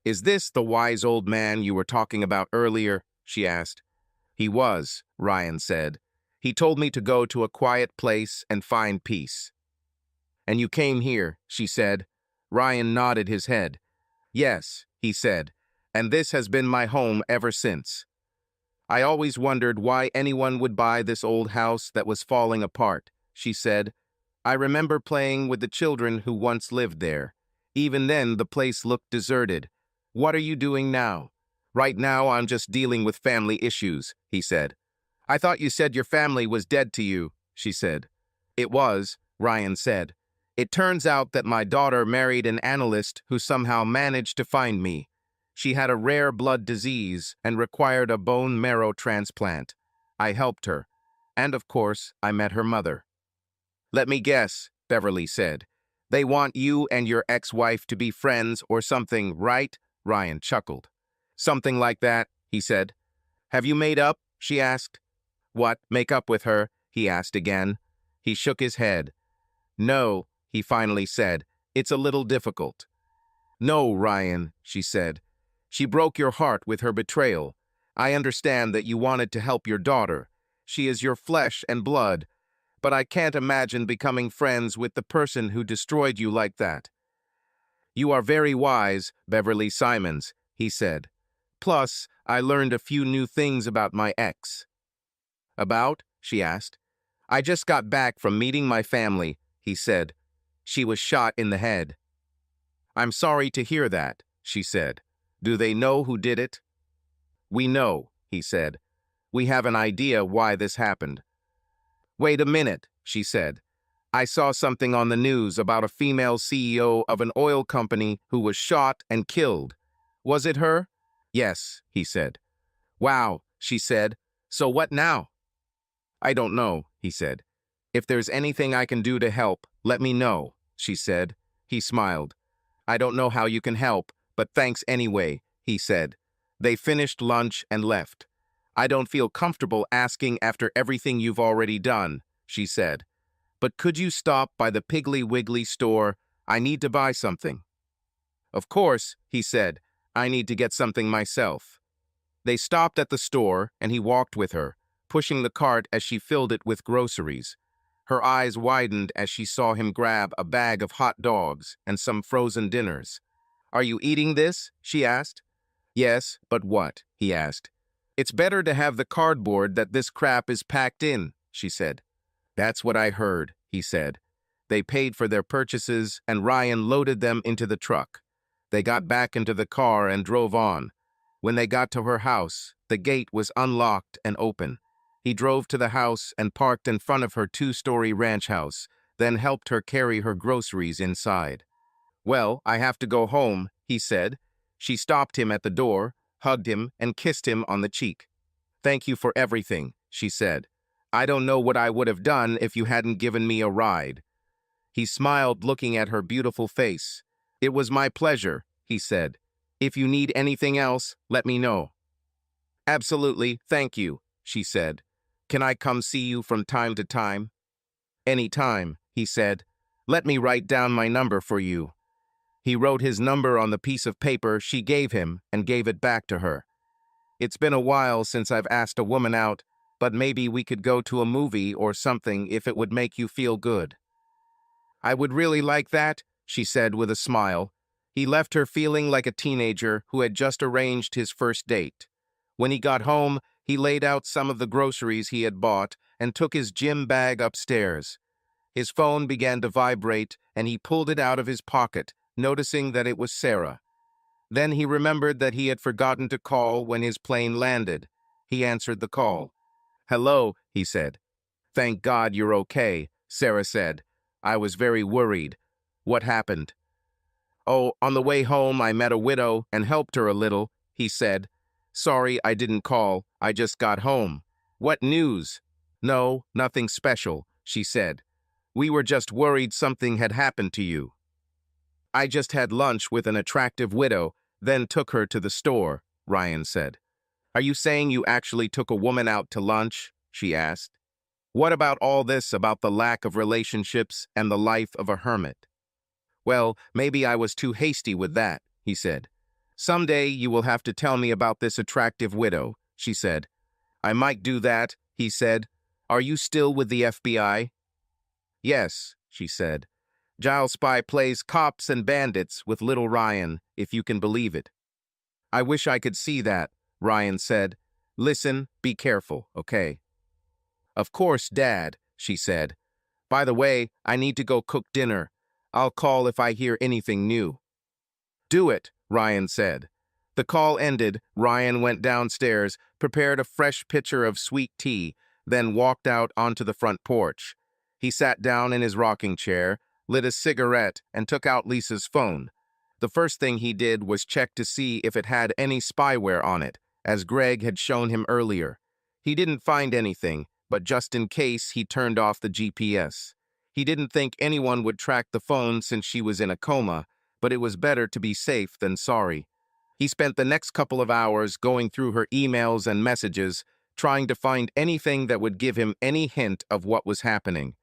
Is this the wise old man you were talking about earlier? She asked. He was, Ryan said. He told me to go to a quiet place and find peace. And you came here, she said. Ryan nodded his head. Yes, he said, and this has been my home ever since. I always wondered why anyone would buy this old house that was falling apart, she said. I remember playing with the children who once lived there. Even then, the place looked deserted. What are you doing now? Right now, I'm just dealing with family issues, he said. I thought you said your family was dead to you, she said. It was, Ryan said. It turns out that my daughter married an analyst who somehow managed to find me. She had a rare blood disease and required a bone marrow transplant. I helped her. And of course, I met her mother. Let me guess, Beverly said. They want you and your ex-wife to be friends or something, right? Ryan chuckled. Something like that, he said. Have you made up? She asked. What, make up with her? He asked again. He shook his head. No, he finally said. It's a little difficult. No, Ryan, she said. She broke your heart with her betrayal. I understand that you wanted to help your daughter. She is your flesh and blood. But I can't imagine becoming friends with the person who destroyed you like that. You are very wise, Beverly Simons, he said. Plus, I learned a few new things about my ex. About? She asked. I just got back from meeting my family, he said. She was shot in the head. I'm sorry to hear that, she said. Do they know who did it? We know, he said. We have an idea why this happened. Wait a minute, she said. I saw something on the news about a female CEO of an oil company who was shot and killed. Was it her? Yes, he said. Wow, she said. So what now? I don't know, he said. If there's anything I can do to help, let me know, she said. He smiled. I don't know how you can help, but thanks anyway, he said. They finished lunch and left. I don't feel comfortable asking after everything you've already done, she said. But could you stop by the Piggly Wiggly store? I need to buy something. Of course, he said. I need to get something myself. They stopped at the store, and he walked with her, pushing the cart as she filled it with groceries. Her eyes widened as she saw him grab a bag of hot dogs and some frozen dinners. Are you eating this? She asked. Yes, but what? He asked. It's better to have the cardboard that this crap is packed in, she said. That's what I heard, he said. They paid for their purchases, and Ryan loaded them into the truck. They got back into the car and drove on. When they got to her house, the gate was unlocked and open. He drove to the house and parked in front of her two-story ranch house, then helped her carry her groceries inside. Well, I have to go home, he said. She stopped him at the door, hugged him, and kissed him on the cheek. Thank you for everything, she said. I don't know what I would have done if you hadn't given me a ride. He smiled, looking at her beautiful face. It was my pleasure, he said. If you need anything else, let me know. Absolutely, thank you, she said. Can I come see you from time to time? Any time, he said. Let me write down my number for you. He wrote his number on the piece of paper she gave him and gave it back to her. It's been a while since I've asked a woman out, but maybe we could go to a movie or something if it would make you feel good. I would really like that, she said with a smile. He left her feeling like a teenager who had just arranged his first date. When he got home, he laid out some of the groceries he had bought and took his gym bag upstairs. His phone began to vibrate, and he pulled it out of his pocket, noticing that it was Sarah. Then he remembered that he had forgotten to call when his plane landed. He answered the call. Hello, he said. Thank God you're okay, Sarah said. I was very worried. What happened? Oh, on the way home I met a widow and helped her a little, he said. Sorry I didn't call, I just got home. What news? No, nothing special, she said. We were just worried something had happened to you. I just had lunch with an attractive widow, then took her to the store, Ryan said. Are you saying you actually took a woman out to lunch? She asked. What about all this about the lack of relationships and the life of a hermit? Well, maybe I was too hasty with that, he said. Someday you will have to tell me about this attractive widow, she said. I might do that, he said. Are you still with the FBI? Yes, she said. Giles Spy plays cops and bandits with little Ryan, if you can believe it. I wish I could see that, Ryan said. Listen, be careful, okay? Of course, Dad, she said. By the way, I need to go cook dinner. I'll call if I hear anything new. Do it, Ryan said. The call ended, Ryan went downstairs, prepared a fresh pitcher of sweet tea, then walked out onto the front porch. He sat down in his rocking chair, lit a cigarette, and took out Lisa's phone. The first thing he did was check to see if it had any spyware on it, as Greg had shown him earlier. He didn't find anything, but just in case, he turned off the GPS. He didn't think anyone would track the phone since she was in a coma, but it was better to be safe than sorry. He spent the next couple of hours going through her emails and messages, trying to find anything that would give him any hint of what was happening.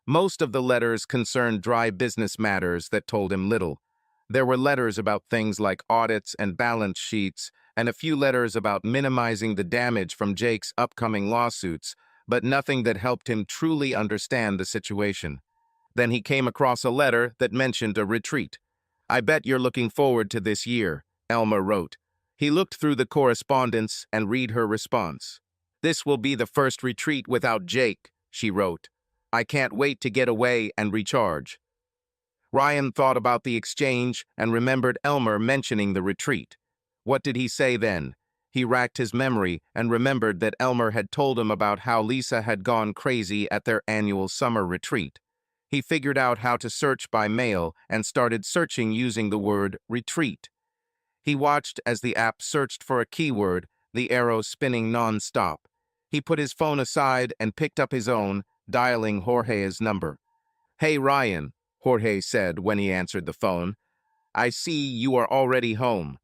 Most of the letters concerned dry business matters that told him little. There were letters about things like audits and balance sheets, and a few letters about minimizing the damage from Jake's upcoming lawsuits, but nothing that helped him truly understand the situation. Then he came across a letter that mentioned a retreat. I bet you're looking forward to this year, Elmer wrote. He looked through the correspondence and read her response. This will be the first retreat without Jake, she wrote. I can't wait to get away and recharge. Ryan thought about the exchange and remembered Elmer mentioning the retreat. What did he say then? He racked his memory and remembered that Elmer had told him about how Lisa had gone crazy at their annual summer retreat. He figured out how to search by mail and started searching using the word retreat. He watched as the app searched for a keyword, the arrow spinning non-stop. He put his phone aside and picked up his own, dialing Jorge's number. Hey, Ryan, Jorge said when he answered the phone. I see you are already home.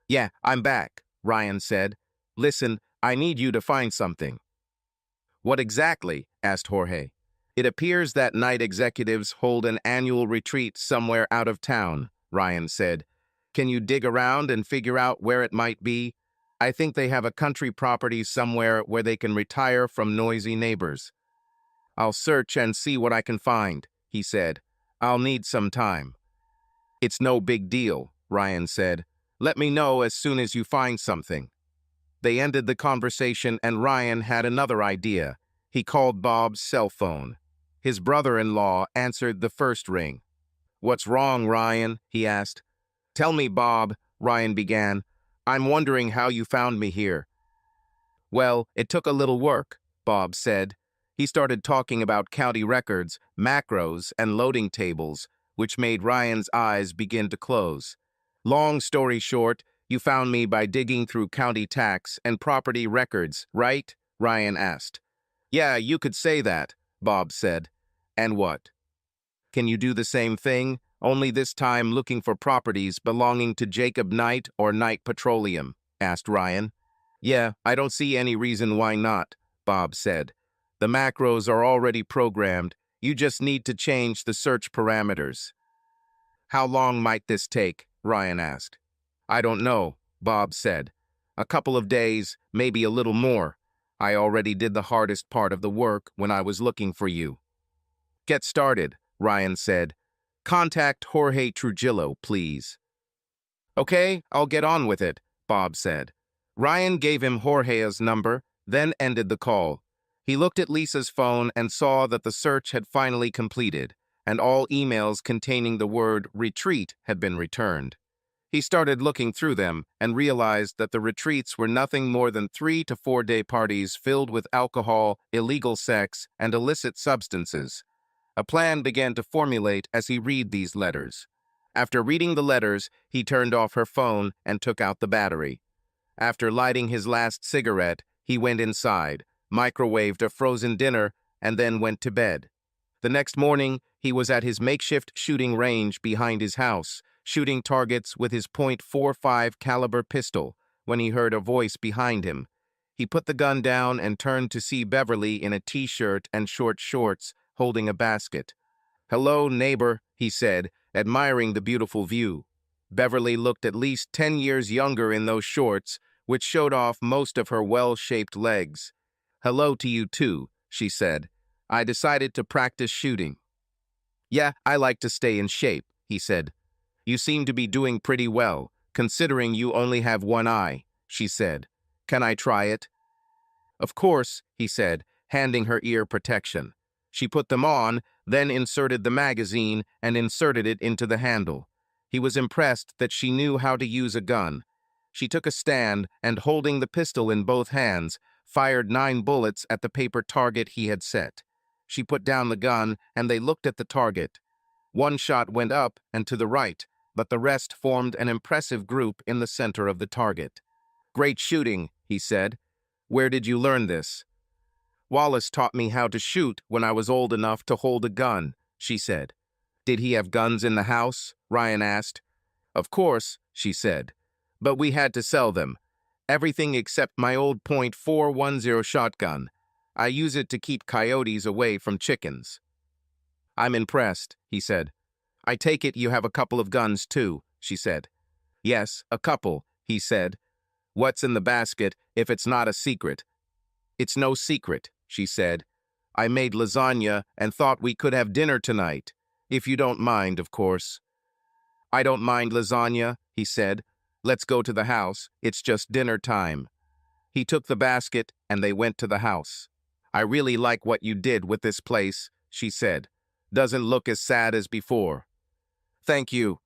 Yeah, I'm back, Ryan said. Listen, I need you to find something. What exactly? Asked Jorge. It appears that night executives hold an annual retreat somewhere out of town, Ryan said. Can you dig around and figure out where it might be? I think they have a country property somewhere where they can retire from noisy neighbors. I'll search and see what I can find, he said. I'll need some time. It's no big deal, Ryan said. Let me know as soon as you find something. They ended the conversation and Ryan had another idea. He called Bob's cell phone. His brother-in-law answered the first ring. What's wrong, Ryan? He asked. Tell me, Bob, Ryan began. I'm wondering how you found me here. Well, it took a little work, Bob said. He started talking about county records, macros, and loading tables, which made Ryan's eyes begin to close. Long story short, you found me by digging through county tax and property records, right? Ryan asked. Yeah, you could say that, Bob said. And what? Can you do the same thing, only this time looking for properties belonging to Jacob Knight or Knight Petroleum? Asked Ryan. Yeah, I don't see any reason why not, Bob said. The macros are already programmed. You just need to change the search parameters. How long might this take? Ryan asked. I don't know, Bob said. A couple of days, maybe a little more. I already did the hardest part of the work when I was looking for you. Get started, Ryan said. Contact Jorge Trujillo, please. Okay, I'll get on with it, Bob said. Ryan gave him Jorge's number, then ended the call. He looked at Lisa's phone and saw that the search had finally completed, and all emails containing the word retreat had been returned. He started looking through them and realized that the retreats were nothing more than 3 to 4 day parties filled with alcohol, illegal sex, and illicit substances. A plan began to formulate as he read these letters. After reading the letters, he turned off her phone and took out the battery. After lighting his last cigarette, he went inside, microwaved a frozen dinner, and then went to bed. The next morning, he was at his makeshift shooting range behind his house, shooting targets with his .45 caliber pistol, when he heard a voice behind him. He put the gun down and turned to see Beverly in a t-shirt and short shorts, holding a basket. Hello, neighbor, he said, admiring the beautiful view. Beverly looked at least 10 years younger in those shorts, which showed off most of her well-shaped legs. Hello to you too, she said. I decided to practice shooting. Yeah, I like to stay in shape, he said. You seem to be doing pretty well, considering you only have one eye, she said. Can I try it? Of course, he said, handing her ear protection. She put them on, then inserted the magazine and inserted it into the handle. He was impressed that she knew how to use a gun. She took a stand and, holding the pistol in both hands, fired 9 bullets at the paper target he had set. She put down the gun and they looked at the target. One shot went up and to the right, but the rest formed an impressive group in the center of the target. Great shooting, he said. Where did you learn this? Wallace taught me how to shoot when I was old enough to hold a gun, she said. Did he have guns in the house? Ryan asked. Of course, she said. But we had to sell them. Everything except my old .410 shotgun. I use it to keep coyotes away from chickens. I'm impressed, he said. I take it you have a couple of guns too, she said. Yes, a couple, he said. What's in the basket if it's not a secret? It's no secret, she said. I made lasagna and thought we could have dinner tonight. If you don't mind, of course. I don't mind lasagna, he said. Let's go to the house. It's just dinner time. He took the basket and they went to the house. I really like what you did with this place, she said. Doesn't look as sad as before. Thank you.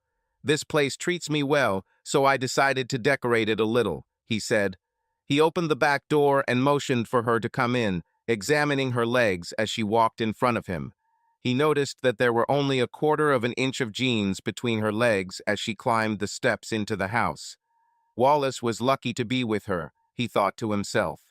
This place treats me well, so I decided to decorate it a little, he said. He opened the back door and motioned for her to come in, examining her legs as she walked in front of him. He noticed that there were only 1/4 inch of jeans between her legs as she climbed the steps into the house. Wallace was lucky to be with her, he thought to himself.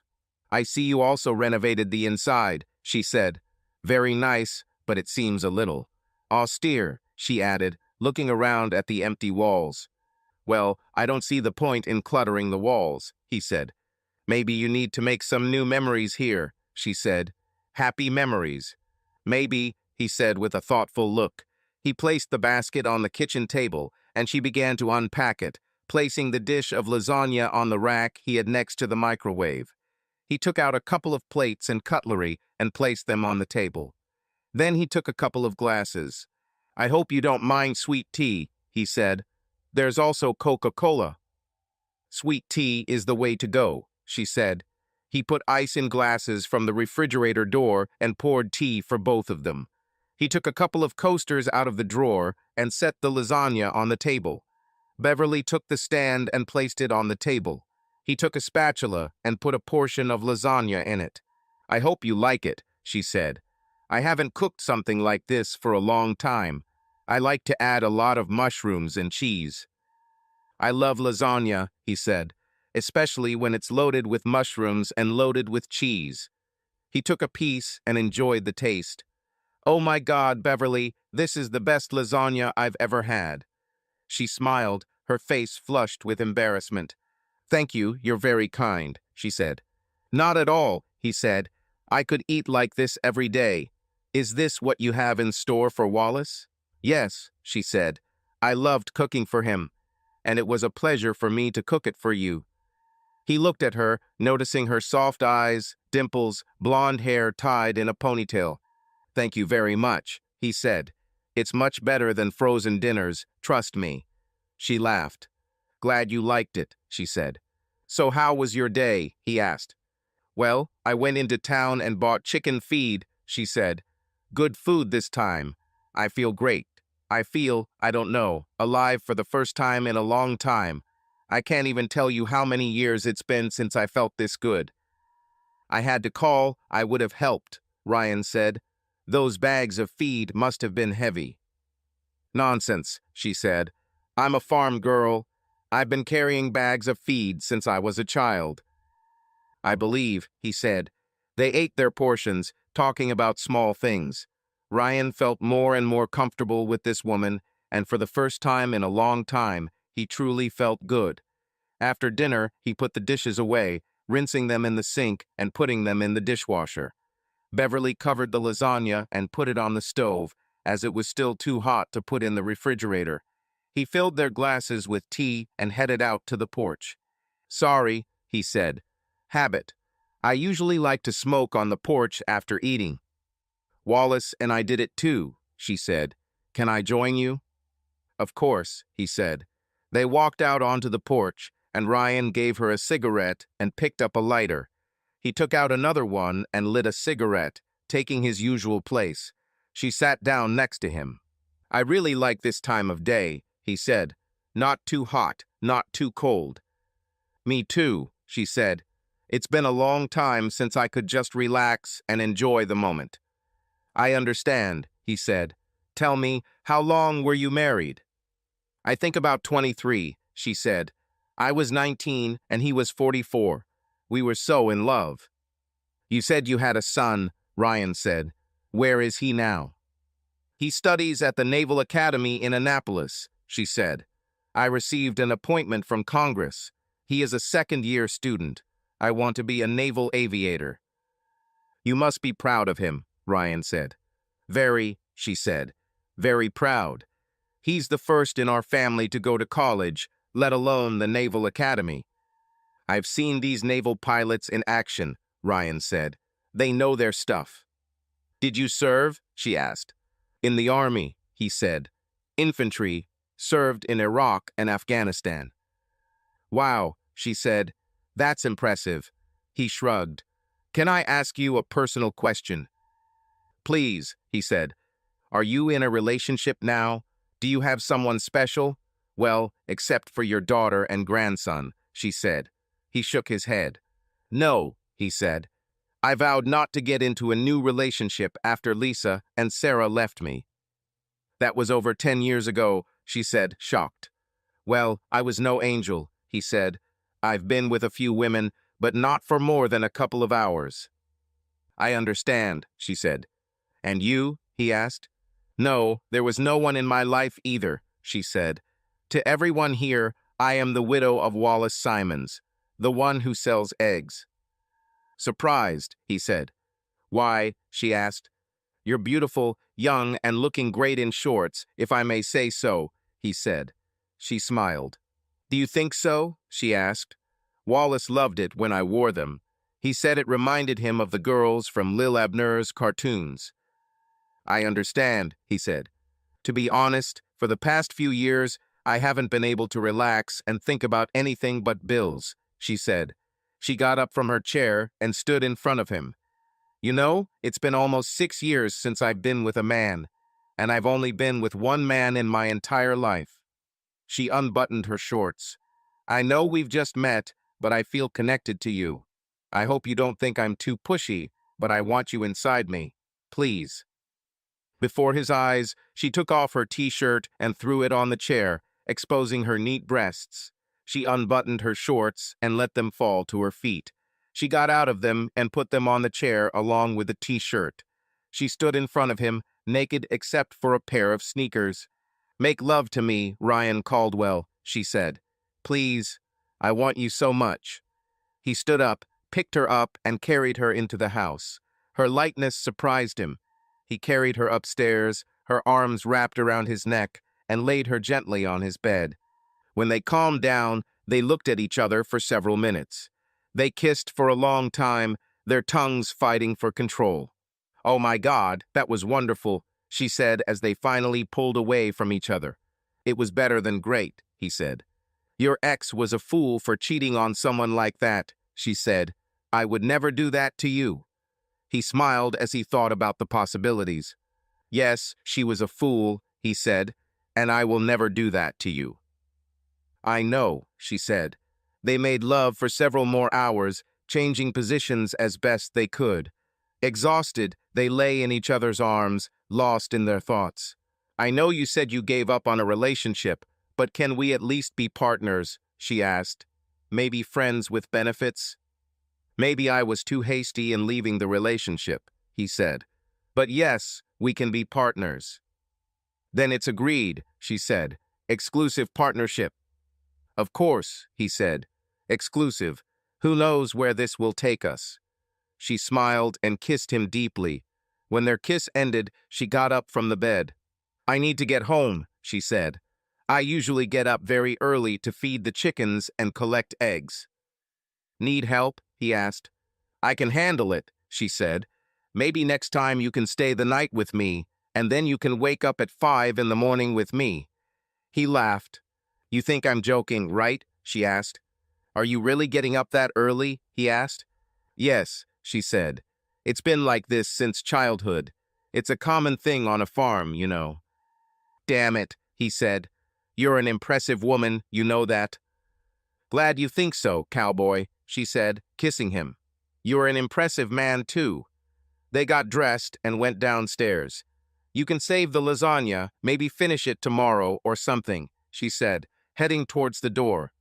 I see you also renovated the inside, she said. Very nice, but it seems a little austere, she added, looking around at the empty walls. Well, I don't see the point in cluttering the walls, he said. Maybe you need to make some new memories here, she said. Happy memories. Maybe, he said with a thoughtful look. He placed the basket on the kitchen table, and she began to unpack it, placing the dish of lasagna on the rack he had next to the microwave. He took out a couple of plates and cutlery and placed them on the table. Then he took a couple of glasses. I hope you don't mind sweet tea, he said. There's also Coca-Cola. Sweet tea is the way to go, she said. He put ice in glasses from the refrigerator door and poured tea for both of them. He took a couple of coasters out of the drawer and set the lasagna on the table. Beverly took the stand and placed it on the table. He took a spatula and put a portion of lasagna in it. I hope you like it, she said. I haven't cooked something like this for a long time. I like to add a lot of mushrooms and cheese. I love lasagna, he said, especially when it's loaded with mushrooms and loaded with cheese. He took a piece and enjoyed the taste. Oh my God, Beverly, this is the best lasagna I've ever had. She smiled, her face flushed with embarrassment. Thank you, you're very kind, she said. Not at all, he said. I could eat like this every day. Is this what you have in store for Wallace? Yes, she said. I loved cooking for him, and it was a pleasure for me to cook it for you. He looked at her, noticing her soft eyes, dimples, blonde hair tied in a ponytail. Thank you very much, he said. It's much better than frozen dinners, trust me. She laughed. Glad you liked it, she said. So how was your day? He asked. Well, I went into town and bought chicken feed, she said. Good food this time. I feel great. I feel, I don't know, alive for the first time in a long time. I can't even tell you how many years it's been since I felt this good. I had to call, I would have helped, Ryan said. Those bags of feed must have been heavy. Nonsense, she said. I'm a farm girl. I've been carrying bags of feed since I was a child. I believe, he said. They ate their portions, talking about small things. Ryan felt more and more comfortable with this woman, and for the first time in a long time, he truly felt good. After dinner, he put the dishes away, rinsing them in the sink and putting them in the dishwasher. Beverly covered the lasagna and put it on the stove, as it was still too hot to put in the refrigerator. He filled their glasses with tea and headed out to the porch. Sorry, he said. Habit. I usually like to smoke on the porch after eating. Wallace and I did it too, she said. Can I join you? Of course, he said. They walked out onto the porch, and Ryan gave her a cigarette and picked up a lighter. He took out another one and lit a cigarette, taking his usual place. She sat down next to him. I really like this time of day, he said. Not too hot, not too cold. Me too, she said. It's been a long time since I could just relax and enjoy the moment. I understand, he said. Tell me, how long were you married? I think about 23, she said. I was 19 and he was 44. We were so in love. You said you had a son, Ryan said. Where is he now? He studies at the Naval Academy in Annapolis, she said. I received an appointment from Congress. He is a second-year student. I want to be a naval aviator. You must be proud of him, Ryan said. Very, she said. Very proud. He's the first in our family to go to college, let alone the Naval Academy. I've seen these naval pilots in action, Ryan said. They know their stuff. Did you serve? She asked. In the Army, he said. Infantry, served in Iraq and Afghanistan. Wow, she said. That's impressive. He shrugged. Can I ask you a personal question? Please, he said. Are you in a relationship now? Do you have someone special? Well, except for your daughter and grandson, she said. He shook his head. No, he said. I vowed not to get into a new relationship after Lisa and Sarah left me. That was over 10 years ago, she said, shocked. Well, I was no angel, he said. I've been with a few women, but not for more than a couple of hours. I understand, she said. And you? He asked. No, there was no one in my life either, she said. To everyone here, I am the widow of Wallace Simons. The one who sells eggs. Surprised, he said. Why, she asked. You're beautiful, young, and looking great in shorts, if I may say so, he said. She smiled. Do you think so? She asked. Wallace loved it when I wore them. He said it reminded him of the girls from Lil Abner's cartoons. I understand, he said. To be honest, for the past few years, I haven't been able to relax and think about anything but bills, she said. She got up from her chair and stood in front of him. You know, it's been almost 6 years since I've been with a man, and I've only been with one man in my entire life. She unbuttoned her shorts. I know we've just met, but I feel connected to you. I hope you don't think I'm too pushy, but I want you inside me. Please. Before his eyes, she took off her t-shirt and threw it on the chair, exposing her neat breasts. She unbuttoned her shorts and let them fall to her feet. She got out of them and put them on the chair along with the t-shirt. She stood in front of him, naked except for a pair of sneakers. Make love to me, Ryan Caldwell, she said. Please, I want you so much. He stood up, picked her up, and carried her into the house. Her lightness surprised him. He carried her upstairs, her arms wrapped around his neck, and laid her gently on his bed. When they calmed down, they looked at each other for several minutes. They kissed for a long time, their tongues fighting for control. Oh my God, that was wonderful, she said as they finally pulled away from each other. It was better than great, he said. Your ex was a fool for cheating on someone like that, she said. I would never do that to you. He smiled as he thought about the possibilities. Yes, she was a fool, he said, and I will never do that to you. I know, she said. They made love for several more hours, changing positions as best they could. Exhausted, they lay in each other's arms, lost in their thoughts. I know you said you gave up on a relationship, but can we at least be partners? She asked. Maybe friends with benefits? Maybe I was too hasty in leaving the relationship, he said. But yes, we can be partners. Then it's agreed, she said. Exclusive partnership. Of course, he said. Exclusive. Who knows where this will take us? She smiled and kissed him deeply. When their kiss ended, she got up from the bed. I need to get home, she said. I usually get up very early to feed the chickens and collect eggs. Need help? He asked. I can handle it, she said. Maybe next time you can stay the night with me, and then you can wake up at 5 in the morning with me. He laughed. You think I'm joking, right? She asked. Are you really getting up that early? He asked. Yes, she said. It's been like this since childhood. It's a common thing on a farm, you know. Damn it, he said. You're an impressive woman, you know that. Glad you think so, cowboy, she said, kissing him. You're an impressive man, too. They got dressed and went downstairs. You can save the lasagna, maybe finish it tomorrow or something, she said, heading towards the door.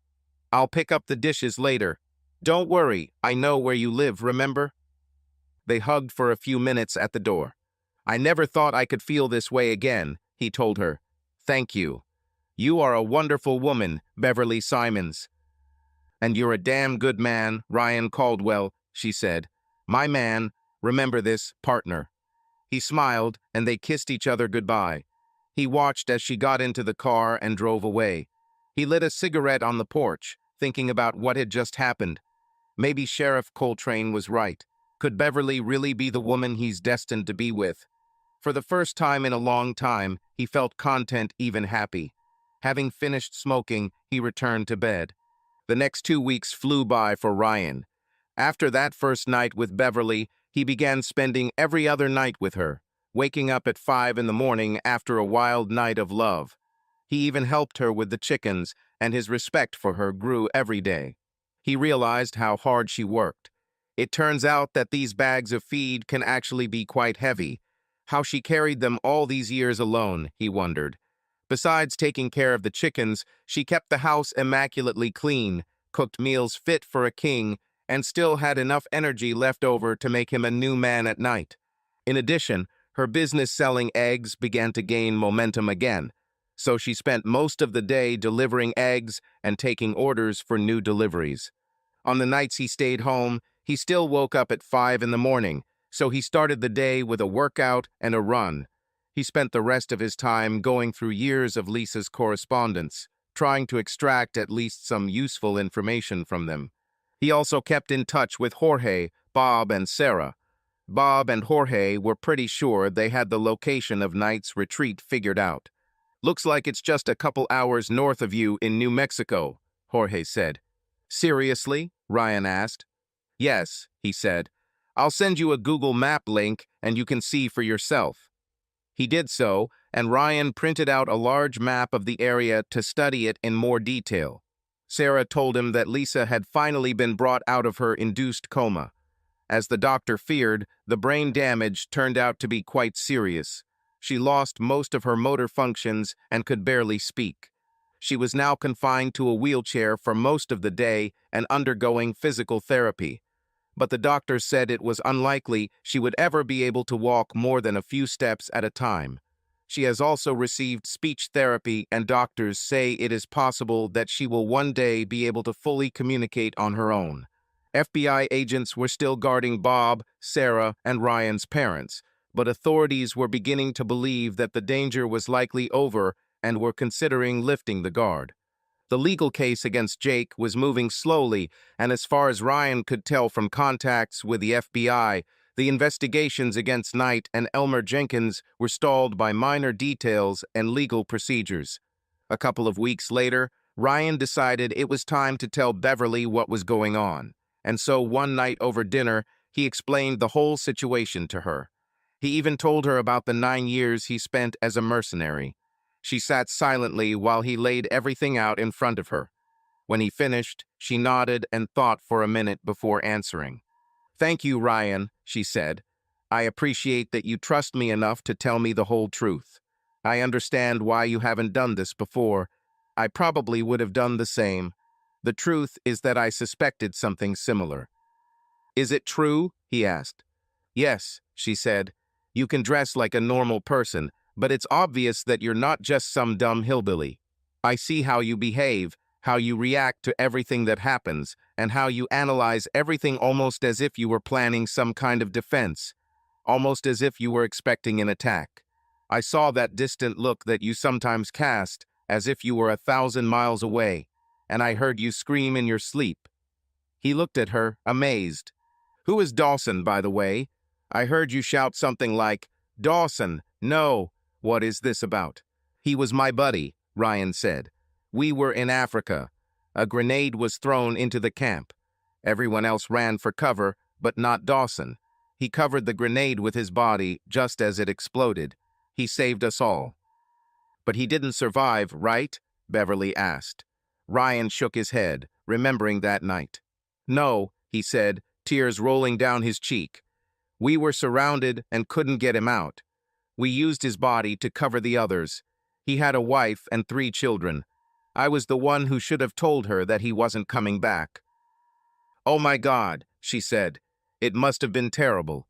I'll pick up the dishes later. Don't worry, I know where you live, remember? They hugged for a few minutes at the door. I never thought I could feel this way again, he told her. Thank you. You are a wonderful woman, Beverly Simons. And you're a damn good man, Ryan Caldwell, she said. My man, remember this, partner. He smiled, and they kissed each other goodbye. He watched as she got into the car and drove away. He lit a cigarette on the porch, thinking about what had just happened. Maybe Sheriff Coltrane was right. Could Beverly really be the woman he's destined to be with? For the first time in a long time, he felt content, even happy. Having finished smoking, he returned to bed. The next 2 weeks flew by for Ryan. After that first night with Beverly, he began spending every other night with her, waking up at 5 in the morning after a wild night of love. He even helped her with the chickens, and his respect for her grew every day. He realized how hard she worked. It turns out that these bags of feed can actually be quite heavy. How she carried them all these years alone, he wondered. Besides taking care of the chickens, she kept the house immaculately clean, cooked meals fit for a king, and still had enough energy left over to make him a new man at night. In addition, her business selling eggs began to gain momentum again, so she spent most of the day delivering eggs and taking orders for new deliveries. On the nights he stayed home, he still woke up at 5 in the morning, so he started the day with a workout and a run. He spent the rest of his time going through years of Lisa's correspondence, trying to extract at least some useful information from them. He also kept in touch with Jorge, Bob, and Sarah. Bob and Jorge were pretty sure they had the location of Knight's retreat figured out. "Looks like it's just a couple hours north of you in New Mexico," Jorge said. "Seriously?" Ryan asked. "Yes," he said. "I'll send you a Google Map link and you can see for yourself." He did so, and Ryan printed out a large map of the area to study it in more detail. Sarah told him that Lisa had finally been brought out of her induced coma. As the doctor feared, the brain damage turned out to be quite serious. She lost most of her motor functions and could barely speak. She was now confined to a wheelchair for most of the day and undergoing physical therapy. But the doctor said it was unlikely she would ever be able to walk more than a few steps at a time. She has also received speech therapy, and doctors say it is possible that she will one day be able to fully communicate on her own. FBI agents were still guarding Bob, Sarah, and Ryan's parents, but authorities were beginning to believe that the danger was likely over and were considering lifting the guard. The legal case against Jake was moving slowly, and as far as Ryan could tell from contacts with the FBI, the investigations against Knight and Elmer Jenkins were stalled by minor details and legal procedures. A couple of weeks later, Ryan decided it was time to tell Beverly what was going on, and so one night over dinner, he explained the whole situation to her. He even told her about the 9 years he spent as a mercenary. She sat silently while he laid everything out in front of her. When he finished, she nodded and thought for a minute before answering. "Thank you, Ryan," she said. "I appreciate that you trust me enough to tell me the whole truth. I understand why you haven't done this before. I probably would have done the same. The truth is that I suspected something similar." "Is it true?" he asked. "Yes," she said. "You can dress like a normal person, but it's obvious that you're not just some dumb hillbilly. I see how you behave, how you react to everything that happens, and how you analyze everything almost as if you were planning some kind of defense, almost as if you were expecting an attack. I saw that distant look that you sometimes cast, as if you were 1,000 miles away, and I heard you scream in your sleep." He looked at her, amazed. "Who is Dawson, by the way? I heard you shout something like, 'Dawson, no!' What is this about?" "He was my buddy," Ryan said. "We were in Africa. A grenade was thrown into the camp. Everyone else ran for cover, but not Dawson. He covered the grenade with his body just as it exploded. He saved us all." "But he didn't survive, right?" Beverly asked. Ryan shook his head, remembering that night. "No," he said, tears rolling down his cheek. "We were surrounded and couldn't get him out. We used his body to cover the others. He had a wife and 3 children. I was the one who should have told her that he wasn't coming back." "Oh my God," she said. "It must have been terrible."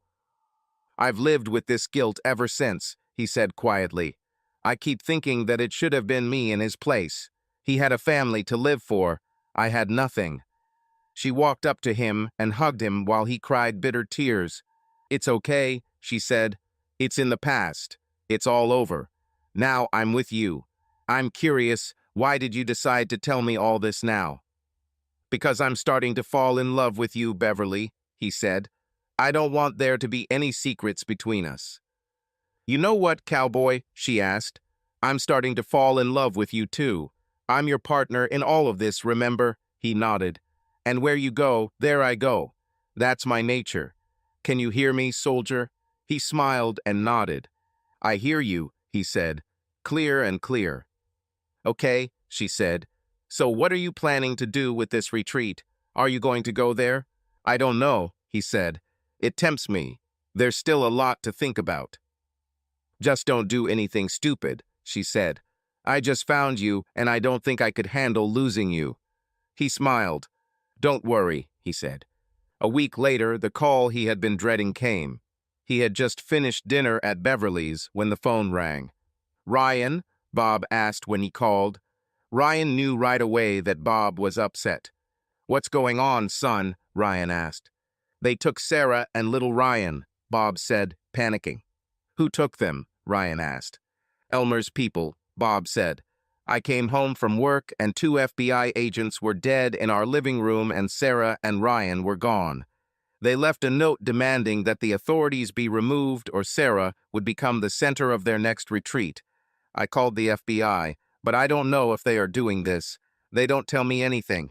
"I've lived with this guilt ever since," he said quietly. "I keep thinking that it should have been me in his place. He had a family to live for. I had nothing." She walked up to him and hugged him while he cried bitter tears. "It's okay," she said. "It's in the past. It's all over. Now I'm with you. I'm curious, why did you decide to tell me all this now?" "Because I'm starting to fall in love with you, Beverly," he said. "I don't want there to be any secrets between us." "You know what, cowboy?" she asked. "I'm starting to fall in love with you too. I'm your partner in all of this, remember?" He nodded. "And where you go, there I go. That's my nature. Can you hear me, soldier?" He smiled and nodded. "I hear you," he said. "Clear and clear." "Okay," she said. "So what are you planning to do with this retreat? Are you going to go there?" "I don't know," he said. "It tempts me. There's still a lot to think about." "Just don't do anything stupid," she said. "I just found you, and I don't think I could handle losing you." He smiled. "Don't worry," he said. A week later, the call he had been dreading came. He had just finished dinner at Beverly's when the phone rang. "Ryan?" Bob asked when he called. Ryan knew right away that Bob was upset. What's going on, son? Ryan asked. They took Sarah and little Ryan, Bob said, panicking. Who took them? Ryan asked. Elmer's people, Bob said. I came home from work and 2 FBI agents were dead in our living room and Sarah and Ryan were gone. They left a note demanding that the authorities be removed or Sarah would become the center of their next retreat. I called the FBI, but I don't know if they are doing this. They don't tell me anything.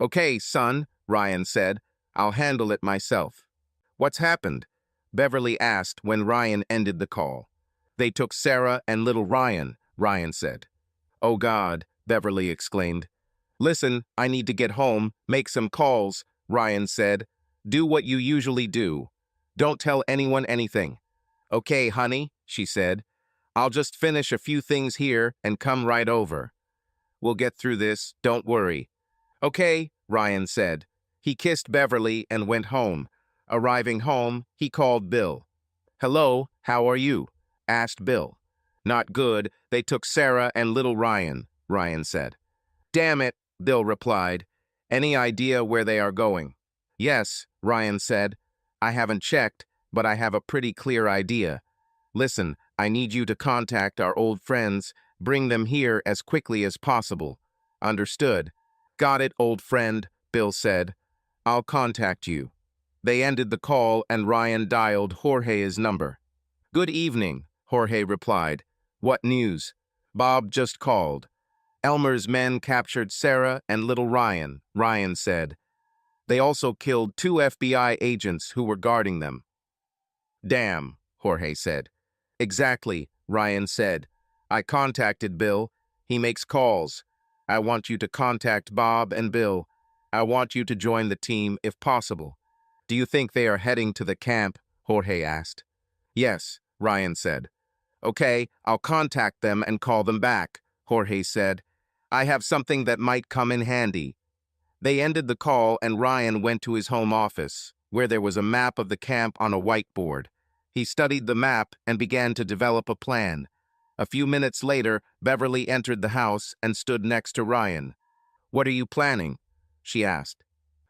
Okay, son, Ryan said. I'll handle it myself. What's happened? Beverly asked when Ryan ended the call. They took Sarah and little Ryan, Ryan said. Oh God, Beverly exclaimed. Listen, I need to get home, make some calls, Ryan said. Do what you usually do. Don't tell anyone anything. Okay, honey, she said. I'll just finish a few things here and come right over. We'll get through this, don't worry. Okay, Ryan said. He kissed Beverly and went home. Arriving home, he called Bill. Hello, how are you? Asked Bill. Not good, they took Sarah and little Ryan, Ryan said. Damn it, Bill replied. Any idea where they are going? Yes, Ryan said. I haven't checked, but I have a pretty clear idea. Listen, I need you to contact our old friends, bring them here as quickly as possible. Understood. Got it, old friend, Bill said. I'll contact you. They ended the call and Ryan dialed Jorge's number. Good evening, Jorge replied. What news? Bob just called. Elmer's men captured Sarah and little Ryan, Ryan said. They also killed 2 FBI agents who were guarding them. Damn, Jorge said. Exactly, Ryan said. I contacted Bill. He makes calls. I want you to contact Bob and Bill. I want you to join the team if possible. Do you think they are heading to the camp? Jorge asked. Yes, Ryan said. Okay, I'll contact them and call them back, Jorge said. I have something that might come in handy. They ended the call and Ryan went to his home office, where there was a map of the camp on a whiteboard. He studied the map and began to develop a plan. A few minutes later, Beverly entered the house and stood next to Ryan. What are you planning? She asked.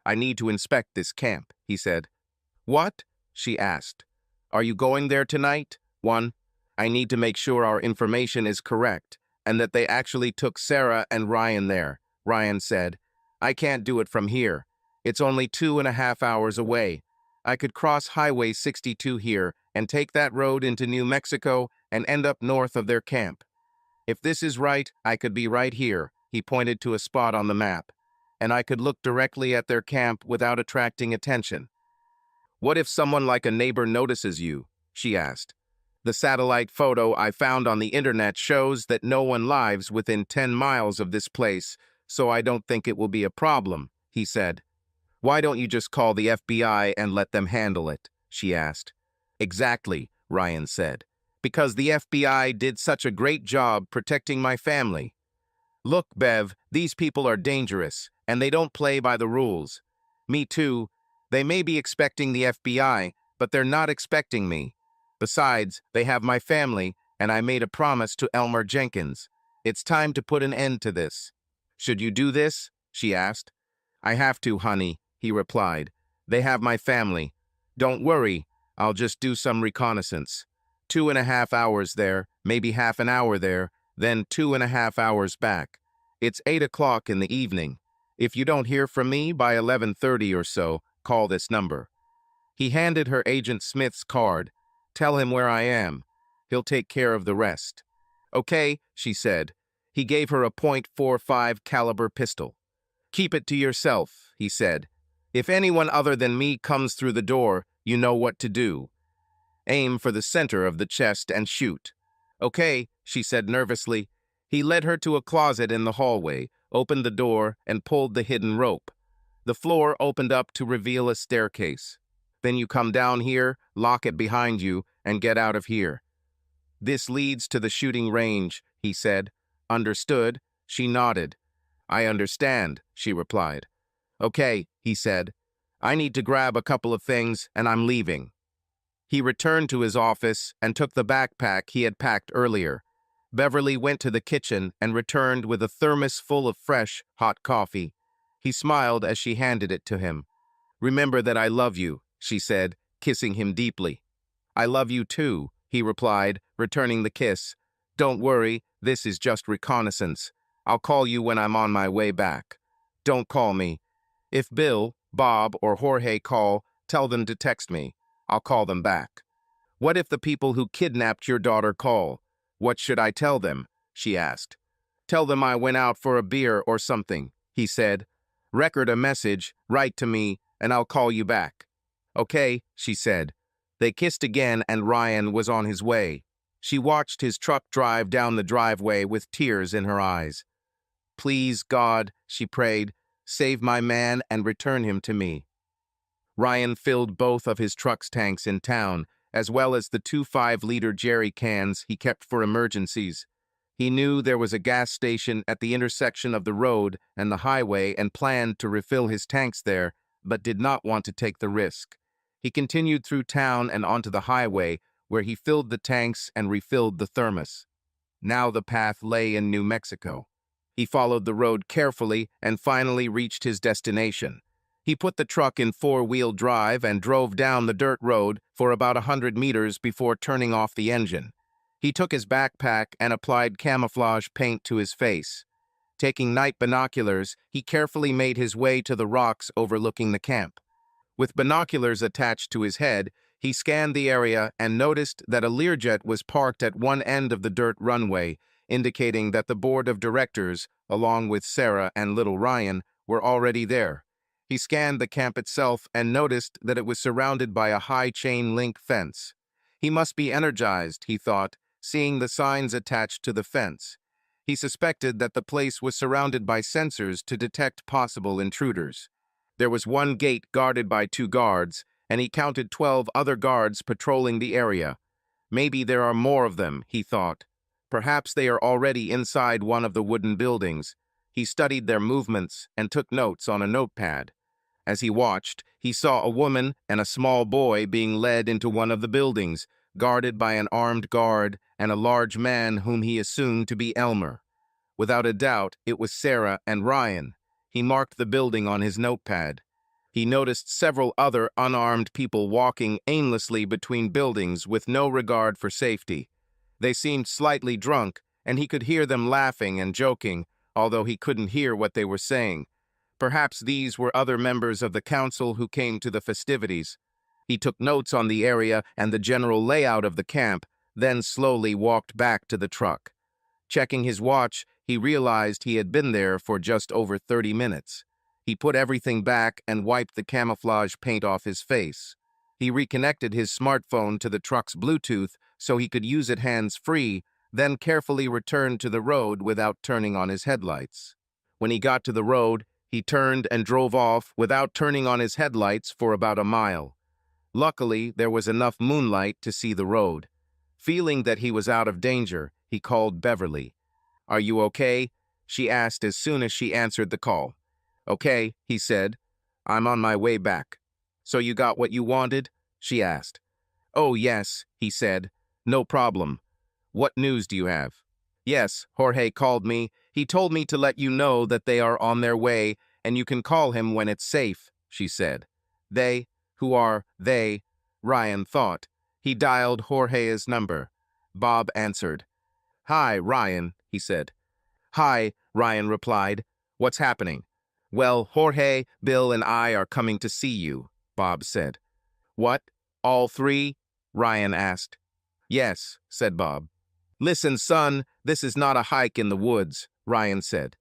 I need to inspect this camp, he said. What? She asked. Are you going there tonight? 1. I need to make sure our information is correct and that they actually took Sarah and Ryan there, Ryan said. I can't do it from here. It's only 2.5 hours away. I could cross Highway 62 here and take that road into New Mexico and end up north of their camp. If this is right, I could be right here, he pointed to a spot on the map, and I could look directly at their camp without attracting attention. What if someone like a neighbor notices you? She asked. The satellite photo I found on the internet shows that no one lives within 10 miles of this place, so I don't think it will be a problem, he said. Why don't you just call the FBI and let them handle it? She asked. Exactly, Ryan said. Because the FBI did such a great job protecting my family. Look, Bev, these people are dangerous, and they don't play by the rules. Me too. They may be expecting the FBI, but they're not expecting me. Besides, they have my family, and I made a promise to Elmer Jenkins. It's time to put an end to this. Should you do this? She asked. I have to, honey, he replied. They have my family. Don't worry, I'll just do some reconnaissance. 2.5 hours there, maybe half an hour there, then 2.5 hours back. It's 8 o'clock in the evening. If you don't hear from me by 11:30 or so, call this number. He handed her Agent Smith's card. Tell him where I am. He'll take care of the rest. Okay, she said. He gave her a .45 caliber pistol. Keep it to yourself, he said. If anyone other than me comes through the door, you know what to do. Aim for the center of the chest and shoot. Okay, she said nervously. He led her to a closet in the hallway, opened the door, and pulled the hidden rope. The floor opened up to reveal a staircase. Then you come down here, lock it behind you, and get out of here. This leads to the shooting range, he said. Understood? She nodded. I understand, she replied. Okay, he said. I need to grab a couple of things, and I'm leaving. He returned to his office and took the backpack he had packed earlier. Beverly went to the kitchen and returned with a thermos full of fresh, hot coffee. He smiled as she handed it to him. "Remember that I love you," she said, kissing him deeply. "I love you too," he replied, returning the kiss. "Don't worry, this is just reconnaissance. I'll call you when I'm on my way back. Don't call me. If Bill, Bob, or Jorge call, tell them to text me. I'll call them back." "What if the people who kidnapped your daughter call? What should I tell them?" she asked. "Tell them I went out for a beer or something," he said. "Record a message, write to me, and I'll call you back." "Okay," she said. They kissed again and Ryan was on his way. She watched his truck drive down the driveway with tears in her eyes. "Please, God," she prayed, "save my man and return him to me." Ryan filled both of his truck's tanks in town, as well as the 2 5-liter jerry cans he kept for emergencies. He knew there was a gas station at the intersection of the road and the highway and planned to refill his tanks there, but did not want to take the risk. He continued through town and onto the highway, where he filled the tanks and refilled the thermos. Now the path lay in New Mexico. He followed the road carefully and finally reached his destination. He put the truck in 4-wheel drive and drove down the dirt road for about 100 meters before turning off the engine. He took his backpack and applied camouflage paint to his face. Taking night binoculars, he carefully made his way to the rocks overlooking the camp. With binoculars attached to his head, he scanned the area and noticed that a Learjet was parked at one end of the dirt runway, indicating that the board of directors, along with Sarah and little Ryan, were already there. He scanned the camp itself and noticed that it was surrounded by a high chain-link fence. He must be energized, he thought, seeing the signs attached to the fence. He suspected that the place was surrounded by sensors to detect possible intruders. There was one gate guarded by 2 guards, and he counted 12 other guards patrolling the area. Maybe there are more of them, he thought. Perhaps they are already inside one of the wooden buildings. He studied their movements and took notes on a notepad. As he watched, he saw a woman and a small boy being led into one of the buildings, guarded by an armed guard and a large man whom he assumed to be Elmer. Without a doubt, it was Sarah and Ryan. He marked the building on his notepad. He noticed several other unarmed people walking aimlessly between buildings with no regard for safety. They seemed slightly drunk, and he could hear them laughing and joking, although he couldn't hear what they were saying. Perhaps these were other members of the council who came to the festivities. He took notes on the area and the general layout of the camp, then slowly walked back to the truck. Checking his watch, he realized he had been there for just over 30 minutes. He put everything back and wiped the camouflage paint off his face. He reconnected his smartphone to the truck's Bluetooth so he could use it hands-free, then carefully returned to the road without turning on his headlights. When he got to the road, he turned and drove off without turning on his headlights for about a mile. Luckily, there was enough moonlight to see the road. Feeling that he was out of danger, he called Beverly. "Are you okay?" she asked as soon as she answered the call. "Okay," he said. "I'm on my way back." "So you got what you wanted?" she asked. "Oh, yes," he said. "No problem. What news do you have?" "Yes, Jorge called me. He told me to let you know that they are on their way, and you can call him when it's safe," she said. "They? Who are they?" Ryan thought. He dialed Jorge's number. Bob answered. "Hi, Ryan," he said. "Hi," Ryan replied. "What's happening?" "Well, Jorge, Bill, and I are coming to see you," Bob said. "What? All 3? Ryan asked. "Yes," said Bob. "Listen, son, this is not a hike in the woods," Ryan said.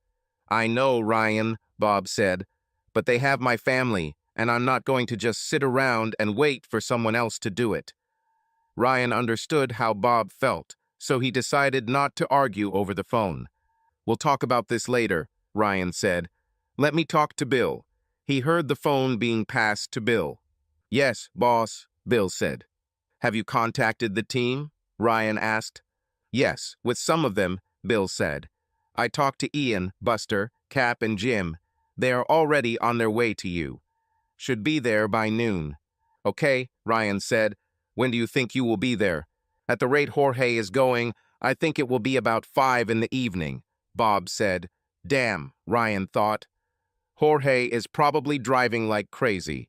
"I know, Ryan," Bob said, "but they have my family, and I'm not going to just sit around and wait for someone else to do it." Ryan understood how Bob felt, so he decided not to argue over the phone. "We'll talk about this later," Ryan said. "Let me talk to Bill." He heard the phone being passed to Bill. "Yes, boss," Bill said. "Have you contacted the team?" Ryan asked. "Yes, with some of them," Bill said. "I talked to Ian, Buster, Cap, and Jim. They are already on their way to you. Should be there by noon." "Okay," Ryan said. "When do you think you will be there?" "At the rate Jorge is going, I think it will be about 5 in the evening," Bob said. "Damn," Ryan thought. Jorge is probably driving like crazy.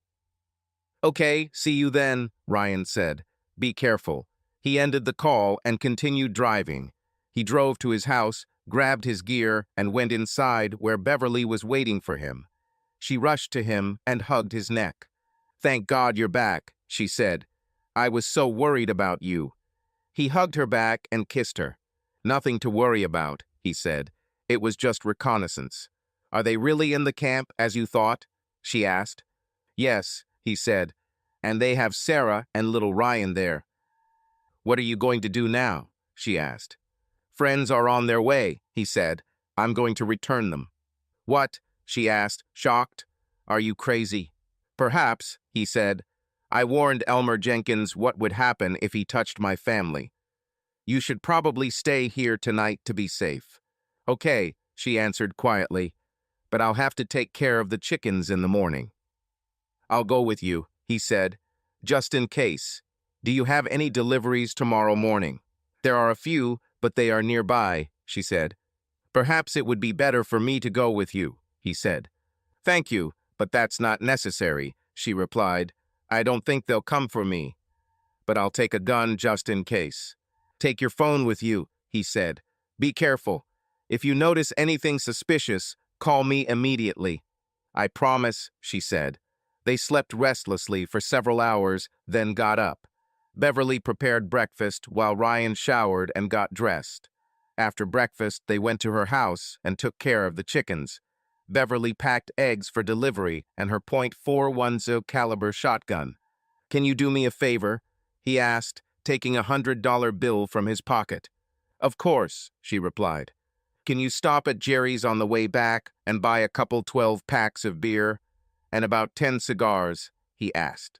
Okay, see you then, Ryan said. Be careful. He ended the call and continued driving. He drove to his house, grabbed his gear, and went inside where Beverly was waiting for him. She rushed to him and hugged his neck. Thank God you're back, she said. I was so worried about you. He hugged her back and kissed her. Nothing to worry about, he said. It was just reconnaissance. Are they really in the camp, as you thought? She asked. Yes, he said. And they have Sarah and little Ryan there. What are you going to do now? She asked. Friends are on their way, he said. I'm going to return them. What? She asked, shocked. Are you crazy? Perhaps, he said. I warned Elmer Jenkins what would happen if he touched my family. You should probably stay here tonight to be safe. Okay, she answered quietly, but I'll have to take care of the chickens in the morning. I'll go with you, he said, just in case. Do you have any deliveries tomorrow morning? There are a few, but they are nearby, she said. Perhaps it would be better for me to go with you, he said. Thank you, but that's not necessary, she replied. I don't think they'll come for me, but I'll take a gun just in case. Take your phone with you, he said. Be careful. If you notice anything suspicious, call me immediately. I promise, she said. They slept restlessly for several hours, then got up. Beverly prepared breakfast while Ryan showered and got dressed. After breakfast, they went to her house and took care of the chickens. Beverly packed eggs for delivery and her .410 caliber shotgun. Can you do me a favor? He asked, taking a $100 bill from his pocket. Of course, she replied. Can you stop at Jerry's on the way back and buy a couple 12 packs of beer and about 10 cigars? He asked.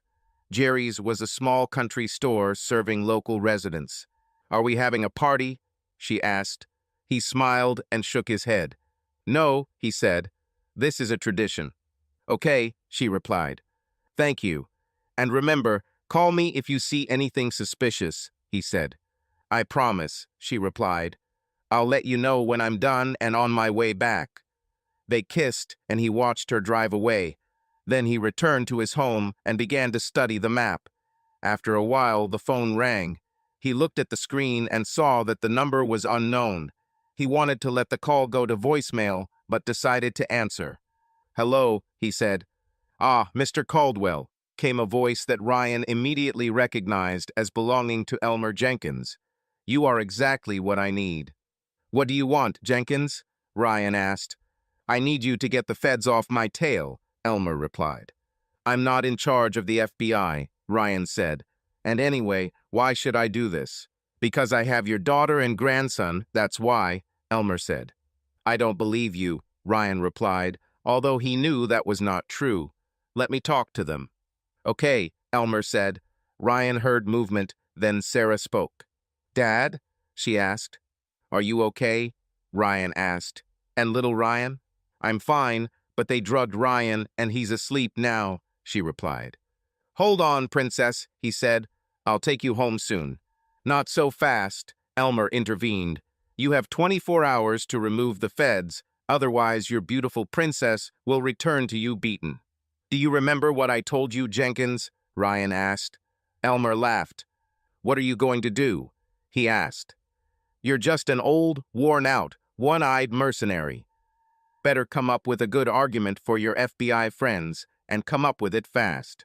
Jerry's was a small country store serving local residents. Are we having a party? She asked. He smiled and shook his head. No, he said. This is a tradition. Okay, she replied. Thank you. And remember, call me if you see anything suspicious, he said. I promise, she replied. I'll let you know when I'm done and on my way back. They kissed, and he watched her drive away. Then he returned to his home and began to study the map. After a while, the phone rang. He looked at the screen and saw that the number was unknown. He wanted to let the call go to voicemail, but decided to answer. Hello, he said. Ah, Mr. Caldwell, came a voice that Ryan immediately recognized as belonging to Elmer Jenkins. You are exactly what I need. What do you want, Jenkins? Ryan asked. I need you to get the feds off my tail, Elmer replied. I'm not in charge of the FBI, Ryan said. And anyway, why should I do this? Because I have your daughter and grandson, that's why, Elmer said. I don't believe you, Ryan replied, although he knew that was not true. Let me talk to them. Okay, Elmer said. Ryan heard movement, then Sarah spoke. Dad? She asked. Are you okay? Ryan asked. And little Ryan? I'm fine, but they drugged Ryan and he's asleep now, she replied. Hold on, princess, he said. I'll take you home soon. Not so fast, Elmer intervened. You have 24 hours to remove the feds, otherwise your beautiful princess will return to you beaten. Do you remember what I told you, Jenkins? Ryan asked. Elmer laughed. What are you going to do? He asked. You're just an old, worn-out, one-eyed mercenary. Better come up with a good argument for your FBI friends, and come up with it fast.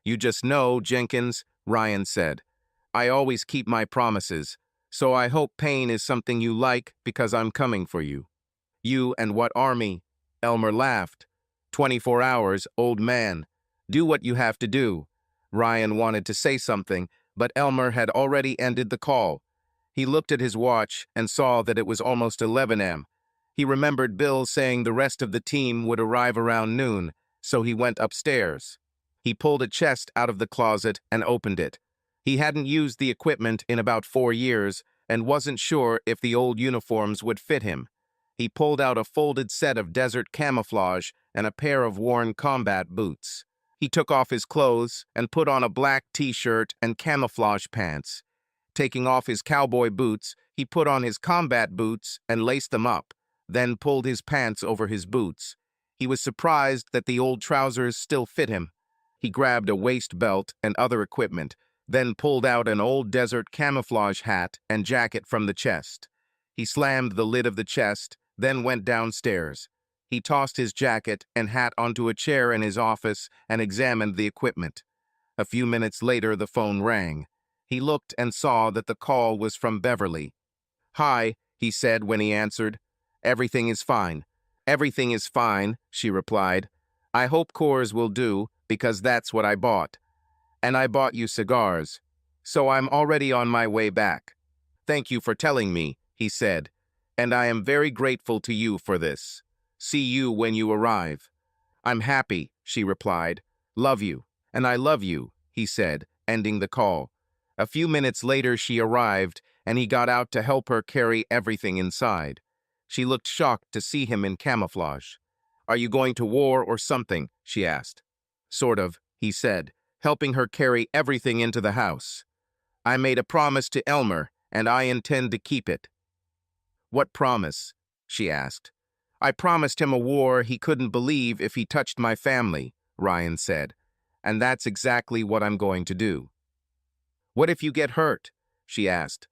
You just know, Jenkins, Ryan said. I always keep my promises, so I hope pain is something you like because I'm coming for you. You and what army? Elmer laughed. 24 hours, old man. Do what you have to do. Ryan wanted to say something, but Elmer had already ended the call. He looked at his watch and saw that it was almost 11 a.m. He remembered Bill saying the rest of the team would arrive around noon, so he went upstairs. He pulled a chest out of the closet and opened it. He hadn't used the equipment in about 4 years and wasn't sure if the old uniforms would fit him. He pulled out a folded set of desert camouflage and a pair of worn combat boots. He took off his clothes and put on a black t-shirt and camouflage pants. Taking off his cowboy boots, he put on his combat boots and laced them up, then pulled his pants over his boots. He was surprised that the old trousers still fit him. He grabbed a waist belt and other equipment, then pulled out an old desert camouflage hat and jacket from the chest. He slammed the lid of the chest, then went downstairs. He tossed his jacket and hat onto a chair in his office and examined the equipment. A few minutes later, the phone rang. He looked and saw that the call was from Beverly. "Hi," he said when he answered. "Everything is fine." "Everything is fine," she replied. "I hope Coors will do, because that's what I bought. And I bought you cigars. So I'm already on my way back." "Thank you for telling me," he said. "And I am very grateful to you for this. See you when you arrive." "I'm happy," she replied. "Love you." "And I love you," he said, ending the call. A few minutes later she arrived, and he got out to help her carry everything inside. She looked shocked to see him in camouflage. "Are you going to war or something?" she asked. "Sort of," he said, helping her carry everything into the house. "I made a promise to Elmer, and I intend to keep it." "What promise?" she asked. "I promised him a war he couldn't believe if he touched my family," Ryan said. "And that's exactly what I'm going to do." "What if you get hurt?" she asked.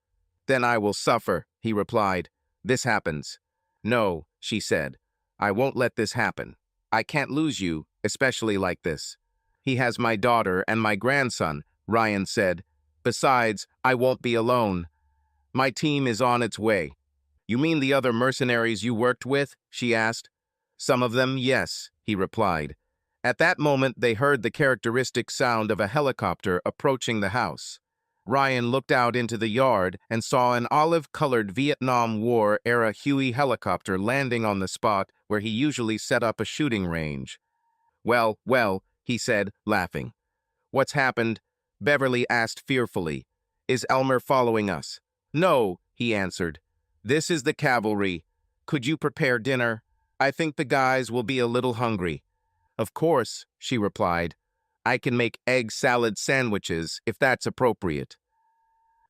"Then I will suffer," he replied. "This happens." "No," she said. "I won't let this happen. I can't lose you, especially like this." "He has my daughter and my grandson," Ryan said. "Besides, I won't be alone. My team is on its way." "You mean the other mercenaries you worked with?" she asked. "Some of them, yes," he replied. At that moment, they heard the characteristic sound of a helicopter approaching the house. Ryan looked out into the yard and saw an olive-colored Vietnam War-era Huey helicopter landing on the spot where he usually set up a shooting range. "Well, well," he said, laughing. "What's happened?" Beverly asked fearfully. "Is Elmer following us?" "No," he answered. "This is the cavalry. Could you prepare dinner? I think the guys will be a little hungry." "Of course," she replied. "I can make egg salad sandwiches if that's appropriate."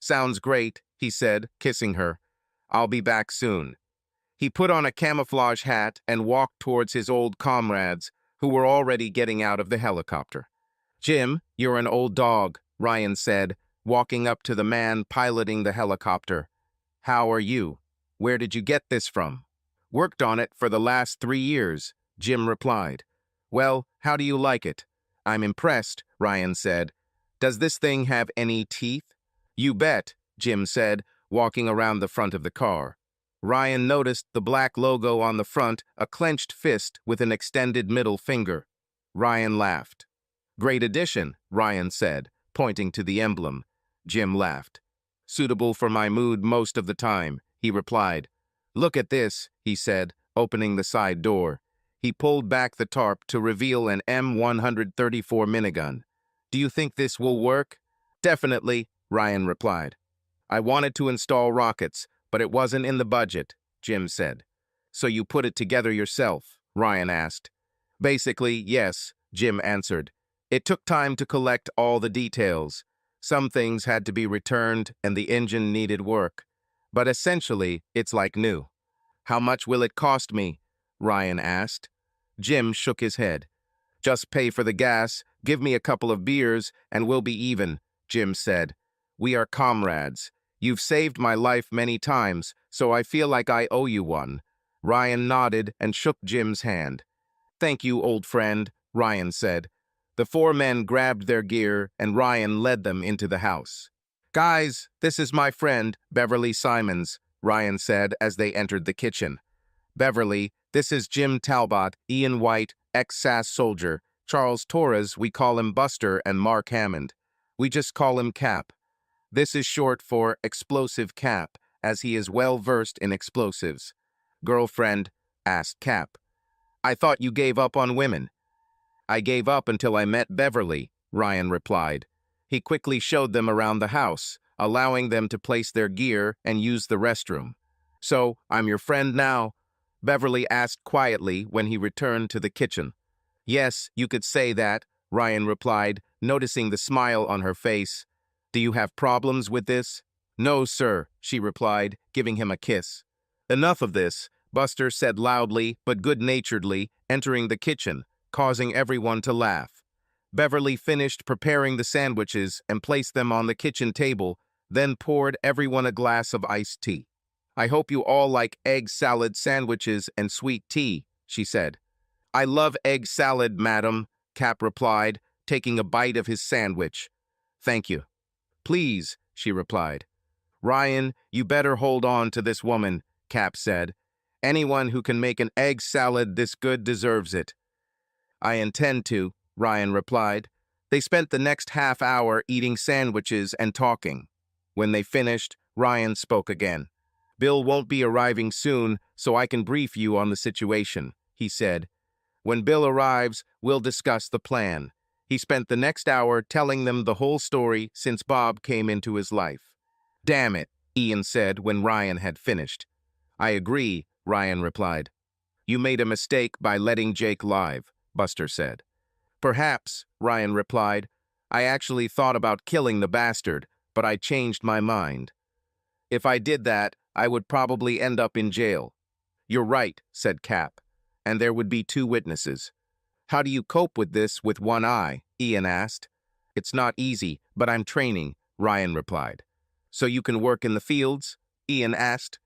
"Sounds great," he said, kissing her. "I'll be back soon." He put on a camouflage hat and walked towards his old comrades, who were already getting out of the helicopter. "Jim, you're an old dog," Ryan said, walking up to the man piloting the helicopter. "How are you? Where did you get this from?" "Worked on it for the last 3 years," Jim replied. "Well, how do you like it?" "I'm impressed," Ryan said. "Does this thing have any teeth?" "You bet," Jim said, walking around the front of the car. Ryan noticed the black logo on the front, a clenched fist with an extended middle finger. Ryan laughed. "Great addition," Ryan said, pointing to the emblem. Jim laughed. "Suitable for my mood most of the time," he replied. "Look at this," he said, opening the side door. He pulled back the tarp to reveal an M134 minigun. "Do you think this will work?" "Definitely," Ryan replied. "I wanted to install rockets, but it wasn't in the budget," Jim said. "So you put it together yourself?" Ryan asked. "Basically, yes," Jim answered. "It took time to collect all the details. Some things had to be returned and the engine needed work. But essentially, it's like new." "How much will it cost me?" Ryan asked. Jim shook his head. "Just pay for the gas, give me a couple of beers, and we'll be even," Jim said. "We are comrades. You've saved my life many times, so I feel like I owe you one." Ryan nodded and shook Jim's hand. "Thank you, old friend," Ryan said. The 4 men grabbed their gear, and Ryan led them into the house. "Guys, this is my friend, Beverly Simons," Ryan said as they entered the kitchen. "Beverly, this is Jim Talbot, Ian White, ex-SAS soldier, Charles Torres, we call him Buster, and Mark Hammond. We just call him Cap. This is short for Explosive Cap, as he is well-versed in explosives." "Girlfriend?" asked Cap. "I thought you gave up on women." "I gave up until I met Beverly," Ryan replied. He quickly showed them around the house, allowing them to place their gear and use the restroom. "So, I'm your friend now?" Beverly asked quietly when he returned to the kitchen. "Yes, you could say that," Ryan replied, noticing the smile on her face. "Do you have problems with this?" "No, sir," she replied, giving him a kiss. "Enough of this," Buster said loudly but good-naturedly, entering the kitchen, causing everyone to laugh. Beverly finished preparing the sandwiches and placed them on the kitchen table, then poured everyone a glass of iced tea. "I hope you all like egg salad sandwiches and sweet tea," she said. "I love egg salad, madam," Cap replied, taking a bite of his sandwich. "Thank you." "Please," she replied. "Ryan, you better hold on to this woman," Cap said. "Anyone who can make an egg salad this good deserves it." "I intend to," Ryan replied. They spent the next half hour eating sandwiches and talking. When they finished, Ryan spoke again. "Bill won't be arriving soon, so I can brief you on the situation," he said. "When Bill arrives, we'll discuss the plan." He spent the next hour telling them the whole story since Bob came into his life. "Damn it," Ian said when Ryan had finished. "I agree," Ryan replied. "You made a mistake by letting Jake live," Buster said. "Perhaps," Ryan replied. "I actually thought about killing the bastard, but I changed my mind. If I did that, I would probably end up in jail." "You're right," said Cap, "and there would be 2 witnesses." "How do you cope with this with one eye?" Ian asked. "It's not easy, but I'm training," Ryan replied. "So you can work in the fields?" Ian asked.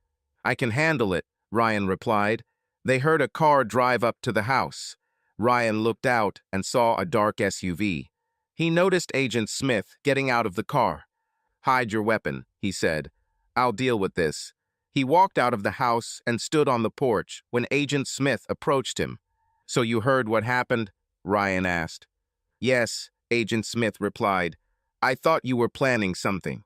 "I can handle it," Ryan replied. They heard a car drive up to the house. Ryan looked out and saw a dark SUV. He noticed Agent Smith getting out of the car. "Hide your weapon," he said. "I'll deal with this." He walked out of the house and stood on the porch when Agent Smith approached him. "So you heard what happened?" Ryan asked. "Yes," Agent Smith replied. "I thought you were planning something."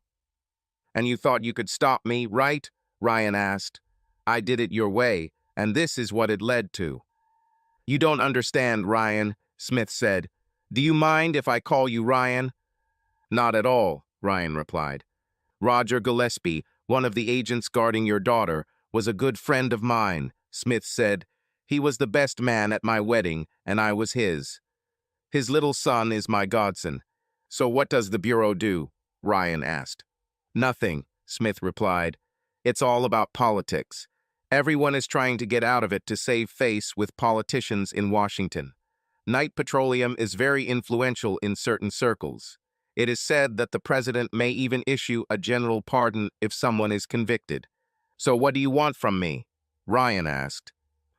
"And you thought you could stop me, right?" Ryan asked. "I did it your way, and this is what it led to." "You don't understand, Ryan," Smith said. "Do you mind if I call you Ryan?" "Not at all," Ryan replied. "Roger Gillespie, one of the agents guarding your daughter, was a good friend of mine," Smith said. "He was the best man at my wedding, and I was his. His little son is my godson." "So what does the Bureau do?" Ryan asked. "Nothing," Smith replied. "It's all about politics. Everyone is trying to get out of it to save face with politicians in Washington. Night petroleum is very influential in certain circles. It is said that the president may even issue a general pardon if someone is convicted." "So what do you want from me?" Ryan asked.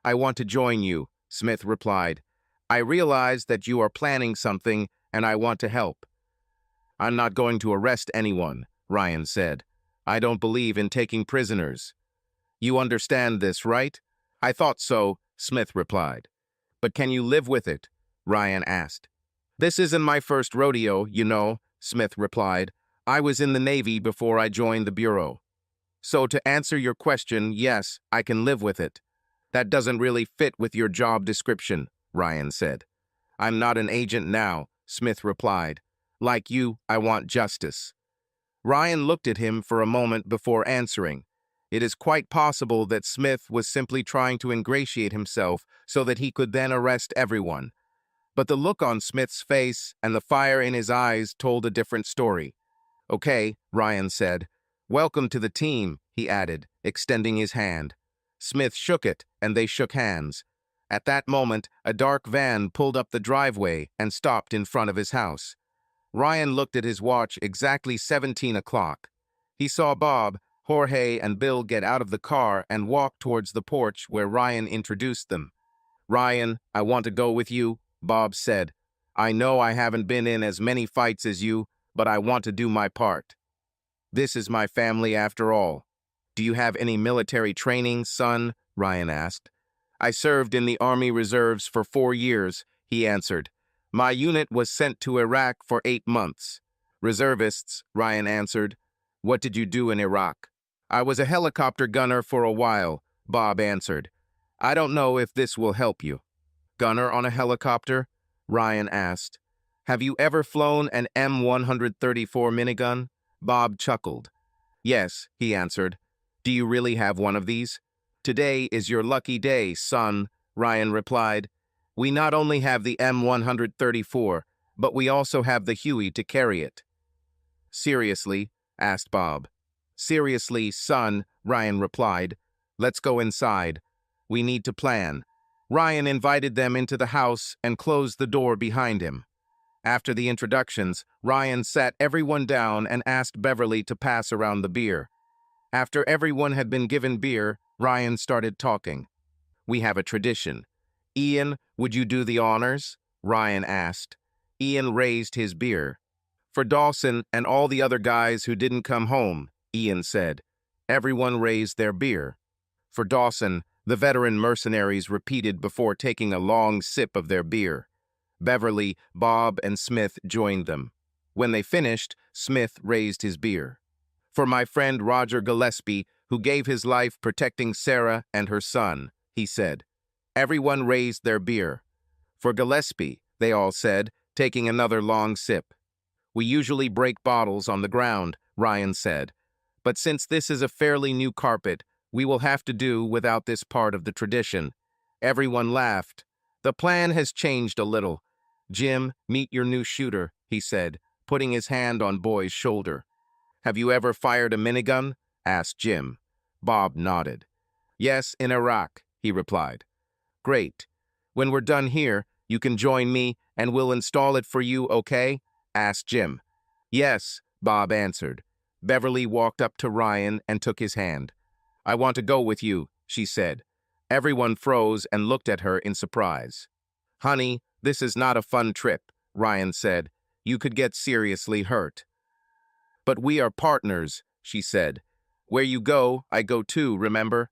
"I want to join you," Smith replied. "I realize that you are planning something, and I want to help." "I'm not going to arrest anyone," Ryan said. "I don't believe in taking prisoners." "You understand this, right?" "I thought so," Smith replied. "But can you live with it?" Ryan asked. "This isn't my first rodeo, you know," Smith replied. "I was in the Navy before I joined the Bureau. So to answer your question, yes, I can live with it." "That doesn't really fit with your job description," Ryan said. "I'm not an agent now," Smith replied. "Like you, I want justice." Ryan looked at him for a moment before answering. It is quite possible that Smith was simply trying to ingratiate himself so that he could then arrest everyone. But the look on Smith's face and the fire in his eyes told a different story. "Okay," Ryan said. "Welcome to the team," he added, extending his hand. Smith shook it, and they shook hands. At that moment, a dark van pulled up the driveway and stopped in front of his house. Ryan looked at his watch exactly 17 o'clock. He saw Bob, Jorge, and Bill get out of the car and walk towards the porch where Ryan introduced them. "Ryan, I want to go with you," Bob said. "I know I haven't been in as many fights as you, but I want to do my part. This is my family after all." "Do you have any military training, son?" Ryan asked. "I served in the Army Reserves for 4 years," he answered. "My unit was sent to Iraq for 8 months. "Reservists," Ryan answered. "What did you do in Iraq?" "I was a helicopter gunner for a while," Bob answered. "I don't know if this will help you." "Gunner on a helicopter?" Ryan asked. "Have you ever flown an M134 minigun?" Bob chuckled. "Yes," he answered. "Do you really have one of these?" "Today is your lucky day, son," Ryan replied. "We not only have the M134, but we also have the Huey to carry it." "Seriously?" asked Bob. "Seriously, son," Ryan replied. "Let's go inside." We need to plan. Ryan invited them into the house and closed the door behind him. After the introductions, Ryan sat everyone down and asked Beverly to pass around the beer. After everyone had been given beer, Ryan started talking. We have a tradition. Ian, would you do the honors? Ryan asked. Ian raised his beer. For Dawson and all the other guys who didn't come home, Ian said. Everyone raised their beer. For Dawson, the veteran mercenaries repeated before taking a long sip of their beer. Beverly, Bob, and Smith joined them. When they finished, Smith raised his beer. For my friend Roger Gillespie, who gave his life protecting Sarah and her son, he said. Everyone raised their beer. For Gillespie, they all said, taking another long sip. We usually break bottles on the ground, Ryan said. But since this is a fairly new carpet, we will have to do without this part of the tradition. Everyone laughed. The plan has changed a little. Jim, meet your new shooter, he said, putting his hand on Boy's shoulder. Have you ever fired a minigun? Asked Jim. Bob nodded. Yes, in Iraq, he replied. Great. When we're done here, you can join me and we'll install it for you, okay? Asked Jim. Yes, Bob answered. Beverly walked up to Ryan and took his hand. I want to go with you, she said. Everyone froze and looked at her in surprise. Honey, this is not a fun trip, Ryan said. You could get seriously hurt. But we are partners, she said. Where you go, I go too, remember?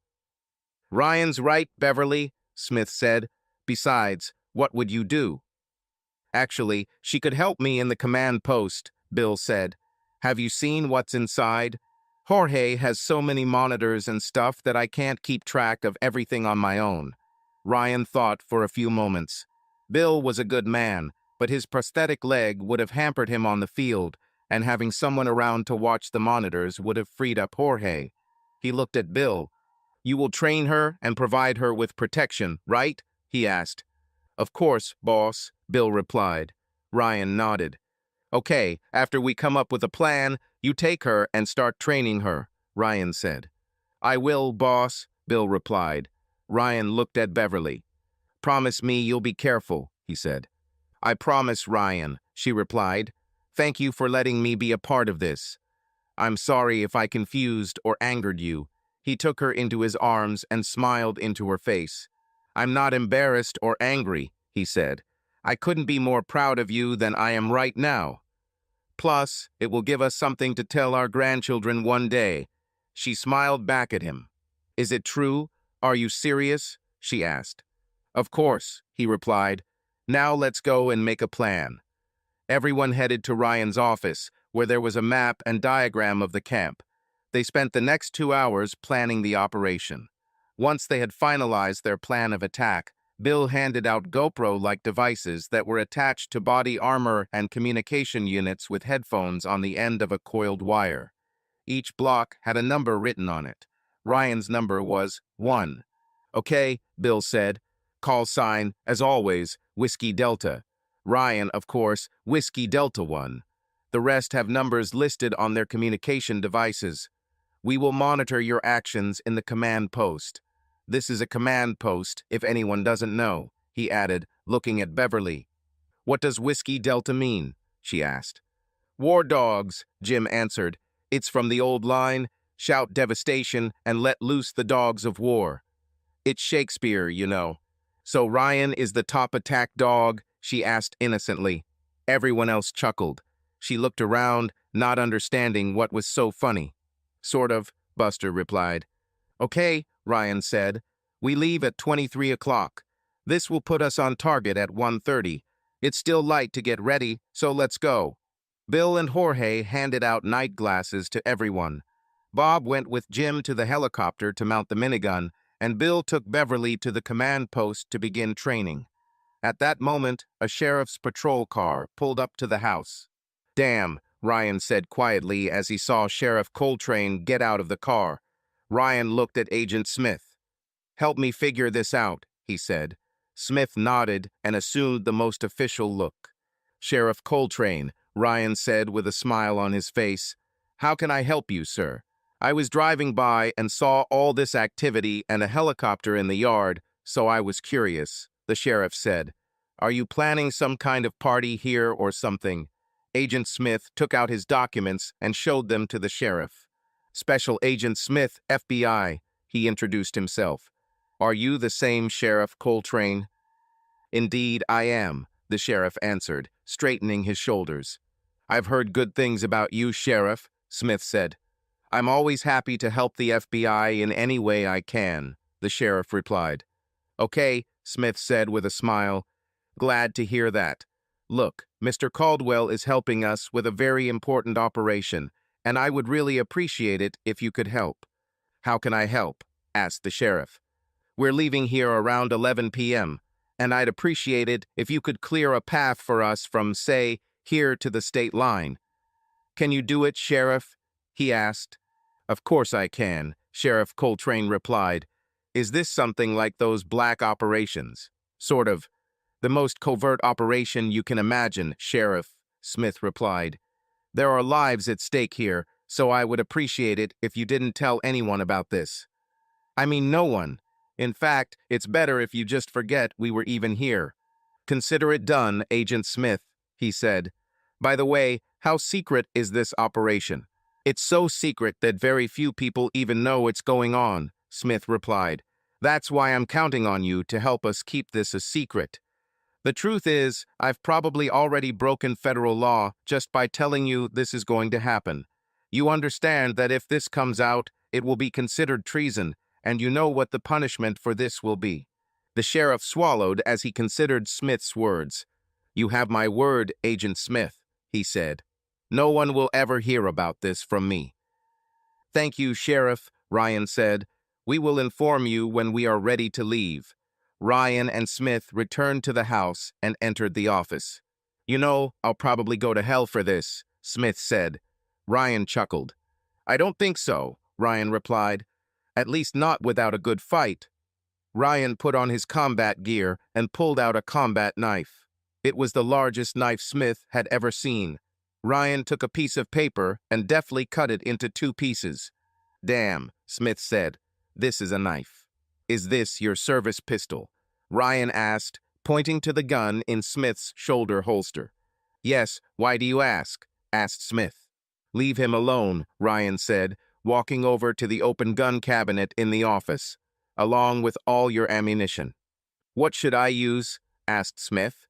Ryan's right, Beverly, Smith said. Besides, what would you do? Actually, she could help me in the command post, Bill said. Have you seen what's inside? Jorge has so many monitors and stuff that I can't keep track of everything on my own. Ryan thought for a few moments. Bill was a good man, but his prosthetic leg would have hampered him on the field, and having someone around to watch the monitors would have freed up Jorge. He looked at Bill. You will train her and provide her with protection, right? He asked. Of course, boss, Bill replied. Ryan nodded. Okay, after we come up with a plan, you take her and start training her, Ryan said. I will, boss, Bill replied. Ryan looked at Beverly. Promise me you'll be careful, he said. I promise, Ryan, she replied. Thank you for letting me be a part of this. I'm sorry if I confused or angered you. He took her into his arms and smiled into her face. I'm not embarrassed or angry, he said. I couldn't be more proud of you than I am right now. Plus, it will give us something to tell our grandchildren one day. She smiled back at him. Is it true? Are you serious? She asked. Of course, he replied. Now let's go and make a plan. Everyone headed to Ryan's office, where there was a map and diagram of the camp. They spent the next 2 hours planning the operation. Once they had finalized their plan of attack, Bill handed out GoPro-like devices that were attached to body armor and communication units with headphones on the end of a coiled wire. Each block had a number written on it. Ryan's number was 1. Okay, Bill said. Call sign, as always, Whiskey Delta. Ryan, of course, Whiskey Delta 1. The rest have numbers listed on their communication devices. We will monitor your actions in the command post. This is a command post, if anyone doesn't know, he added, looking at Beverly. What does Whiskey Delta mean? She asked. War dogs, Jim answered. It's from the old line, shout devastation and let loose the dogs of war. It's Shakespeare, you know. So Ryan is the top attack dog? She asked innocently. Everyone else chuckled. She looked around, not understanding what was so funny. Sort of, Buster replied. Okay, Ryan said. We leave at 23 o'clock. This will put us on target at 1:30. It's still light to get ready, so let's go. Bill and Jorge handed out night glasses to everyone. Bob went with Jim to the helicopter to mount the minigun, and Bill took Beverly to the command post to begin training. At that moment, a sheriff's patrol car pulled up to the house. Damn, Ryan said quietly as he saw Sheriff Coltrane get out of the car. Ryan looked at Agent Smith. Help me figure this out, he said. Smith nodded and assumed the most official look. Sheriff Coltrane, Ryan said with a smile on his face. How can I help you, sir? I was driving by and saw all this activity and a helicopter in the yard, so I was curious, the sheriff said. Are you planning some kind of party here or something? Agent Smith took out his documents and showed them to the sheriff. Special Agent Smith, FBI, he introduced himself. Are you the same Sheriff Coltrane? Indeed, I am, the sheriff answered, straightening his shoulders. I've heard good things about you, Sheriff, Smith said. I'm always happy to help the FBI in any way I can, the sheriff replied. Okay, Smith said with a smile. Glad to hear that. Look, Mr. Caldwell is helping us with a very important operation, and I would really appreciate it if you could help. How can I help? Asked the sheriff. We're leaving here around 11 p.m., and I'd appreciate it if you could clear a path for us from, say, here to the state line. Can you do it, Sheriff? He asked. Of course I can, Sheriff Coltrane replied. Is this something like those black operations? Sort of. The most covert operation you can imagine, Sheriff, Smith replied. There are lives at stake here, so I would appreciate it if you didn't tell anyone about this. I mean no one. In fact, it's better if you just forget we were even here. Consider it done, Agent Smith, he said. By the way, how secret is this operation? It's so secret that very few people even know it's going on, Smith replied. That's why I'm counting on you to help us keep this a secret. The truth is, I've probably already broken federal law just by telling you this is going to happen. You understand that if this comes out, it will be considered treason, and you know what the punishment for this will be. The sheriff swallowed as he considered Smith's words. You have my word, Agent Smith, he said. No one will ever hear about this from me. Thank you, Sheriff, Ryan said. We will inform you when we are ready to leave. Ryan and Smith returned to the house and entered the office. You know, I'll probably go to hell for this, Smith said. Ryan chuckled. I don't think so, Ryan replied. At least not without a good fight. Ryan put on his combat gear and pulled out a combat knife. It was the largest knife Smith had ever seen. Ryan took a piece of paper and deftly cut it into 2 pieces. Damn, Smith said. This is a knife. Is this your service pistol? Ryan asked, pointing to the gun in Smith's shoulder holster. Yes, why do you ask? Asked Smith. Leave him alone, Ryan said, walking over to the open gun cabinet in the office, along with all your ammunition. What should I use? Asked Smith.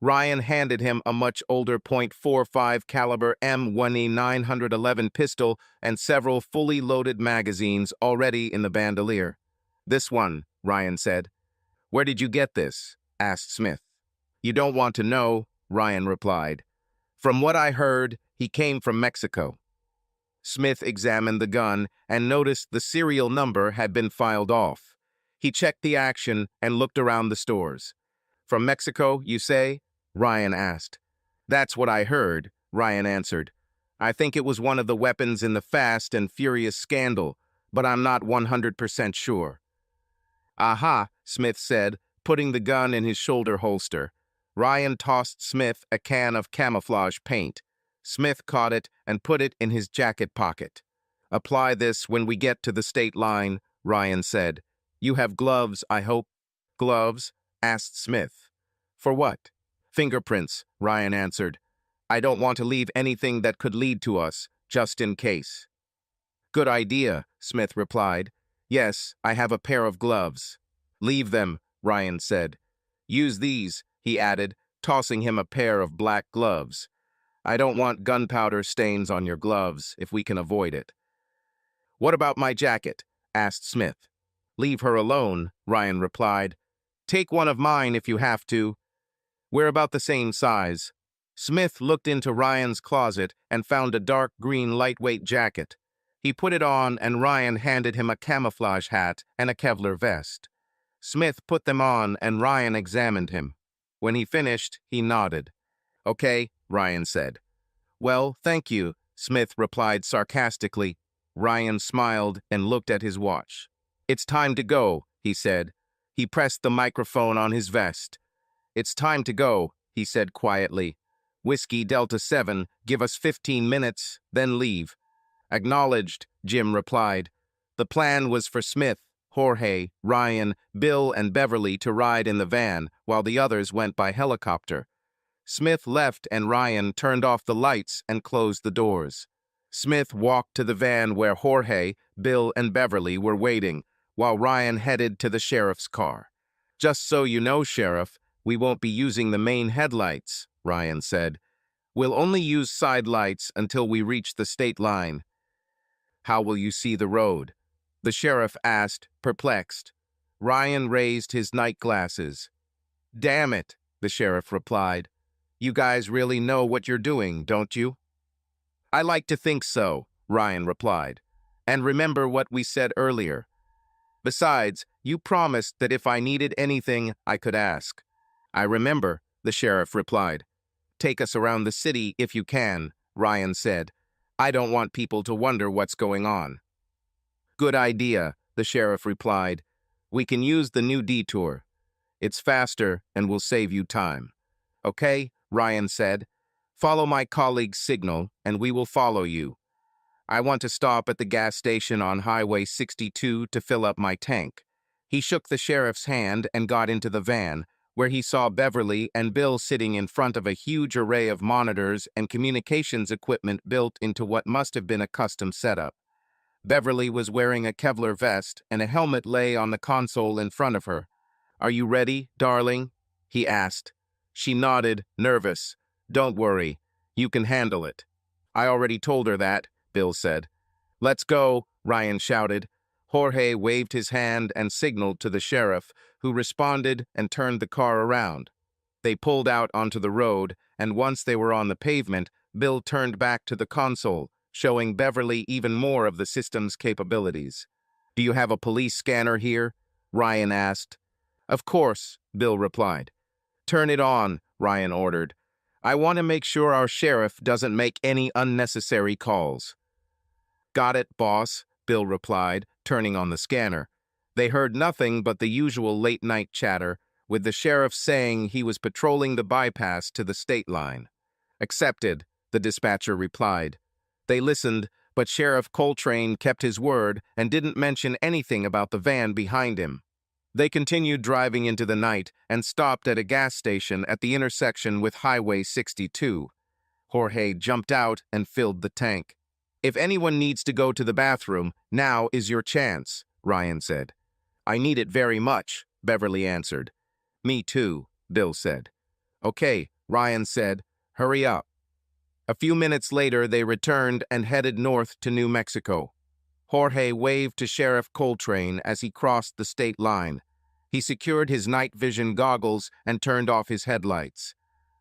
Ryan handed him a much older .45 caliber M1E 911 pistol and several fully loaded magazines already in the bandolier. This one, Ryan said. Where did you get this? Asked Smith. You don't want to know, Ryan replied. From what I heard, he came from Mexico. Smith examined the gun and noticed the serial number had been filed off. He checked the action and looked around the stores. From Mexico, you say? Ryan asked. That's what I heard, Ryan answered. I think it was one of the weapons in the Fast and Furious scandal, but I'm not 100% sure. Aha, Smith said, putting the gun in his shoulder holster. Ryan tossed Smith a can of camouflage paint. Smith caught it and put it in his jacket pocket. Apply this when we get to the state line, Ryan said. You have gloves, I hope. Gloves? Asked Smith. For what? Fingerprints, Ryan answered. I don't want to leave anything that could lead to us, just in case. Good idea, Smith replied. Yes, I have a pair of gloves. Leave them, Ryan said. Use these, he added, tossing him a pair of black gloves. I don't want gunpowder stains on your gloves, if we can avoid it. What about my jacket? Asked Smith. Leave her alone, Ryan replied. Take one of mine if you have to. We're about the same size. Smith looked into Ryan's closet and found a dark green lightweight jacket. He put it on and Ryan handed him a camouflage hat and a Kevlar vest. Smith put them on and Ryan examined him. When he finished, he nodded. Okay, Ryan said. Well, thank you, Smith replied sarcastically. Ryan smiled and looked at his watch. It's time to go, he said. He pressed the microphone on his vest. It's time to go, he said quietly. Whiskey Delta 7, give us 15 minutes, then leave. Acknowledged, Jim replied. The plan was for Smith, Jorge, Ryan, Bill, and Beverly to ride in the van, while the others went by helicopter. Smith left and Ryan turned off the lights and closed the doors. Smith walked to the van where Jorge, Bill, and Beverly were waiting, while Ryan headed to the sheriff's car. Just so you know, Sheriff, we won't be using the main headlights, Ryan said. We'll only use side lights until we reach the state line. How will you see the road? The sheriff asked, perplexed. Ryan raised his night glasses. Damn it, the sheriff replied. You guys really know what you're doing, don't you? I like to think so, Ryan replied. And remember what we said earlier. Besides, you promised that if I needed anything, I could ask. I remember, the sheriff replied. Take us around the city if you can, Ryan said. I don't want people to wonder what's going on. Good idea, the sheriff replied. We can use the new detour. It's faster and will save you time. Okay, Ryan said. Follow my colleague's signal and we will follow you. I want to stop at the gas station on Highway 62 to fill up my tank. He shook the sheriff's hand and got into the van, where he saw Beverly and Bill sitting in front of a huge array of monitors and communications equipment built into what must have been a custom setup. Beverly was wearing a Kevlar vest and a helmet lay on the console in front of her. Are you ready, darling? He asked. She nodded, nervous. Don't worry. You can handle it. I already told her that, Bill said. Let's go, Ryan shouted. Jorge waved his hand and signaled to the sheriff, who responded and turned the car around. They pulled out onto the road, and once they were on the pavement, Bill turned back to the console, showing Beverly even more of the system's capabilities. Do you have a police scanner here? Ryan asked. Of course, Bill replied. Turn it on, Ryan ordered. I want to make sure our sheriff doesn't make any unnecessary calls. Got it, boss, Bill replied, turning on the scanner. They heard nothing but the usual late-night chatter, with the sheriff saying he was patrolling the bypass to the state line. Accepted, the dispatcher replied. They listened, but Sheriff Coltrane kept his word and didn't mention anything about the van behind him. They continued driving into the night and stopped at a gas station at the intersection with Highway 62. Jorge jumped out and filled the tank. If anyone needs to go to the bathroom, now is your chance, Ryan said. I need it very much, Beverly answered. Me too, Bill said. Okay, Ryan said. Hurry up. A few minutes later, they returned and headed north to New Mexico. Jorge waved to Sheriff Coltrane as he crossed the state line. He secured his night vision goggles and turned off his headlights.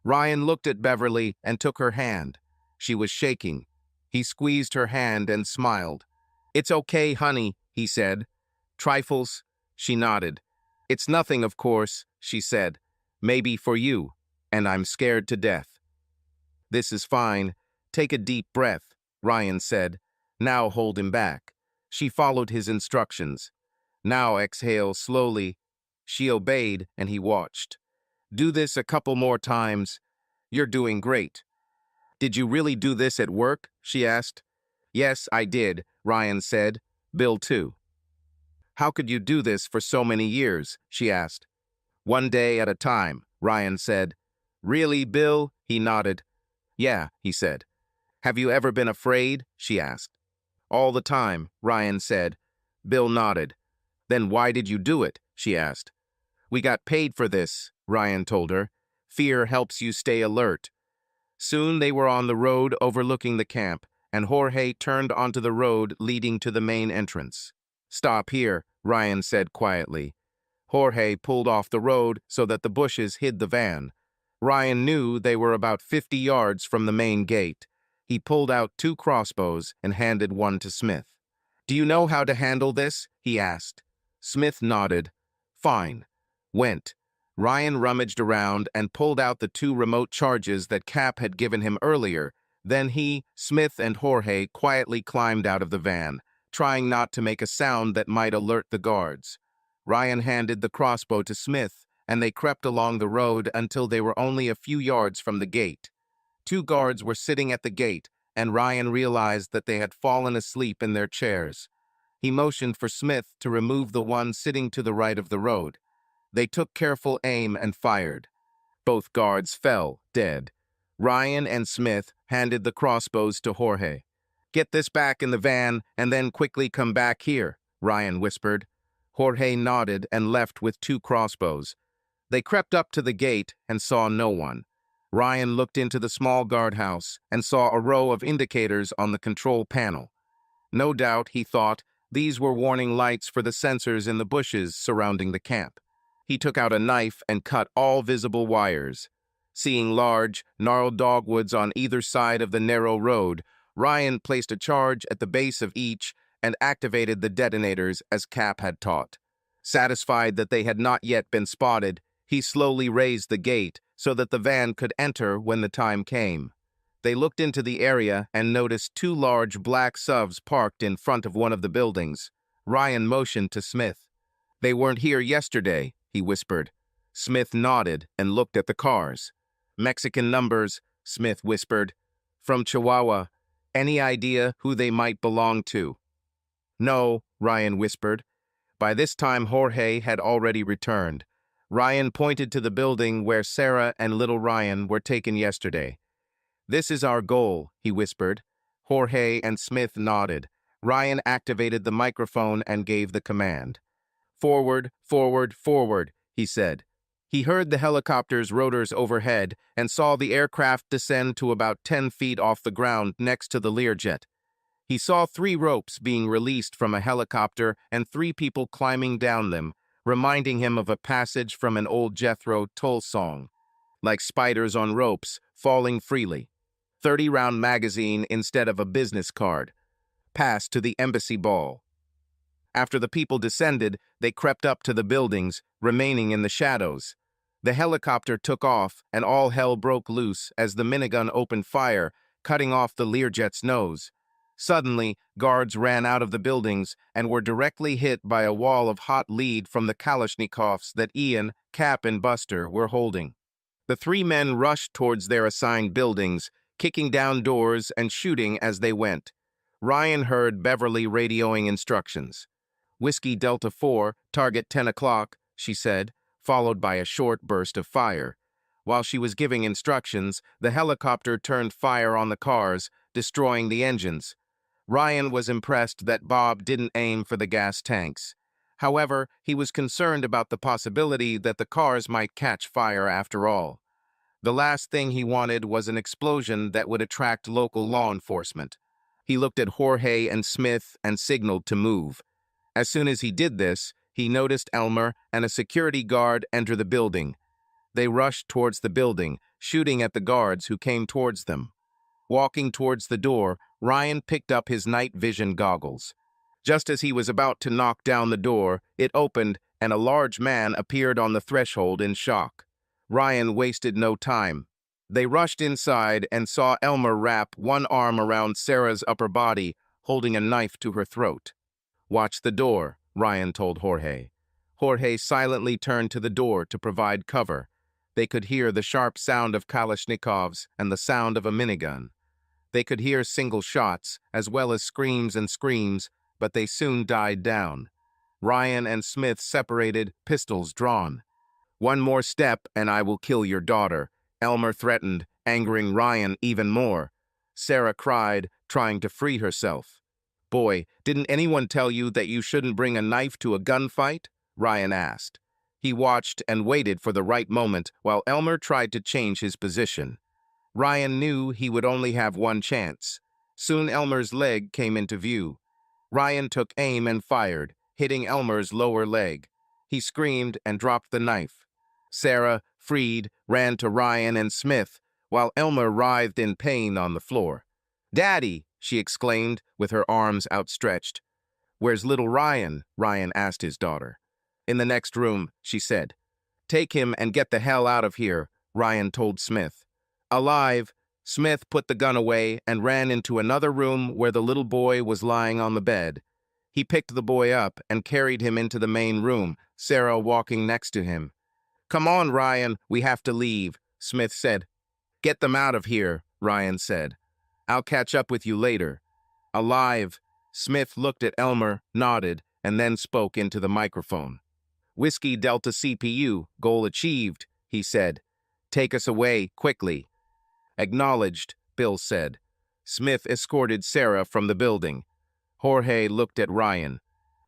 Ryan looked at Beverly and took her hand. She was shaking. He squeezed her hand and smiled. It's okay, honey, he said. Trifles? She nodded. It's nothing, of course, she said. Maybe for you, and I'm scared to death. This is fine. Take a deep breath, Ryan said. Now hold him back. She followed his instructions. Now exhale slowly. She obeyed, and he watched. Do this a couple more times. You're doing great. Did you really do this at work? She asked. Yes, I did, Ryan said. Bill too. How could you do this for so many years? She asked. One day at a time, Ryan said. Really, Bill? He nodded. Yeah, he said. Have you ever been afraid? She asked. All the time, Ryan said. Bill nodded. Then why did you do it? She asked. We got paid for this, Ryan told her. Fear helps you stay alert. Soon they were on the road overlooking the camp, and Jorge turned onto the road leading to the main entrance. Stop here, Ryan said quietly. Jorge pulled off the road so that the bushes hid the van. Ryan knew they were about 50 yards from the main gate. He pulled out 2 crossbows and handed one to Smith. Do you know how to handle this? He asked. Smith nodded. Fine. Went. Ryan rummaged around and pulled out the 2 remote charges that Cap had given him earlier. Then he, Smith, and Jorge quietly climbed out of the van, trying not to make a sound that might alert the guards. Ryan handed the crossbow to Smith, and they crept along the road until they were only a few yards from the gate. 2 guards were sitting at the gate, and Ryan realized that they had fallen asleep in their chairs. He motioned for Smith to remove the one sitting to the right of the road. They took careful aim and fired. Both guards fell, dead. Ryan and Smith handed the crossbows to Jorge. "Get this back in the van and then quickly come back here," Ryan whispered. Jorge nodded and left with 2 crossbows. They crept up to the gate and saw no one. Ryan looked into the small guardhouse and saw a row of indicators on the control panel. No doubt, he thought, these were warning lights for the sensors in the bushes surrounding the camp. He took out a knife and cut all visible wires. Seeing large, gnarled dogwoods on either side of the narrow road, Ryan placed a charge at the base of each and activated the detonators as Cap had taught. Satisfied that they had not yet been spotted, he slowly raised the gate so that the van could enter when the time came. They looked into the area and noticed 2 large black SUVs parked in front of one of the buildings. Ryan motioned to Smith. "They weren't here yesterday," he whispered. Smith nodded and looked at the cars. "Mexican numbers," Smith whispered. "From Chihuahua. Any idea who they might belong to?" "No," Ryan whispered. By this time, Jorge had already returned. Ryan pointed to the building where Sarah and little Ryan were taken yesterday. "This is our goal," he whispered. Jorge and Smith nodded. Ryan activated the microphone and gave the command. "Forward, forward, forward," he said. He heard the helicopter's rotors overhead and saw the aircraft descend to about 10 feet off the ground next to the Learjet. He saw 3 ropes being released from a helicopter and 3 people climbing down them, reminding him of a passage from an old Jethro Tull song. Like spiders on ropes, falling freely. 30-round magazine instead of a business card. Pass to the embassy ball. After the people descended, they crept up to the buildings, remaining in the shadows. The helicopter took off, and all hell broke loose as the minigun opened fire, cutting off the Learjet's nose. Suddenly, guards ran out of the buildings and were directly hit by a wall of hot lead from the Kalashnikovs that Ian, Cap, and Buster were holding. The 3 men rushed towards their assigned buildings, kicking down doors and shooting as they went. Ryan heard Beverly radioing instructions. "Whiskey Delta 4, target 10 o'clock, she said, followed by a short burst of fire. While she was giving instructions, the helicopter turned fire on the cars, destroying the engines. Ryan was impressed that Bob didn't aim for the gas tanks. However, he was concerned about the possibility that the cars might catch fire after all. The last thing he wanted was an explosion that would attract local law enforcement. He looked at Jorge and Smith and signaled to move. As soon as he did this, he noticed Elmer and a security guard enter the building. They rushed towards the building, shooting at the guards who came towards them. Walking towards the door, Ryan picked up his night vision goggles. Just as he was about to knock down the door, it opened and a large man appeared on the threshold in shock. Ryan wasted no time. They rushed inside and saw Elmer wrap one arm around Sarah's upper body, holding a knife to her throat. "Watch the door," Ryan told Jorge. Jorge silently turned to the door to provide cover. They could hear the sharp sound of Kalashnikovs and the sound of a minigun. They could hear single shots, as well as screams and screams, but they soon died down. Ryan and Smith separated, pistols drawn. "One more step and I will kill your daughter," Elmer threatened, angering Ryan even more. Sarah cried, trying to free herself. "Boy, didn't anyone tell you that you shouldn't bring a knife to a gunfight?" Ryan asked. He watched and waited for the right moment while Elmer tried to change his position. Ryan knew he would only have one chance. Soon Elmer's leg came into view. Ryan took aim and fired, hitting Elmer's lower leg. He screamed and dropped the knife. Sarah, freed, ran to Ryan and Smith, while Elmer writhed in pain on the floor. "Daddy!" she exclaimed, with her arms outstretched. "Where's little Ryan?" Ryan asked his daughter. "In the next room," she said. "Take him and get the hell out of here," Ryan told Smith. Alive, Smith put the gun away and ran into another room where the little boy was lying on the bed. He picked the boy up and carried him into the main room, Sarah walking next to him. "Come on, Ryan, we have to leave," Smith said. "Get them out of here," Ryan said. I'll catch up with you later. Alive. Smith looked at Elmer, nodded, and then spoke into the microphone. Whiskey Delta CPU, goal achieved, he said. Take us away, quickly. Acknowledged, Bill said. Smith escorted Sarah from the building. Jorge looked at Ryan.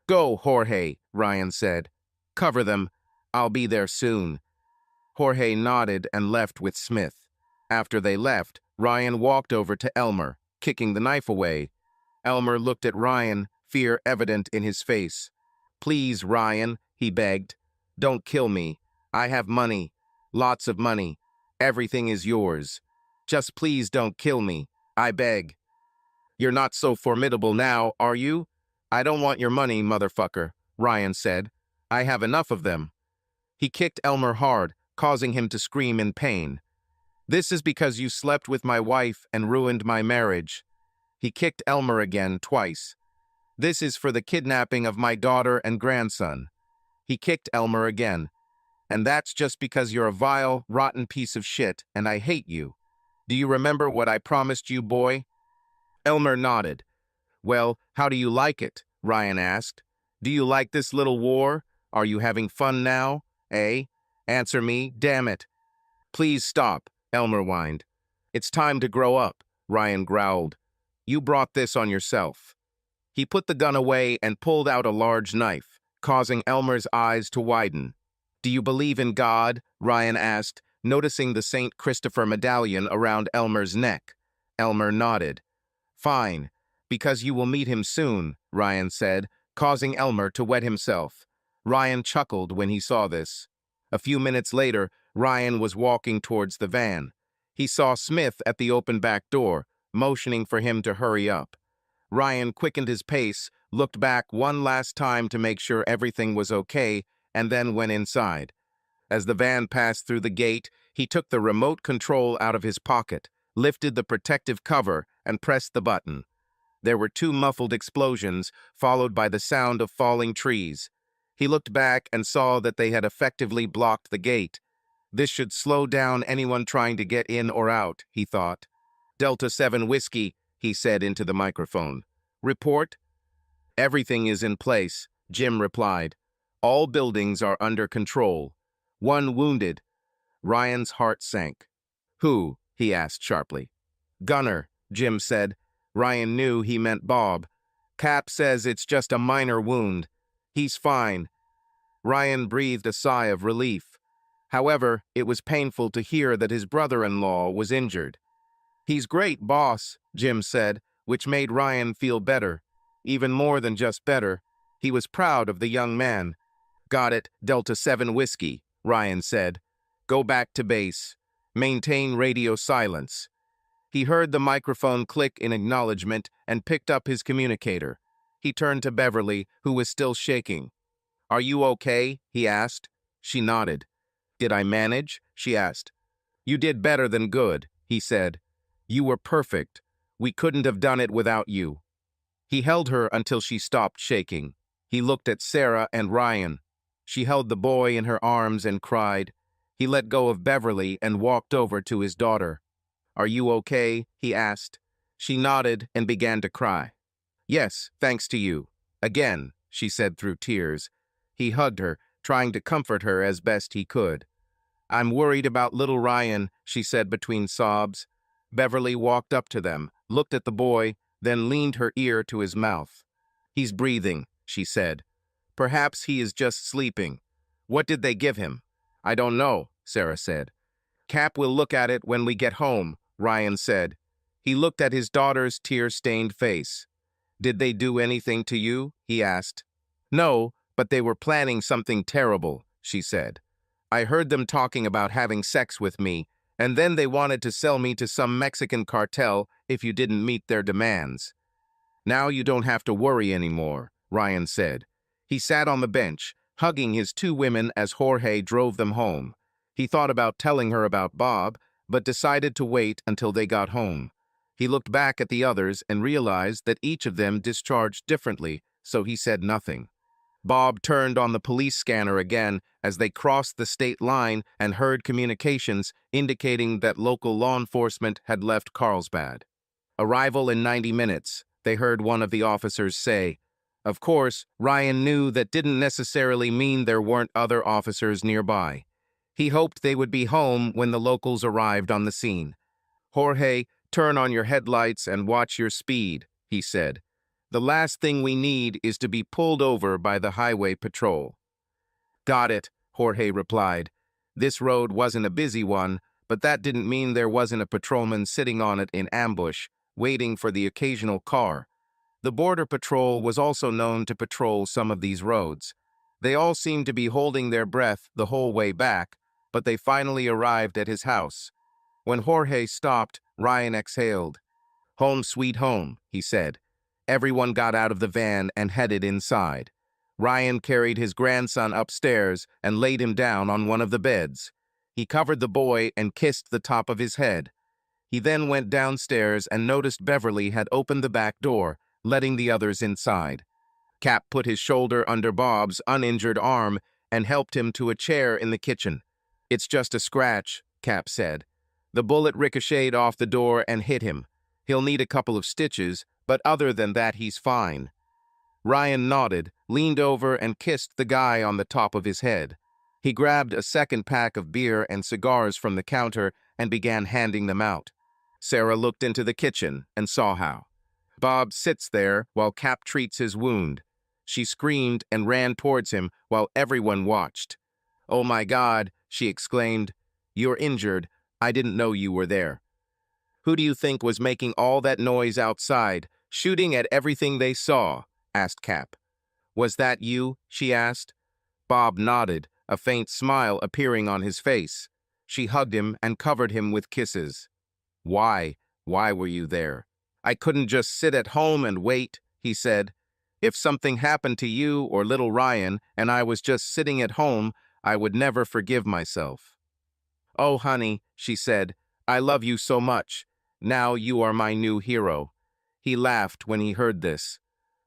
Go, Jorge, Ryan said. Cover them. I'll be there soon. Jorge nodded and left with Smith. After they left, Ryan walked over to Elmer, kicking the knife away. Elmer looked at Ryan, fear evident in his face. Please, Ryan, he begged. Don't kill me. I have money. Lots of money. Everything is yours. Just please don't kill me. I beg. You're not so formidable now, are you? I don't want your money, motherfucker, Ryan said. I have enough of them. He kicked Elmer hard, causing him to scream in pain. This is because you slept with my wife and ruined my marriage. He kicked Elmer again twice. This is for the kidnapping of my daughter and grandson. He kicked Elmer again. And that's just because you're a vile, rotten piece of shit, and I hate you. Do you remember what I promised you, boy? Elmer nodded. Well, how do you like it? Ryan asked. Do you like this little war? Are you having fun now? Eh? Answer me, damn it. Please stop, Elmer whined. It's time to grow up, Ryan growled. You brought this on yourself. He put the gun away and pulled out a large knife, causing Elmer's eyes to widen. Do you believe in God? Ryan asked, noticing the St. Christopher medallion around Elmer's neck. Elmer nodded. Fine, because you will meet him soon, Ryan said, causing Elmer to wet himself. Ryan chuckled when he saw this. A few minutes later, Ryan was walking towards the van. He saw Smith at the open back door, motioning for him to hurry up. Ryan quickened his pace, looked back one last time to make sure everything was okay, and then went inside. As the van passed through the gate, he took the remote control out of his pocket, lifted the protective cover, and pressed the button. There were two muffled explosions, followed by the sound of falling trees. He looked back and saw that they had effectively blocked the gate. This should slow down anyone trying to get in or out, he thought. Delta 7 Whiskey, he said into the microphone. Report? Everything is in place, Jim replied. All buildings are under control. One wounded. Ryan's heart sank. Who? He asked sharply. Gunner, Jim said. Ryan knew he meant Bob. Cap says it's just a minor wound. He's fine. Ryan breathed a sigh of relief. However, it was painful to hear that his brother-in-law was injured. He's great, boss, Jim said, which made Ryan feel better. Even more than just better. He was proud of the young man. Got it, Delta 7 Whiskey, Ryan said. Go back to base. Maintain radio silence. He heard the microphone click in acknowledgement and picked up his communicator. He turned to Beverly, who was still shaking. Are you okay? He asked. She nodded. Did I manage? She asked. You did better than good, he said. You were perfect. We couldn't have done it without you. He held her until she stopped shaking. He looked at Sarah and Ryan. She held the boy in her arms and cried. He let go of Beverly and walked over to his daughter. Are you okay? He asked. She nodded and began to cry. Yes, thanks to you. Again, she said through tears. He hugged her, trying to comfort her as best he could. I'm worried about little Ryan, she said between sobs. Beverly walked up to them, looked at the boy, then leaned her ear to his mouth. He's breathing, she said. Perhaps he is just sleeping. What did they give him? I don't know, Sarah said. Cap will look at it when we get home, Ryan said. He looked at his daughter's tear-stained face. Did they do anything to you? He asked. No, but they were planning something terrible, she said. I heard them talking about having sex with me, and then they wanted to sell me to some Mexican cartel if you didn't meet their demands. Now you don't have to worry anymore, Ryan said. He sat on the bench, hugging his two women as Jorge drove them home. He thought about telling her about Bob, but decided to wait until they got home. He looked back at the others and realized that each of them discharged differently, so he said nothing. Bob turned on the police scanner again as they crossed the state line and heard communications indicating that local law enforcement had left Carlsbad. Arrival in 90 minutes, they heard one of the officers say. Of course, Ryan knew that didn't necessarily mean there weren't other officers nearby. He hoped they would be home when the locals arrived on the scene. Jorge, turn on your headlights and watch your speed, he said. The last thing we need is to be pulled over by the highway patrol. Got it, Jorge replied. This road wasn't a busy one, but that didn't mean there wasn't a patrolman sitting on it in ambush, waiting for the occasional car. The Border Patrol was also known to patrol some of these roads. They all seemed to be holding their breath the whole way back, but they finally arrived at his house. When Jorge stopped, Ryan exhaled. Home sweet home, he said. Everyone got out of the van and headed inside. Ryan carried his grandson upstairs and laid him down on one of the beds. He covered the boy and kissed the top of his head. He then went downstairs and noticed Beverly had opened the back door, letting the others inside. Cap put his shoulder under Bob's uninjured arm and helped him to a chair in the kitchen. It's just a scratch, Cap said. The bullet ricocheted off the door and hit him. He'll need a couple of stitches, but other than that he's fine. Ryan nodded, leaned over and kissed the guy on the top of his head. He grabbed a second pack of beer and cigars from the counter and began handing them out. Sarah looked into the kitchen and saw how. Bob sits there while Cap treats his wound. She screamed and ran towards him while everyone watched. "Oh my God," she exclaimed. "You're injured. I didn't know you were there." "Who do you think was making all that noise outside, shooting at everything they saw?" asked Cap. "Was that you?" she asked. Bob nodded, a faint smile appearing on his face. She hugged him and covered him with kisses. Why were you there?" "I couldn't just sit at home and wait," he said. "If something happened to you or little Ryan and I was just sitting at home, I would never forgive myself." "Oh, honey," she said, "I love you so much. Now you are my new hero." He laughed when he heard this.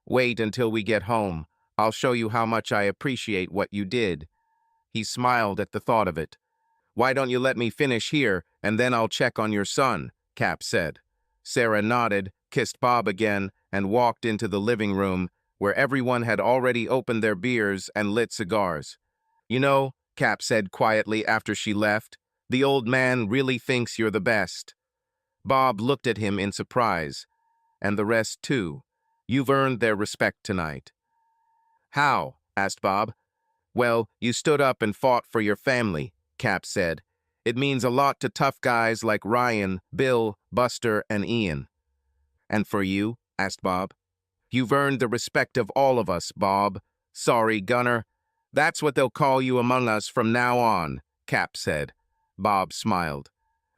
"Wait until we get home. I'll show you how much I appreciate what you did." He smiled at the thought of it. "Why don't you let me finish here, and then I'll check on your son," Cap said. Sarah nodded, kissed Bob again, and walked into the living room, where everyone had already opened their beers and lit cigars. "You know," Cap said quietly after she left, "the old man really thinks you're the best." Bob looked at him in surprise. "And the rest, too. You've earned their respect tonight." "How?" asked Bob. "Well, you stood up and fought for your family," Cap said. "It means a lot to tough guys like Ryan, Bill, Buster, and Ian." "And for you?" asked Bob. "You've earned the respect of all of us, Bob. Sorry, Gunner. That's what they'll call you among us from now on," Cap said. Bob smiled.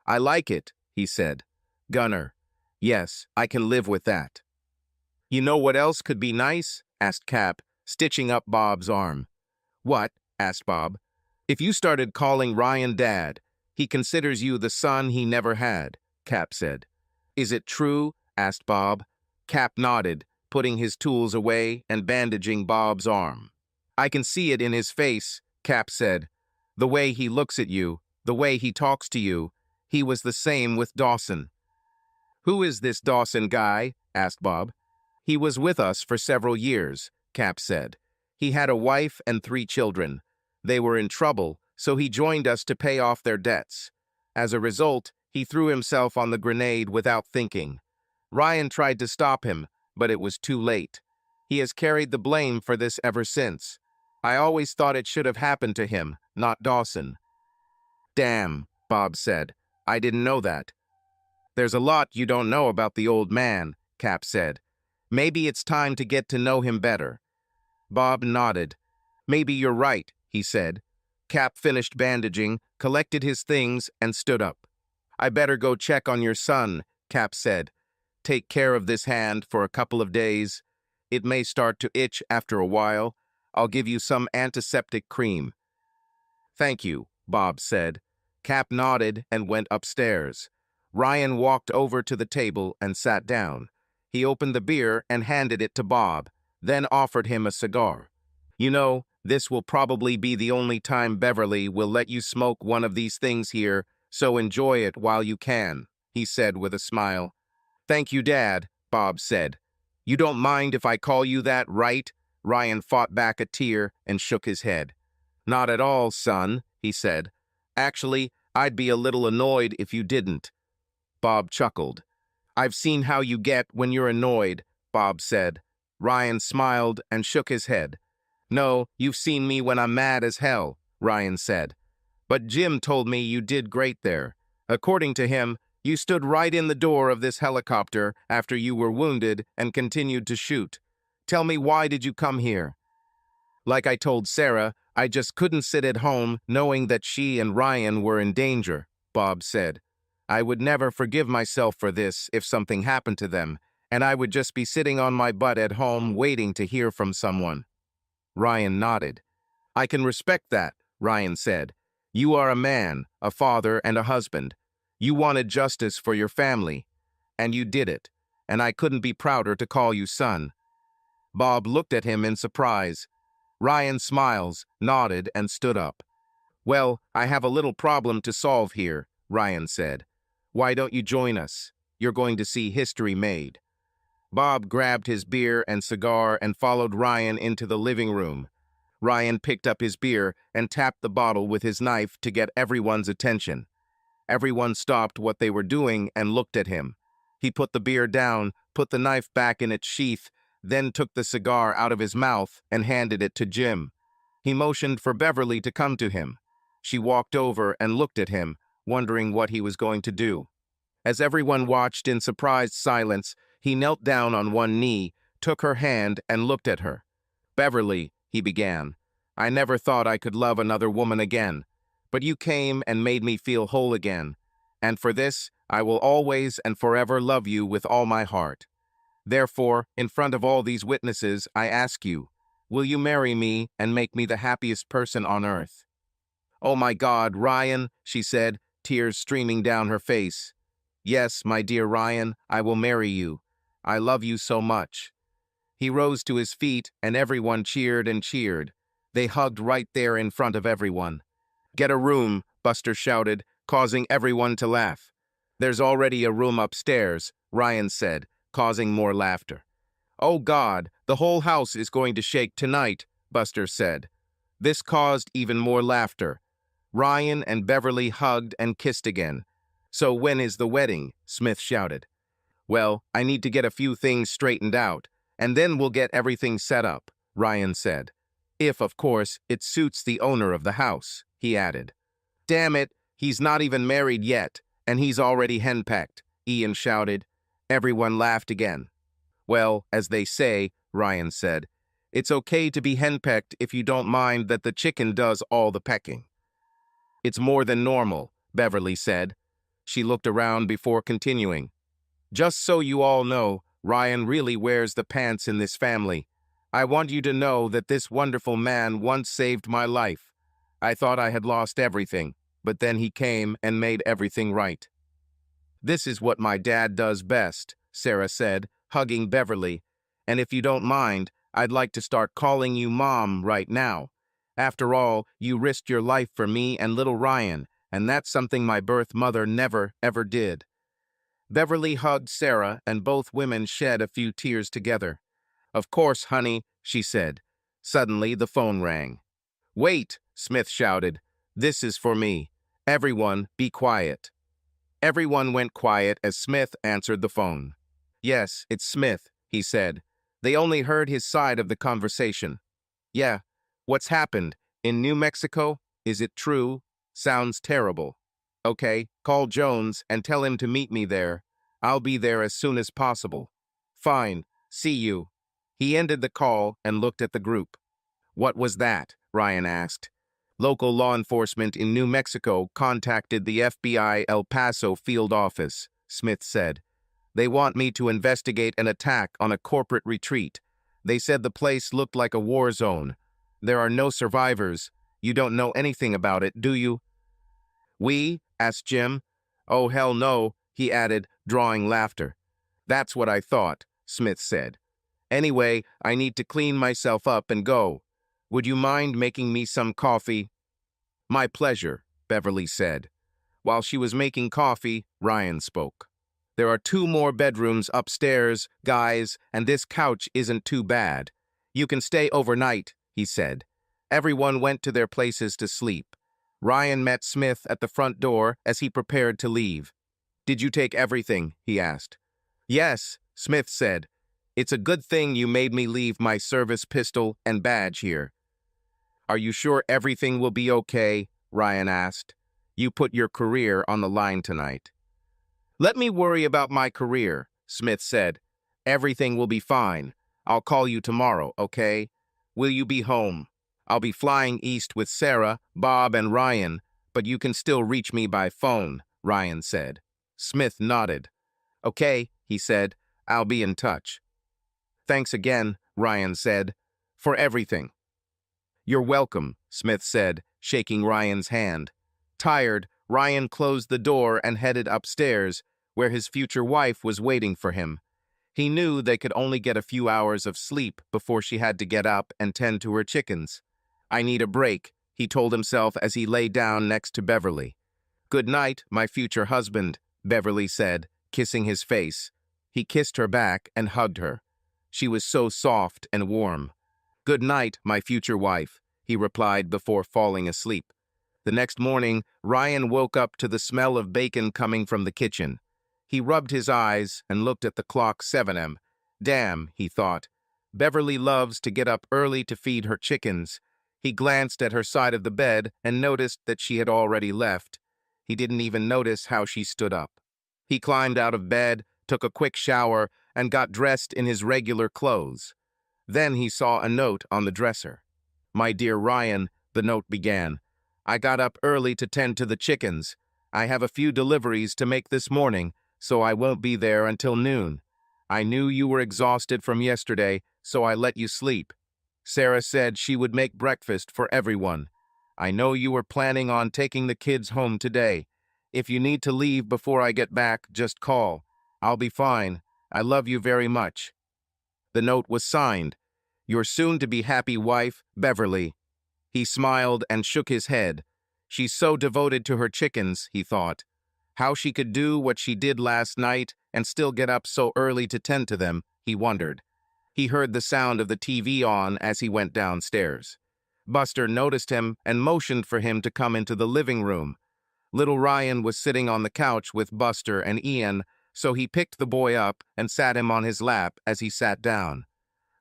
"I like it," he said. "Gunner. Yes, I can live with that." "You know what else could be nice?" asked Cap, stitching up Bob's arm. "What?" asked Bob. "If you started calling Ryan Dad. He considers you the son he never had," Cap said. "Is it true?" asked Bob. Cap nodded, putting his tools away and bandaging Bob's arm. "I can see it in his face," Cap said. "The way he looks at you, the way he talks to you. He was the same with Dawson." "Who is this Dawson guy?" asked Bob. "He was with us for several years," Cap said. "He had a wife and 3 children. They were in trouble, so he joined us to pay off their debts. As a result, he threw himself on the grenade without thinking. Ryan tried to stop him, but it was too late. He has carried the blame for this ever since. I always thought it should have happened to him, not Dawson." "Damn," Bob said. "I didn't know that." "There's a lot you don't know about the old man," Cap said. "Maybe it's time to get to know him better." Bob nodded. "Maybe you're right," he said. Cap finished bandaging, collected his things, and stood up. "I better go check on your son," Cap said. "Take care of this hand for a couple of days. It may start to itch after a while. I'll give you some antiseptic cream." "Thank you," Bob said. Cap nodded and went upstairs. Ryan walked over to the table and sat down. He opened the beer and handed it to Bob, then offered him a cigar. "You know, this will probably be the only time Beverly will let you smoke one of these things here, so enjoy it while you can," he said with a smile. Thank you, Dad, Bob said. You don't mind if I call you that, right? Ryan fought back a tear and shook his head. Not at all, son, he said. Actually, I'd be a little annoyed if you didn't. Bob chuckled. I've seen how you get when you're annoyed, Bob said. Ryan smiled and shook his head. No, you've seen me when I'm mad as hell, Ryan said. But Jim told me you did great there. According to him, you stood right in the door of this helicopter after you were wounded and continued to shoot. Tell me, why did you come here? Like I told Sarah, I just couldn't sit at home knowing that she and Ryan were in danger, Bob said. I would never forgive myself for this if something happened to them, and I would just be sitting on my butt at home waiting to hear from someone. Ryan nodded. I can respect that, Ryan said. You are a man, a father, and a husband. You wanted justice for your family, and you did it, and I couldn't be prouder to call you son. Bob looked at him in surprise. Ryan smiles, nodded, and stood up. Well, I have a little problem to solve here, Ryan said. Why don't you join us? You're going to see history made. Bob grabbed his beer and cigar and followed Ryan into the living room. Ryan picked up his beer and tapped the bottle with his knife to get everyone's attention. Everyone stopped what they were doing and looked at him. He put the beer down, put the knife back in its sheath, then took the cigar out of his mouth and handed it to Jim. He motioned for Beverly to come to him. She walked over and looked at him, wondering what he was going to do. As everyone watched in surprised silence, he knelt down on one knee, took her hand, and looked at her. Beverly, he began, I never thought I could love another woman again, but you came and made me feel whole again, and for this, I will always and forever love you with all my heart. Therefore, in front of all these witnesses, I ask you, will you marry me and make me the happiest person on earth? Oh my God, Ryan, she said, tears streaming down her face. Yes, my dear Ryan, I will marry you. I love you so much. He rose to his feet, and everyone cheered and cheered. They hugged right there in front of everyone. Get a room, Buster shouted, causing everyone to laugh. There's already a room upstairs, Ryan said, causing more laughter. Oh God, the whole house is going to shake tonight, Buster said. This caused even more laughter. Ryan and Beverly hugged and kissed again. So when is the wedding? Smith shouted. Well, I need to get a few things straightened out, and then we'll get everything set up, Ryan said. If, of course, it suits the owner of the house, he added. Damn it, he's not even married yet, and he's already henpecked, Ian shouted. Everyone laughed again. Well, as they say, Ryan said, it's okay to be henpecked if you don't mind that the chicken does all the pecking. It's more than normal, Beverly said. She looked around before continuing. Just so you all know, Ryan really wears the pants in this family. I want you to know that this wonderful man once saved my life. I thought I had lost everything, but then he came and made everything right. This is what my dad does best, Sarah said, hugging Beverly. And if you don't mind, I'd like to start calling you Mom right now. After all, you risked your life for me and little Ryan, and that's something my birth mother never, ever did. Beverly hugged Sarah, and both women shed a few tears together. Of course, honey, she said. Suddenly, the phone rang. Wait, Smith shouted. This is for me. Everyone, be quiet. Everyone went quiet as Smith answered the phone. Yes, it's Smith, he said. They only heard his side of the conversation. Yeah, what's happened? In New Mexico? Is it true? Sounds terrible. Okay, call Jones and tell him to meet me there. I'll be there as soon as possible. Fine, see you. He ended the call and looked at the group. What was that? Ryan asked. Local law enforcement in New Mexico contacted the FBI El Paso field office, Smith said. They want me to investigate an attack on a corporate retreat. They said the place looked like a war zone. There are no survivors. You don't know anything about it, do you? We? Asked Jim. Oh, hell no, he added, drawing laughter. That's what I thought, Smith said. Anyway, I need to clean myself up and go. Would you mind making me some coffee? My pleasure, Beverly said. While she was making coffee, Ryan spoke. There are 2 more bedrooms upstairs, guys, and this couch isn't too bad. You can stay overnight, he said. Everyone went to their places to sleep. Ryan met Smith at the front door as he prepared to leave. "Did you take everything?" he asked. "Yes," Smith said. "It's a good thing you made me leave my service pistol and badge here." "Are you sure everything will be okay?" Ryan asked. "You put your career on the line tonight." "Let me worry about my career," Smith said. "Everything will be fine. I'll call you tomorrow, okay? Will you be home? I'll be flying east with Sarah, Bob, and Ryan, but you can still reach me by phone," Ryan said. Smith nodded. "Okay," he said. "I'll be in touch." "Thanks again," Ryan said, "for everything." "You're welcome," Smith said, shaking Ryan's hand. Tired, Ryan closed the door and headed upstairs, where his future wife was waiting for him. He knew they could only get a few hours of sleep before she had to get up and tend to her chickens. "I need a break," he told himself as he lay down next to Beverly. "Good night, my future husband," Beverly said, kissing his face. He kissed her back and hugged her. She was so soft and warm. "Good night, my future wife," he replied before falling asleep. The next morning, Ryan woke up to the smell of bacon coming from the kitchen. He rubbed his eyes and looked at the clock 7 a.m. Damn, he thought. Beverly loves to get up early to feed her chickens. He glanced at her side of the bed and noticed that she had already left. He didn't even notice how she stood up. He climbed out of bed, took a quick shower, and got dressed in his regular clothes. Then he saw a note on the dresser. "My dear Ryan," the note began, "I got up early to tend to the chickens. I have a few deliveries to make this morning, so I won't be there until noon. I knew you were exhausted from yesterday, so I let you sleep. Sarah said she would make breakfast for everyone. I know you were planning on taking the kids home today. If you need to leave before I get back, just call. I'll be fine. I love you very much." The note was signed, "Your soon-to-be happy wife, Beverly." He smiled and shook his head. She's so devoted to her chickens, he thought. How she could do what she did last night and still get up so early to tend to them, he wondered. He heard the sound of the TV on as he went downstairs. Buster noticed him and motioned for him to come into the living room. Little Ryan was sitting on the couch with Buster and Ian, so he picked the boy up and sat him on his lap as he sat down.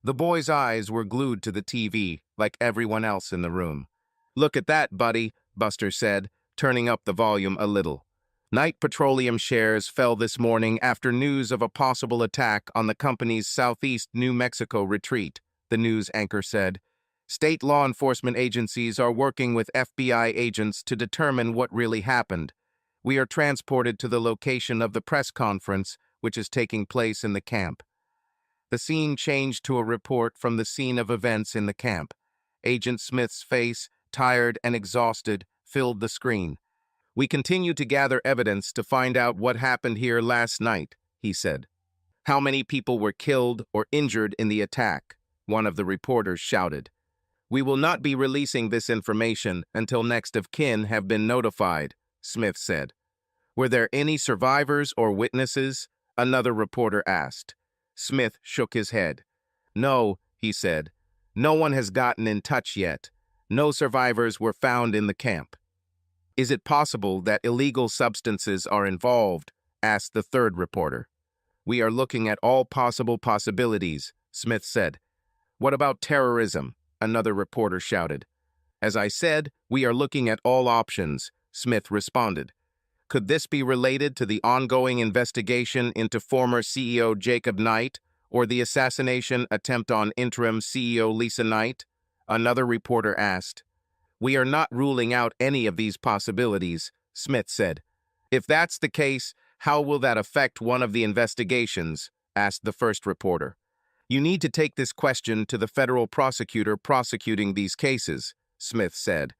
The boy's eyes were glued to the TV, like everyone else in the room. "Look at that, buddy," Buster said, turning up the volume a little. Knight Petroleum shares fell this morning after news of a possible attack on the company's southeast New Mexico retreat, the news anchor said. State law enforcement agencies are working with FBI agents to determine what really happened. We are transported to the location of the press conference, which is taking place in the camp. The scene changed to a report from the scene of events in the camp. Agent Smith's face, tired and exhausted, filled the screen. "We continue to gather evidence to find out what happened here last night," he said. "How many people were killed or injured in the attack?" one of the reporters shouted. "We will not be releasing this information until next of kin have been notified," Smith said. "Were there any survivors or witnesses?" another reporter asked. Smith shook his head. "No," he said. "No one has gotten in touch yet. No survivors were found in the camp." "Is it possible that illegal substances are involved?" asked the third reporter. "We are looking at all possible possibilities," Smith said. "What about terrorism?" another reporter shouted. "As I said, we are looking at all options," Smith responded. "Could this be related to the ongoing investigation into former CEO Jacob Knight or the assassination attempt on interim CEO Lisa Knight?" another reporter asked. "We are not ruling out any of these possibilities," Smith said. "If that's the case, how will that affect one of the investigations?" asked the first reporter. "You need to take this question to the federal prosecutor prosecuting these cases," Smith said.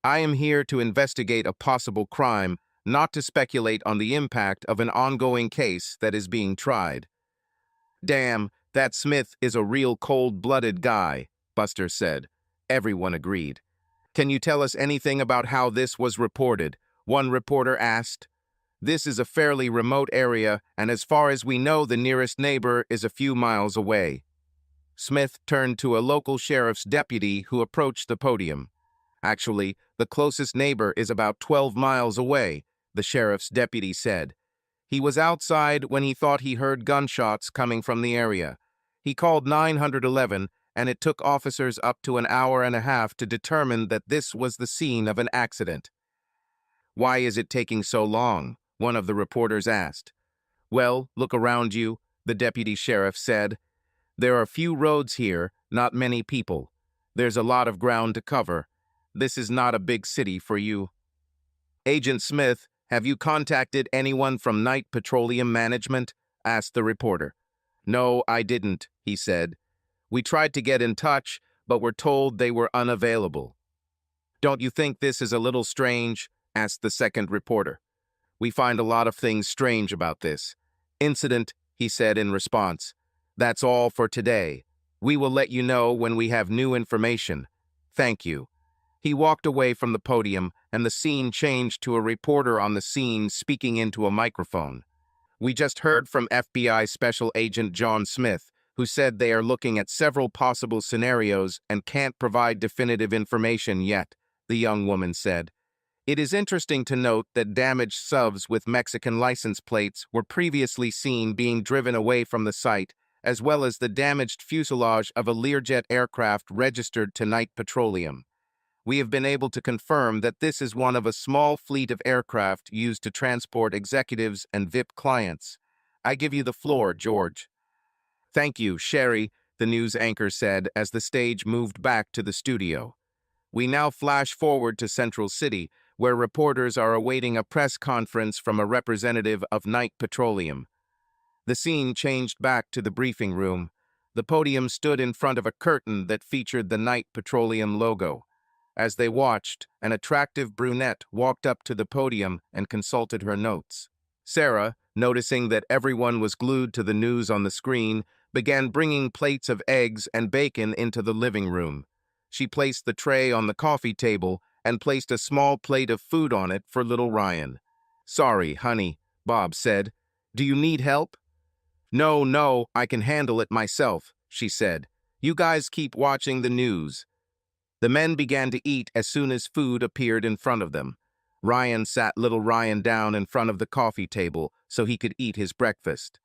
"I am here to investigate a possible crime, not to speculate on the impact of an ongoing case that is being tried." "Damn, that Smith is a real cold-blooded guy," Buster said. Everyone agreed. "Can you tell us anything about how this was reported?" one reporter asked. This is a fairly remote area, and as far as we know, the nearest neighbor is a few miles away. Smith turned to a local sheriff's deputy who approached the podium. Actually, the closest neighbor is about 12 miles away, the sheriff's deputy said. He was outside when he thought he heard gunshots coming from the area. He called 911, and it took officers up to an hour and a half to determine that this was the scene of an accident. "Why is it taking so long?" one of the reporters asked. "Well, look around you," the deputy sheriff said. "There are few roads here, not many people. There's a lot of ground to cover. This is not a big city for you." "Agent Smith, have you contacted anyone from Night Petroleum Management?" asked the reporter. "No, I didn't," he said. "We tried to get in touch, but were told they were unavailable." "Don't you think this is a little strange?" asked the second reporter. "We find a lot of things strange about this incident," he said in response. "That's all for today. We will let you know when we have new information. Thank you." He walked away from the podium, and the scene changed to a reporter on the scene speaking into a microphone. "We just heard from FBI Special Agent John Smith, who said they are looking at several possible scenarios and can't provide definitive information yet," the young woman said. "It is interesting to note that damaged subs with Mexican license plates were previously seen being driven away from the site, as well as the damaged fuselage of a Learjet aircraft registered to Night Petroleum. We have been able to confirm that this is one of a small fleet of aircraft used to transport executives and VIP clients. I give you the floor, George." "Thank you, Sherry," the news anchor said as the stage moved back to the studio. We now flash forward to Central City, where reporters are awaiting a press conference from a representative of Night Petroleum. The scene changed back to the briefing room. The podium stood in front of a curtain that featured the Night Petroleum logo. As they watched, an attractive brunette walked up to the podium and consulted her notes. Sarah, noticing that everyone was glued to the news on the screen, began bringing plates of eggs and bacon into the living room. She placed the tray on the coffee table and placed a small plate of food on it for little Ryan. "Sorry, honey," Bob said. "Do you need help?" No, I can handle it myself," she said. "You guys keep watching the news." The men began to eat as soon as food appeared in front of them. Ryan sat little Ryan down in front of the coffee table so he could eat his breakfast.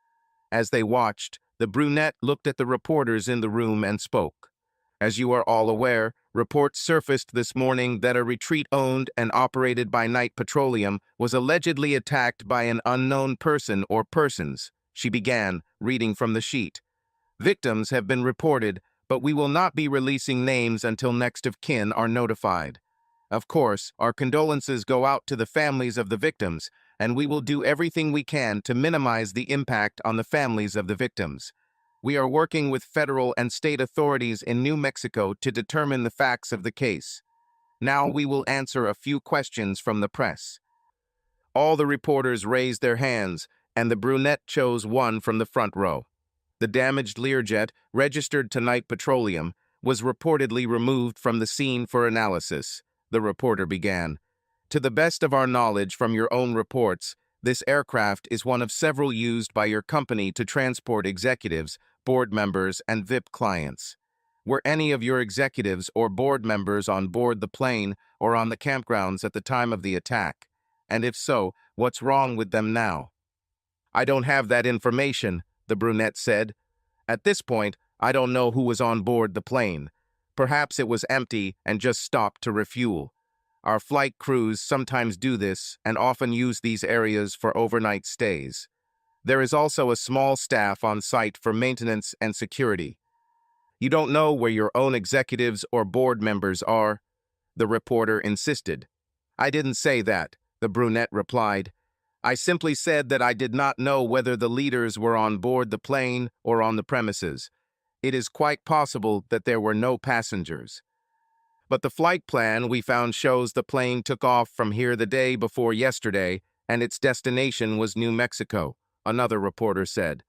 As they watched, the brunette looked at the reporters in the room and spoke. "As you are all aware, reports surfaced this morning that a retreat owned and operated by Night Petroleum was allegedly attacked by an unknown person or persons," she began, reading from the sheet. "Victims have been reported, but we will not be releasing names until next of kin are notified. Of course, our condolences go out to the families of the victims, and we will do everything we can to minimize the impact on the families of the victims. We are working with federal and state authorities in New Mexico to determine the facts of the case. Now we will answer a few questions from the press." All the reporters raised their hands, and the brunette chose one from the front row. The damaged Learjet, registered to Night Petroleum, was reportedly removed from the scene for analysis. The reporter began. "To the best of our knowledge from your own reports, this aircraft is one of several used by your company to transport executives, board members, and VIP clients. Were any of your executives or board members on board the plane or on the campgrounds at the time of the attack? And if so, what's wrong with them now?" "I don't have that information," the brunette said. "At this point, I don't know who was on board the plane. Perhaps it was empty and just stopped to refuel. Our flight crews sometimes do this and often use these areas for overnight stays. There is also a small staff on site for maintenance and security." "You don't know where your own executives or board members are?" the reporter insisted. "I didn't say that," the brunette replied. "I simply said that I did not know whether the leaders were on board the plane or on the premises. It is quite possible that there were no passengers. But the flight plan we found shows the plane took off from here the day before yesterday, and its destination was New Mexico," another reporter said.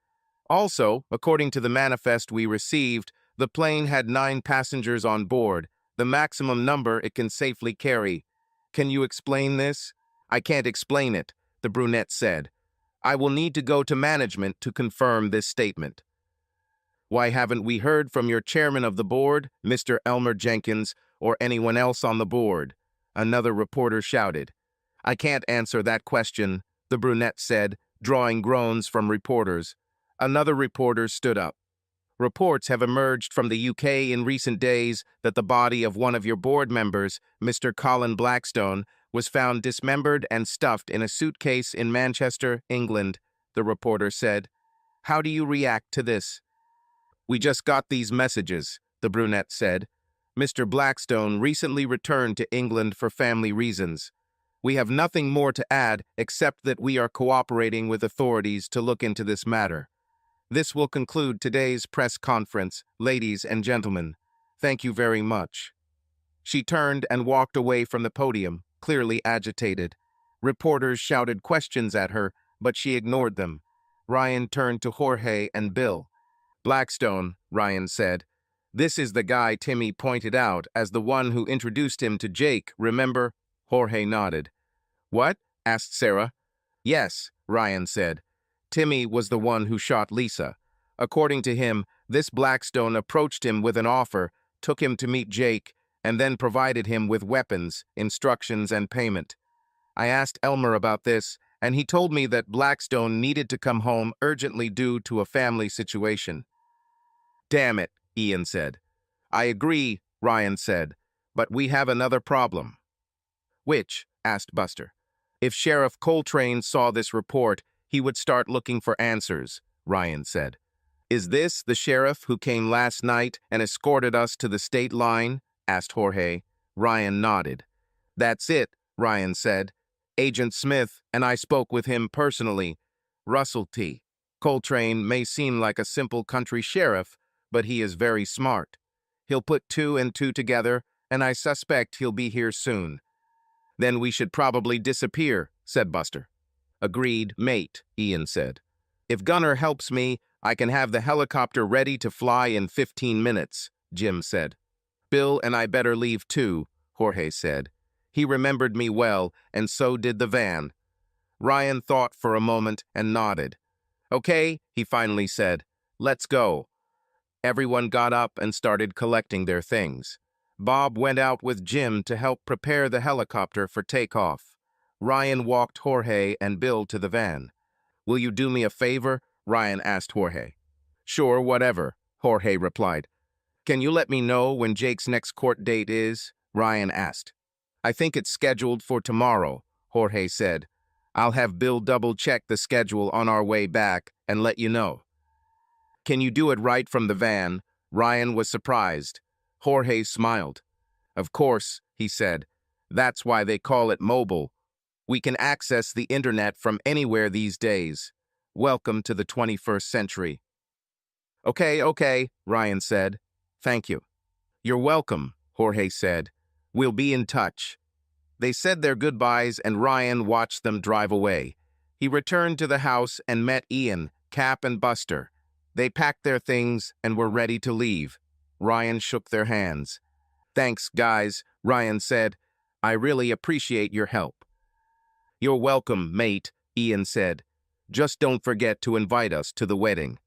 "Also, according to the manifest we received, the plane had 9 passengers on board, the maximum number it can safely carry. Can you explain this?" "I can't explain it," the brunette said. I will need to go to management to confirm this statement. Why haven't we heard from your chairman of the board, Mr. Elmer Jenkins, or anyone else on the board? Another reporter shouted. I can't answer that question, the brunette said, drawing groans from reporters. Another reporter stood up. Reports have emerged from the UK in recent days that the body of one of your board members, Mr. Colin Blackstone, was found dismembered and stuffed in a suitcase in Manchester, England, the reporter said. How do you react to this? We just got these messages, the brunette said. Mr. Blackstone recently returned to England for family reasons. We have nothing more to add except that we are cooperating with authorities to look into this matter. This will conclude today's press conference, ladies and gentlemen. Thank you very much. She turned and walked away from the podium, clearly agitated. Reporters shouted questions at her, but she ignored them. Ryan turned to Jorge and Bill. Blackstone, Ryan said. This is the guy Timmy pointed out as the one who introduced him to Jake, remember? Jorge nodded. What? Asked Sarah. Yes, Ryan said. Timmy was the one who shot Lisa. According to him, this Blackstone approached him with an offer, took him to meet Jake, and then provided him with weapons, instructions, and payment. I asked Elmer about this, and he told me that Blackstone needed to come home urgently due to a family situation. Damn it, Ian said. I agree, Ryan said, but we have another problem. Which? Asked Buster. If Sheriff Coltrane saw this report, he would start looking for answers, Ryan said. Is this the sheriff who came last night and escorted us to the state line? Asked Jorge. Ryan nodded. That's it, Ryan said. Agent Smith and I spoke with him personally. Russell T. Coltrane may seem like a simple country sheriff, but he is very smart. He'll put 2 and 2 together, and I suspect he'll be here soon. Then we should probably disappear, said Buster. Agreed, mate, Ian said. If Gunner helps me, I can have the helicopter ready to fly in 15 minutes, Jim said. Bill and I better leave too, Jorge said. He remembered me well, and so did the van. Ryan thought for a moment and nodded. Okay, he finally said. Let's go. Everyone got up and started collecting their things. Bob went out with Jim to help prepare the helicopter for takeoff. Ryan walked Jorge and Bill to the van. Will you do me a favor? Ryan asked Jorge. Sure, whatever, Jorge replied. Can you let me know when Jake's next court date is? Ryan asked. I think it's scheduled for tomorrow, Jorge said. I'll have Bill double-check the schedule on our way back and let you know. Can you do it right from the van? Ryan was surprised. Jorge smiled. Of course, he said. That's why they call it mobile. We can access the internet from anywhere these days. Welcome to the 21st century. Okay, Ryan said. Thank you. You're welcome, Jorge said. We'll be in touch. They said their goodbyes and Ryan watched them drive away. He returned to the house and met Ian, Cap, and Buster. They packed their things and were ready to leave. Ryan shook their hands. Thanks, guys, Ryan said. I really appreciate your help. You're welcome, mate, Ian said. Just don't forget to invite us to the wedding.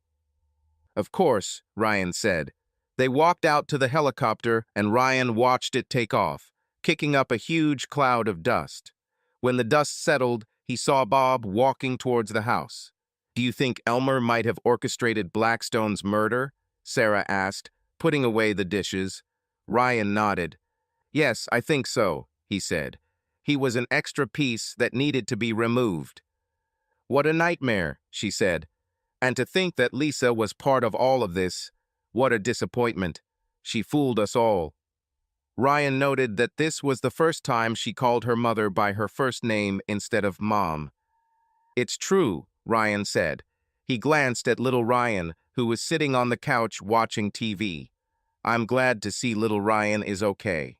Of course, Ryan said. They walked out to the helicopter and Ryan watched it take off, kicking up a huge cloud of dust. When the dust settled, he saw Bob walking towards the house. Do you think Elmer might have orchestrated Blackstone's murder? Sarah asked, putting away the dishes. Ryan nodded. Yes, I think so, he said. He was an extra piece that needed to be removed. What a nightmare, she said. And to think that Lisa was part of all of this. What a disappointment. She fooled us all. Ryan noted that this was the first time she called her mother by her first name instead of Mom. It's true, Ryan said. He glanced at little Ryan, who was sitting on the couch watching TV. I'm glad to see little Ryan is okay.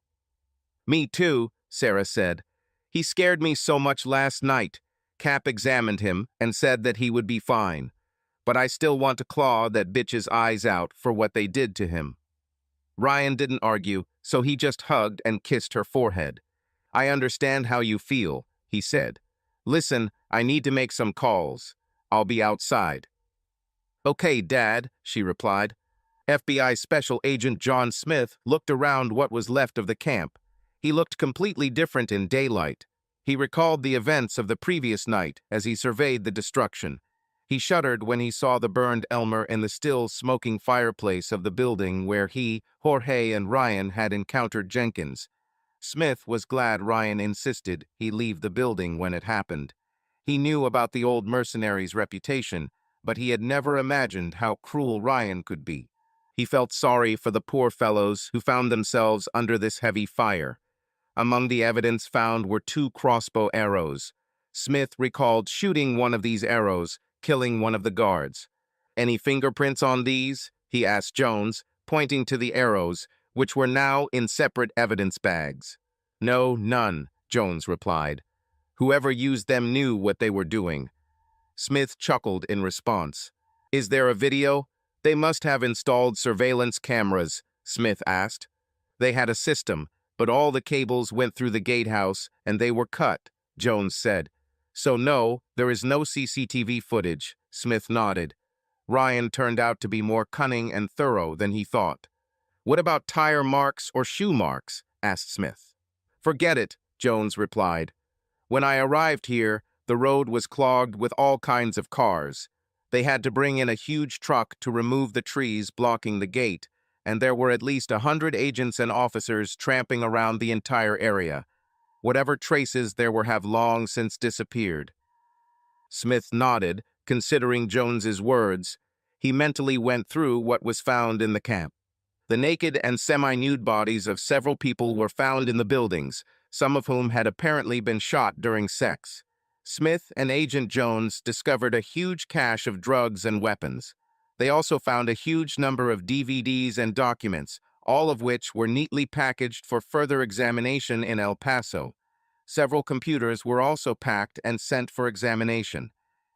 Me too, Sarah said. He scared me so much last night. Cap examined him and said that he would be fine. But I still want to claw that bitch's eyes out for what they did to him. Ryan didn't argue, so he just hugged and kissed her forehead. I understand how you feel, he said. Listen, I need to make some calls. I'll be outside. Okay, Dad, she replied. FBI Special Agent John Smith looked around what was left of the camp. He looked completely different in daylight. He recalled the events of the previous night as he surveyed the destruction. He shuddered when he saw the burned Elmer in the still smoking fireplace of the building where he, Jorge, and Ryan had encountered Jenkins. Smith was glad Ryan insisted he leave the building when it happened. He knew about the old mercenary's reputation, but he had never imagined how cruel Ryan could be. He felt sorry for the poor fellows who found themselves under this heavy fire. Among the evidence found were 2 crossbow arrows. Smith recalled shooting one of these arrows, killing one of the guards. Any fingerprints on these? He asked Jones, pointing to the arrows, which were now in separate evidence bags. No, none, Jones replied. Whoever used them knew what they were doing. Smith chuckled in response. Is there a video? They must have installed surveillance cameras, Smith asked. They had a system, but all the cables went through the gatehouse and they were cut, Jones said. So no, there is no CCTV footage, Smith nodded. Ryan turned out to be more cunning and thorough than he thought. What about tire marks or shoe marks? Asked Smith. Forget it, Jones replied. When I arrived here, the road was clogged with all kinds of cars. They had to bring in a huge truck to remove the trees blocking the gate, and there were at least 100 agents and officers tramping around the entire area. Whatever traces there were have long since disappeared. Smith nodded, considering Jones's words. He mentally went through what was found in the camp. The naked and semi-nude bodies of several people were found in the buildings, some of whom had apparently been shot during sex. Smith and Agent Jones discovered a huge cache of drugs and weapons. They also found a huge number of DVDs and documents, all of which were neatly packaged for further examination in El Paso. Several computers were also packed and sent for examination.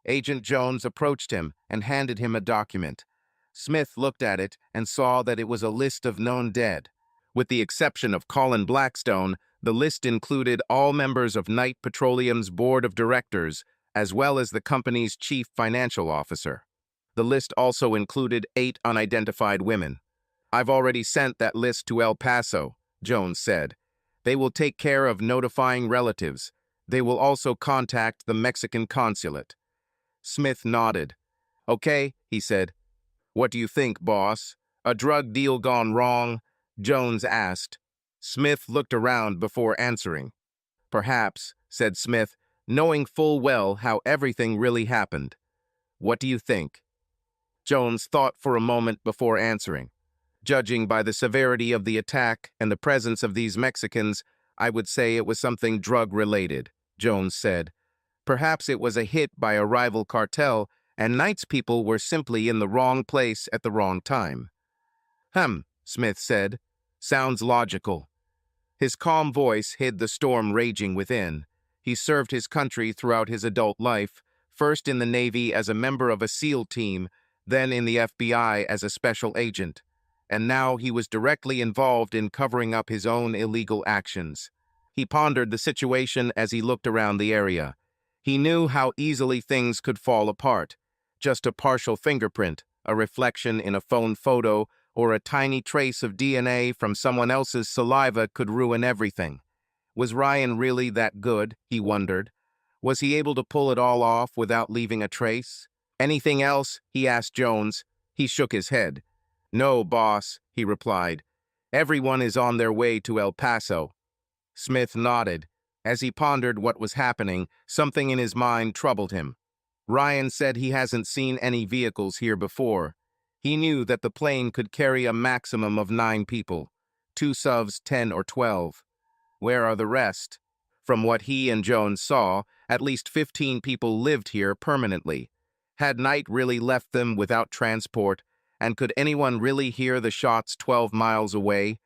Agent Jones approached him and handed him a document. Smith looked at it and saw that it was a list of known dead. With the exception of Colin Blackstone, the list included all members of Knight Petroleum's board of directors, as well as the company's chief financial officer. The list also included 8 unidentified women. I've already sent that list to El Paso, Jones said. They will take care of notifying relatives. They will also contact the Mexican consulate. Smith nodded. Okay, he said. What do you think, boss? A drug deal gone wrong? Jones asked. Smith looked around before answering. Perhaps, said Smith, knowing full well how everything really happened. What do you think? Jones thought for a moment before answering. Judging by the severity of the attack and the presence of these Mexicans, I would say it was something drug-related, Jones said. Perhaps it was a hit by a rival cartel, and Knight's people were simply in the wrong place at the wrong time. Smith said. Sounds logical. His calm voice hid the storm raging within. He served his country throughout his adult life, first in the Navy as a member of a SEAL team, then in the FBI as a special agent. And now he was directly involved in covering up his own illegal actions. He pondered the situation as he looked around the area. He knew how easily things could fall apart. Just a partial fingerprint, a reflection in a phone photo, or a tiny trace of DNA from someone else's saliva could ruin everything. Was Ryan really that good, he wondered? Was he able to pull it all off without leaving a trace? Anything else? He asked Jones. He shook his head. No, boss, he replied. Everyone is on their way to El Paso. Smith nodded. As he pondered what was happening, something in his mind troubled him. Ryan said he hasn't seen any vehicles here before. He knew that the plane could carry a maximum of 9 people, 2 SUVs 10 or 12. Where are the rest? From what he and Jones saw, at least 15 people lived here permanently. Had Knight really left them without transport, and could anyone really hear the shots 12 miles away?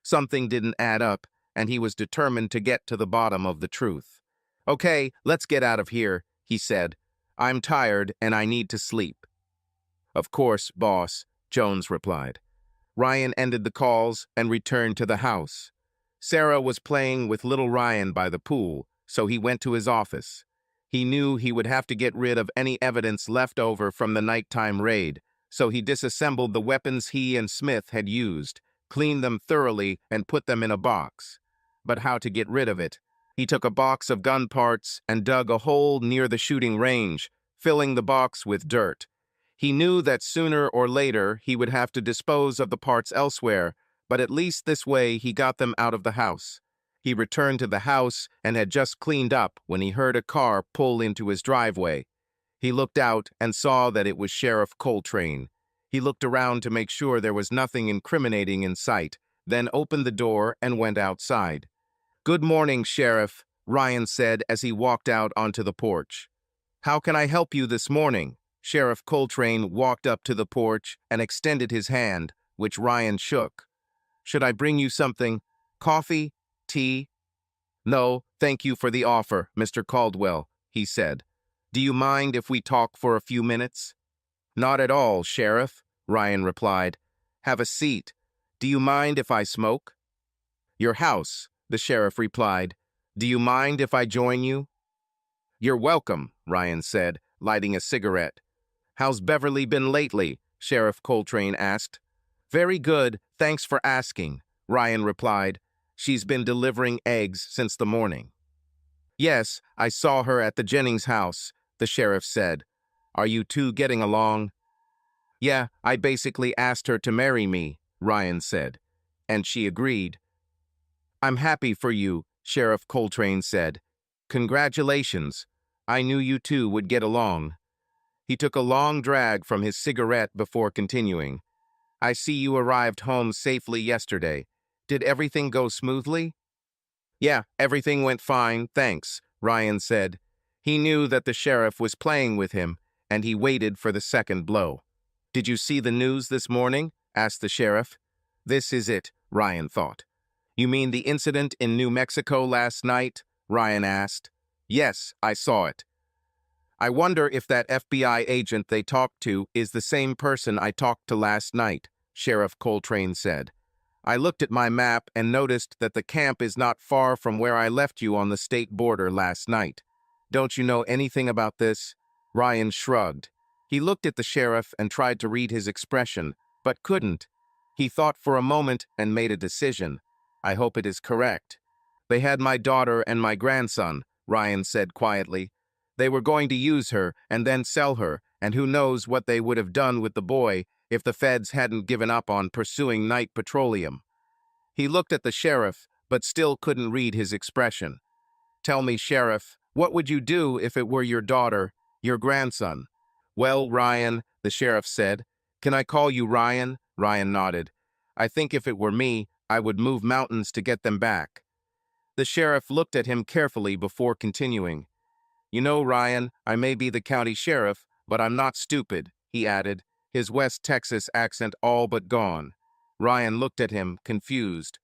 Something didn't add up, and he was determined to get to the bottom of the truth. Okay, let's get out of here, he said. I'm tired and I need to sleep. Of course, boss, Jones replied. Ryan ended the calls and returned to the house. Sarah was playing with little Ryan by the pool, so he went to his office. He knew he would have to get rid of any evidence left over from the nighttime raid, so he disassembled the weapons he and Smith had used, cleaned them thoroughly, and put them in a box. But how to get rid of it? He took a box of gun parts and dug a hole near the shooting range, filling the box with dirt. He knew that sooner or later he would have to dispose of the parts elsewhere, but at least this way he got them out of the house. He returned to the house and had just cleaned up when he heard a car pull into his driveway. He looked out and saw that it was Sheriff Coltrane. He looked around to make sure there was nothing incriminating in sight, then opened the door and went outside. "Good morning, Sheriff," Ryan said as he walked out onto the porch. "How can I help you this morning?" Sheriff Coltrane walked up to the porch and extended his hand, which Ryan shook. "Should I bring you something? Coffee? Tea?" "No, thank you for the offer, Mr. Caldwell," he said. "Do you mind if we talk for a few minutes?" "Not at all, Sheriff," Ryan replied. "Have a seat. Do you mind if I smoke?" "Your house," the sheriff replied. "Do you mind if I join you?" "You're welcome," Ryan said, lighting a cigarette. "How's Beverly been lately?" Sheriff Coltrane asked. "Very good, thanks for asking," Ryan replied. "She's been delivering eggs since the morning." "Yes, I saw her at the Jennings house," the sheriff said. "Are you two getting along?" "Yeah, I basically asked her to marry me," Ryan said. "And she agreed." "I'm happy for you," Sheriff Coltrane said. "Congratulations. I knew you two would get along." He took a long drag from his cigarette before continuing. "I see you arrived home safely yesterday. Did everything go smoothly?" "Yeah, everything went fine, thanks," Ryan said. He knew that the sheriff was playing with him, and he waited for the second blow. "Did you see the news this morning?" asked the sheriff. This is it, Ryan thought. "You mean the incident in New Mexico last night?" Ryan asked. "Yes, I saw it." "I wonder if that FBI agent they talked to is the same person I talked to last night," Sheriff Coltrane said. "I looked at my map and noticed that the camp is not far from where I left you on the state border last night. Don't you know anything about this?" Ryan shrugged. He looked at the sheriff and tried to read his expression, but couldn't. He thought for a moment and made a decision. "I hope it is correct." "They had my daughter and my grandson," Ryan said quietly. "They were going to use her and then sell her, and who knows what they would have done with the boy if the feds hadn't given up on pursuing night petroleum." He looked at the sheriff, but still couldn't read his expression. "Tell me, Sheriff, what would you do if it were your daughter, your grandson?" "Well, Ryan," the sheriff said. "Can I call you Ryan?" Ryan nodded. "I think if it were me, I would move mountains to get them back." The sheriff looked at him carefully before continuing. "You know, Ryan, I may be the county sheriff, but I'm not stupid," he added, his West Texas accent all but gone. Ryan looked at him, confused.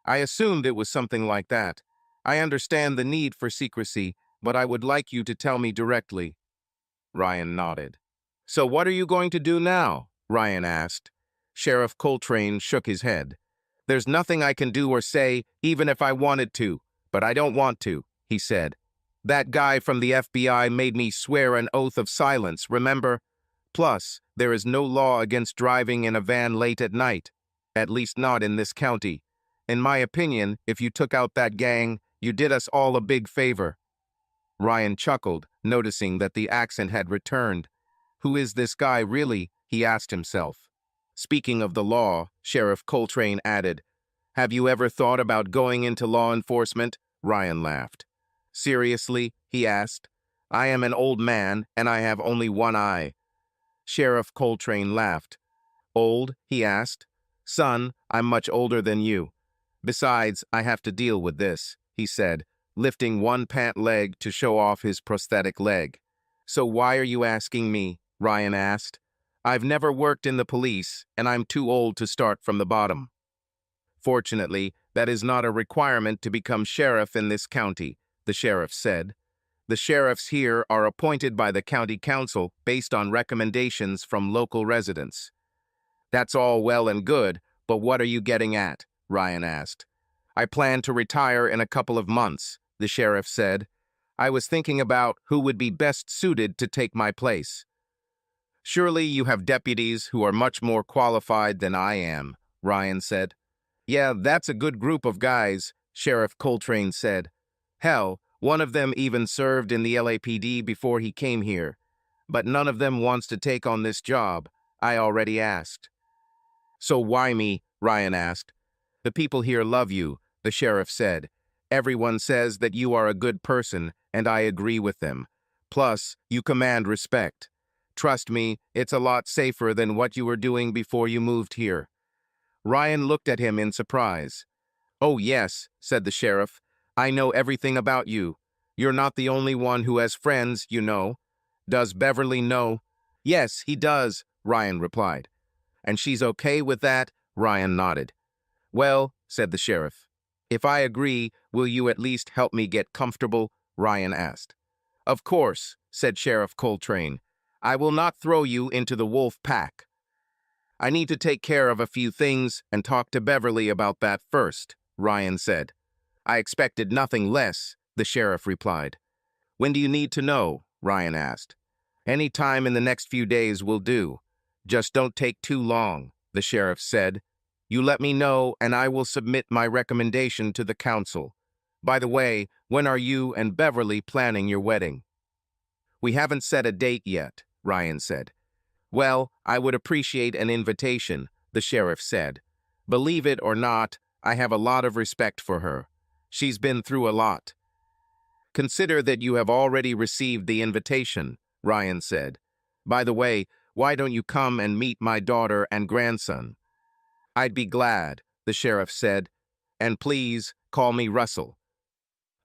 "I assumed it was something like that. I understand the need for secrecy, but I would like you to tell me directly." Ryan nodded. "So what are you going to do now?" Ryan asked. Sheriff Coltrane shook his head. "There's nothing I can do or say, even if I wanted to, but I don't want to," he said. "That guy from the FBI made me swear an oath of silence, remember? Plus, there is no law against driving in a van late at night, at least not in this county. In my opinion, if you took out that gang, you did us all a big favor." Ryan chuckled, noticing that the accent had returned. Who is this guy really? He asked himself. "Speaking of the law," Sheriff Coltrane added, "have you ever thought about going into law enforcement?" Ryan laughed. "Seriously?" he asked. "I am an old man, and I have only one eye." Sheriff Coltrane laughed. "Old?" he asked. "Son, I'm much older than you. Besides, I have to deal with this," he said, lifting one pant leg to show off his prosthetic leg. "So why are you asking me?" Ryan asked. "I've never worked in the police, and I'm too old to start from the bottom." "Fortunately, that is not a requirement to become sheriff in this county," the sheriff said. "The sheriffs here are appointed by the county council based on recommendations from local residents." "That's all well and good, but what are you getting at?" Ryan asked. "I plan to retire in a couple of months," the sheriff said. I was thinking about who would be best suited to take my place. Surely you have deputies who are much more qualified than I am, Ryan said. Yeah, that's a good group of guys, Sheriff Coltrane said. Hell, one of them even served in the LAPD before he came here. But none of them wants to take on this job. I already asked. So why me? Ryan asked. The people here love you, the sheriff said. Everyone says that you are a good person, and I agree with them. Plus, you command respect. Trust me, it's a lot safer than what you were doing before you moved here. Ryan looked at him in surprise. Oh yes, said the sheriff. I know everything about you. You're not the only one who has friends, you know. Does Beverly know? Yes, he does, Ryan replied. And she's okay with that? Ryan nodded. Well, said the sheriff. If I agree, will you at least help me get comfortable? Ryan asked. Of course, said Sheriff Coltrane. I will not throw you into the wolf pack. I need to take care of a few things and talk to Beverly about that first, Ryan said. I expected nothing less, the sheriff replied. When do you need to know? Ryan asked. Any time in the next few days will do. Just don't take too long, the sheriff said. You let me know and I will submit my recommendation to the council. By the way, when are you and Beverly planning your wedding? We haven't set a date yet, Ryan said. Well, I would appreciate an invitation, the sheriff said. Believe it or not, I have a lot of respect for her. She's been through a lot. Consider that you have already received the invitation, Ryan said. By the way, why don't you come and meet my daughter and grandson? I'd be glad, the sheriff said. And please, call me Russell.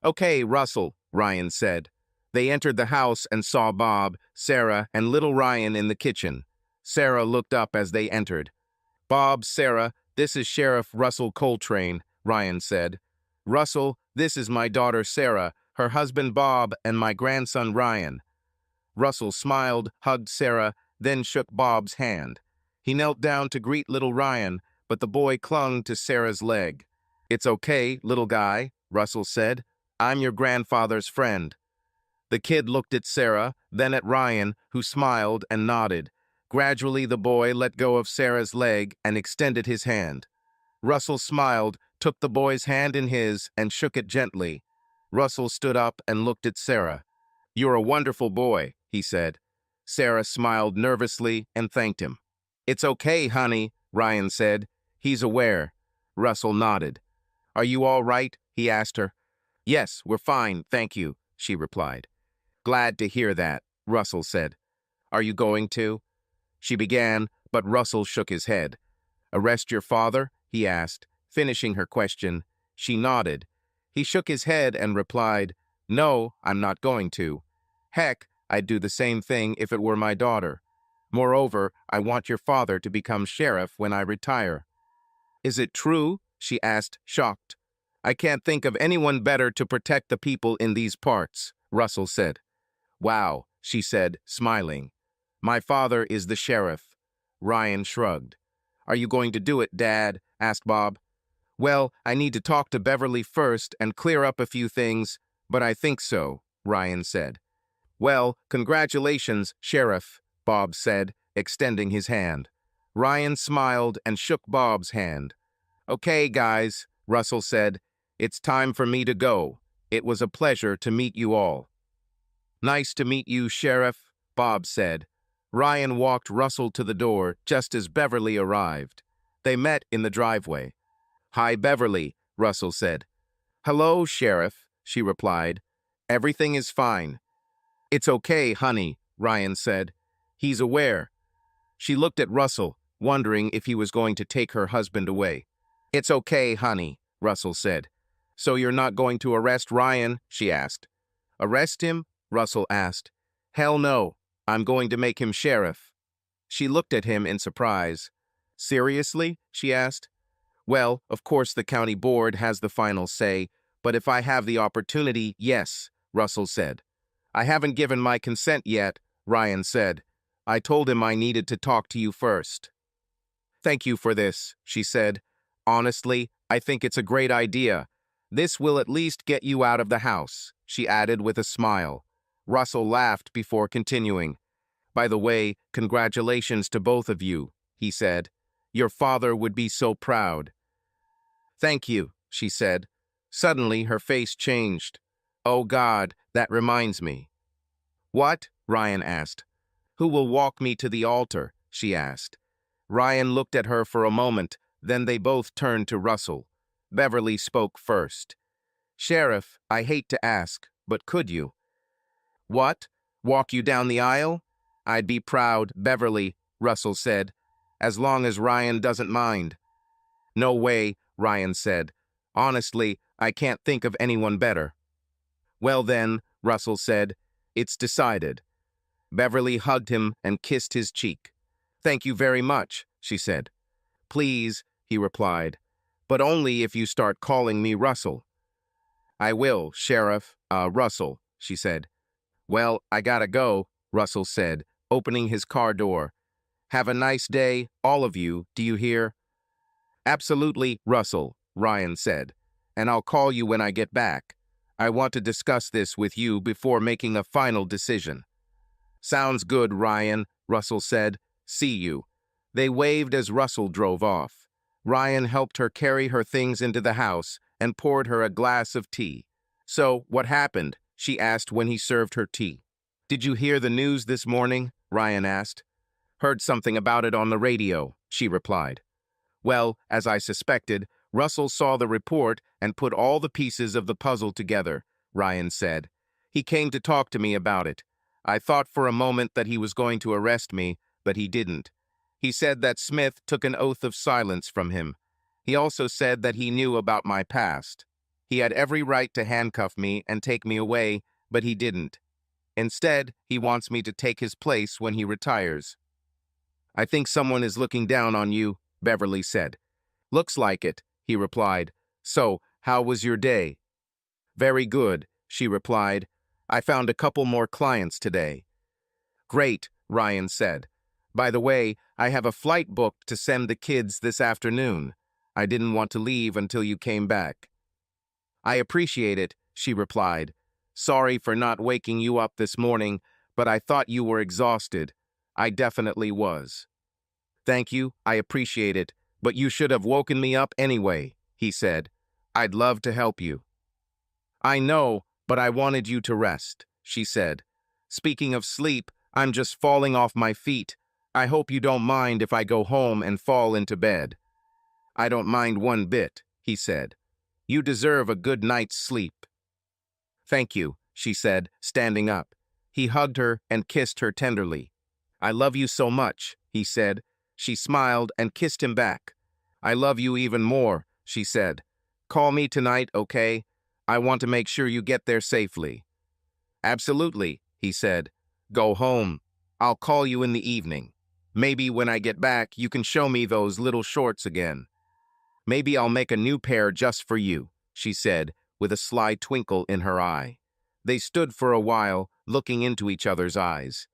Okay, Russell, Ryan said. They entered the house and saw Bob, Sarah, and little Ryan in the kitchen. Sarah looked up as they entered. Bob, Sarah, this is Sheriff Russell Coltrane, Ryan said. Russell, this is my daughter Sarah, her husband Bob, and my grandson Ryan. Russell smiled, hugged Sarah, then shook Bob's hand. He knelt down to greet little Ryan, but the boy clung to Sarah's leg. It's okay, little guy, Russell said. I'm your grandfather's friend. The kid looked at Sarah, then at Ryan, who smiled and nodded. Gradually, the boy let go of Sarah's leg and extended his hand. Russell smiled, took the boy's hand in his, and shook it gently. Russell stood up and looked at Sarah. You're a wonderful boy, he said. Sarah smiled nervously and thanked him. It's okay, honey, Ryan said. He's aware. Russell nodded. Are you all right? He asked her. Yes, we're fine, thank you, she replied. Glad to hear that, Russell said. Are you going to? She began, but Russell shook his head. Arrest your father? He asked, finishing her question. She nodded. He shook his head and replied, No, I'm not going to. Heck, I'd do the same thing if it were my daughter. Moreover, I want your father to become sheriff when I retire. Is it true? She asked, shocked. I can't think of anyone better to protect the people in these parts, Russell said. Wow, she said, smiling. My father is the sheriff. Ryan shrugged. Are you going to do it, Dad? Asked Bob. Well, I need to talk to Beverly first and clear up a few things, but I think so, Ryan said. Well, congratulations, Sheriff, Bob said, extending his hand. Ryan smiled and shook Bob's hand. Okay, guys, Russell said. It's time for me to go. It was a pleasure to meet you all. Nice to meet you, Sheriff, Bob said. Ryan walked Russell to the door just as Beverly arrived. They met in the driveway. Hi, Beverly, Russell said. Hello, Sheriff, she replied. Everything is fine. It's okay, honey, Ryan said. He's aware. She looked at Russell, wondering if he was going to take her husband away. It's okay, honey, Russell said. So you're not going to arrest Ryan? She asked. Arrest him? Russell asked. Hell no, I'm going to make him sheriff. She looked at him in surprise. Seriously? She asked. Well, of course the county board has the final say, but if I have the opportunity, yes, Russell said. I haven't given my consent yet, Ryan said. I told him I needed to talk to you first. Thank you for this, she said. Honestly, I think it's a great idea. This will at least get you out of the house. she added with a smile. Russell laughed before continuing. By the way, congratulations to both of you, he said. Your father would be so proud. Thank you, she said. Suddenly, her face changed. Oh God, that reminds me. What? Ryan asked. Who will walk me to the altar? She asked. Ryan looked at her for a moment, then they both turned to Russell. Beverly spoke first. Sheriff, I hate to ask, but could you? What? Walk you down the aisle? I'd be proud, Beverly, Russell said, as long as Ryan doesn't mind. No way, Ryan said. Honestly, I can't think of anyone better. Well then, Russell said, it's decided. Beverly hugged him and kissed his cheek. Thank you very much, she said. Please, he replied, but only if you start calling me Russell. I will, Sheriff, Russell, she said. Well, I gotta go, Russell said, opening his car door. Have a nice day, all of you, do you hear? Absolutely, Russell, Ryan said, and I'll call you when I get back. I want to discuss this with you before making a final decision. Sounds good, Ryan, Russell said. See you. They waved as Russell drove off. Ryan helped her carry her things into the house and poured her a glass of tea. So, what happened? She asked when he served her tea. Did you hear the news this morning? Ryan asked. Heard something about it on the radio, she replied. Well, as I suspected, Russell saw the report and put all the pieces of the puzzle together, Ryan said. He came to talk to me about it. I thought for a moment that he was going to arrest me, but he didn't. He said that Smith took an oath of silence from him. He also said that he knew about my past. He had every right to handcuff me and take me away, but he didn't. Instead, he wants me to take his place when he retires. I think someone is looking down on you, Beverly said. Looks like it, he replied. So, how was your day? Very good, she replied. I found a couple more clients today. Great, Ryan said. By the way, I have a flight booked to send the kids this afternoon. I didn't want to leave until you came back. I appreciate it, she replied. Sorry for not waking you up this morning, but I thought you were exhausted. I definitely was. Thank you, I appreciate it, but you should have woken me up anyway, he said. I'd love to help you. I know, but I wanted you to rest, she said. Speaking of sleep, I'm just falling off my feet. I hope you don't mind if I go home and fall into bed. I don't mind one bit, he said. You deserve a good night's sleep. Thank you, she said, standing up. He hugged her and kissed her tenderly. I love you so much, he said. She smiled and kissed him back. I love you even more, she said. Call me tonight, okay? I want to make sure you get there safely. Absolutely, he said. Go home. I'll call you in the evening. Maybe when I get back, you can show me those little shorts again. Maybe I'll make a new pair just for you, she said, with a sly twinkle in her eye. They stood for a while, looking into each other's eyes.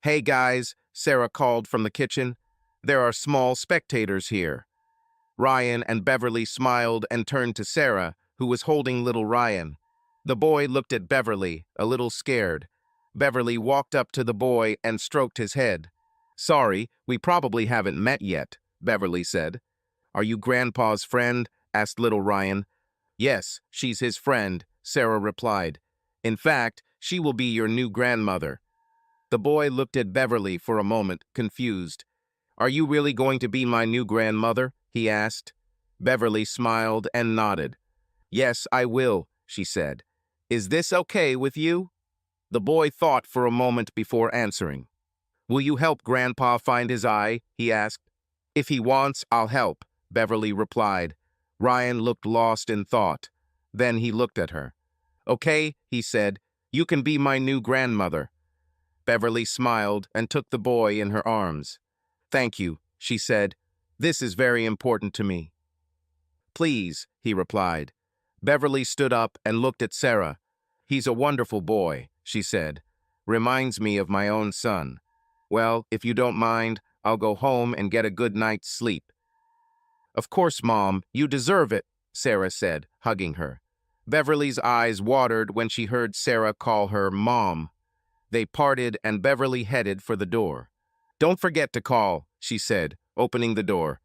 Hey guys, Sarah called from the kitchen. There are small spectators here. Ryan and Beverly smiled and turned to Sarah, who was holding little Ryan. The boy looked at Beverly, a little scared. Beverly walked up to the boy and stroked his head. Sorry, we probably haven't met yet, Beverly said. Are you Grandpa's friend? Asked little Ryan. Yes, she's his friend, Sarah replied. In fact, she will be your new grandmother. The boy looked at Beverly for a moment, confused. Are you really going to be my new grandmother? He asked. Beverly smiled and nodded. Yes, I will, she said. Is this okay with you? The boy thought for a moment before answering. Will you help Grandpa find his eye? He asked. If he wants, I'll help, Beverly replied. Ryan looked lost in thought. Then he looked at her. Okay, he said. You can be my new grandmother. Beverly smiled and took the boy in her arms. Thank you, she said. This is very important to me. Please, he replied. Beverly stood up and looked at Sarah. He's a wonderful boy, she said. Reminds me of my own son. Well, if you don't mind, I'll go home and get a good night's sleep. Of course, Mom, you deserve it, Sarah said, hugging her. Beverly's eyes watered when she heard Sarah call her Mom. They parted and Beverly headed for the door. "Don't forget to call," she said, opening the door.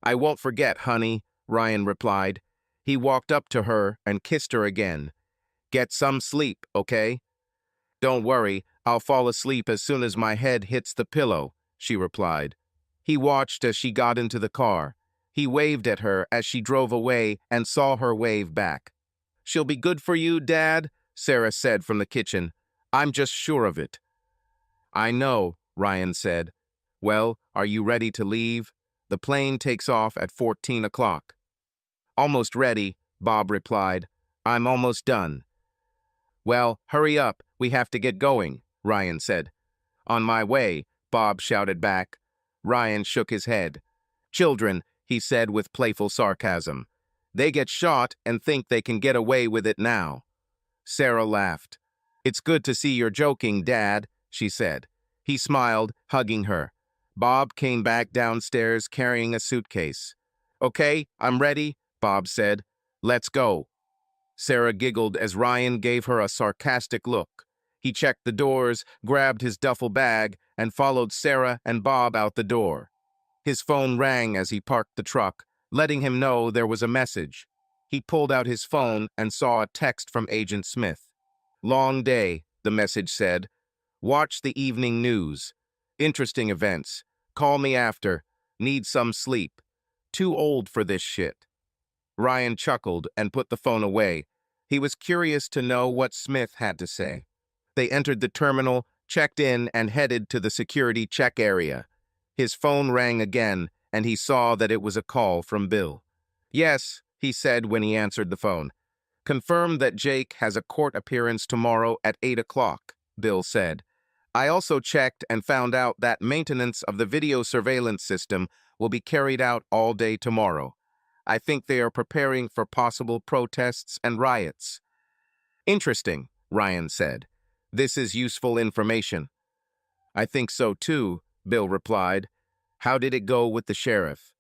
"I won't forget, honey," Ryan replied. He walked up to her and kissed her again. "Get some sleep, okay?" "Don't worry, I'll fall asleep as soon as my head hits the pillow," she replied. He watched as she got into the car. He waved at her as she drove away and saw her wave back. "She'll be good for you, Dad," Sarah said from the kitchen. "I'm just sure of it." "I know," Ryan said. "Well, are you ready to leave? The plane takes off at 14 o'clock. "Almost ready," Bob replied. "I'm almost done." "Well, hurry up. We have to get going," Ryan said. "On my way," Bob shouted back. Ryan shook his head. "Children," he said with playful sarcasm. "They get shot and think they can get away with it now." Sarah laughed. "It's good to see you're joking, Dad," she said. He smiled, hugging her. Bob came back downstairs carrying a suitcase. "Okay, I'm ready," Bob said. "Let's go." Sarah giggled as Ryan gave her a sarcastic look. He checked the doors, grabbed his duffel bag, and followed Sarah and Bob out the door. His phone rang as he parked the truck, letting him know there was a message. He pulled out his phone and saw a text from Agent Smith. "Long day," the message said. "Watch the evening news. Interesting events. Call me after. Need some sleep. Too old for this shit." Ryan chuckled and put the phone away. He was curious to know what Smith had to say. They entered the terminal, checked in, and headed to the security check area. His phone rang again, and he saw that it was a call from Bill. "Yes," he said when he answered the phone. "Confirm that Jake has a court appearance tomorrow at 8 o'clock, Bill said. "I also checked and found out that maintenance of the video surveillance system will be carried out all day tomorrow. I think they are preparing for possible protests and riots." "Interesting," Ryan said. "This is useful information." "I think so too," Bill replied. "How did it go with the sheriff?"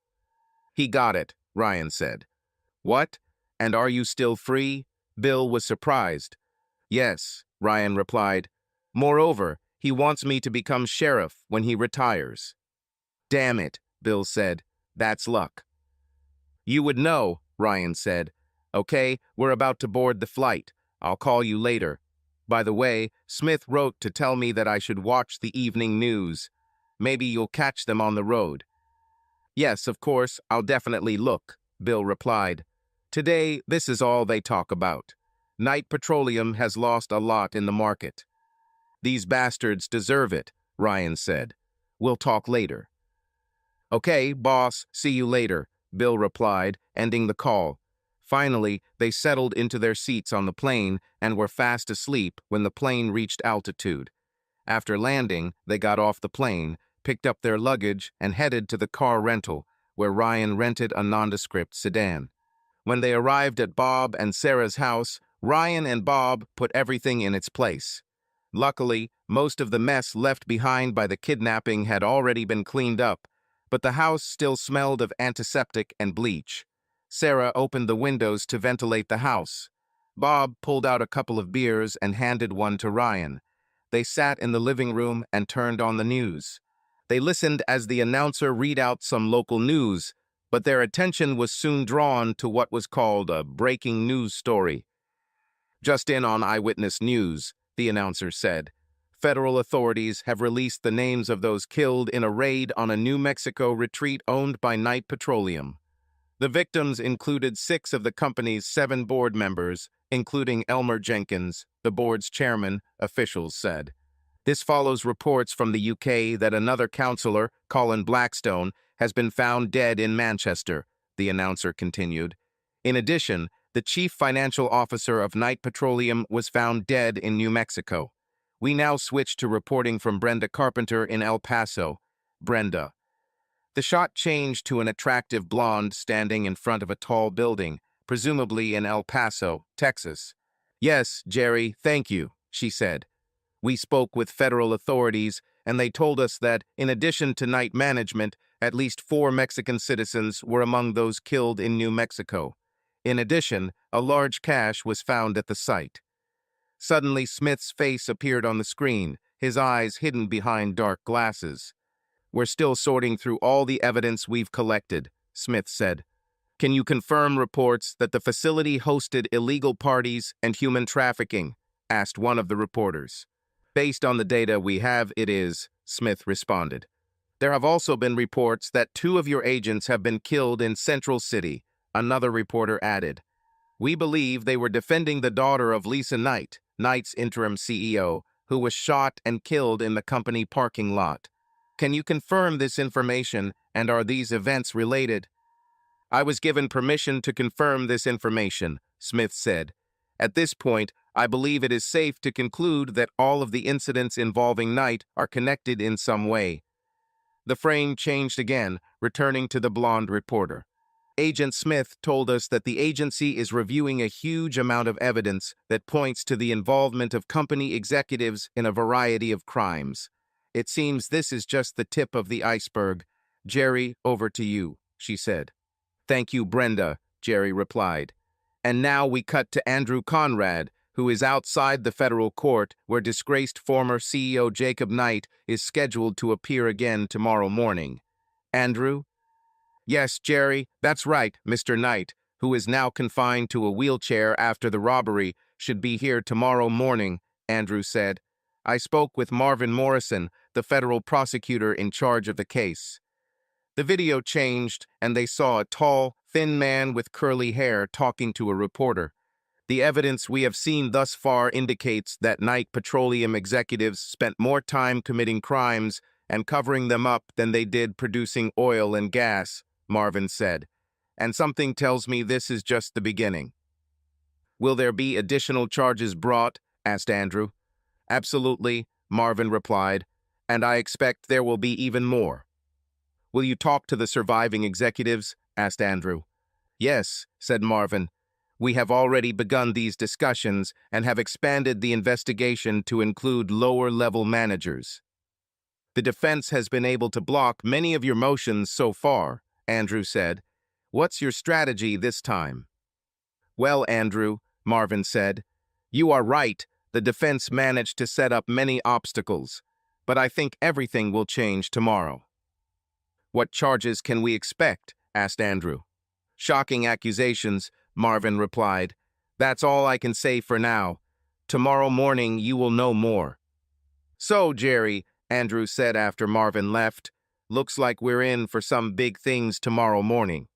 "He got it," Ryan said. "What? And are you still free?" Bill was surprised. "Yes," Ryan replied. "Moreover, he wants me to become sheriff when he retires." "Damn it," Bill said. "That's luck." "You would know," Ryan said. "Okay, we're about to board the flight. I'll call you later. By the way, Smith wrote to tell me that I should watch the evening news. Maybe you'll catch them on the road." "Yes, of course, I'll definitely look," Bill replied. "Today, this is all they talk about. Knight Petroleum has lost a lot in the market." "These bastards deserve it," Ryan said. "We'll talk later." "Okay, boss, see you later," Bill replied, ending the call. Finally, they settled into their seats on the plane and were fast asleep when the plane reached altitude. After landing, they got off the plane, picked up their luggage, and headed to the car rental, where Ryan rented a nondescript sedan. When they arrived at Bob and Sarah's house, Ryan and Bob put everything in its place. Luckily, most of the mess left behind by the kidnapping had already been cleaned up, but the house still smelled of antiseptic and bleach. Sarah opened the windows to ventilate the house. Bob pulled out a couple of beers and handed one to Ryan. They sat in the living room and turned on the news. They listened as the announcer read out some local news, but their attention was soon drawn to what was called a breaking news story. "Just in on Eyewitness News," the announcer said. "Federal authorities have released the names of those killed in a raid on a New Mexico retreat owned by Knight Petroleum. The victims included 6 of the company's 7 board members, including Elmer Jenkins, the board's chairman," officials said. "This follows reports from the UK that another councillor, Colin Blackstone, has been found dead in Manchester," the announcer continued. "In addition, the chief financial officer of Knight Petroleum was found dead in New Mexico. We now switch to reporting from Brenda Carpenter in El Paso." Brenda. The shot changed to an attractive blonde standing in front of a tall building, presumably in El Paso, Texas. "Yes, Jerry, thank you," she said. "We spoke with federal authorities, and they told us that, in addition to Knight management, at least 4 Mexican citizens were among those killed in New Mexico. In addition, a large cache was found at the site. Suddenly, Smith's face appeared on the screen, his eyes hidden behind dark glasses. "We're still sorting through all the evidence we've collected," Smith said. "Can you confirm reports that the facility hosted illegal parties and human trafficking?" asked one of the reporters. "Based on the data we have, it is," Smith responded. "There have also been reports that 2 of your agents have been killed in Central City," another reporter added. "We believe they were defending the daughter of Lisa Knight, Knight's interim CEO, who was shot and killed in the company parking lot. Can you confirm this information, and are these events related?" "I was given permission to confirm this information," Smith said. "At this point, I believe it is safe to conclude that all of the incidents involving Knight are connected in some way." The frame changed again, returning to the blonde reporter. "Agent Smith told us that the agency is reviewing a huge amount of evidence that points to the involvement of company executives in a variety of crimes. It seems this is just the tip of the iceberg. Jerry, over to you," she said. "Thank you, Brenda," Jerry replied. And now we cut to Andrew Conrad, who is outside the federal court where disgraced former CEO Jacob Knight is scheduled to appear again tomorrow morning. "Andrew?" "Yes, Jerry, that's right. Mr. Knight, who is now confined to a wheelchair after the robbery, should be here tomorrow morning," Andrew said. "I spoke with Marvin Morrison, the federal prosecutor in charge of the case." The video changed, and they saw a tall, thin man with curly hair talking to a reporter. "The evidence we have seen thus far indicates that Knight Petroleum executives spent more time committing crimes and covering them up than they did producing oil and gas," Marvin said. "And something tells me this is just the beginning." "Will there be additional charges brought?" asked Andrew. "Absolutely," Marvin replied, "and I expect there will be even more." "Will you talk to the surviving executives?" asked Andrew. "Yes," said Marvin. "We have already begun these discussions and have expanded the investigation to include lower-level managers." "The defense has been able to block many of your motions so far," Andrew said. "What's your strategy this time?" "Well, Andrew," Marvin said, "you are right. The defense managed to set up many obstacles, but I think everything will change tomorrow." "What charges can we expect?" asked Andrew. "Shocking accusations," Marvin replied. "That's all I can say for now. Tomorrow morning you will know more." "So, Jerry," Andrew said after Marvin left, "looks like we're in for some big things tomorrow morning."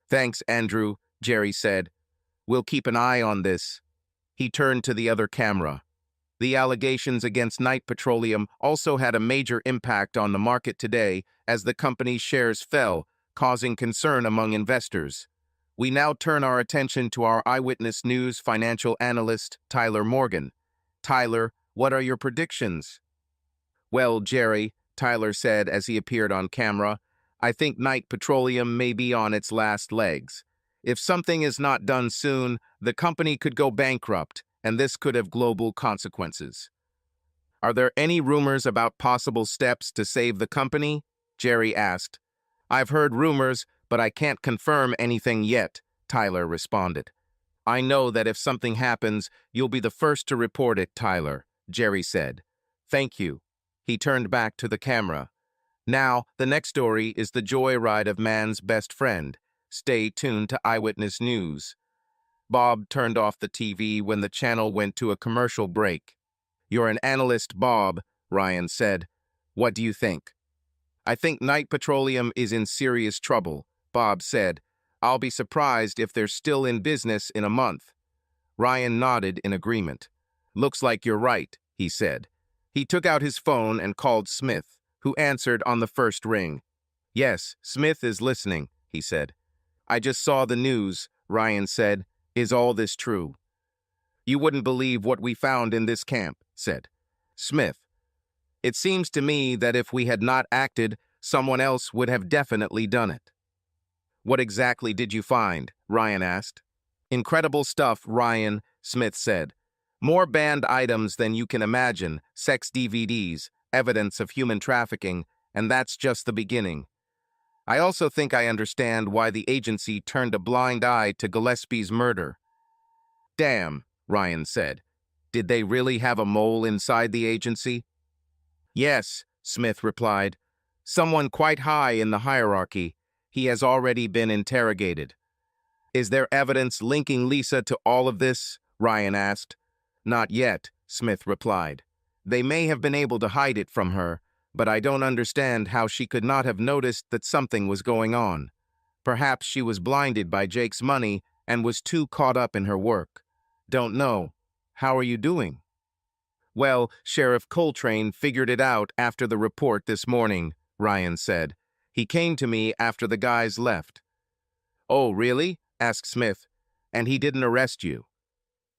"Thanks, Andrew," Jerry said. "We'll keep an eye on this." He turned to the other camera. The allegations against Knight Petroleum also had a major impact on the market today as the company's shares fell, causing concern among investors. We now turn our attention to our Eyewitness News financial analyst, Tyler Morgan. "Tyler, what are your predictions?" "Well, Jerry," Tyler said as he appeared on camera, "I think Knight Petroleum may be on its last legs. If something is not done soon, the company could go bankrupt, and this could have global consequences." "Are there any rumors about possible steps to save the company?" Jerry asked. "I've heard rumors, but I can't confirm anything yet," Tyler responded. "I know that if something happens, you'll be the first to report it, Tyler," Jerry said. "Thank you." He turned back to the camera. "Now, the next story is the joyride of man's best friend. Stay tuned to Eyewitness News." Bob turned off the TV when the channel went to a commercial break. "You're an analyst, Bob," Ryan said. "What do you think?" "I think Knight Petroleum is in serious trouble," Bob said. "I'll be surprised if they're still in business in a month." Ryan nodded in agreement. "Looks like you're right," he said. He took out his phone and called Smith, who answered on the first ring. "Yes, Smith is listening," he said. "I just saw the news," Ryan said. "Is all this true?" "You wouldn't believe what we found in this camp," said Smith. "It seems to me that if we had not acted, someone else would have definitely done it." "What exactly did you find?" Ryan asked. "Incredible stuff, Ryan," Smith said. "More banned items than you can imagine, sex DVDs, evidence of human trafficking, and that's just the beginning." I also think I understand why the agency turned a blind eye to Gillespie's murder. Damn, Ryan said. Did they really have a mole inside the agency? Yes, Smith replied. Someone quite high in the hierarchy. He has already been interrogated. Is there evidence linking Lisa to all of this? Ryan asked. Not yet, Smith replied. They may have been able to hide it from her, but I don't understand how she could not have noticed that something was going on. Perhaps she was blinded by Jake's money and was too caught up in her work. Don't know. How are you doing? Well, Sheriff Coltrane figured it out after the report this morning, Ryan said. He came to me after the guys left. Oh, really? Asked Smith. And he didn't arrest you?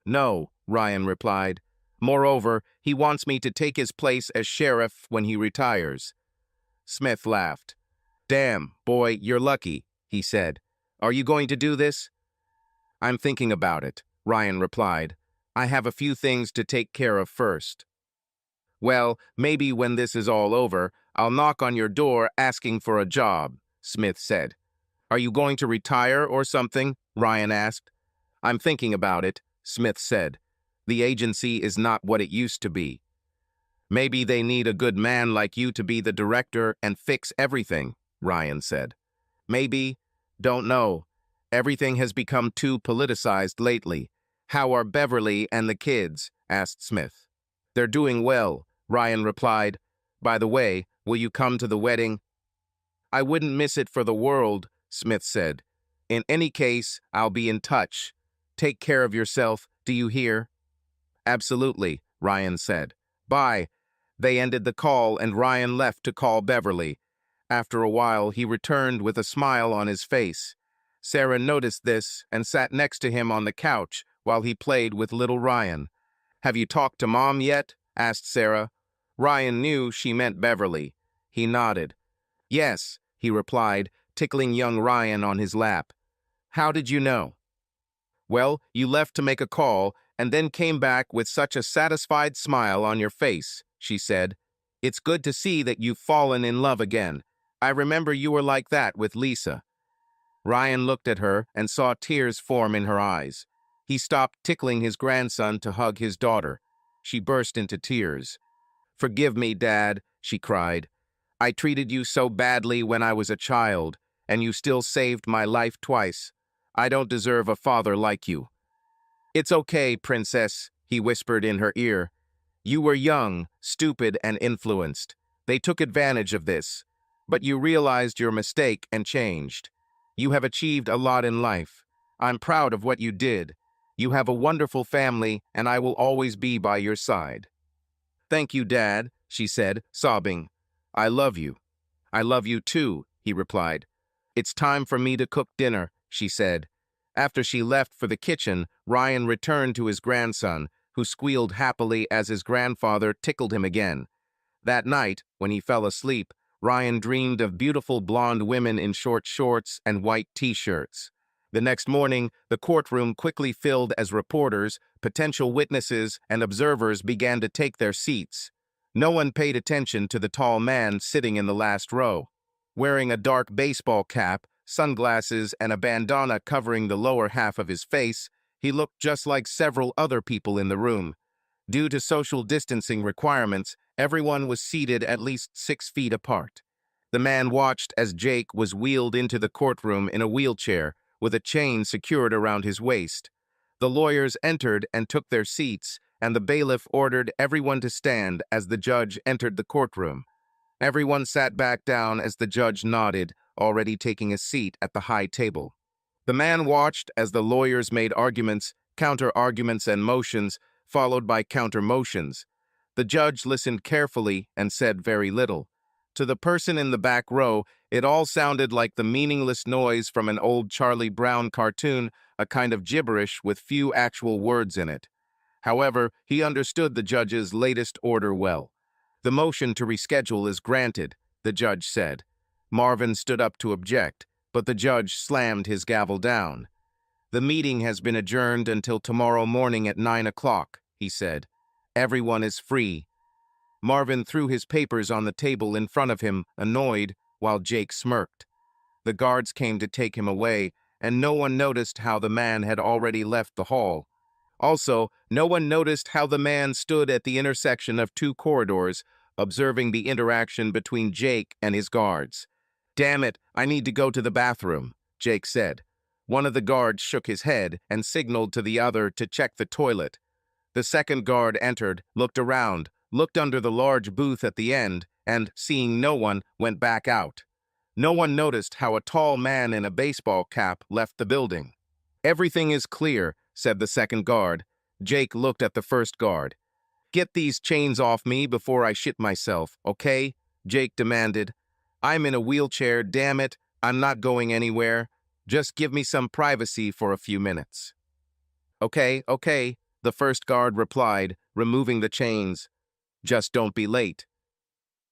No, Ryan replied. Moreover, he wants me to take his place as sheriff when he retires. Smith laughed. Damn, boy, you're lucky, he said. Are you going to do this? I'm thinking about it, Ryan replied. I have a few things to take care of first. Well, maybe when this is all over, I'll knock on your door asking for a job, Smith said. Are you going to retire or something? Ryan asked. I'm thinking about it, Smith said. The agency is not what it used to be. Maybe they need a good man like you to be the director and fix everything, Ryan said. Maybe. Don't know. Everything has become too politicized lately. How are Beverly and the kids? Asked Smith. They're doing well, Ryan replied. By the way, will you come to the wedding? I wouldn't miss it for the world, Smith said. In any case, I'll be in touch. Take care of yourself, do you hear? Absolutely, Ryan said. Bye. They ended the call and Ryan left to call Beverly. After a while, he returned with a smile on his face. Sarah noticed this and sat next to him on the couch while he played with little Ryan. Have you talked to Mom yet? Asked Sarah. Ryan knew she meant Beverly. He nodded. Yes, he replied, tickling young Ryan on his lap. How did you know? Well, you left to make a call and then came back with such a satisfied smile on your face, she said. It's good to see that you've fallen in love again. I remember you were like that with Lisa. Ryan looked at her and saw tears form in her eyes. He stopped tickling his grandson to hug his daughter. She burst into tears. Forgive me, Dad, she cried. I treated you so badly when I was a child, and you still saved my life twice. I don't deserve a father like you. It's okay, Princess, he whispered in her ear. You were young, stupid, and influenced. They took advantage of this. But you realized your mistake and changed. You have achieved a lot in life. I'm proud of what you did. You have a wonderful family, and I will always be by your side. Thank you, Dad, she said, sobbing. I love you. I love you too, he replied. It's time for me to cook dinner, she said. After she left for the kitchen, Ryan returned to his grandson, who squealed happily as his grandfather tickled him again. That night, when he fell asleep, Ryan dreamed of beautiful blonde women in short shorts and white t-shirts. The next morning, the courtroom quickly filled as reporters, potential witnesses, and observers began to take their seats. No one paid attention to the tall man sitting in the last row. Wearing a dark baseball cap, sunglasses, and a bandana covering the lower half of his face, he looked just like several other people in the room. Due to social distancing requirements, everyone was seated at least 6 feet apart. The man watched as Jake was wheeled into the courtroom in a wheelchair, with a chain secured around his waist. The lawyers entered and took their seats, and the bailiff ordered everyone to stand as the judge entered the courtroom. Everyone sat back down as the judge nodded, already taking a seat at the high table. The man watched as the lawyers made arguments, counter-arguments, and motions, followed by counter-motions. The judge listened carefully and said very little. To the person in the back row, it all sounded like the meaningless noise from an old Charlie Brown cartoon, a kind of gibberish with few actual words in it. However, he understood the judge's latest order well. The motion to reschedule is granted, the judge said. Marvin stood up to object, but the judge slammed his gavel down. The meeting has been adjourned until tomorrow morning at 9 o'clock, he said. Everyone is free. Marvin threw his papers on the table in front of him, annoyed, while Jake smirked. The guards came to take him away, and no one noticed how the man had already left the hall. Also, no one noticed how the man stood at the intersection of two corridors, observing the interaction between Jake and his guards. "Damn it, I need to go to the bathroom," Jake said. One of the guards shook his head and signaled to the other to check the toilet. The second guard entered, looked around, looked under the large booth at the end, and, seeing no one, went back out. No one noticed how a tall man in a baseball cap left the building. "Everything is clear," said the second guard. Jake looked at the first guard. "Get these chains off me before I shit myself, okay?" Jake demanded. "I'm in a wheelchair, damn it. I'm not going anywhere. Just give me some privacy for a few minutes." Okay, the first guard replied, removing the chains. "Just don't be late."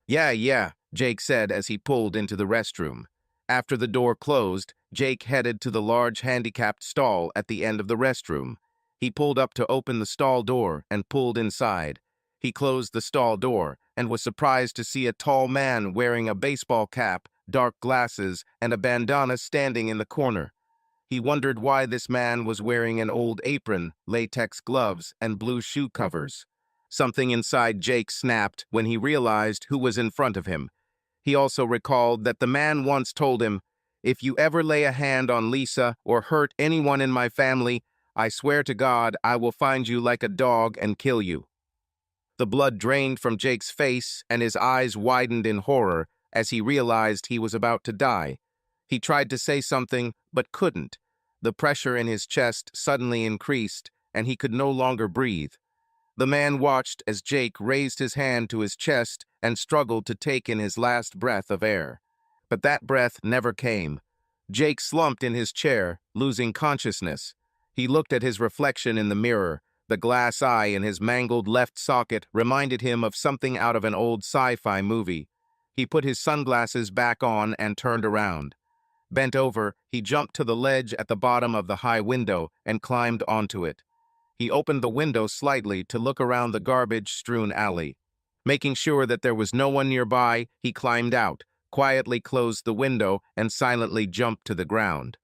Yeah, Jake said as he pulled into the restroom. After the door closed, Jake headed to the large handicapped stall at the end of the restroom. He pulled up to open the stall door and pulled inside. He closed the stall door and was surprised to see a tall man wearing a baseball cap, dark glasses, and a bandana standing in the corner. He wondered why this man was wearing an old apron, latex gloves, and blue shoe covers. Something inside Jake snapped when he realized who was in front of him. He also recalled that the man once told him, "If you ever lay a hand on Lisa or hurt anyone in my family, I swear to God I will find you like a dog and kill you." The blood drained from Jake's face and his eyes widened in horror as he realized he was about to die. He tried to say something, but couldn't. The pressure in his chest suddenly increased, and he could no longer breathe. The man watched as Jake raised his hand to his chest and struggled to take in his last breath of air. But that breath never came. Jake slumped in his chair, losing consciousness. He looked at his reflection in the mirror. The glass eye in his mangled left socket reminded him of something out of an old sci-fi movie. He put his sunglasses back on and turned around. Bent over, he jumped to the ledge at the bottom of the high window and climbed onto it. He opened the window slightly to look around the garbage-strewn alley. Making sure that there was no one nearby, he climbed out, quietly closed the window, and silently jumped to the ground.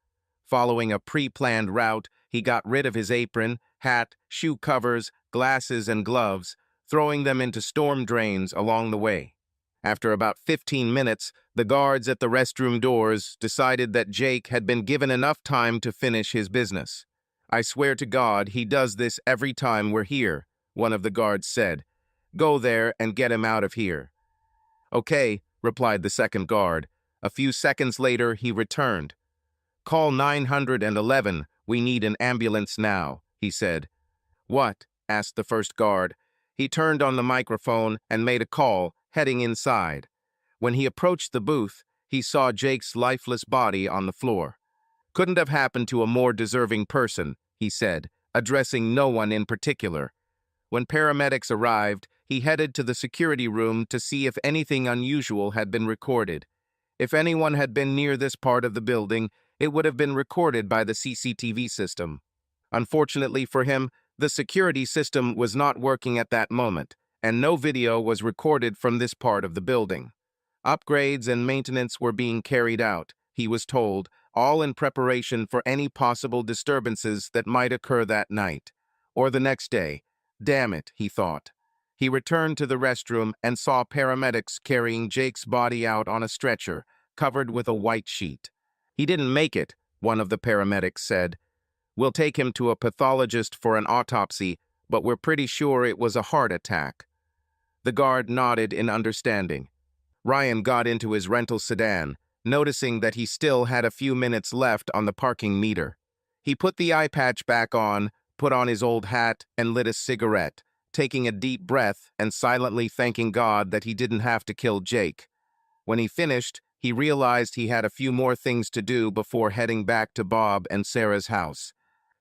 Following a pre-planned route, he got rid of his apron, hat, shoe covers, glasses, and gloves, throwing them into storm drains along the way. After about 15 minutes, the guards at the restroom doors decided that Jake had been given enough time to finish his business. "I swear to God, he does this every time we're here," one of the guards said. "Go there and get him out of here." "Okay," replied the second guard. A few seconds later, he returned. "Call 911, we need an ambulance now," he said. "What?" asked the first guard. He turned on the microphone and made a call, heading inside. When he approached the booth, he saw Jake's lifeless body on the floor. "Couldn't have happened to a more deserving person," he said, addressing no one in particular. When paramedics arrived, he headed to the security room to see if anything unusual had been recorded. If anyone had been near this part of the building, it would have been recorded by the CCTV system. Unfortunately for him, the security system was not working at that moment, and no video was recorded from this part of the building. Upgrades and maintenance were being carried out, he was told, all in preparation for any possible disturbances that might occur that night. Or the next day. Damn it, he thought. He returned to the restroom and saw paramedics carrying Jake's body out on a stretcher, covered with a white sheet. "He didn't make it," one of the paramedics said. "We'll take him to a pathologist for an autopsy, but we're pretty sure it was a heart attack." The guard nodded in understanding. Ryan got into his rental sedan, noticing that he still had a few minutes left on the parking meter. He put the eye patch back on, put on his old hat, and lit a cigarette, taking a deep breath and silently thanking God that he didn't have to kill Jake. When he finished, he realized he had a few more things to do before heading back to Bob and Sarah's house.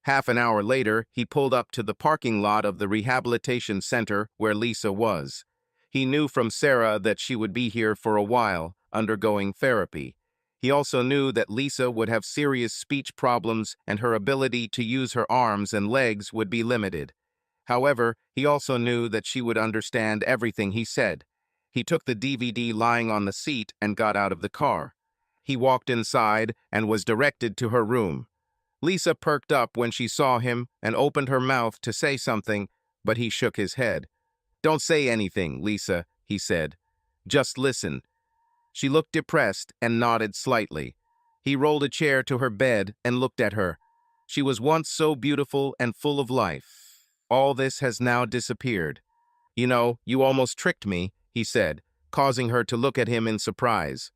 Half an hour later, he pulled up to the parking lot of the rehabilitation center where Lisa was. He knew from Sarah that she would be here for a while, undergoing therapy. He also knew that Lisa would have serious speech problems and her ability to use her arms and legs would be limited. However, he also knew that she would understand everything he said. He took the DVD lying on the seat and got out of the car. He walked inside and was directed to her room. Lisa perked up when she saw him and opened her mouth to say something, but he shook his head. "Don't say anything, Lisa," he said. "Just listen." She looked depressed and nodded slightly. He rolled a chair to her bed and looked at her. She was once so beautiful and full of life. All this has now disappeared. "You know, you almost tricked me," he said, causing her to look at him in surprise.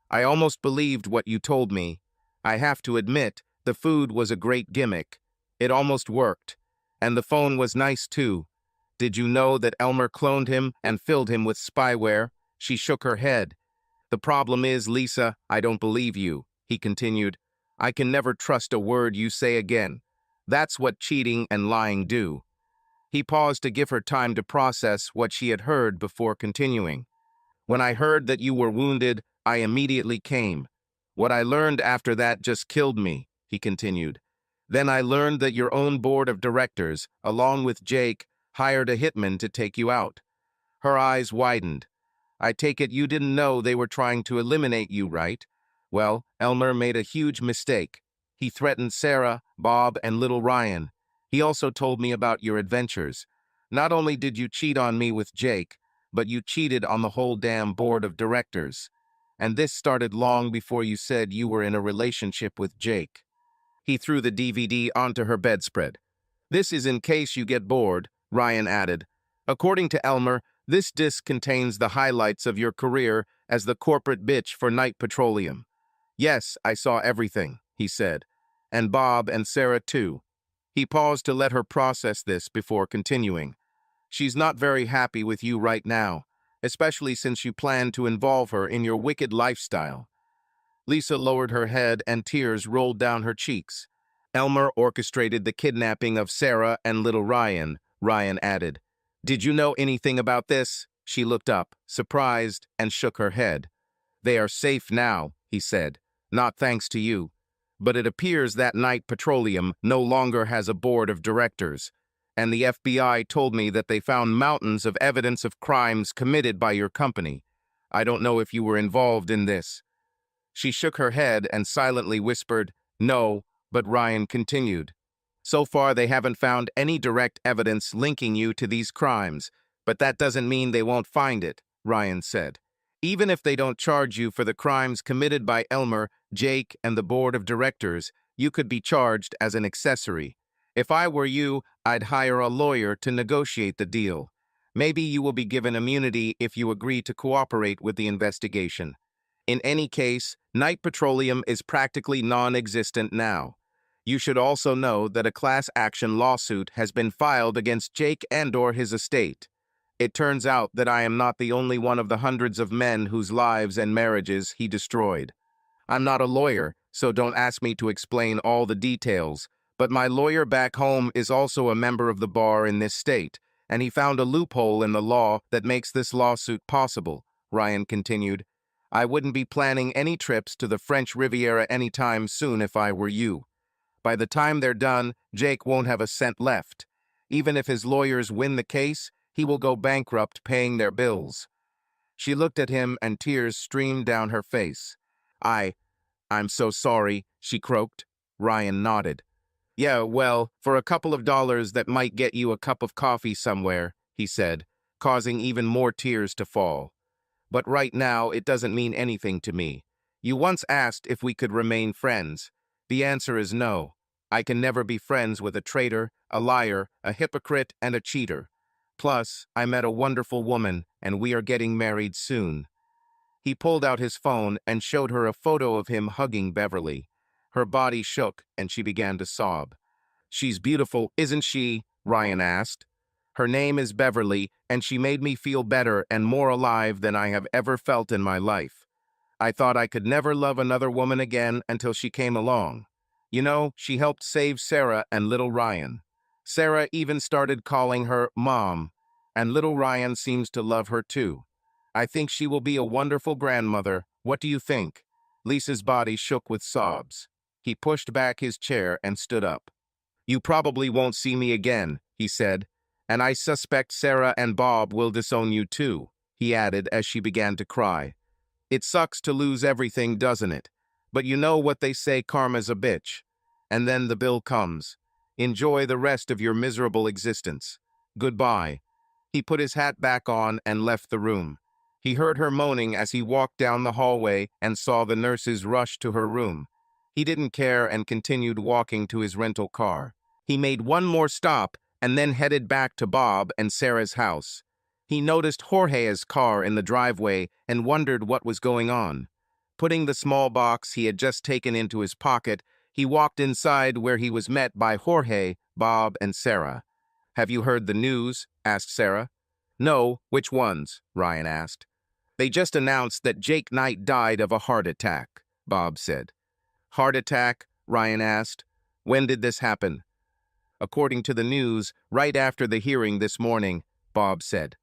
"I almost believed what you told me. I have to admit, the food was a great gimmick. It almost worked. And the phone was nice too. Did you know that Elmer cloned him and filled him with spyware?" She shook her head. "The problem is, Lisa, I don't believe you," he continued. "I can never trust a word you say again. That's what cheating and lying do." He paused to give her time to process what she had heard before continuing. "When I heard that you were wounded, I immediately came. What I learned after that just killed me," he continued. "Then I learned that your own board of directors, along with Jake, hired a hitman to take you out." Her eyes widened. "I take it you didn't know they were trying to eliminate you, right?" "Well, Elmer made a huge mistake. He threatened Sarah, Bob, and little Ryan. He also told me about your adventures. Not only did you cheat on me with Jake, but you cheated on the whole damn board of directors. And this started long before you said you were in a relationship with Jake." He threw the DVD onto her bedspread. "This is in case you get bored," Ryan added. "According to Elmer, this disc contains the highlights of your career as the corporate bitch for Night Petroleum." "Yes, I saw everything," he said. "And Bob and Sarah too." He paused to let her process this before continuing. "She's not very happy with you right now, especially since you plan to involve her in your wicked lifestyle." Lisa lowered her head and tears rolled down her cheeks. "Elmer orchestrated the kidnapping of Sarah and little Ryan," Ryan added. "Did you know anything about this?" She looked up, surprised, and shook her head. "They are safe now," he said. "Not thanks to you. But it appears that Night Petroleum no longer has a board of directors. And the FBI told me that they found mountains of evidence of crimes committed by your company. I don't know if you were involved in this." She shook her head and silently whispered, "No," but Ryan continued. "So far, they haven't found any direct evidence linking you to these crimes, but that doesn't mean they won't find it," Ryan said. "Even if they don't charge you for the crimes committed by Elmer, Jake, and the board of directors, you could be charged as an accessory. If I were you, I'd hire a lawyer to negotiate the deal. Maybe you will be given immunity if you agree to cooperate with the investigation. In any case, Night Petroleum is practically non-existent now. You should also know that a class action lawsuit has been filed against Jake and/or his estate. It turns out that I am not the only one of the hundreds of men whose lives and marriages he destroyed. I'm not a lawyer, so don't ask me to explain all the details, but my lawyer back home is also a member of the bar in this state, and he found a loophole in the law that makes this lawsuit possible," Ryan continued. "I wouldn't be planning any trips to the French Riviera anytime soon if I were you. By the time they're done, Jake won't have a cent left. Even if his lawyers win the case, he will go bankrupt paying their bills." She looked at him and tears streamed down her face. I'm so sorry," she croaked. Ryan nodded. "Yeah, well, for a couple of dollars that might get you a cup of coffee somewhere," he said, causing even more tears to fall. "But right now, it doesn't mean anything to me. You once asked if we could remain friends. The answer is no. I can never be friends with a traitor, a liar, a hypocrite, and a cheater. Plus, I met a wonderful woman, and we are getting married soon." He pulled out his phone and showed her a photo of him hugging Beverly. Her body shook, and she began to sob. "She's beautiful, isn't she?" Ryan asked. "Her name is Beverly, and she made me feel better and more alive than I have ever felt in my life. I thought I could never love another woman again until she came along. You know, she helped save Sarah and little Ryan. Sarah even started calling her Mom, and little Ryan seems to love her too. I think she will be a wonderful grandmother. What do you think?" Lisa's body shook with sobs. He pushed back his chair and stood up. "You probably won't see me again," he said, "and I suspect Sarah and Bob will disown you too," he added as she began to cry. "It sucks to lose everything, doesn't it? But you know what they say, karma's a bitch. And then the bill comes. Enjoy the rest of your miserable existence. Goodbye. He put his hat back on and left the room. He heard her moaning as he walked down the hallway and saw the nurses rush to her room. He didn't care and continued walking to his rental car. He made one more stop and then headed back to Bob and Sarah's house. He noticed Jorge's car in the driveway and wondered what was going on. Putting the small box he had just taken into his pocket, he walked inside where he was met by Jorge, Bob, and Sarah. "Have you heard the news?" asked Sarah. "No, which ones?" Ryan asked. "They just announced that Jake Knight died of a heart attack," Bob said. "Heart attack?" Ryan asked. "When did this happen?" "According to the news, right after the hearing this morning," Bob said.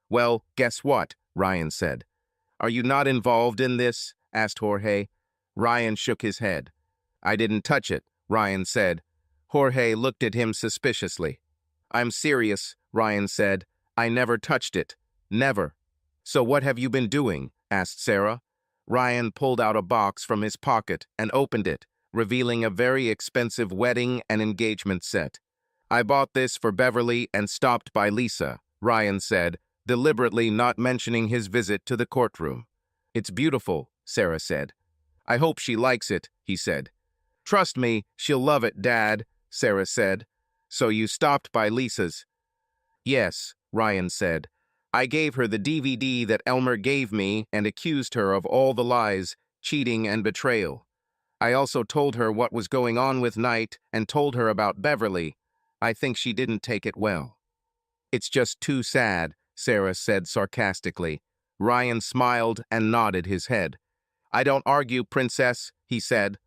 "Well, guess what?" Ryan said. "Are you not involved in this?" asked Jorge. Ryan shook his head. "I didn't touch it," Ryan said. Jorge looked at him suspiciously. "I'm serious," Ryan said. "I never touched it. Never." "So what have you been doing?" asked Sarah. Ryan pulled out a box from his pocket and opened it, revealing a very expensive wedding and engagement set. "I bought this for Beverly and stopped by Lisa," Ryan said, deliberately not mentioning his visit to the courtroom. "It's beautiful," Sarah said. "I hope she likes it," he said. "Trust me, she'll love it, Dad," Sarah said. "So you stopped by Lisa's?" "Yes," Ryan said. "I gave her the DVD that Elmer gave me and accused her of all the lies, cheating, and betrayal. I also told her what was going on with Knight and told her about Beverly. I think she didn't take it well." "It's just too sad," Sarah said sarcastically. Ryan smiled and nodded his head. "I don't argue, Princess," he said.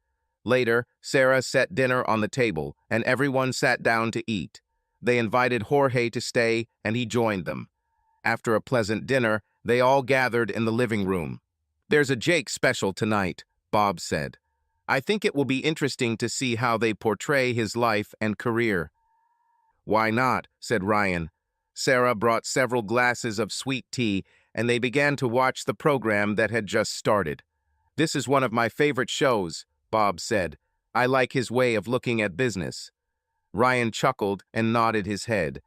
Later, Sarah set dinner on the table, and everyone sat down to eat. They invited Jorge to stay, and he joined them. After a pleasant dinner, they all gathered in the living room. "There's a Jake special tonight," Bob said. "I think it will be interesting to see how they portray his life and career." "Why not?" said Ryan. Sarah brought several glasses of sweet tea, and they began to watch the program that had just started. "This is one of my favorite shows," Bob said. "I like his way of looking at business." Ryan chuckled and nodded his head.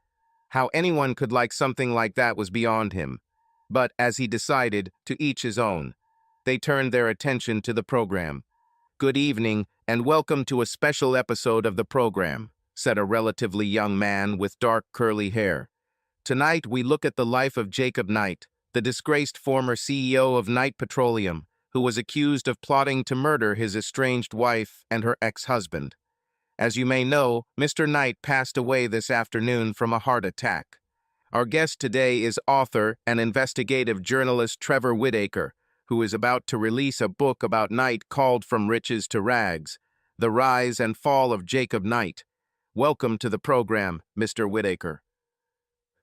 How anyone could like something like that was beyond him. But, as he decided, to each his own. They turned their attention to the program. "Good evening, and welcome to a special episode of the program," said a relatively young man with dark curly hair. "Tonight we look at the life of Jacob Knight, the disgraced former CEO of Knight Petroleum, who was accused of plotting to murder his estranged wife and her ex-husband. As you may know, Mr. Knight passed away this afternoon from a heart attack. Our guest today is author and investigative journalist Trevor Whitaker, who is about to release a book about Knight called From Riches to Rags, The Rise and Fall of Jacob Knight. Welcome to the program, Mr. Whitaker.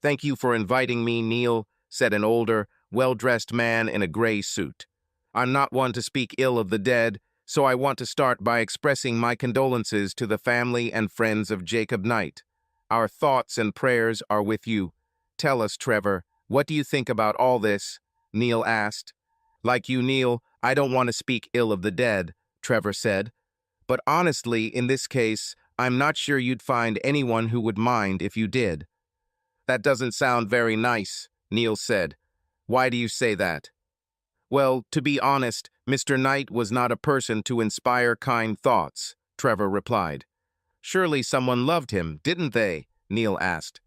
"Thank you for inviting me, Neil," said an older, well-dressed man in a gray suit. "I'm not one to speak ill of the dead, so I want to start by expressing my condolences to the family and friends of Jacob Knight. Our thoughts and prayers are with you. Tell us, Trevor, what do you think about all this?" Neil asked. "Like you, Neil, I don't want to speak ill of the dead," Trevor said. "But honestly, in this case, I'm not sure you'd find anyone who would mind if you did." "That doesn't sound very nice," Neil said. "Why do you say that?" "Well, to be honest, Mr. Knight was not a person to inspire kind thoughts," Trevor replied. "Surely someone loved him, didn't they?" Neil asked.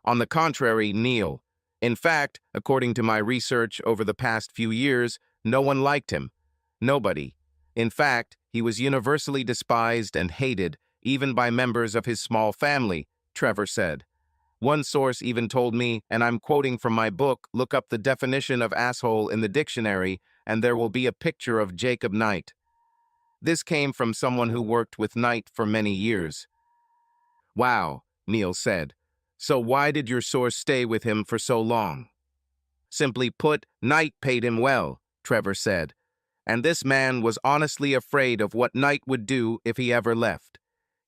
"On the contrary, Neil. In fact, according to my research over the past few years, no one liked him. Nobody. In fact, he was universally despised and hated, even by members of his small family," Trevor said. "One source even told me, and I'm quoting from my book, look up the definition of asshole in the dictionary, and there will be a picture of Jacob Knight." This came from someone who worked with Knight for many years. "Wow," Neil said. "So why did your source stay with him for so long?" "Simply put, Knight paid him well," Trevor said. "And this man was honestly afraid of what Knight would do if he ever left.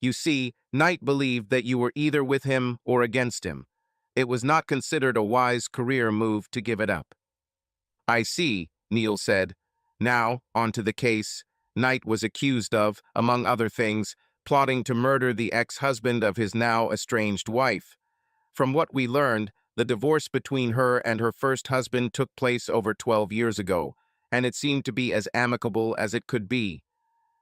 You see, Knight believed that you were either with him or against him. It was not considered a wise career move to give it up." "I see," Neil said. "Now, on to the case. Knight was accused of, among other things, plotting to murder the ex-husband of his now estranged wife. From what we learned, the divorce between her and her first husband took place over 12 years ago, and it seemed to be as amicable as it could be.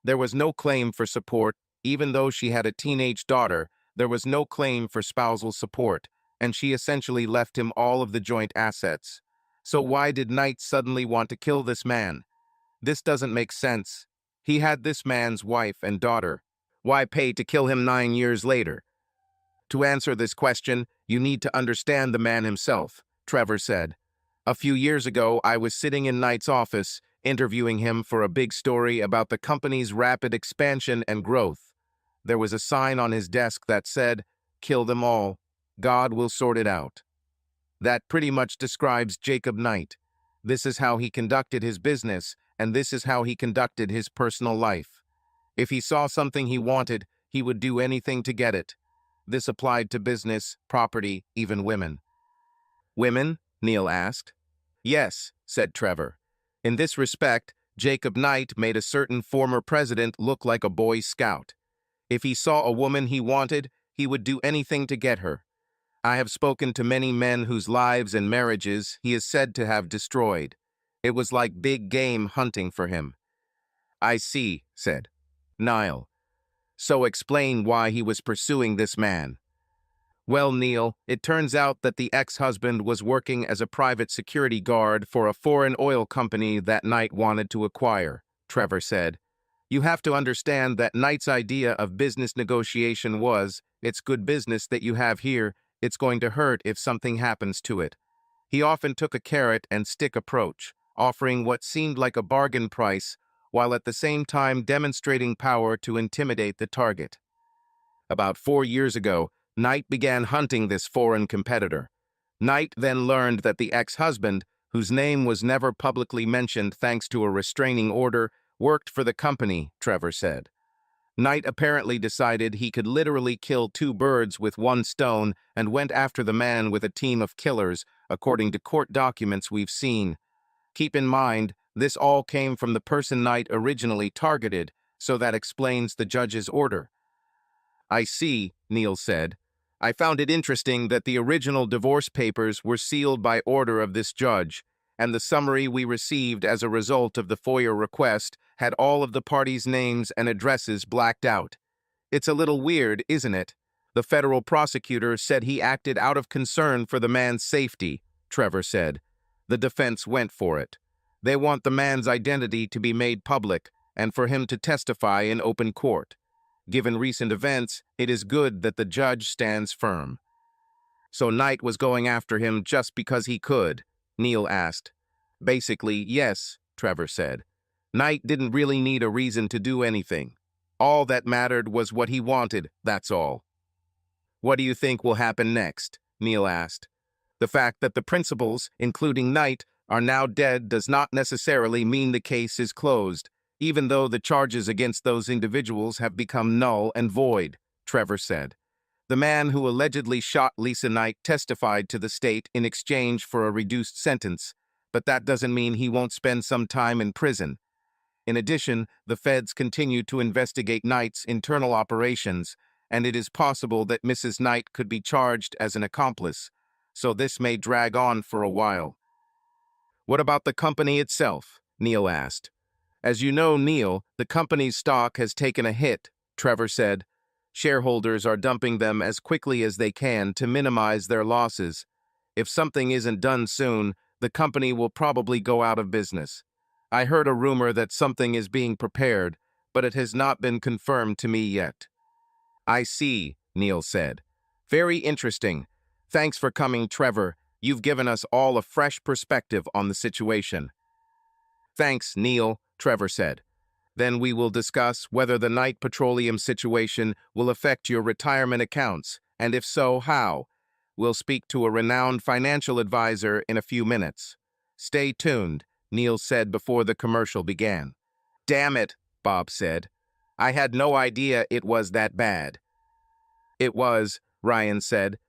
There was no claim for support, even though she had a teenage daughter. There was no claim for spousal support, and she essentially left him all of the joint assets. So why did Knight suddenly want to kill this man? This doesn't make sense. He had this man's wife and daughter. Why pay to kill him 9 years later? To answer this question, you need to understand the man himself, Trevor said. A few years ago, I was sitting in Knight's office, interviewing him for a big story about the company's rapid expansion and growth. There was a sign on his desk that said, "Kill them all. God will sort it out." That pretty much describes Jacob Knight. This is how he conducted his business, and this is how he conducted his personal life. If he saw something he wanted, he would do anything to get it. This applied to business, property, even women. Women? Neil asked. Yes, said Trevor. In this respect, Jacob Knight made a certain former president look like a Boy Scout. If he saw a woman he wanted, he would do anything to get her. I have spoken to many men whose lives and marriages he is said to have destroyed. It was like big game hunting for him. I see, said Niall. So explain why he was pursuing this man. Well, Neil, it turns out that the ex-husband was working as a private security guard for a foreign oil company that Knight wanted to acquire, Trevor said. You have to understand that Knight's idea of business negotiation was, it's good business that you have here, it's going to hurt if something happens to it. He often took a carrot and stick approach, offering what seemed like a bargain price, while at the same time demonstrating power to intimidate the target. About 4 years ago, Knight began hunting this foreign competitor. Knight then learned that the ex-husband, whose name was never publicly mentioned thanks to a restraining order, worked for the company, Trevor said. Knight apparently decided he could literally kill 2 birds with 1 stone and went after the man with a team of killers, according to court documents we've seen. Keep in mind, this all came from the person Knight originally targeted, so that explains the judge's order. I see, Neil said. I found it interesting that the original divorce papers were sealed by order of this judge, and the summary we received as a result of the FOIA request had all of the parties' names and addresses blacked out. It's a little weird, isn't it? The federal prosecutor said he acted out of concern for the man's safety, Trevor said. The defense went for it. They want the man's identity to be made public and for him to testify in open court. Given recent events, it is good that the judge stands firm. So Knight was going after him just because he could? Neil asked. Basically, yes, Trevor said. Knight didn't really need a reason to do anything. All that mattered was what he wanted, that's all. What do you think will happen next? Neil asked. The fact that the principals, including Knight, are now dead does not necessarily mean the case is closed, even though the charges against those individuals have become null and void, Trevor said. The man who allegedly shot Lisa Knight testified to the state in exchange for a reduced sentence, but that doesn't mean he won't spend some time in prison. In addition, the feds continue to investigate Knight's internal operations, and it is possible that Mrs. Knight could be charged as an accomplice, so this may drag on for a while. What about the company itself? Neil asked. As you know, Neil, the company's stock has taken a hit, Trevor said. Shareholders are dumping them as quickly as they can to minimize their losses. If something isn't done soon, the company will probably go out of business. I heard a rumor that something is being prepared, but it has not been confirmed to me yet. I see, Neil said. Very interesting. Thanks for coming, Trevor. You've given us all a fresh perspective on the situation. Thanks, Neil, Trevor said. Then we will discuss whether the Knight Petroleum situation will affect your retirement accounts, and if so, how. We'll speak to a renowned financial advisor in a few minutes. Stay tuned, Neil said before the commercial began. Damn it, Bob said. I had no idea it was that bad. It was, Ryan said.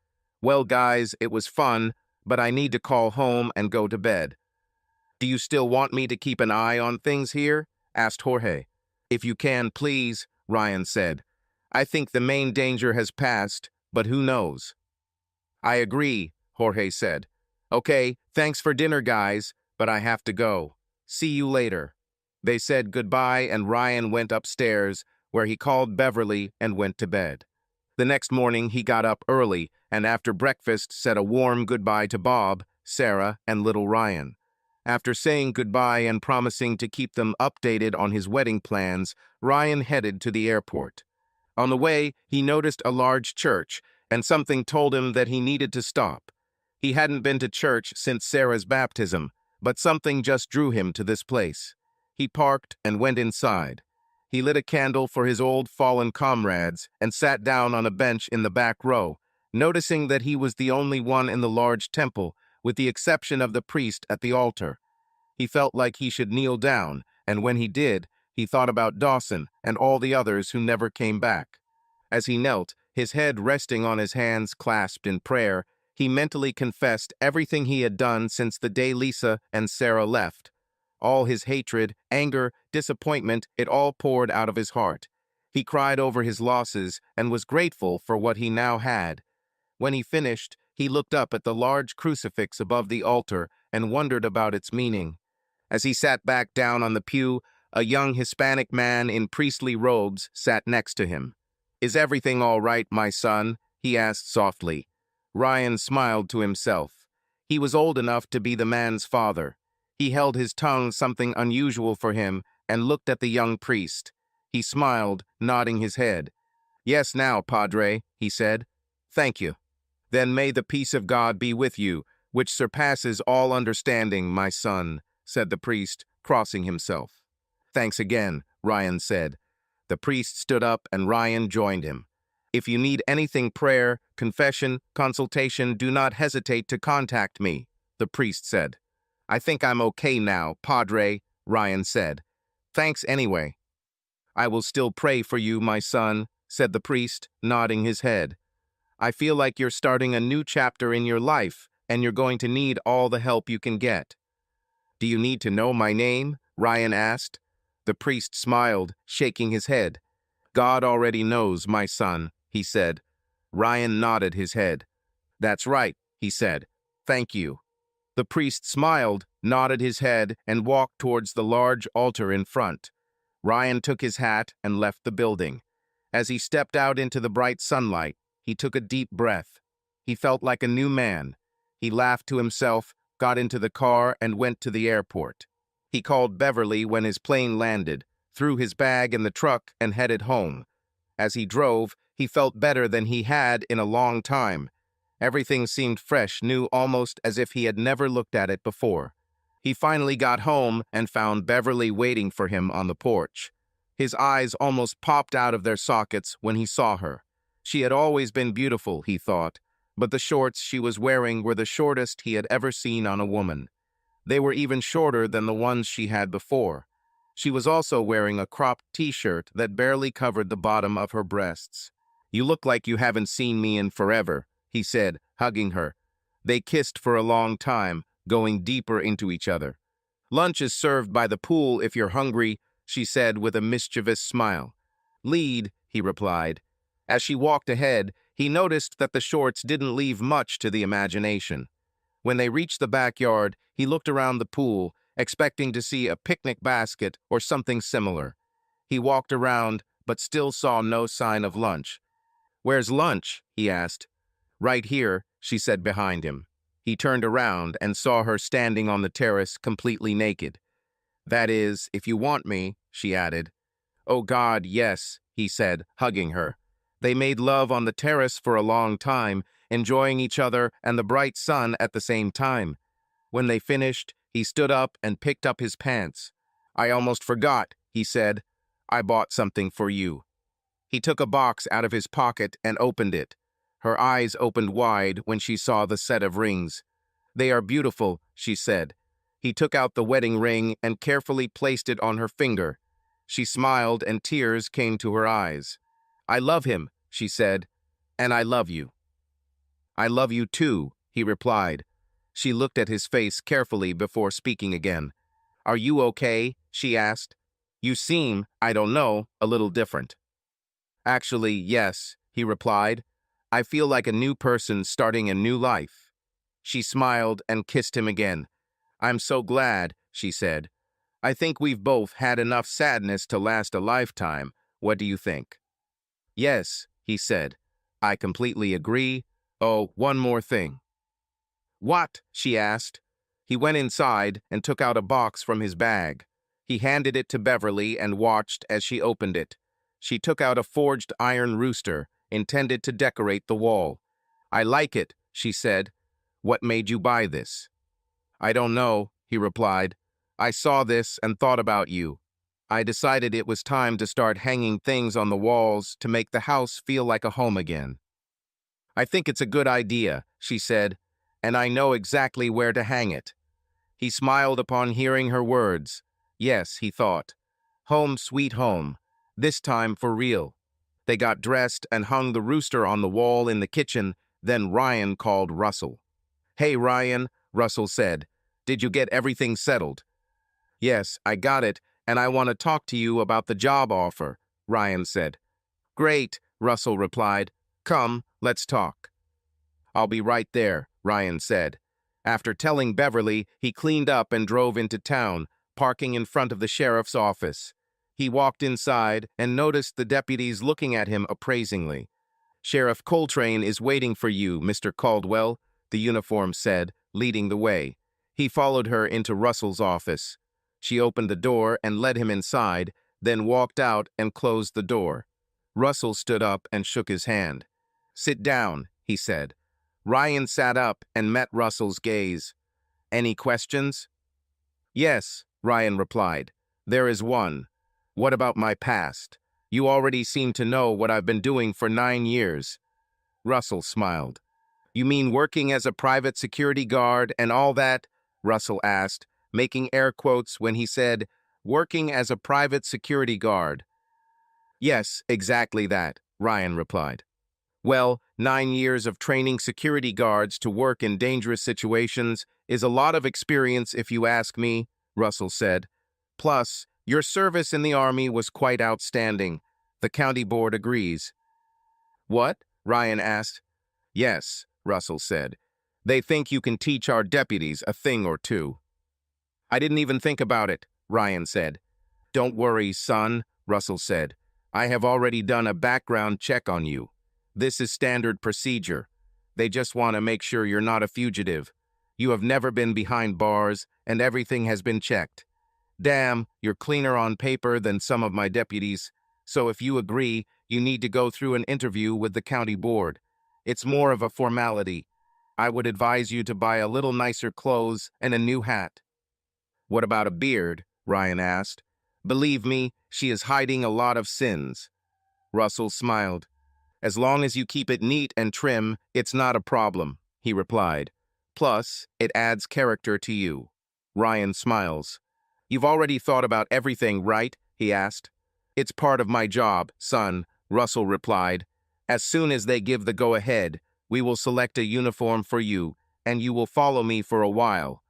Well, guys, it was fun, but I need to call home and go to bed. Do you still want me to keep an eye on things here? Asked Jorge. If you can, please, Ryan said. I think the main danger has passed, but who knows? I agree, Jorge said. Okay, thanks for dinner, guys, but I have to go. See you later. They said goodbye and Ryan went upstairs, where he called Beverly and went to bed. The next morning he got up early and after breakfast said a warm goodbye to Bob, Sarah, and little Ryan. After saying goodbye and promising to keep them updated on his wedding plans, Ryan headed to the airport. On the way, he noticed a large church, and something told him that he needed to stop. He hadn't been to church since Sarah's baptism, but something just drew him to this place. He parked and went inside. He lit a candle for his old fallen comrades and sat down on a bench in the back row, noticing that he was the only one in the large temple, with the exception of the priest at the altar. He felt like he should kneel down, and when he did, he thought about Dawson and all the others who never came back. As he knelt, his head resting on his hands clasped in prayer, he mentally confessed everything he had done since the day Lisa and Sarah left. All his hatred, anger, disappointment, it all poured out of his heart. He cried over his losses and was grateful for what he now had. When he finished, he looked up at the large crucifix above the altar and wondered about its meaning. As he sat back down on the pew, a young Hispanic man in priestly robes sat next to him. "Is everything all right, my son?" he asked softly. Ryan smiled to himself. He was old enough to be the man's father. He held his tongue something unusual for him and looked at the young priest. He smiled, nodding his head. "Yes, now, Padre," he said. "Thank you. Then may the peace of God be with you, which surpasses all understanding, my son," said the priest, crossing himself. "Thanks again," Ryan said. The priest stood up and Ryan joined him. "If you need anything, prayer, confession, consultation, do not hesitate to contact me," the priest said. "I think I'm okay now, Padre," Ryan said. "Thanks anyway." "I will still pray for you, my son," said the priest, nodding his head. "I feel like you're starting a new chapter in your life, and you're going to need all the help you can get." "Do you need to know my name?" Ryan asked. The priest smiled, shaking his head. "God already knows, my son," he said. Ryan nodded his head. "That's right," he said. "Thank you." The priest smiled, nodded his head, and walked towards the large altar in front. Ryan took his hat and left the building. As he stepped out into the bright sunlight, he took a deep breath. He felt like a new man. He laughed to himself, got into the car, and went to the airport. He called Beverly when his plane landed, threw his bag in the truck, and headed home. As he drove, he felt better than he had in a long time. Everything seemed fresh, new, almost as if he had never looked at it before. He finally got home and found Beverly waiting for him on the porch. His eyes almost popped out of their sockets when he saw her. She had always been beautiful, he thought, but the shorts she was wearing were the shortest he had ever seen on a woman. They were even shorter than the ones she had before. She was also wearing a cropped t-shirt that barely covered the bottom of her breasts. "You look like you haven't seen me in forever," he said, hugging her. They kissed for a long time, going deeper into each other. "Lunch is served by the pool if you're hungry," she said with a mischievous smile. "Lead," he replied. As she walked ahead, he noticed that the shorts didn't leave much to the imagination. When they reached the backyard, he looked around the pool, expecting to see a picnic basket or something similar. He walked around, but still saw no sign of lunch. "Where's lunch?" he asked. "Right here," she said behind him. He turned around and saw her standing on the terrace completely naked. "That is, if you want me," she added. "Oh God, yes," he said, hugging her. They made love on the terrace for a long time, enjoying each other and the bright sun at the same time. When they finished, he stood up and picked up his pants. "I almost forgot," he said. "I bought something for you." He took a box out of his pocket and opened it. Her eyes opened wide when she saw the set of rings. "They are beautiful," she said. He took out the wedding ring and carefully placed it on her finger. She smiled and tears came to her eyes. "I love him," she said, "and I love you." "I love you too," he replied. She looked at his face carefully before speaking again. "Are you okay?" she asked. You seem, I don't know, a little different. Actually, yes, he replied. I feel like a new person starting a new life. She smiled and kissed him again. I'm so glad, she said. I think we've both had enough sadness to last a lifetime. What do you think? Yes, he said. I completely agree. Oh, one more thing. What? She asked. He went inside and took out a box from his bag. He handed it to Beverly and watched as she opened it. She took out a forged iron rooster, intended to decorate the wall. I like it, she said. What made you buy this? I don't know, he replied. I saw this and thought about you. I decided it was time to start hanging things on the walls to make the house feel like a home again. I think it's a good idea, she said, and I know exactly where to hang it. He smiled upon hearing her words. Yes, he thought. Home sweet home. This time for real. They got dressed and hung the rooster on the wall in the kitchen. Then Ryan called Russell. Hey, Ryan, Russell said. Did you get everything settled? Yes, I got it, and I want to talk to you about the job offer, Ryan said. Great, Russell replied. Come, let's talk. I'll be right there, Ryan said. After telling Beverly, he cleaned up and drove into town, parking in front of the sheriff's office. He walked inside and noticed the deputies looking at him appraisingly. Sheriff Coltrane is waiting for you, Mr. Caldwell, the uniform said, leading the way. He followed her into Russell's office. She opened the door and led him inside, then walked out and closed the door. Russell stood up and shook his hand. Sit down, he said. Ryan sat up and met Russell's gaze. Any questions? Yes, Ryan replied. There is one. What about my past? You already seem to know what I've been doing for 9 years. Russell smiled. You mean working as a private security guard and all that? Russell asked, making air quotes when he said, working as a private security guard. Yes, exactly that, Ryan replied. Well, 9 years of training security guards to work in dangerous situations is a lot of experience if you ask me, Russell said. Plus, your service in the Army was quite outstanding. The county board agrees. What? Ryan asked. Yes, Russell said. They think you can teach our deputies a thing or two. I didn't even think about it, Ryan said. Don't worry, son, Russell said. I have already done a background check on you. This is standard procedure. They just want to make sure you're not a fugitive. You have never been behind bars, and everything has been checked. Damn, you're cleaner on paper than some of my deputies. So if you agree, you need to go through an interview with the county board. It's more of a formality. I would advise you to buy a little nicer clothes and a new hat. What about a beard? Ryan asked. Believe me, she is hiding a lot of sins. Russell smiled. As long as you keep it neat and trim, it's not a problem, he replied. Plus, it adds character to you. Ryan smiles. You've already thought about everything, right? He asked. It's part of my job, son, Russell replied. As soon as they give the go-ahead, we will select a uniform for you, and you will follow me for a while.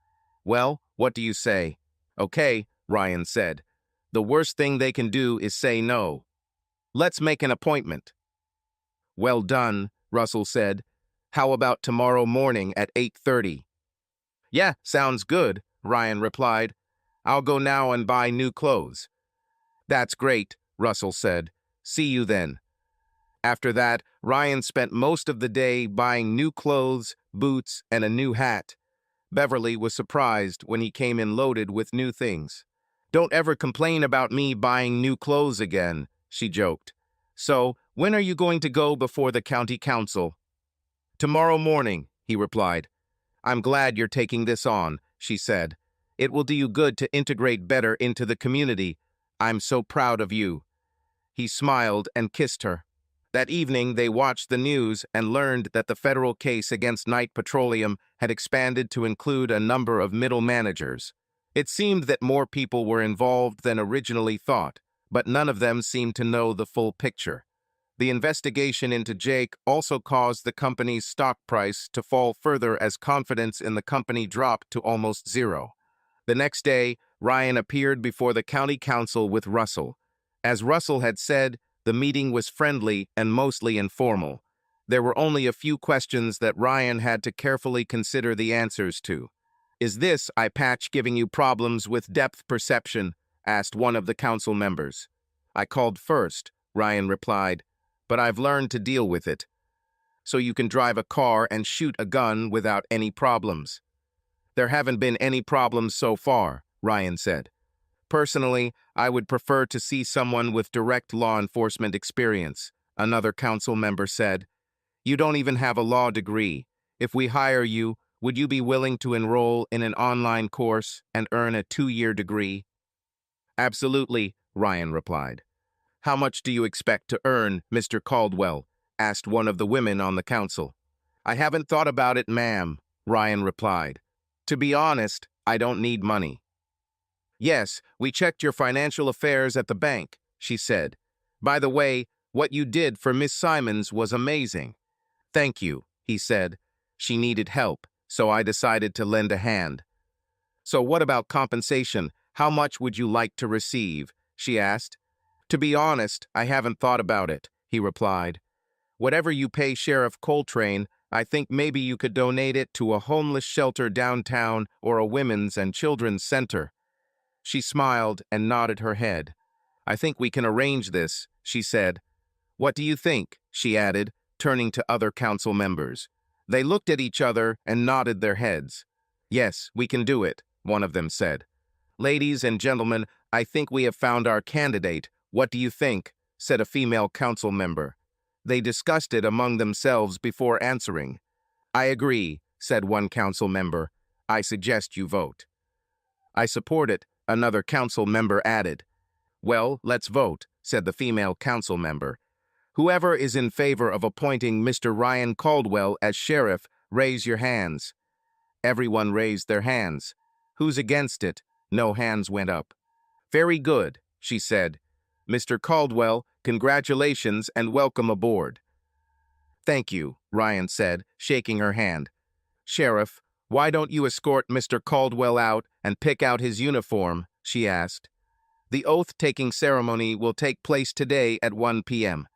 Well, what do you say? Okay, Ryan said. The worst thing they can do is say no. Let's make an appointment. Well done, Russell said. How about tomorrow morning at 8:30? Yeah, sounds good, Ryan replied. I'll go now and buy new clothes. That's great, Russell said. See you then. After that, Ryan spent most of the day buying new clothes, boots, and a new hat. Beverly was surprised when he came in loaded with new things. Don't ever complain about me buying new clothes again, she joked. So, when are you going to go before the county council? Tomorrow morning, he replied. I'm glad you're taking this on, she said. It will do you good to integrate better into the community. I'm so proud of you. He smiled and kissed her. That evening, they watched the news and learned that the federal case against Knight Petroleum had expanded to include a number of middle managers. It seemed that more people were involved than originally thought, but none of them seemed to know the full picture. The investigation into Jake also caused the company's stock price to fall further as confidence in the company dropped to almost zero. The next day, Ryan appeared before the county council with Russell. As Russell had said, the meeting was friendly and mostly informal. There were only a few questions that Ryan had to carefully consider the answers to. "Is this eye patch giving you problems with depth perception?" asked one of the council members. "I called first," Ryan replied, "but I've learned to deal with it. So you can drive a car and shoot a gun without any problems." "There haven't been any problems so far," Ryan said. "Personally, I would prefer to see someone with direct law enforcement experience," another council member said. "You don't even have a law degree. If we hire you, would you be willing to enroll in an online course and earn a 2-year degree?" "Absolutely," Ryan replied. "How much do you expect to earn, Mr. Caldwell?" asked one of the women on the council. "I haven't thought about it, ma'am," Ryan replied. "To be honest, I don't need money." "Yes, we checked your financial affairs at the bank," she said. "By the way, what you did for Miss Simons was amazing." "Thank you," he said. "She needed help, so I decided to lend a hand." "So what about compensation? How much would you like to receive?" she asked. "To be honest, I haven't thought about it," he replied. "Whatever you pay Sheriff Coltrane, I think maybe you could donate it to a homeless shelter downtown or a women's and children's center." She smiled and nodded her head. "I think we can arrange this," she said. "What do you think?" she added, turning to other council members. They looked at each other and nodded their heads. "Yes, we can do it," one of them said. "Ladies and gentlemen, I think we have found our candidate. What do you think?" said a female council member. They discussed it among themselves before answering. "I agree," said one council member. "I suggest you vote." "I support it," another council member added. "Well, let's vote," said the female council member. "Whoever is in favor of appointing Mr. Ryan Caldwell as sheriff, raise your hands." Everyone raised their hands. "Who's against it?" No hands went up. "Very good," she said. "Mr. Caldwell, congratulations and welcome aboard." "Thank you," Ryan said, shaking her hand. "Sheriff, why don't you escort Mr. Caldwell out and pick out his uniform?" she asked. "The oath-taking ceremony will take place today at 1 p.m.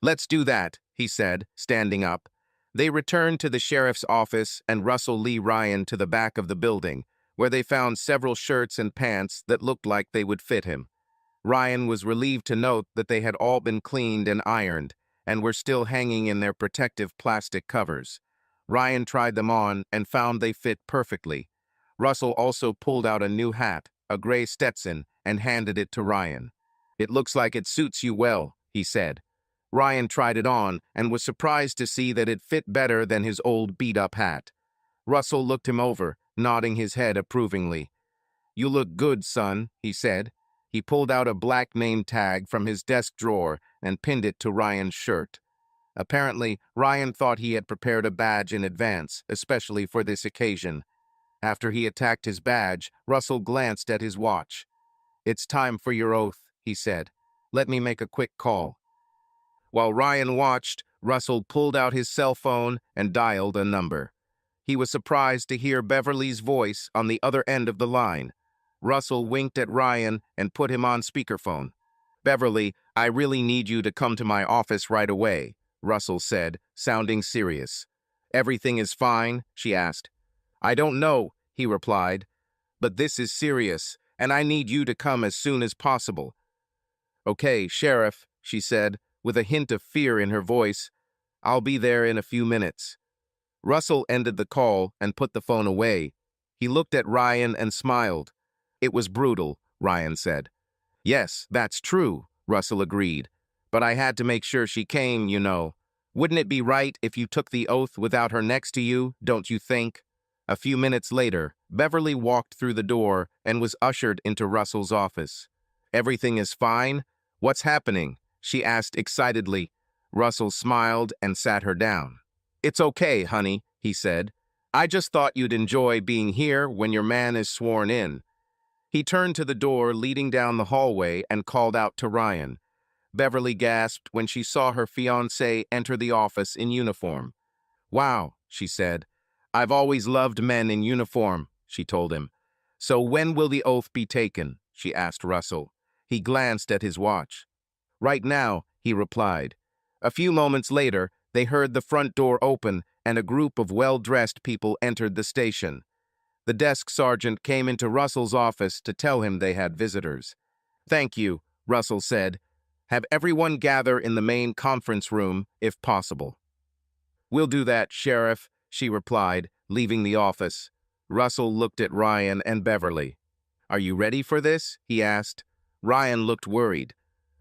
"Let's do that," he said, standing up. They returned to the sheriff's office and Russell Lee Ryan to the back of the building, where they found several shirts and pants that looked like they would fit him. Ryan was relieved to note that they had all been cleaned and ironed, and were still hanging in their protective plastic covers. Ryan tried them on and found they fit perfectly. Russell also pulled out a new hat, a gray Stetson, and handed it to Ryan. "It looks like it suits you well," he said. Ryan tried it on and was surprised to see that it fit better than his old beat-up hat. Russell looked him over, nodding his head approvingly. "You look good, son," he said. He pulled out a black name tag from his desk drawer and pinned it to Ryan's shirt. Apparently, Ryan thought he had prepared a badge in advance, especially for this occasion. After he attacked his badge, Russell glanced at his watch. "It's time for your oath," he said. "Let me make a quick call." While Ryan watched, Russell pulled out his cell phone and dialed a number. He was surprised to hear Beverly's voice on the other end of the line. Russell winked at Ryan and put him on speakerphone. "Beverly, I really need you to come to my office right away," Russell said, sounding serious. "Everything is fine?" she asked. "I don't know," he replied. "But this is serious, and I need you to come as soon as possible." "Okay, Sheriff," she said, with a hint of fear in her voice. "I'll be there in a few minutes." Russell ended the call and put the phone away. He looked at Ryan and smiled. "It was brutal," Ryan said. "Yes, that's true," Russell agreed. "But I had to make sure she came, you know. Wouldn't it be right if you took the oath without her next to you, don't you think?" A few minutes later, Beverly walked through the door and was ushered into Russell's office. "Everything is fine? What's happening?" she asked excitedly. Russell smiled and sat her down. "It's okay, honey," he said. "I just thought you'd enjoy being here when your man is sworn in." He turned to the door leading down the hallway and called out to Ryan. Beverly gasped when she saw her fiancé enter the office in uniform. "Wow," she said. "I've always loved men in uniform," she told him. "So when will the oath be taken?" she asked Russell. He glanced at his watch. "Right now," he replied. A few moments later, they heard the front door open and a group of well-dressed people entered the station. The desk sergeant came into Russell's office to tell him they had visitors. "Thank you," Russell said. "Have everyone gather in the main conference room, if possible." "We'll do that, Sheriff," she replied, leaving the office. Russell looked at Ryan and Beverly. "Are you ready for this?" he asked. Ryan looked worried.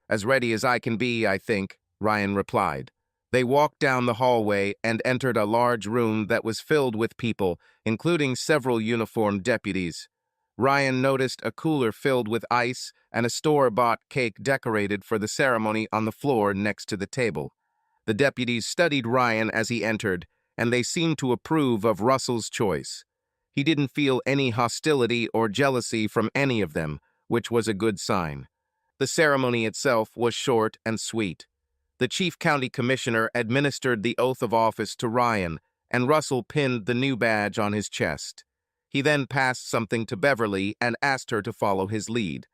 "As ready as I can be, I think," Ryan replied. They walked down the hallway and entered a large room that was filled with people, including several uniformed deputies. Ryan noticed a cooler filled with ice and a store-bought cake decorated for the ceremony on the floor next to the table. The deputies studied Ryan as he entered, and they seemed to approve of Russell's choice. He didn't feel any hostility or jealousy from any of them, which was a good sign. The ceremony itself was short and sweet. The chief county commissioner administered the oath of office to Ryan, and Russell pinned the new badge on his chest. He then passed something to Beverly and asked her to follow his lead.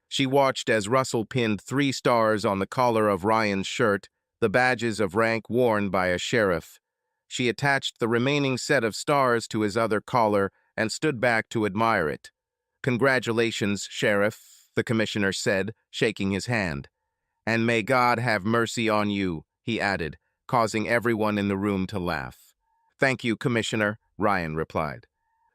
She watched as Russell pinned 3 stars on the collar of Ryan's shirt, the badges of rank worn by a sheriff. She attached the remaining set of stars to his other collar and stood back to admire it. "Congratulations, Sheriff," the commissioner said, shaking his hand. "And may God have mercy on you," he added, causing everyone in the room to laugh. "Thank you, Commissioner," Ryan replied.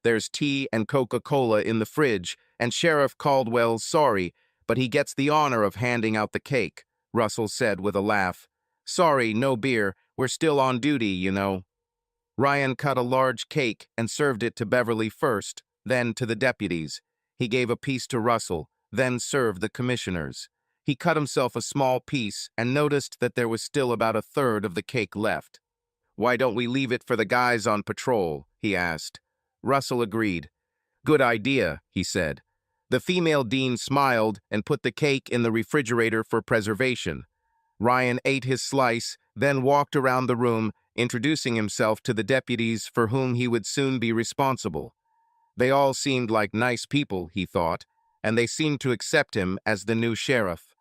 "There's tea and Coca-Cola in the fridge, and Sheriff Caldwell's sorry, but he gets the honor of handing out the cake," Russell said with a laugh. "Sorry, no beer. We're still on duty, you know." Ryan cut a large cake and served it to Beverly first, then to the deputies. He gave a piece to Russell, then served the commissioners. He cut himself a small piece and noticed that there was still about a third of the cake left. "Why don't we leave it for the guys on patrol?" he asked. Russell agreed. "Good idea," he said. The female dean smiled and put the cake in the refrigerator for preservation. Ryan ate his slice, then walked around the room, introducing himself to the deputies for whom he would soon be responsible. They all seemed like nice people, he thought, and they seemed to accept him as the new sheriff.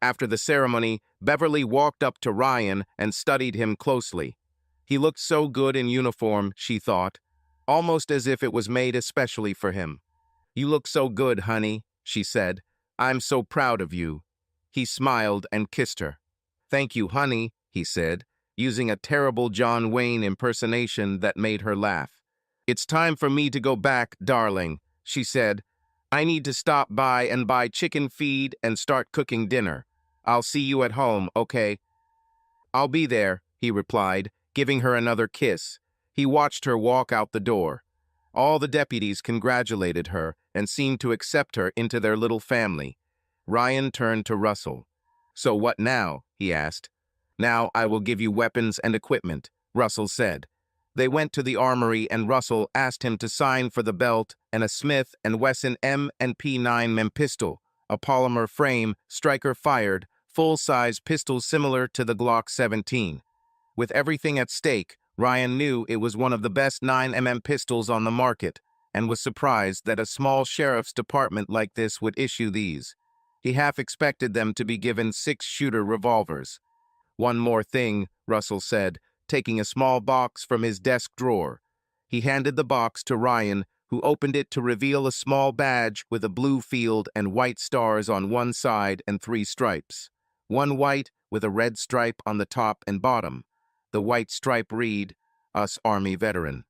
After the ceremony, Beverly walked up to Ryan and studied him closely. He looked so good in uniform, she thought, almost as if it was made especially for him. "You look so good, honey," she said. "I'm so proud of you." He smiled and kissed her. "Thank you, honey," he said, using a terrible John Wayne impersonation that made her laugh. "It's time for me to go back, darling," she said. "I need to stop by and buy chicken feed and start cooking dinner. I'll see you at home, okay?" "I'll be there," he replied, giving her another kiss. He watched her walk out the door. All the deputies congratulated her and seemed to accept her into their little family. Ryan turned to Russell. "So what now?" he asked. "Now I will give you weapons and equipment," Russell said. They went to the armory and Russell asked him to sign for the belt and a Smith & Wesson M&P9 Mem pistol, a polymer frame, striker-fired, full-size pistol similar to the Glock 17. With everything at stake, Ryan knew it was one of the best 9mm pistols on the market and was surprised that a small sheriff's department like this would issue these. He half expected them to be given 6-shooter revolvers. "One more thing," Russell said, taking a small box from his desk drawer. He handed the box to Ryan, who opened it to reveal a small badge with a blue field and white stars on one side and 3 stripes. One white with a red stripe on the top and bottom. The white stripe read, "Us Army Veteran."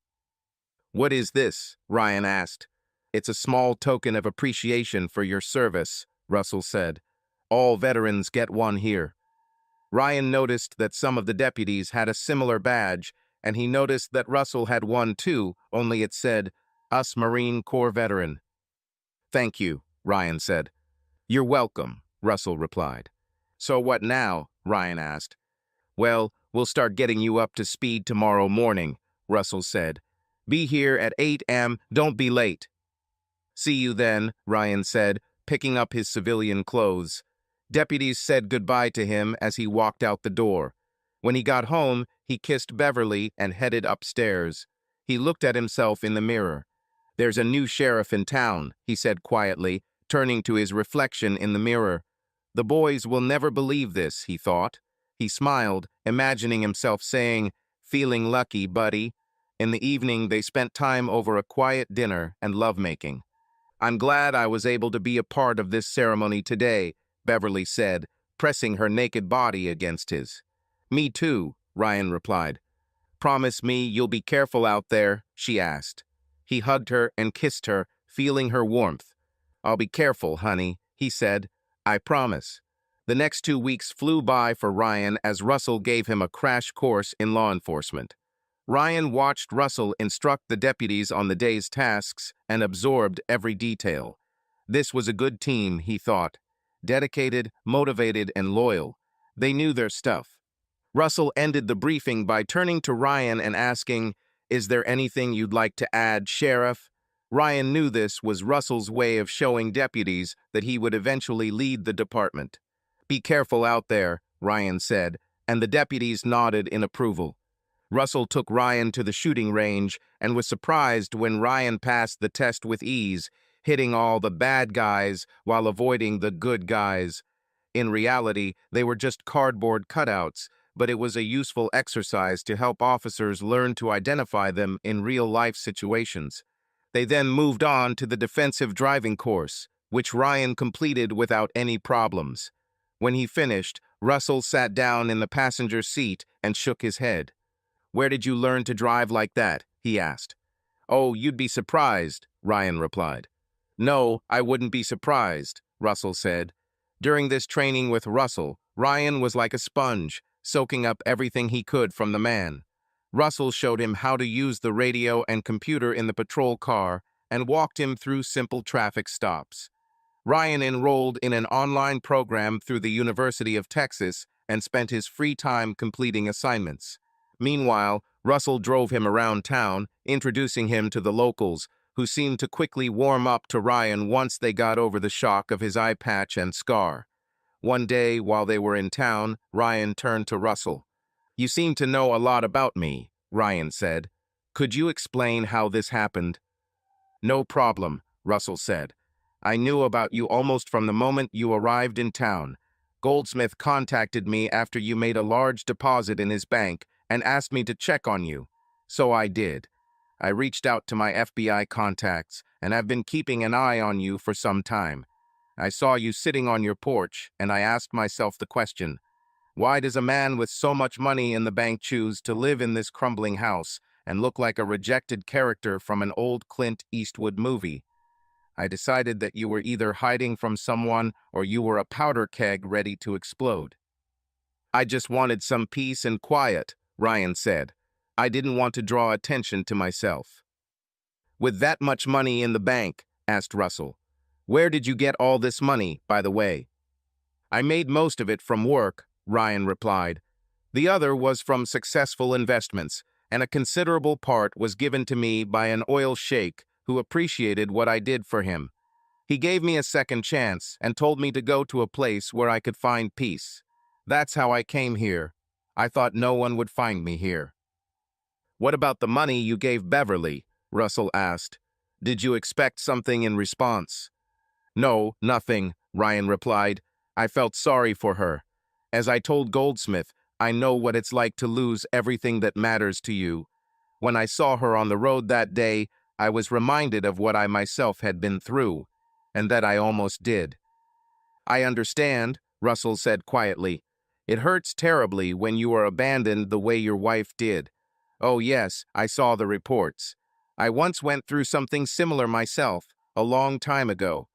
"What is this?" Ryan asked. "It's a small token of appreciation for your service," Russell said. "All veterans get one here." Ryan noticed that some of the deputies had a similar badge, and he noticed that Russell had one too, only it said, "Us Marine Corps Veteran." "Thank you," Ryan said. "You're welcome," Russell replied. "So what now?" Ryan asked. "Well, we'll start getting you up to speed tomorrow morning," Russell said. "Be here at 8 a.m. Don't be late." "See you then," Ryan said, picking up his civilian clothes. Deputies said goodbye to him as he walked out the door. When he got home, he kissed Beverly and headed upstairs. He looked at himself in the mirror. "There's a new sheriff in town," he said quietly, turning to his reflection in the mirror. "The boys will never believe this," he thought. He smiled, imagining himself saying, "Feeling lucky, buddy." In the evening, they spent time over a quiet dinner and lovemaking. "I'm glad I was able to be a part of this ceremony today," Beverly said, pressing her naked body against his. "Me too," Ryan replied. "Promise me you'll be careful out there?" she asked. He hugged her and kissed her, feeling her warmth. "I'll be careful, honey," he said. "I promise." The next 2 weeks flew by for Ryan as Russell gave him a crash course in law enforcement. Ryan watched Russell instruct the deputies on the day's tasks and absorbed every detail. This was a good team, he thought. Dedicated, motivated, and loyal. They knew their stuff. Russell ended the briefing by turning to Ryan and asking, "Is there anything you'd like to add, Sheriff?" Ryan knew this was Russell's way of showing deputies that he would eventually lead the department. "Be careful out there," Ryan said, and the deputies nodded in approval. Russell took Ryan to the shooting range and was surprised when Ryan passed the test with ease, hitting all the bad guys while avoiding the good guys. In reality, they were just cardboard cutouts, but it was a useful exercise to help officers learn to identify them in real-life situations. They then moved on to the defensive driving course, which Ryan completed without any problems. When he finished, Russell sat down in the passenger seat and shook his head. "Where did you learn to drive like that?" he asked. "Oh, you'd be surprised," Ryan replied. "No, I wouldn't be surprised," Russell said. During this training with Russell, Ryan was like a sponge, soaking up everything he could from the man. Russell showed him how to use the radio and computer in the patrol car and walked him through simple traffic stops. Ryan enrolled in an online program through the University of Texas and spent his free time completing assignments. Meanwhile, Russell drove him around town, introducing him to the locals, who seemed to quickly warm up to Ryan once they got over the shock of his eye patch and scar. One day, while they were in town, Ryan turned to Russell. "You seem to know a lot about me," Ryan said. "Could you explain how this happened?" "No problem," Russell said. "I knew about you almost from the moment you arrived in town. Goldsmith contacted me after you made a large deposit in his bank and asked me to check on you. So I did. I reached out to my FBI contacts and have been keeping an eye on you for some time. I saw you sitting on your porch, and I asked myself the question, why does a man with so much money in the bank choose to live in this crumbling house and look like a rejected character from an old Clint Eastwood movie? I decided that you were either hiding from someone or you were a powder keg ready to explode." "I just wanted some peace and quiet," Ryan said. "I didn't want to draw attention to myself." "With that much money in the bank," asked Russell, "where did you get all this money, by the way?" "I made most of it from work," Ryan replied. "The other was from successful investments, and a considerable part was given to me by an oil sheikh who appreciated what I did for him. He gave me a second chance and told me to go to a place where I could find peace. That's how I came here. I thought no one would find me here." "What about the money you gave Beverly?" Russell asked. "Did you expect something in response?" "No, nothing," Ryan replied. "I felt sorry for her. As I told Goldsmith, I know what it's like to lose everything that matters to you. When I saw her on the road that day, I was reminded of what I myself had been through, and that I almost did." "I understand," Russell said quietly. "It hurts terribly when you are abandoned the way your wife did. Oh yes, I saw the reports. I once went through something similar myself, a long time ago.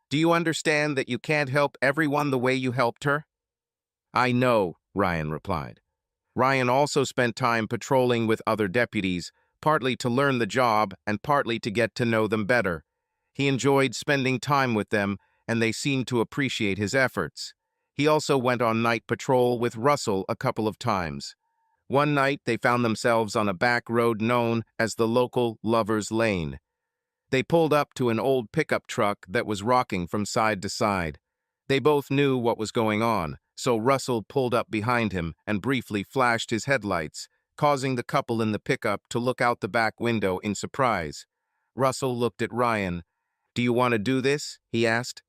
Do you understand that you can't help everyone the way you helped her?" "I know," Ryan replied. Ryan also spent time patrolling with other deputies, partly to learn the job and partly to get to know them better. He enjoyed spending time with them, and they seemed to appreciate his efforts. He also went on night patrol with Russell a couple of times. One night, they found themselves on a back road known as the local Lover's Lane. They pulled up to an old pickup truck that was rocking from side to side. They both knew what was going on, so Russell pulled up behind him and briefly flashed his headlights, causing the couple in the pickup to look out the back window in surprise. Russell looked at Ryan. "Do you want to do this?" he asked.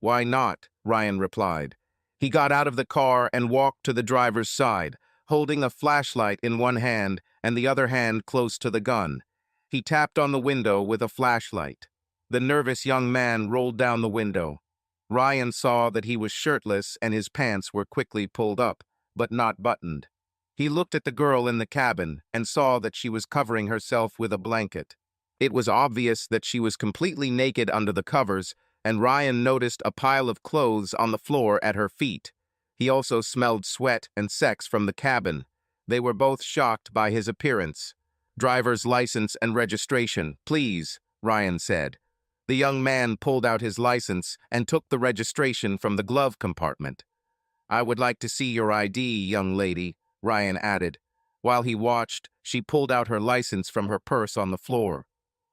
"Why not?" Ryan replied. He got out of the car and walked to the driver's side, holding a flashlight in one hand and the other hand close to the gun. He tapped on the window with a flashlight. The nervous young man rolled down the window. Ryan saw that he was shirtless and his pants were quickly pulled up, but not buttoned. He looked at the girl in the cabin and saw that she was covering herself with a blanket. It was obvious that she was completely naked under the covers, and Ryan noticed a pile of clothes on the floor at her feet. He also smelled sweat and sex from the cabin. They were both shocked by his appearance. "Driver's license and registration, please," Ryan said. The young man pulled out his license and took the registration from the glove compartment. "I would like to see your ID, young lady," Ryan added. While he watched, she pulled out her license from her purse on the floor.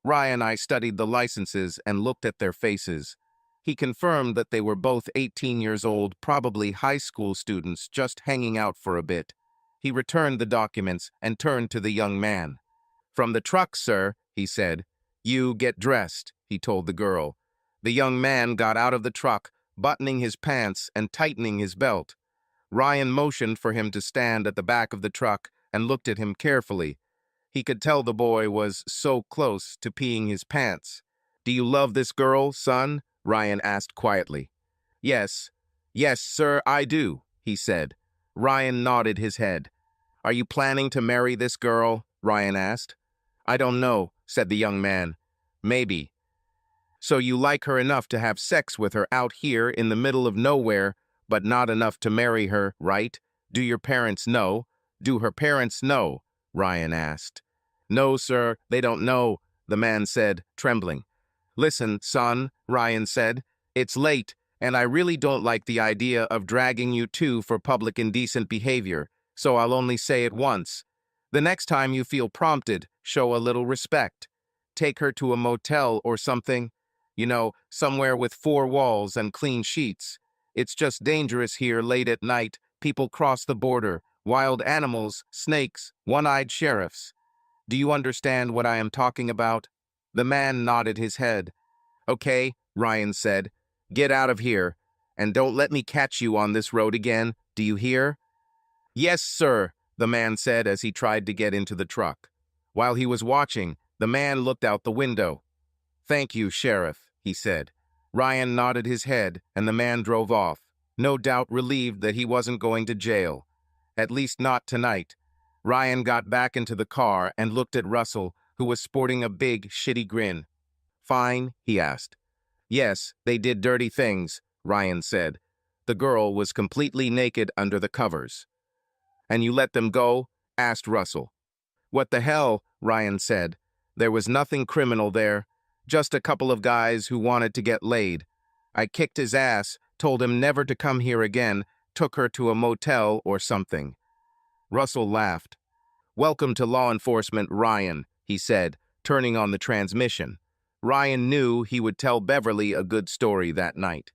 Ryan and I studied the licenses and looked at their faces. He confirmed that they were both 18 years old, probably high school students just hanging out for a bit. He returned the documents and turned to the young man. "From the truck, sir," he said. "You get dressed," he told the girl. The young man got out of the truck, buttoning his pants and tightening his belt. Ryan motioned for him to stand at the back of the truck and looked at him carefully. He could tell the boy was so close to peeing his pants. "Do you love this girl, son?" Ryan asked quietly. "Yes. Yes, sir, I do," he said. Ryan nodded his head. "Are you planning to marry this girl?" Ryan asked. "I don't know," said the young man. "Maybe." "So you like her enough to have sex with her out here in the middle of nowhere, but not enough to marry her, right? Do your parents know? Do her parents know?" Ryan asked. "No, sir, they don't know," the man said, trembling. "Listen, son," Ryan said, "it's late, and I really don't like the idea of dragging you two for public indecent behavior, so I'll only say it once. The next time you feel prompted, show a little respect. Take her to a motel or something. You know, somewhere with 4 walls and clean sheets. It's just dangerous here late at night. People cross the border, wild animals, snakes, one-eyed sheriffs. Do you understand what I am talking about?" The man nodded his head. "Okay," Ryan said. "Get out of here, and don't let me catch you on this road again. Do you hear?" "Yes, sir," the man said as he tried to get into the truck. While he was watching, the man looked out the window. "Thank you, Sheriff," he said. Ryan nodded his head, and the man drove off, no doubt relieved that he wasn't going to jail. At least not tonight. Ryan got back into the car and looked at Russell, who was sporting a big, shitty grin. "Fine?" he asked. "Yes, they did dirty things," Ryan said. The girl was completely naked under the covers. "And you let them go?" asked Russell. "What the hell?" Ryan said. "There was nothing criminal there. Just a couple of guys who wanted to get laid. I kicked his ass, told him never to come here again, took her to a motel or something." Russell laughed. "Welcome to law enforcement, Ryan," he said, turning on the transmission. Ryan knew he would tell Beverly a good story that night.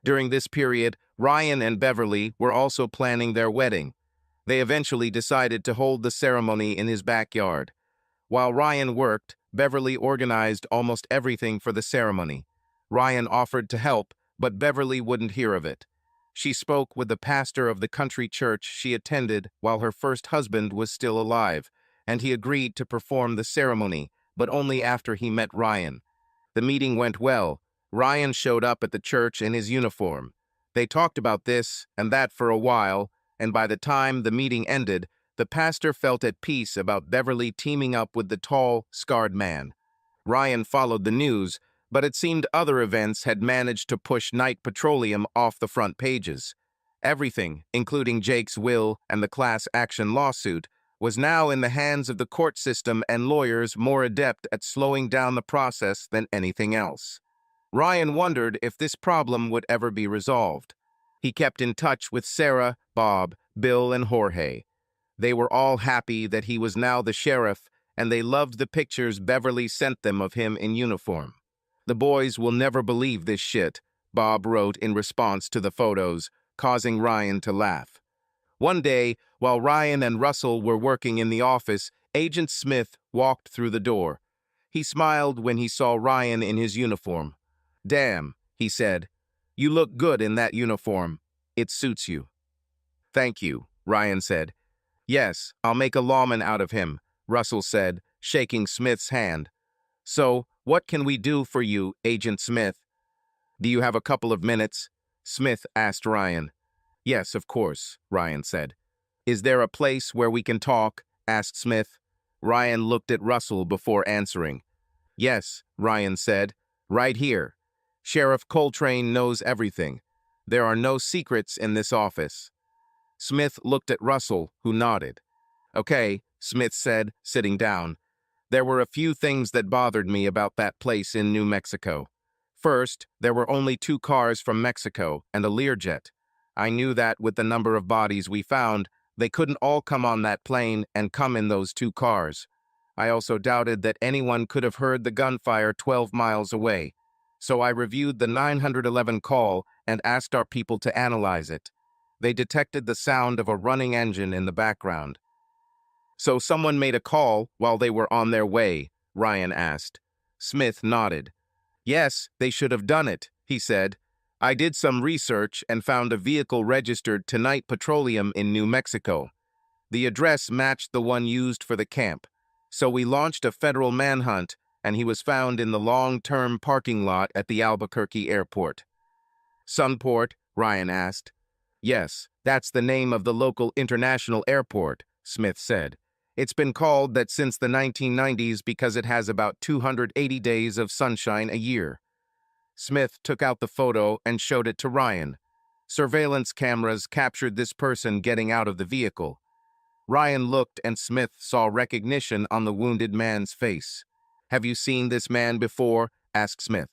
During this period, Ryan and Beverly were also planning their wedding. They eventually decided to hold the ceremony in his backyard. While Ryan worked, Beverly organized almost everything for the ceremony. Ryan offered to help, but Beverly wouldn't hear of it. She spoke with the pastor of the country church she attended while her first husband was still alive, and he agreed to perform the ceremony, but only after he met Ryan. The meeting went well. Ryan showed up at the church in his uniform. They talked about this and that for a while, and by the time the meeting ended, the pastor felt at peace about Beverly teaming up with the tall, scarred man. Ryan followed the news, but it seemed other events had managed to push Knight Petroleum off the front pages. Everything, including Jake's will and the class action lawsuit, was now in the hands of the court system and lawyers more adept at slowing down the process than anything else. Ryan wondered if this problem would ever be resolved. He kept in touch with Sarah, Bob, Bill, and Jorge. They were all happy that he was now the sheriff, and they loved the pictures Beverly sent them of him in uniform. "The boys will never believe this shit," Bob wrote in response to the photos, causing Ryan to laugh. One day, while Ryan and Russell were working in the office, Agent Smith walked through the door. He smiled when he saw Ryan in his uniform. "Damn," he said. "You look good in that uniform. It suits you." "Thank you," Ryan said. "Yes, I'll make a lawman out of him," Russell said, shaking Smith's hand. "So, what can we do for you, Agent Smith?" "Do you have a couple of minutes?" Smith asked Ryan. "Yes, of course," Ryan said. "Is there a place where we can talk?" asked Smith. Ryan looked at Russell before answering. "Yes," Ryan said. "Right here. Sheriff Coltrane knows everything. There are no secrets in this office." Smith looked at Russell, who nodded. "Okay," Smith said, sitting down. "There were a few things that bothered me about that place in New Mexico. First, there were only 2 cars from Mexico and a Learjet. I knew that with the number of bodies we found, they couldn't all come on that plane and come in those 2 cars. I also doubted that anyone could have heard the gunfire 12 miles away. So I reviewed the 911 call and asked our people to analyze it. They detected the sound of a running engine in the background." "So someone made a call while they were on their way?" Ryan asked. Smith nodded. "Yes, they should have done it," he said. "I did some research and found a vehicle registered to Night Petroleum in New Mexico. The address matched the one used for the camp. So we launched a federal manhunt, and he was found in the long-term parking lot at the Albuquerque airport." "Sunport?" Ryan asked. "Yes, that's the name of the local international airport," Smith said. "It's been called that since the 1990s because it has about 280 days of sunshine a year." Smith took out the photo and showed it to Ryan. Surveillance cameras captured this person getting out of the vehicle. Ryan looked and Smith saw recognition on the wounded man's face. "Have you seen this man before?" asked Smith.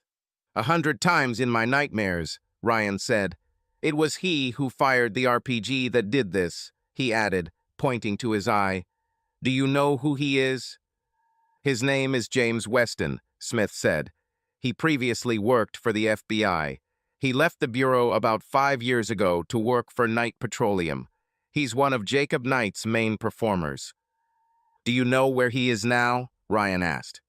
"100 times in my nightmares," Ryan said. "It was he who fired the RPG that did this," he added, pointing to his eye. "Do you know who he is?" "His name is James Weston," Smith said. "He previously worked for the FBI. He left the Bureau about 5 years ago to work for Knight Petroleum. He's one of Jacob Knight's main performers." "Do you know where he is now?" Ryan asked.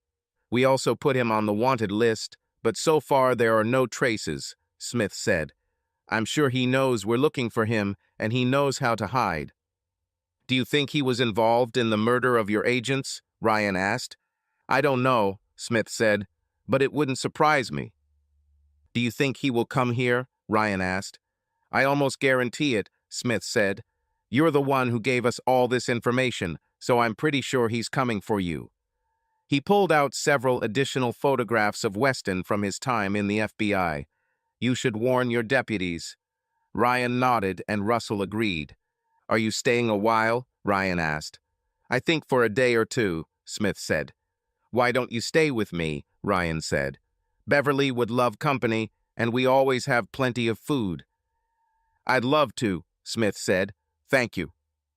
"We also put him on the wanted list, but so far there are no traces," Smith said. "I'm sure he knows we're looking for him, and he knows how to hide." "Do you think he was involved in the murder of your agents?" Ryan asked. "I don't know," Smith said, "but it wouldn't surprise me." "Do you think he will come here?" Ryan asked. "I almost guarantee it," Smith said. "You're the one who gave us all this information, so I'm pretty sure he's coming for you." He pulled out several additional photographs of Weston from his time in the FBI. "You should warn your deputies." Ryan nodded and Russell agreed. "Are you staying a while?" Ryan asked. "I think for a day or 2, Smith said. "Why don't you stay with me?" Ryan said. "Beverly would love company, and we always have plenty of food." "I'd love to," Smith said. "Thank you."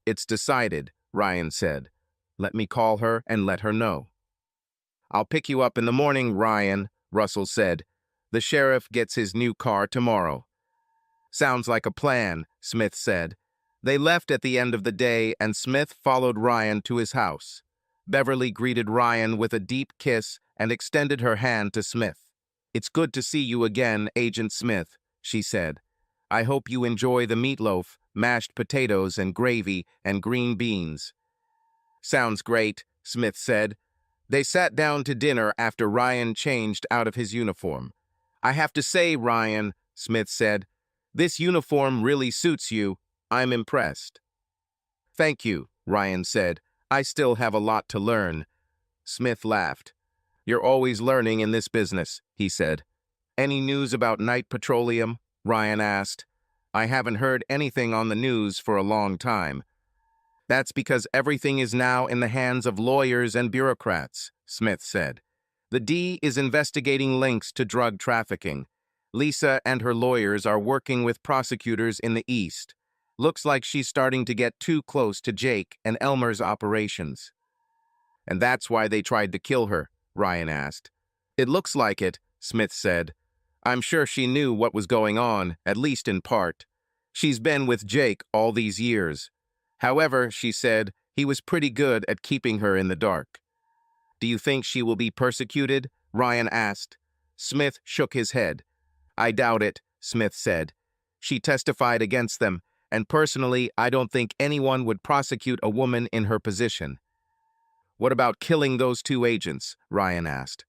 "It's decided," Ryan said. "Let me call her and let her know." "I'll pick you up in the morning, Ryan," Russell said. "The sheriff gets his new car tomorrow." "Sounds like a plan," Smith said. They left at the end of the day, and Smith followed Ryan to his house. Beverly greeted Ryan with a deep kiss and extended her hand to Smith. "It's good to see you again, Agent Smith," she said. "I hope you enjoy the meatloaf, mashed potatoes and gravy and green beans." "Sounds great," Smith said. They sat down to dinner after Ryan changed out of his uniform. "I have to say, Ryan," Smith said, "this uniform really suits you. I'm impressed." "Thank you," Ryan said. "I still have a lot to learn." Smith laughed. "You're always learning in this business," he said. "Any news about Night Petroleum?" Ryan asked. "I haven't heard anything on the news for a long time." "That's because everything is now in the hands of lawyers and bureaucrats," Smith said. "The D is investigating links to drug trafficking. Lisa and her lawyers are working with prosecutors in the East. Looks like she's starting to get too close to Jake and Elmer's operations." "And that's why they tried to kill her?" Ryan asked. "It looks like it," Smith said. "I'm sure she knew what was going on, at least in part. She's been with Jake all these years. However, she said, he was pretty good at keeping her in the dark." Do you think she will be persecuted? Ryan asked. Smith shook his head. I doubt it, Smith said. She testified against them, and personally, I don't think anyone would prosecute a woman in her position. What about killing those two agents? Ryan asked.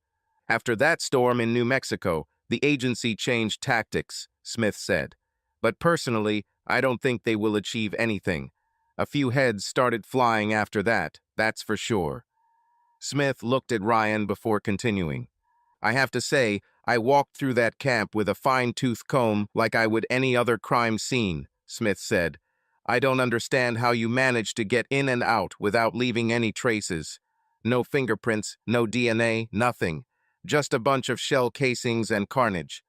After that storm in New Mexico, the agency changed tactics, Smith said. But personally, I don't think they will achieve anything. A few heads started flying after that, that's for sure. Smith looked at Ryan before continuing. I have to say, I walked through that camp with a fine-tooth comb like I would any other crime scene, Smith said. I don't understand how you managed to get in and out without leaving any traces. No fingerprints, no DNA, nothing. Just a bunch of shell casings and carnage.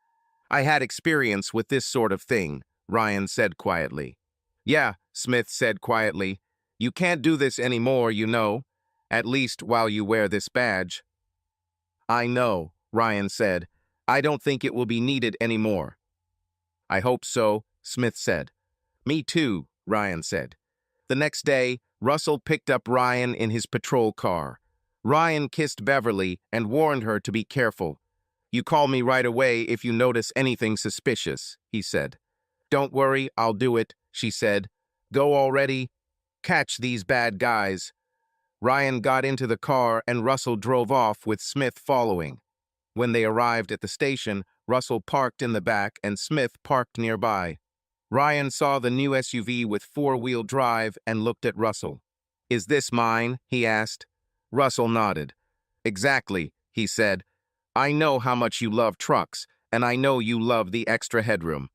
I had experience with this sort of thing, Ryan said quietly. Yeah, Smith said quietly. You can't do this anymore, you know. At least while you wear this badge. I know, Ryan said. I don't think it will be needed anymore. I hope so, Smith said. Me too, Ryan said. The next day, Russell picked up Ryan in his patrol car. Ryan kissed Beverly and warned her to be careful. You call me right away if you notice anything suspicious, he said. Don't worry, I'll do it, she said. Go already. Catch these bad guys. Ryan got into the car and Russell drove off with Smith following. When they arrived at the station, Russell parked in the back and Smith parked nearby. Ryan saw the new SUV with four-wheel drive and looked at Russell. Is this mine? He asked. Russell nodded. Exactly, he said. I know how much you love trucks, and I know you love the extra headroom.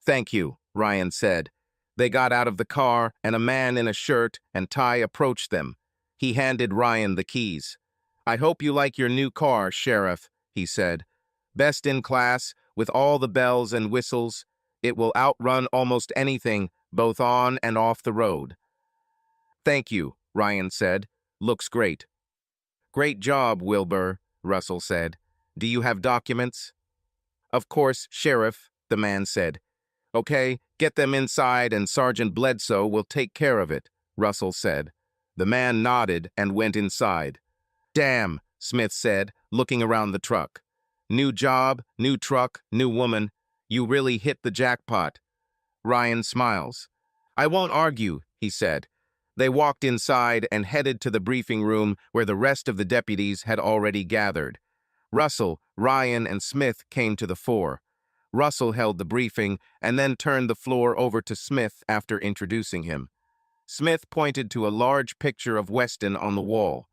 Thank you, Ryan said. They got out of the car, and a man in a shirt and tie approached them. He handed Ryan the keys. I hope you like your new car, Sheriff, he said. Best in class, with all the bells and whistles. It will outrun almost anything, both on and off the road. Thank you, Ryan said. Looks great. Great job, Wilbur, Russell said. Do you have documents? Of course, Sheriff, the man said. Okay, get them inside and Sergeant Bledsoe will take care of it, Russell said. The man nodded and went inside. Damn, Smith said, looking around the truck. New job, new truck, new woman. You really hit the jackpot. Ryan smiles. I won't argue, he said. They walked inside and headed to the briefing room where the rest of the deputies had already gathered. Russell, Ryan, and Smith came to the fore. Russell held the briefing and then turned the floor over to Smith after introducing him. Smith pointed to a large picture of Weston on the wall.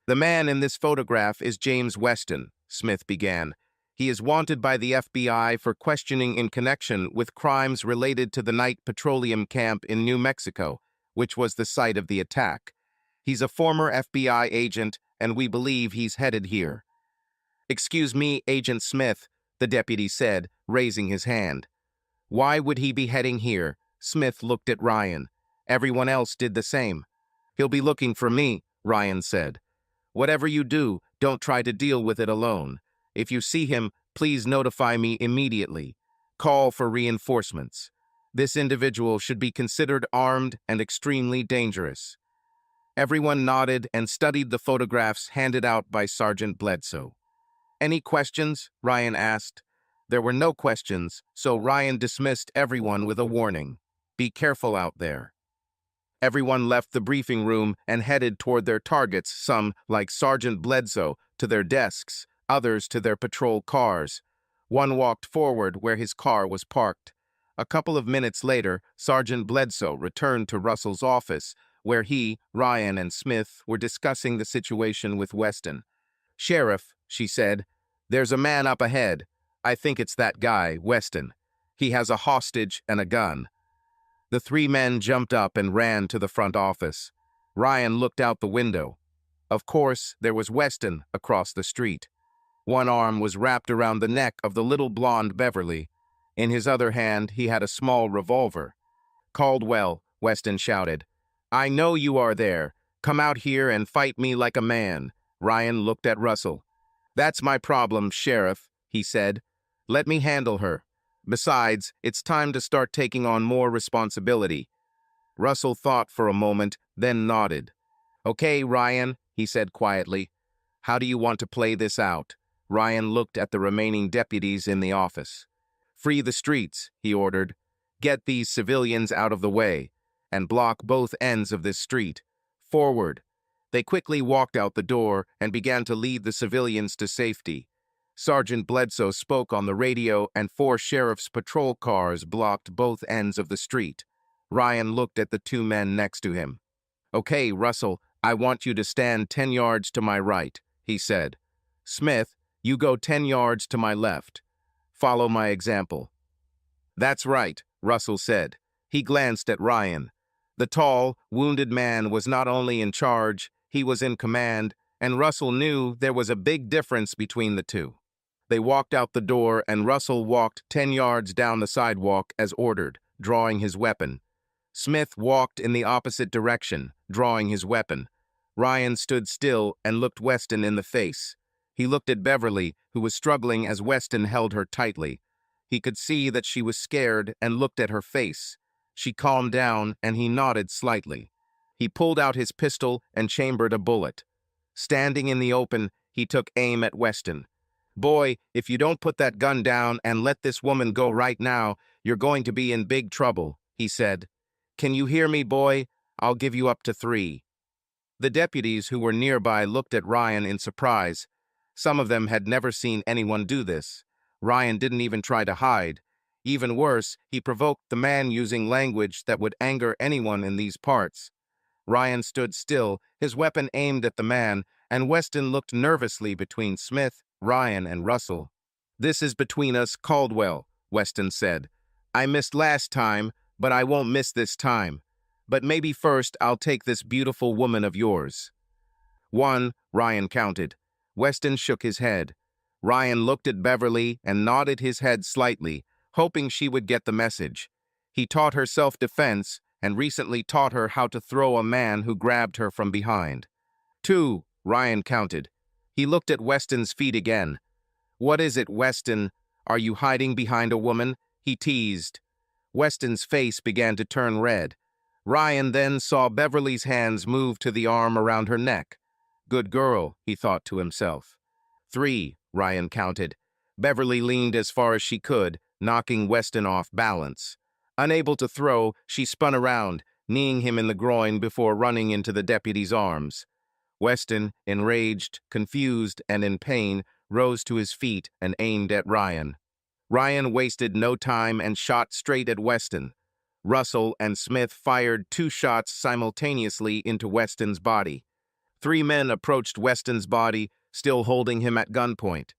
The man in this photograph is James Weston, Smith began. He is wanted by the FBI for questioning in connection with crimes related to the night petroleum camp in New Mexico, which was the site of the attack. He's a former FBI agent, and we believe he's headed here. Excuse me, Agent Smith, the deputy said, raising his hand. Why would he be heading here? Smith looked at Ryan. Everyone else did the same. He'll be looking for me, Ryan said. Whatever you do, don't try to deal with it alone. If you see him, please notify me immediately. Call for reinforcements. This individual should be considered armed and extremely dangerous. Everyone nodded and studied the photographs handed out by Sergeant Bledsoe. Any questions? Ryan asked. There were no questions, so Ryan dismissed everyone with a warning. Be careful out there. Everyone left the briefing room and headed toward their targets, some, like Sergeant Bledsoe, to their desks, others to their patrol cars. One walked forward where his car was parked. A couple of minutes later, Sergeant Bledsoe returned to Russell's office, where he, Ryan, and Smith were discussing the situation with Weston. Sheriff, she said, there's a man up ahead. I think it's that guy, Weston. He has a hostage and a gun. The three men jumped up and ran to the front office. Ryan looked out the window. Of course, there was Weston across the street. One arm was wrapped around the neck of the little blonde Beverly. In his other hand, he had a small revolver. Caldwell, Weston shouted. I know you are there. Come out here and fight me like a man. Ryan looked at Russell. That's my problem, Sheriff, he said. Let me handle her. Besides, it's time to start taking on more responsibility. Russell thought for a moment, then nodded. Okay, Ryan, he said quietly. How do you want to play this out? Ryan looked at the remaining deputies in the office. Free the streets, he ordered. Get these civilians out of the way, and block both ends of this street. Forward. They quickly walked out the door and began to lead the civilians to safety. Sergeant Bledsoe spoke on the radio, and 4 sheriff's patrol cars blocked both ends of the street. Ryan looked at the 2 men next to him. Okay, Russell, I want you to stand 10 yards to my right, he said. Smith, you go 10 yards to my left. Follow my example. That's right, Russell said. He glanced at Ryan. The tall, wounded man was not only in charge, he was in command, and Russell knew there was a big difference between the two. They walked out the door, and Russell walked 10 yards down the sidewalk as ordered, drawing his weapon. Smith walked in the opposite direction, drawing his weapon. Ryan stood still and looked Weston in the face. He looked at Beverly, who was struggling as Weston held her tightly. He could see that she was scared and looked at her face. She calmed down, and he nodded slightly. He pulled out his pistol and chambered a bullet. Standing in the open, he took aim at Weston. Boy, if you don't put that gun down and let this woman go right now, you're going to be in big trouble, he said. Can you hear me, boy? I'll give you up to 3. The deputies who were nearby looked at Ryan in surprise. Some of them had never seen anyone do this. Ryan didn't even try to hide. Even worse, he provoked the man using language that would anger anyone in these parts. Ryan stood still, his weapon aimed at the man, and Weston looked nervously between Smith, Ryan, and Russell. This is between us, Caldwell, Weston said. I missed last time, but I won't miss this time. But maybe first I'll take this beautiful woman of yours. 1, Ryan counted. Weston shook his head. Ryan looked at Beverly and nodded his head slightly, hoping she would get the message. He taught her self-defense and recently taught her how to throw a man who grabbed her from behind. 2, Ryan counted. He looked at Weston's feet again. What is it, Weston? Are you hiding behind a woman? He teased. Weston's face began to turn red. Ryan then saw Beverly's hands move to the arm around her neck. Good girl, he thought to himself. 3, Ryan counted. Beverly leaned as far as she could, knocking Weston off balance. Unable to throw, she spun around, kneeing him in the groin before running into the deputy's arms. Weston, enraged, confused, and in pain, rose to his feet and aimed at Ryan. Ryan wasted no time and shot straight at Weston. Russell and Smith fired 2 shots simultaneously into Weston's body. 3 men approached Weston's body, still holding him at gunpoint.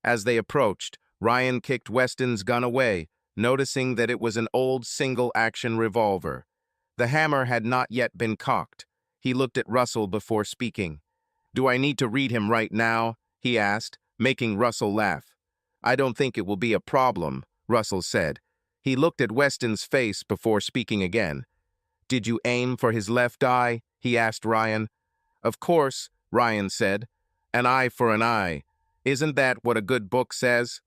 As they approached, Ryan kicked Weston's gun away, noticing that it was an old single-action revolver. The hammer had not yet been cocked. He looked at Russell before speaking. Do I need to read him right now? He asked, making Russell laugh. I don't think it will be a problem, Russell said. He looked at Weston's face before speaking again. Did you aim for his left eye? He asked Ryan. Of course, Ryan said. An eye for an eye. Isn't that what a good book says?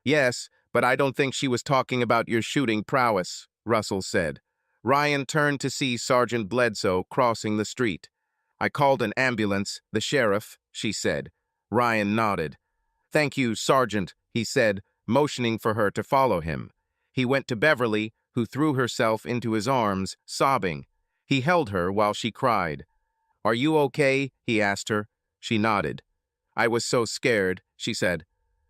Yes, but I don't think she was talking about your shooting prowess, Russell said. Ryan turned to see Sergeant Bledsoe crossing the street. I called an ambulance, the sheriff, she said. Ryan nodded. Thank you, Sergeant, he said, motioning for her to follow him. He went to Beverly, who threw herself into his arms, sobbing. He held her while she cried. Are you okay? He asked her. She nodded. I was so scared, she said.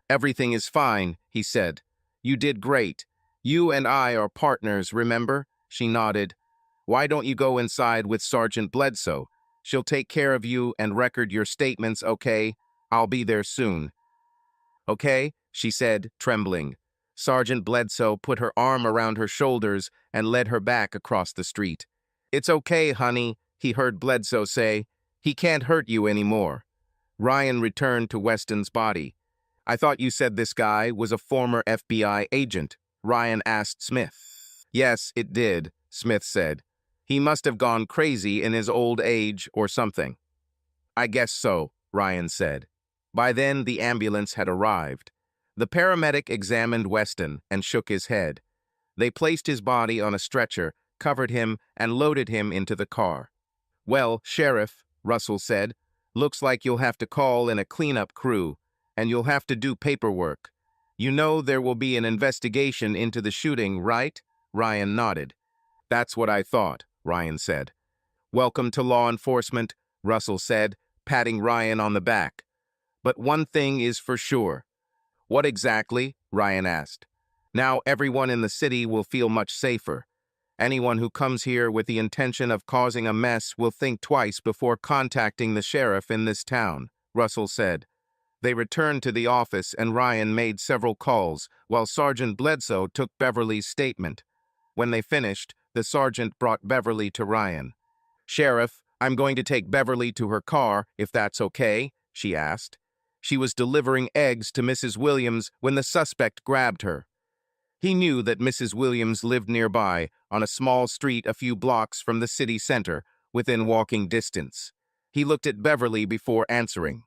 Everything is fine, he said. You did great. You and I are partners, remember? She nodded. Why don't you go inside with Sergeant Bledsoe? She'll take care of you and record your statements, okay? I'll be there soon. Okay, she said, trembling. Sergeant Bledsoe put her arm around her shoulders and led her back across the street. It's okay, honey, he heard Bledsoe say. He can't hurt you anymore. Ryan returned to Weston's body. I thought you said this guy was a former FBI agent, Ryan asked Smith. Yes, it did, Smith said. He must have gone crazy in his old age or something. I guess so, Ryan said. By then, the ambulance had arrived. The paramedic examined Weston and shook his head. They placed his body on a stretcher, covered him, and loaded him into the car. Well, Sheriff, Russell said, Looks like you'll have to call in a cleanup crew, and you'll have to do paperwork. You know there will be an investigation into the shooting, right? Ryan nodded. That's what I thought, Ryan said. Welcome to law enforcement, Russell said, patting Ryan on the back. But one thing is for sure. What exactly? Ryan asked. Now everyone in the city will feel much safer. Anyone who comes here with the intention of causing a mess will think twice before contacting the sheriff in this town, Russell said. They returned to the office and Ryan made several calls while Sergeant Bledsoe took Beverly's statement. When they finished, the sergeant brought Beverly to Ryan. Sheriff, I'm going to take Beverly to her car, if that's okay, she asked. She was delivering eggs to Mrs. Williams when the suspect grabbed her. He knew that Mrs. Williams lived nearby, on a small street a few blocks from the city center, within walking distance. He looked at Beverly before answering.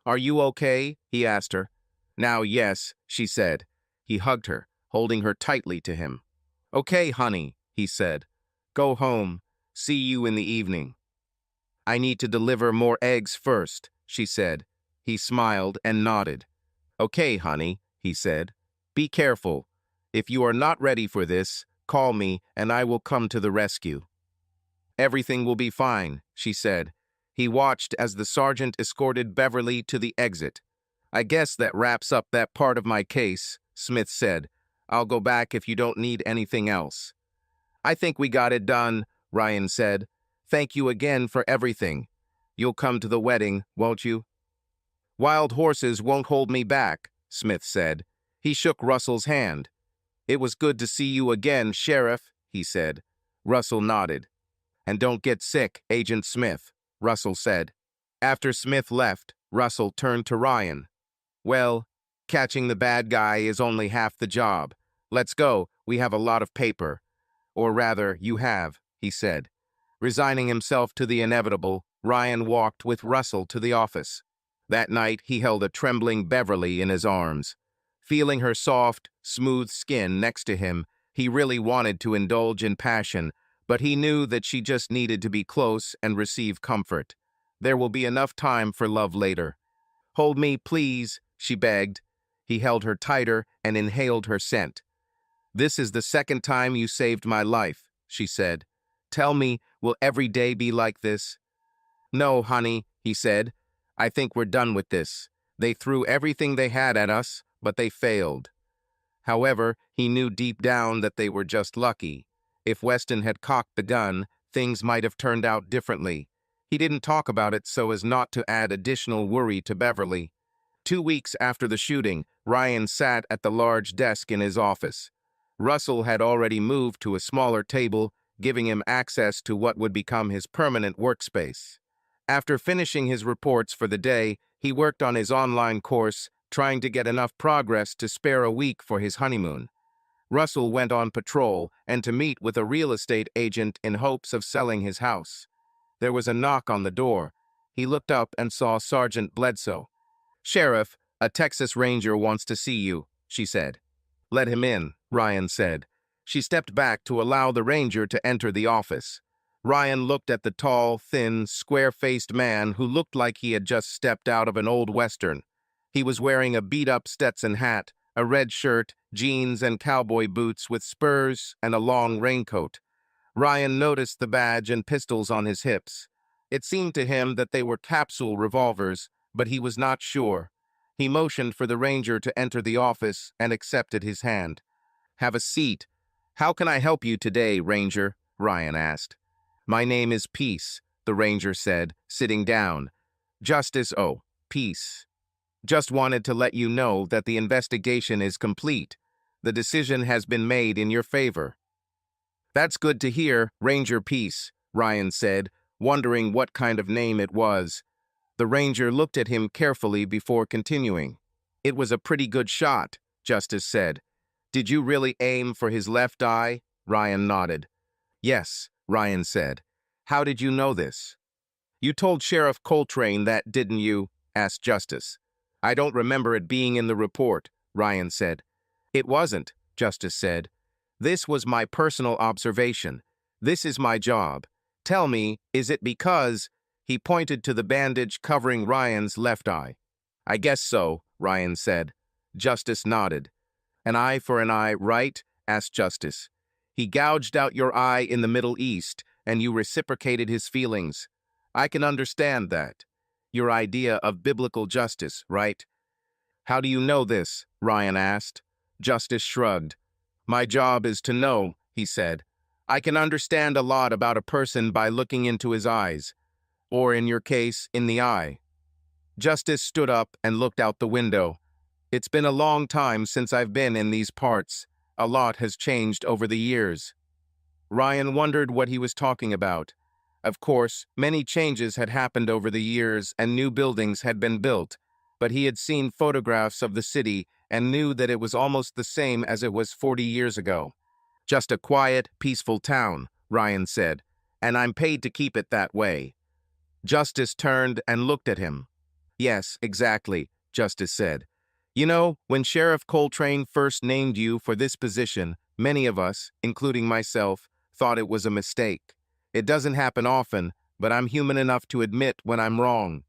Are you okay? He asked her. Now, yes, she said. He hugged her, holding her tightly to him. Okay, honey, he said. Go home. See you in the evening. I need to deliver more eggs first, she said. He smiled and nodded. Okay, honey, he said. Be careful. If you are not ready for this, call me and I will come to the rescue. Everything will be fine, she said. He watched as the sergeant escorted Beverly to the exit. I guess that wraps up that part of my case, Smith said. I'll go back if you don't need anything else. I think we got it done, Ryan said. Thank you again for everything. You'll come to the wedding, won't you? Wild horses won't hold me back, Smith said. He shook Russell's hand. It was good to see you again, Sheriff, he said. Russell nodded. And don't get sick, Agent Smith, Russell said. After Smith left, Russell turned to Ryan. Well, catching the bad guy is only half the job. Let's go, we have a lot of paper. Or rather, you have, he said. Resigning himself to the inevitable, Ryan walked with Russell to the office. That night, he held a trembling Beverly in his arms. Feeling her soft, smooth skin next to him, he really wanted to indulge in passion, but he knew that she just needed to be close and receive comfort. There will be enough time for love later. Hold me, please, she begged. He held her tighter and inhaled her scent. This is the second time you saved my life, she said. Tell me, will every day be like this? No, honey, he said. I think we're done with this. They threw everything they had at us, but they failed. However, he knew deep down that they were just lucky. If Weston had cocked the gun, things might have turned out differently. He didn't talk about it so as not to add additional worry to Beverly. 2 weeks after the shooting, Ryan sat at the large desk in his office. Russell had already moved to a smaller table, giving him access to what would become his permanent workspace. After finishing his reports for the day, he worked on his online course, trying to get enough progress to spare a week for his honeymoon. Russell went on patrol and to meet with a real estate agent in hopes of selling his house. There was a knock on the door. He looked up and saw Sergeant Bledsoe. Sheriff, a Texas Ranger wants to see you, she said. Let him in, Ryan said. She stepped back to allow the ranger to enter the office. Ryan looked at the tall, thin, square-faced man who looked like he had just stepped out of an old Western. He was wearing a beat-up Stetson hat, a red shirt, jeans, and cowboy boots with spurs and a long raincoat. Ryan noticed the badge and pistols on his hips. It seemed to him that they were capsule revolvers, but he was not sure. He motioned for the ranger to enter the office and accepted his hand. Have a seat. How can I help you today, Ranger? Ryan asked. My name is Peace, the ranger said, sitting down. Justice O. Peace. Just wanted to let you know that the investigation is complete. The decision has been made in your favor. That's good to hear, Ranger Peace, Ryan said, wondering what kind of name it was. The ranger looked at him carefully before continuing. It was a pretty good shot, Justice said. Did you really aim for his left eye? Ryan nodded. Yes, Ryan said. How did you know this? You told Sheriff Coltrane that, didn't you? Asked Justice. I don't remember it being in the report, Ryan said. It wasn't, Justice said. This was my personal observation. This is my job. Tell me, is it because... He pointed to the bandage covering Ryan's left eye. I guess so, Ryan said. Justice nodded. An eye for an eye, right? Asked Justice. He gouged out your eye in the Middle East, and you reciprocated his feelings. I can understand that. Your idea of biblical justice, right? How do you know this? Ryan asked. Justice shrugged. My job is to know, he said. I can understand a lot about a person by looking into his eyes, or in your case, in the eye. Justice stood up and looked out the window. It's been a long time since I've been in these parts. A lot has changed over the years. Ryan wondered what he was talking about. Of course, many changes had happened over the years and new buildings had been built, but he had seen photographs of the city and knew that it was almost the same as it was 40 years ago. Just a quiet, peaceful town, Ryan said, and I'm paid to keep it that way. Justice turned and looked at him. Yes, exactly, Justice said. You know, when Sheriff Coltrane first named you for this position, many of us, including myself, thought it was a mistake. It doesn't happen often, but I'm human enough to admit when I'm wrong.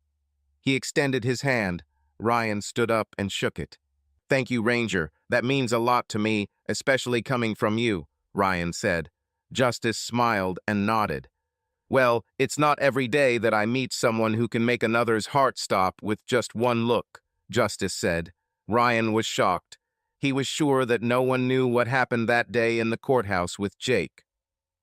He extended his hand. Ryan stood up and shook it. Thank you, Ranger. That means a lot to me, especially coming from you, Ryan said. Justice smiled and nodded. Well, it's not every day that I meet someone who can make another's heart stop with just one look, Justice said. Ryan was shocked. He was sure that no one knew what happened that day in the courthouse with Jake.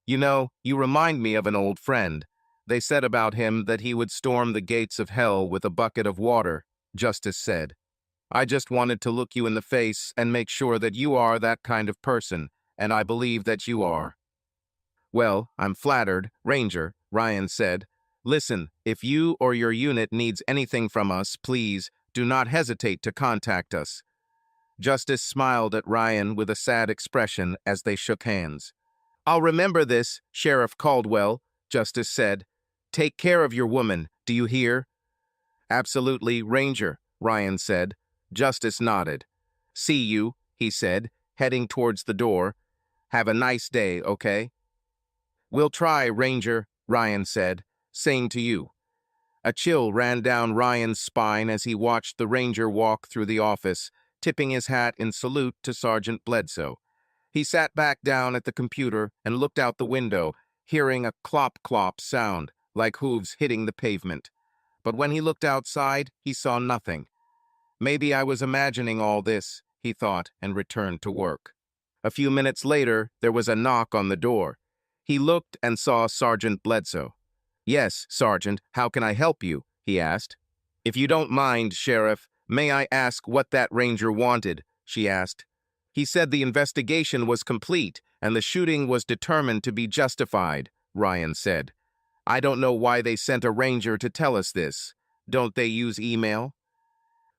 You know, you remind me of an old friend. They said about him that he would storm the gates of hell with a bucket of water, Justice said. I just wanted to look you in the face and make sure that you are that kind of person, and I believe that you are. Well, I'm flattered, Ranger, Ryan said. Listen, if you or your unit needs anything from us, please do not hesitate to contact us. Justice smiled at Ryan with a sad expression as they shook hands. I'll remember this, Sheriff Caldwell, Justice said. Take care of your woman, do you hear? Absolutely, Ranger, Ryan said. Justice nodded. See you, he said, heading towards the door. Have a nice day, okay? We'll try, Ranger, Ryan said. Same to you. A chill ran down Ryan's spine as he watched the Ranger walk through the office, tipping his hat in salute to Sergeant Bledsoe. He sat back down at the computer and looked out the window, hearing a clop-clop sound, like hooves hitting the pavement. But when he looked outside, he saw nothing. Maybe I was imagining all this, he thought, and returned to work. A few minutes later, there was a knock on the door. He looked and saw Sergeant Bledsoe. Yes, Sergeant, how can I help you? He asked. If you don't mind, Sheriff, may I ask what that Ranger wanted? She asked. He said the investigation was complete and the shooting was determined to be justified, Ryan said. I don't know why they sent a Ranger to tell us this. Don't they use email?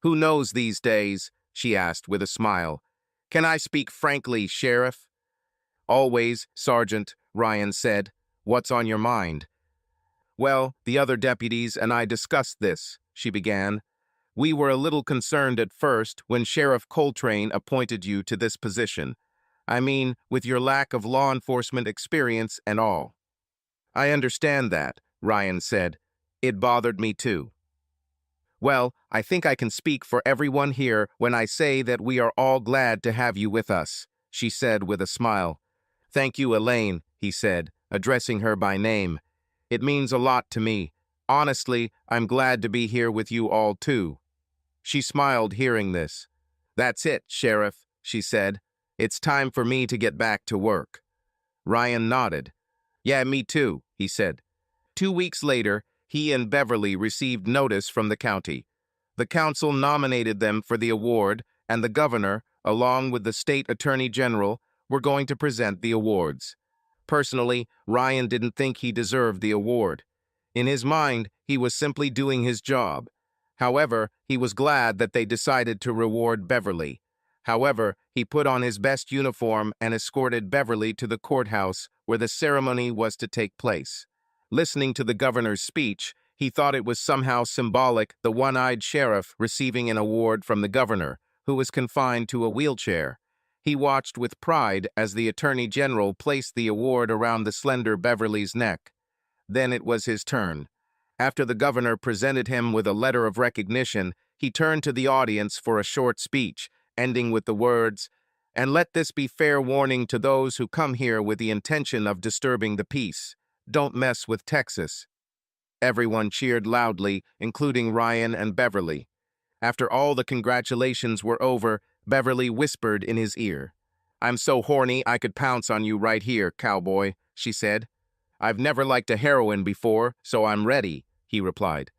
Who knows these days? She asked with a smile. Can I speak frankly, Sheriff? Always, Sergeant, Ryan said. What's on your mind? Well, the other deputies and I discussed this, she began. We were a little concerned at first when Sheriff Coltrane appointed you to this position. I mean, with your lack of law enforcement experience and all. I understand that, Ryan said. It bothered me too. Well, I think I can speak for everyone here when I say that we are all glad to have you with us, she said with a smile. Thank you, Elaine, he said, addressing her by name. It means a lot to me. Honestly, I'm glad to be here with you all too. She smiled hearing this. That's it, Sheriff, she said. It's time for me to get back to work. Ryan nodded. Yeah, me too, he said. 2 weeks later, he and Beverly received notice from the county. The council nominated them for the award, and the governor, along with the state attorney general, were going to present the awards. Personally, Ryan didn't think he deserved the award. In his mind, he was simply doing his job. However, he was glad that they decided to reward Beverly. However, he put on his best uniform and escorted Beverly to the courthouse where the ceremony was to take place. Listening to the governor's speech, he thought it was somehow symbolic, the one-eyed sheriff receiving an award from the governor, who was confined to a wheelchair. He watched with pride as the attorney general placed the award around the slender Beverly's neck. Then it was his turn. After the governor presented him with a letter of recognition, he turned to the audience for a short speech, ending with the words, "And let this be fair warning to those who come here with the intention of disturbing the peace. Don't mess with Texas." Everyone cheered loudly, including Ryan and Beverly. After all the congratulations were over, Beverly whispered in his ear. "I'm so horny I could pounce on you right here, cowboy," she said. "I've never liked a heroine before, so I'm ready," he replied.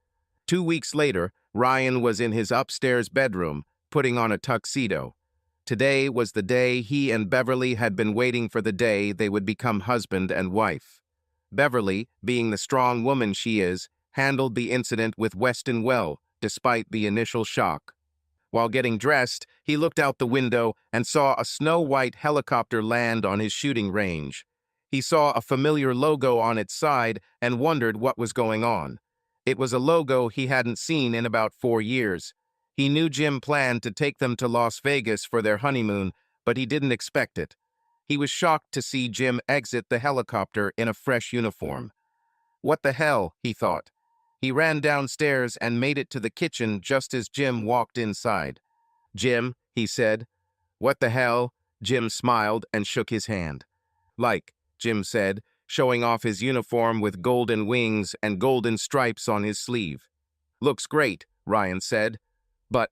2 weeks later, Ryan was in his upstairs bedroom, putting on a tuxedo. Today was the day he and Beverly had been waiting for the day they would become husband and wife. Beverly, being the strong woman she is, handled the incident with Weston well, despite the initial shock. While getting dressed, he looked out the window and saw a snow-white helicopter land on his shooting range. He saw a familiar logo on its side and wondered what was going on. It was a logo he hadn't seen in about 4 years. He knew Jim planned to take them to Las Vegas for their honeymoon, but he didn't expect it. He was shocked to see Jim exit the helicopter in a fresh uniform. "What the hell?" he thought. He ran downstairs and made it to the kitchen just as Jim walked inside. "Jim," he said. "What the hell?" Jim smiled and shook his hand. "Like," Jim said, showing off his uniform with golden wings and golden stripes on his sleeve. "Looks great," Ryan said. "But—"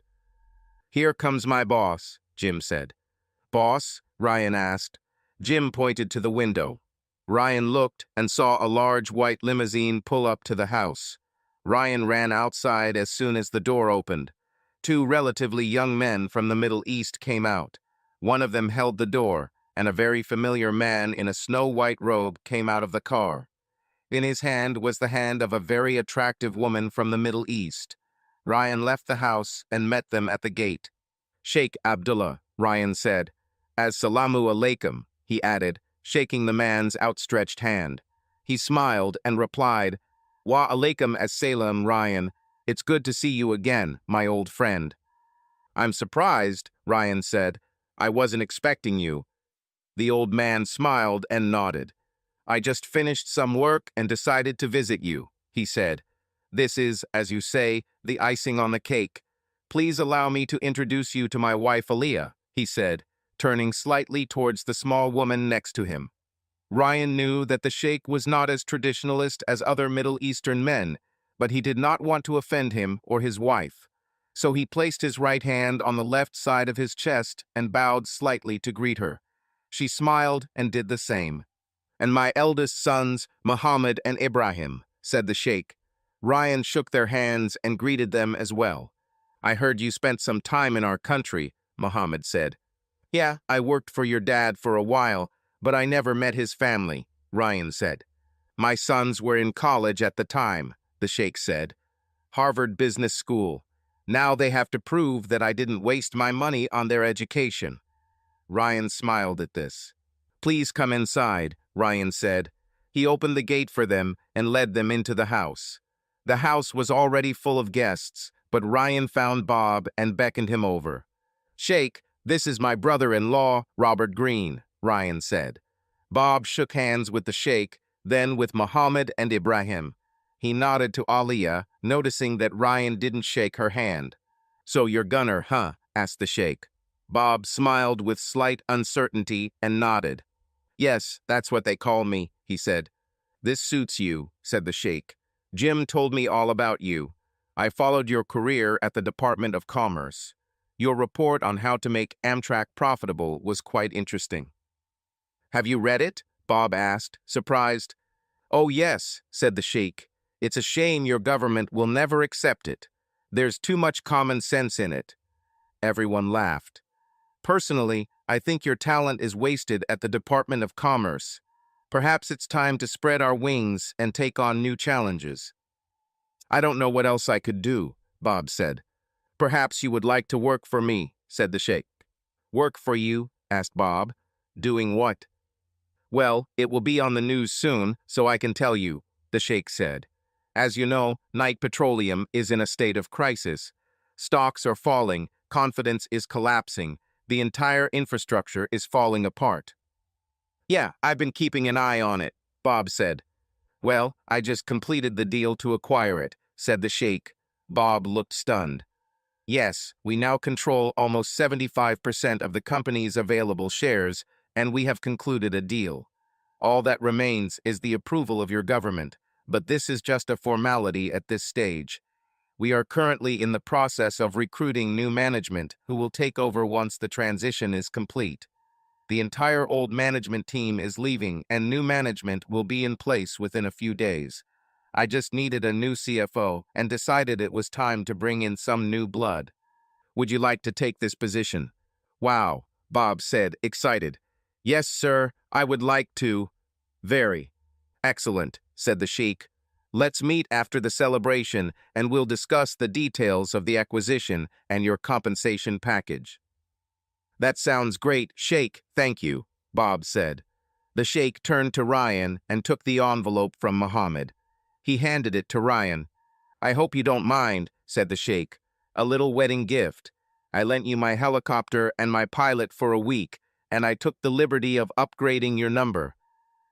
"Here comes my boss," Jim said. "Boss?" Ryan asked. Jim pointed to the window. Ryan looked and saw a large white limousine pull up to the house. Ryan ran outside as soon as the door opened. 2 relatively young men from the Middle East came out. One of them held the door, and a very familiar man in a snow-white robe came out of the car. In his hand was the hand of a very attractive woman from the Middle East. Ryan left the house and met them at the gate. "Sheikh Abdullah," Ryan said. "As salamu alaikum," he added, shaking the man's outstretched hand. He smiled and replied, "Wa alaikum as-salam, Ryan. It's good to see you again, my old friend." "I'm surprised," Ryan said. "I wasn't expecting you." The old man smiled and nodded. "I just finished some work and decided to visit you," he said. "This is, as you say, the icing on the cake. Please allow me to introduce you to my wife Aliyah," he said, turning slightly towards the small woman next to him. Ryan knew that the sheikh was not as traditionalist as other Middle Eastern men, but he did not want to offend him or his wife. So he placed his right hand on the left side of his chest and bowed slightly to greet her. She smiled and did the same. "And my eldest sons, Muhammad and Ibrahim," said the sheikh. Ryan shook their hands and greeted them as well. "I heard you spent some time in our country," Muhammad said. "Yeah, I worked for your dad for a while, but I never met his family," Ryan said. "My sons were in college at the time," the sheikh said. "Harvard Business School. Now they have to prove that I didn't waste my money on their education." Ryan smiled at this. "Please come inside," Ryan said. He opened the gate for them and led them into the house. The house was already full of guests, but Ryan found Bob and beckoned him over. "Sheikh, this is my brother-in-law, Robert Green," Ryan said. Bob shook hands with the sheikh, then with Muhammad and Ibrahim. He nodded to Aliyah, noticing that Ryan didn't shake her hand. "So you're Gunner, huh?" asked the sheikh. Bob smiled with slight uncertainty and nodded. "Yes, that's what they call me," he said. "This suits you," said the sheikh. "Jim told me all about you. I followed your career at the Department of Commerce. Your report on how to make Amtrak profitable was quite interesting." "Have you read it?" Bob asked, surprised. "Oh yes," said the sheikh. "It's a shame your government will never accept it. There's too much common sense in it." Everyone laughed. "Personally, I think your talent is wasted at the Department of Commerce. Perhaps it's time to spread our wings and take on new challenges." "I don't know what else I could do," Bob said. "Perhaps you would like to work for me," said the sheikh. "Work for you?" asked Bob. "Doing what?" "Well, it will be on the news soon, so I can tell you," the sheikh said. "As you know, Knight Petroleum is in a state of crisis. Stocks are falling, confidence is collapsing, the entire infrastructure is falling apart." "Yeah, I've been keeping an eye on it," Bob said. Well, I just completed the deal to acquire it, said the sheikh. Bob looked stunned. Yes, we now control almost 75% of the company's available shares, and we have concluded a deal. All that remains is the approval of your government, but this is just a formality at this stage. We are currently in the process of recruiting new management who will take over once the transition is complete. The entire old management team is leaving and new management will be in place within a few days. I just needed a new CFO and decided it was time to bring in some new blood. Would you like to take this position? Wow, Bob said, excited. Yes, sir, I would like to. Very. Excellent, said the sheik. Let's meet after the celebration and we'll discuss the details of the acquisition and your compensation package. That sounds great, Sheikh, thank you, Bob said. The sheikh turned to Ryan and took the envelope from Muhammad. He handed it to Ryan. I hope you don't mind, said the sheikh. A little wedding gift. I lent you my helicopter and my pilot for a week, and I took the liberty of upgrading your number.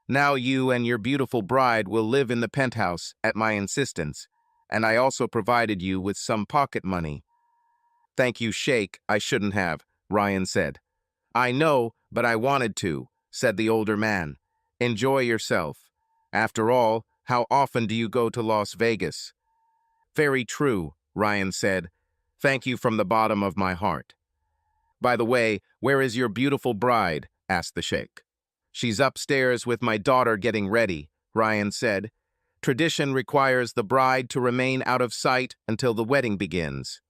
Now you and your beautiful bride will live in the penthouse at my insistence, and I also provided you with some pocket money. Thank you, Sheikh, I shouldn't have, Ryan said. I know, but I wanted to, said the older man. Enjoy yourself. After all, how often do you go to Las Vegas? Very true, Ryan said. Thank you from the bottom of my heart. By the way, where is your beautiful bride? Asked the sheikh. She's upstairs with my daughter getting ready, Ryan said. Tradition requires the bride to remain out of sight until the wedding begins.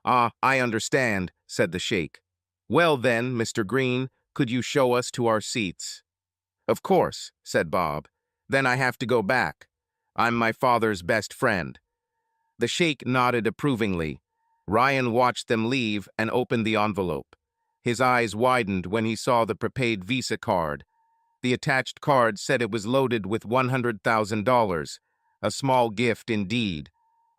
Ah, I understand, said the sheikh. Well then, Mr. Green, could you show us to our seats? Of course, said Bob. Then I have to go back. I'm my father's best friend. The sheikh nodded approvingly. Ryan watched them leave and opened the envelope. His eyes widened when he saw the prepaid Visa card. The attached card said it was loaded with $100,000, a small gift indeed,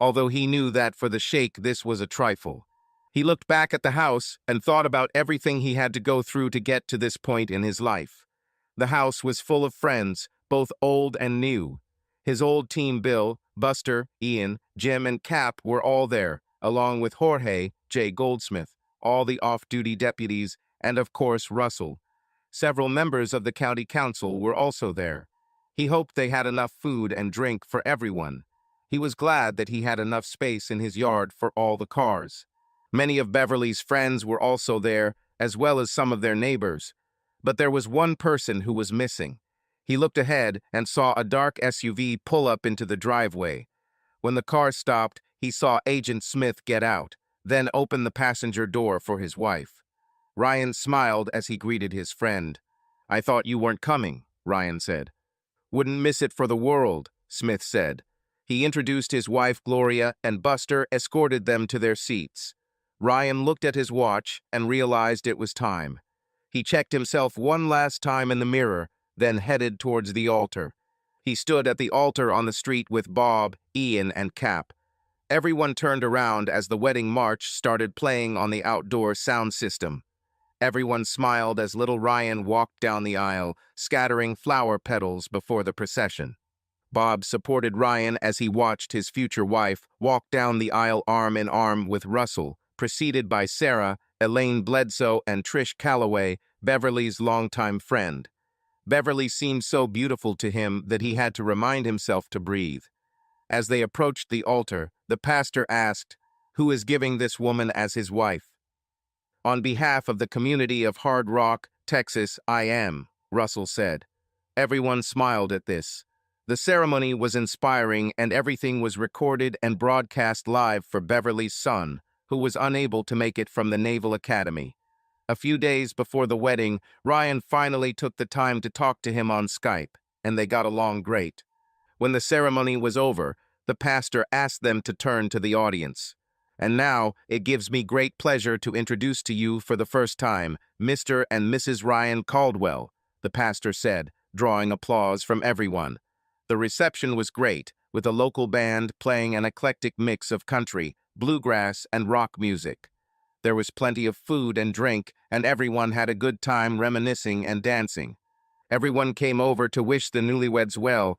although he knew that for the sheikh this was a trifle. He looked back at the house and thought about everything he had to go through to get to this point in his life. The house was full of friends, both old and new. His old team Bill, Buster, Ian, Jim, and Cap were all there, along with Jorge, J. Goldsmith, all the off-duty deputies, and of course Russell. Several members of the county council were also there. He hoped they had enough food and drink for everyone. He was glad that he had enough space in his yard for all the cars. Many of Beverly's friends were also there, as well as some of their neighbors. But there was one person who was missing. He looked ahead and saw a dark SUV pull up into the driveway. When the car stopped, he saw Agent Smith get out, then open the passenger door for his wife. Ryan smiled as he greeted his friend. I thought you weren't coming, Ryan said. Wouldn't miss it for the world, Smith said. He introduced his wife Gloria and Buster escorted them to their seats. Ryan looked at his watch and realized it was time. He checked himself one last time in the mirror, then headed towards the altar. He stood at the altar on the street with Bob, Ian, and Cap. Everyone turned around as the wedding march started playing on the outdoor sound system. Everyone smiled as little Ryan walked down the aisle, scattering flower petals before the procession. Bob supported Ryan as he watched his future wife walk down the aisle arm in arm with Russell, preceded by Sarah, Elaine Bledsoe, and Trish Calloway, Beverly's longtime friend. Beverly seemed so beautiful to him that he had to remind himself to breathe. As they approached the altar, the pastor asked, "Who is giving this woman as his wife?" On behalf of the community of Hard Rock, Texas, I am, Russell said. Everyone smiled at this. The ceremony was inspiring and everything was recorded and broadcast live for Beverly's son, who was unable to make it from the Naval Academy. A few days before the wedding, Ryan finally took the time to talk to him on Skype, and they got along great. When the ceremony was over, the pastor asked them to turn to the audience. And now, it gives me great pleasure to introduce to you for the first time, Mr. and Mrs. Ryan Caldwell, the pastor said, drawing applause from everyone. The reception was great, with a local band playing an eclectic mix of country, bluegrass, and rock music. There was plenty of food and drink, and everyone had a good time reminiscing and dancing. Everyone came over to wish the newlyweds well,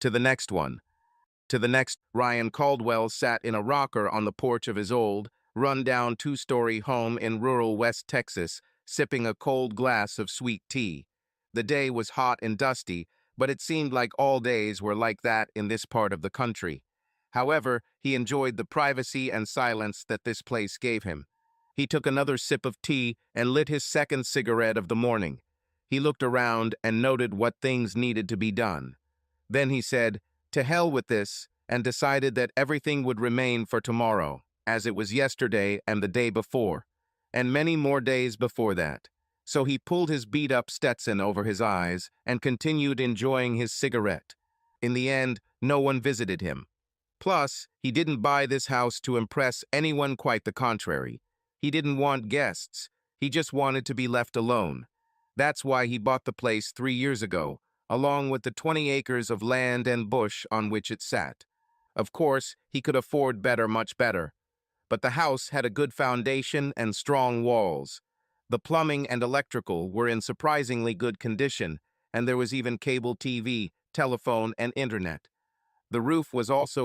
To the next one. To the next, Ryan Caldwell sat in a rocker on the porch of his old, run-down two-story home in rural West Texas, sipping a cold glass of sweet tea. The day was hot and dusty, but it seemed like all days were like that in this part of the country. However, he enjoyed the privacy and silence that this place gave him. He took another sip of tea and lit his second cigarette of the morning. He looked around and noted what things needed to be done. Then he said, "To hell with this," and decided that everything would remain for tomorrow, as it was yesterday and the day before, and many more days before that. So he pulled his beat-up Stetson over his eyes and continued enjoying his cigarette. In the end, no one visited him. Plus, he didn't buy this house to impress anyone, quite the contrary. He didn't want guests. He just wanted to be left alone. That's why he bought the place 3 years ago, along with the 20 acres of land and bush on which it sat. Of course, he could afford better, much better. But the house had a good foundation and strong walls. The plumbing and electrical were in surprisingly good condition, and there was even cable TV, telephone, and internet. The roof was also